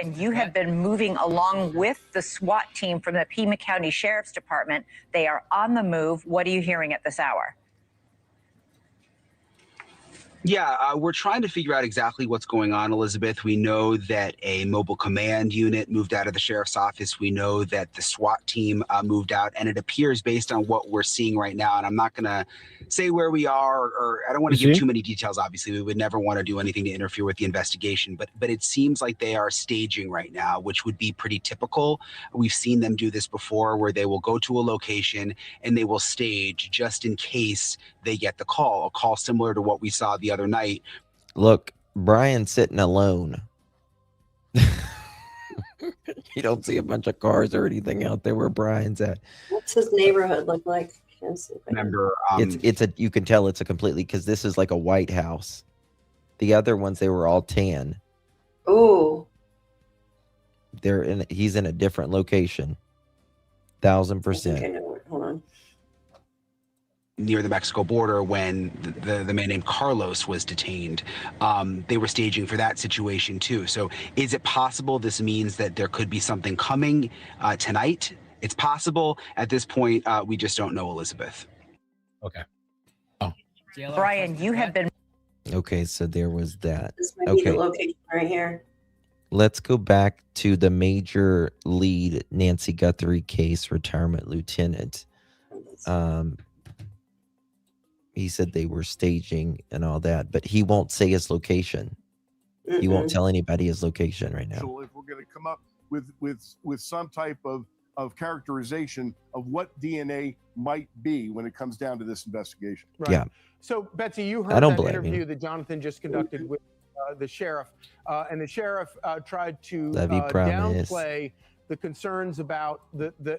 And you have been moving along with the SWAT team from the Pima County Sheriff's Department. They are on the move. What are you hearing at this hour? Yeah, we're trying to figure out exactly what's going on, Elizabeth. We know that a mobile command unit moved out of the sheriff's office. We know that the SWAT team moved out, and it appears based on what we're seeing right now, and I'm not going to say where we are, or I don't want to give too many details. Obviously, we would never want to do anything to interfere with the investigation, but it seems like they are staging right now, which would be pretty typical. We've seen them do this before, where they will go to a location and they will stage just in case they get the call, a call similar to what we saw the other night. Look, Brian's sitting alone. You don't see a bunch of cars or anything out there where Brian's at. What's his neighborhood look like? Remember, you can tell it's a completely, because this is like a white house. The other ones, they were all tan. Oh. He's in a different location. 1000%. Okay, no, hold on. Near the Mexico border, when the man named Carlos was detained, they were staging for that situation too. So is it possible this means that there could be something coming tonight? It's possible. At this point, we just don't know, Elizabeth. Okay. Brian, you have been... Okay, so there was that. This might be the location right here. Let's go back to the major lead Nancy Guthrie case, retirement lieutenant. He said they were staging and all that, but he won't say his location. He won't tell anybody his location right now. If we're going to come up with some type of characterization of what DNA might be when it comes down to this investigation. Right. Yeah. So, Betsy, you heard that interview that Jonathan just conducted with the sheriff, and the sheriff tried to downplay the concerns about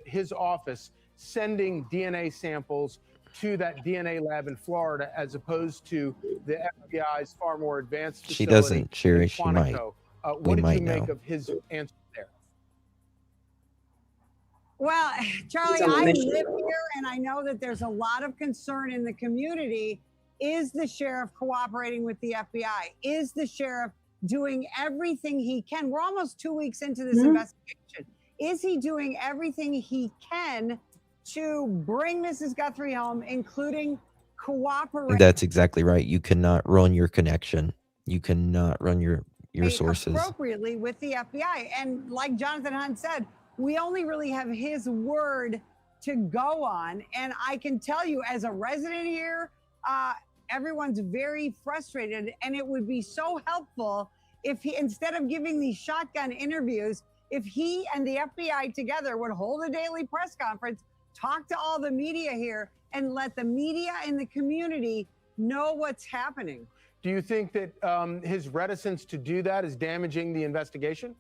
his office sending DNA samples to that DNA lab in Florida, as opposed to the FBI's far more advanced facility. She doesn't, Sherry. She might. What did you make of his answer there? Well, Charlie, I live here, and I know that there's a lot of concern in the community Is the sheriff cooperating with the FBI? Is the sheriff doing everything he can? We're almost 2 weeks into this investigation. Is he doing everything he can to bring Mrs. Guthrie home, including cooperate That's exactly right. You cannot run your connection. You cannot run your sources. appropriately with the FBI? And like Jonathan Hunt said, we only really have his word to go on. And I can tell you, as a resident here, everyone's very frustrated, and it would be so helpful if he, instead of giving these shotgun interviews, if he and the FBI together would hold a daily press conference, talk to all the media here, and let the media and the community know what's happening. Do you think that his reticence to do that is damaging the investigation?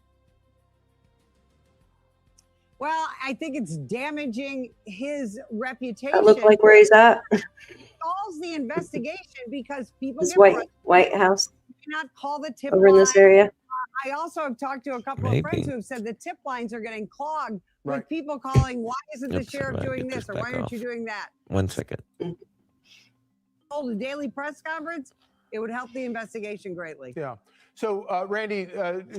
Well, I think it's damaging his reputation. That look like where he's at. Stalls the investigation because people This get White House. You cannot call the tip Over in this line. area. I also have talked to a couple of friends Maybe. who have said the tip lines are getting clogged Right. with people calling, why isn't the Oops, sheriff I doing get this, this or back why aren't off. you doing that? 1 second. Hold a daily press conference, it would help the investigation greatly. Yeah. So, Randy,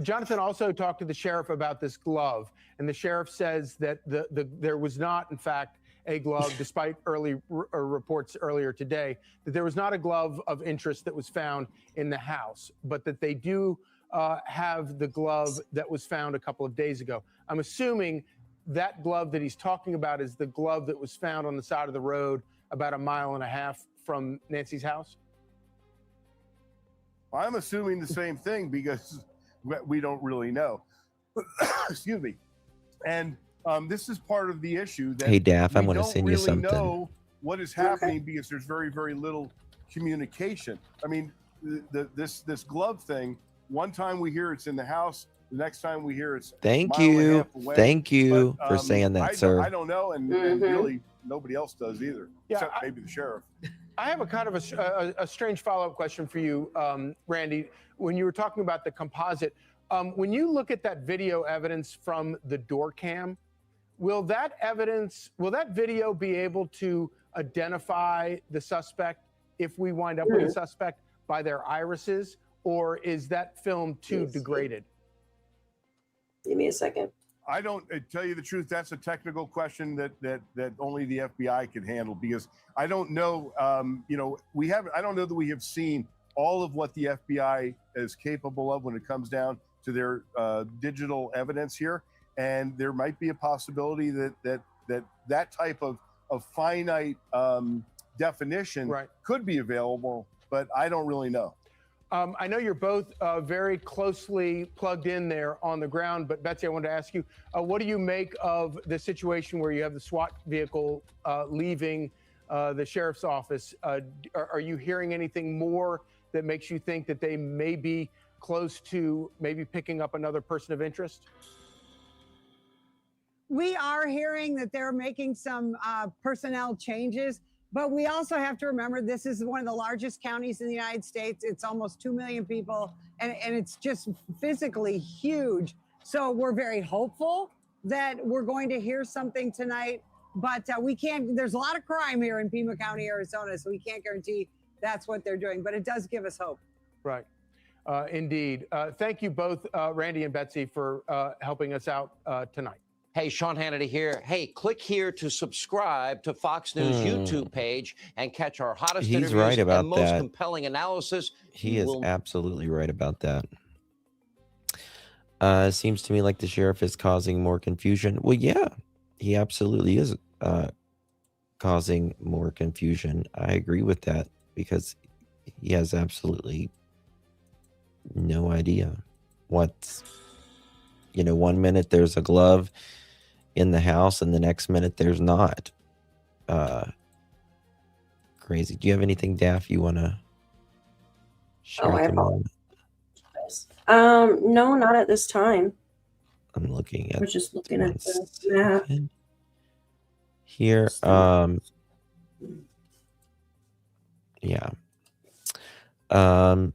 Jonathan also talked to the sheriff about this glove, and the sheriff says that there was not, in fact, a glove, despite early reports earlier today, that there was not a glove of interest that was found in the house, but that they do have the glove that was found a couple of days ago. I'm assuming that glove that he's talking about is the glove that was found on the side of the road about 1.5 miles from Nancy's house. I'm assuming the same thing because we don't really know. Excuse me. And this is part of the issue that Hey, Daff, I'm we gonna don't send you really something. know what is happening because there's very, very little communication. I mean, this glove thing, one time we hear it's in the house, the next time we hear it's Thank a mile and a you. half away. Thank you But, for saying that, I sir. I don't know, and really nobody else does either, Yeah, except maybe the sheriff. I have a kind of a strange follow-up question for you, Randy. When you were talking about the composite, when you look at that video evidence from the door cam, will that video be able to identify the suspect if we wind up with a suspect by their irises, or is that film too degraded? Give me a second. I don't tell you the truth. That's a technical question that only the FBI can handle because I don't know. I don't know that we have seen all of what the FBI is capable of when it comes down to their digital evidence here, and there might be a possibility that type of finite definition could be available, but I don't really know. I know you're both very closely plugged in there on the ground, but Betsy, I wanted to ask you, what do you make of the situation where you have the SWAT vehicle leaving the sheriff's office? Are you hearing anything more that makes you think that they may be close to maybe picking up another person of interest? We are hearing that they're making some personnel changes, but we also have to remember this is one of the largest counties in the United States. It's almost 2 million people, and it's just physically huge. So we're very hopeful that we're going to hear something tonight, but we can't, there's a lot of crime here in Pima County, Arizona, so we can't guarantee that's what they're doing, but it does give us hope. Right. Indeed. Thank you both, Randy and Betsy, for helping us out tonight. Hey, Sean Hannity here. Hey, click here to subscribe to Fox News YouTube page and catch our hottest He's interviews right about and most that. compelling analysis. He is will absolutely right about that. Seems to me like the sheriff is causing more confusion. Well, yeah, he absolutely is causing more confusion. I agree with that because he has absolutely no idea what's, 1 minute there's a glove in the house and the next minute there's not. Crazy. Do you have anything, Daff, you want to share? I with them on? apologize. No, not at this time. I'm looking at. We're just looking at the map. Here, yeah.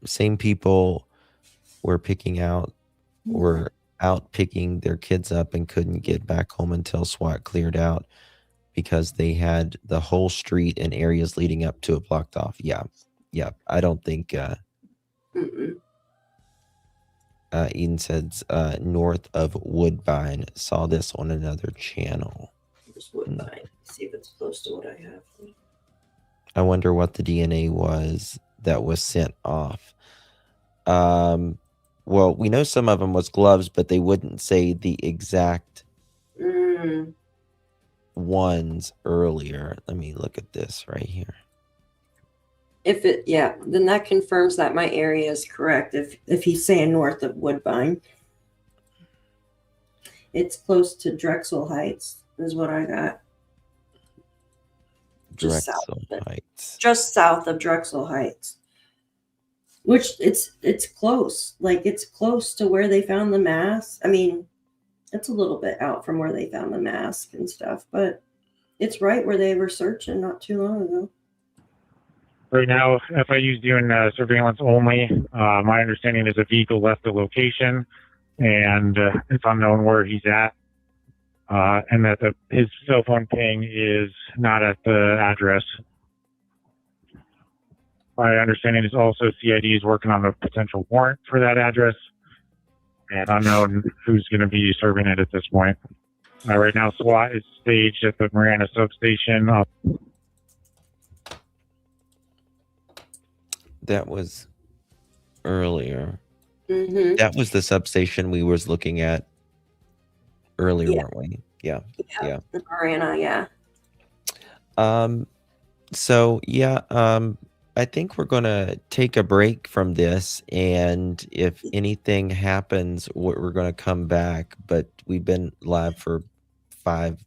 Same people were out picking their kids up and couldn't get back home until SWAT cleared out because they had the whole street and areas leading up to it blocked off. Yeah, yeah, I don't think. Eden says north of Woodbine. Saw this on another channel. Just Woodbine. See if it's close to what I have. I wonder what the DNA was that was sent off. Well, we know some of them was gloves, but they wouldn't say the exact ones earlier. Let me look at this right here. Then that confirms that my area is correct. If he's saying north of Woodbine, it's close to Drexel Heights, is what I got. Drexel Heights. Just south of Drexel Heights. Which it's close. Like it's close to where they found the mask. I mean, it's a little bit out from where they found the mask and stuff, but it's right where they were searching not too long ago. Right now, FIU is doing surveillance only. My understanding is a vehicle left the location, and it's unknown where he's at, and that his cell phone ping is not at the address. My understanding is also CID is working on a potential warrant for that address, and unknown who's going to be serving it at this point. Right now, SWAT is staged at the Marana substation. That was earlier. That was the substation we was looking at earlier, weren't we? Yeah. The Marana, yeah. So yeah, I think we're gonna take a break from this, and if anything happens, we're gonna come back. But we've been live for 5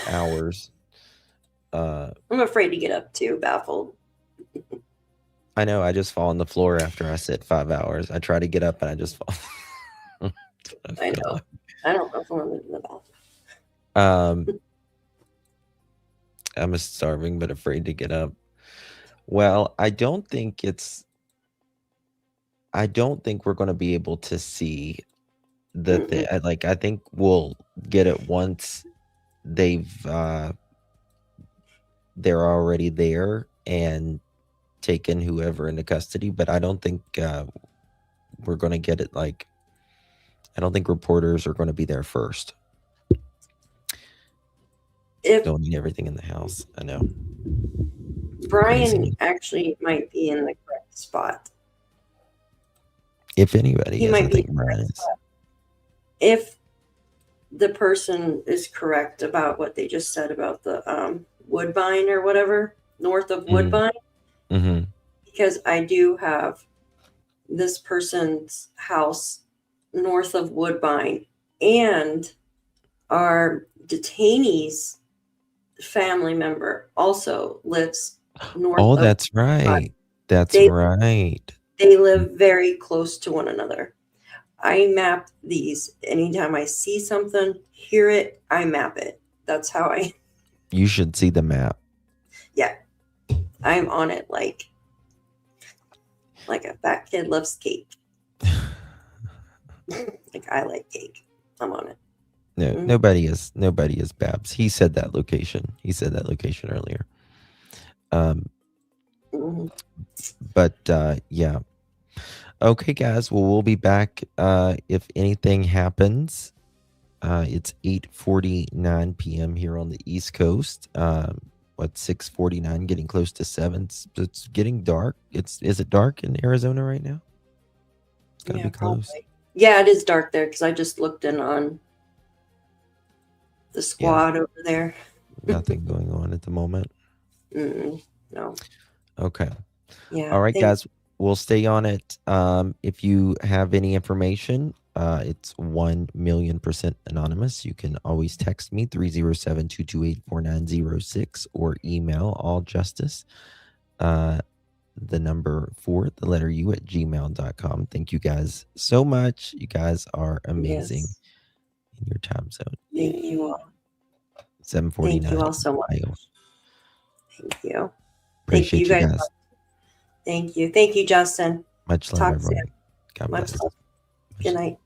hours. I'm afraid to get up too, baffled. I know. I just fall on the floor after I sit 5 hours. I try to get up and I just fall. I know. I don't know if I'm in the bathroom. I'm starving but afraid to get up. Well, I don't think we're going to be able to see I think we'll get it once they're already there and taken whoever into custody, but I don't think we're going to get it. I don't think reporters are going to be there first. Don't need everything in the house. I know. Brian actually might be in the correct spot. If anybody, He I might be think Brian is. If the person is correct about what they just said about the Woodbine or whatever, north of Woodbine, because I do have this person's house north of Woodbine, and our detainee's family member also lives north of That's right. Woodbine. That's They- right. They live very close to one another. I map these. Anytime I see something, hear it, I map it. That's how You should see the map. I'm on it like a fat kid loves cake. Like I like cake. I'm on it. No, nobody is Babs. He said that location. He said that location earlier. But yeah. Okay, guys. Well, we'll be back if anything happens. It's 8:49 p.m. here on the East Coast. 6:49, getting close to 7. It's getting dark. Is it dark in Arizona right now? It's gotta be close. Probably. Yeah, it is dark there because I just looked in on the squad over there. Nothing going on at the moment. No. Okay. Yeah. All right, thank- guys. We'll stay on it. If you have any information, it's 1,000,000% anonymous. You can always text me 307-228-4906 or email alljustice, the number 4, the letter U at gmail.com. Thank you guys so much. You guys are amazing in your time zone. Thank you all. 7:49. Thank you all so much. Ohio. Thank you. Appreciate you guys. Thank you. Thank you, Justin. Much love, Talk everyone. soon. God Much bless. love. Good night.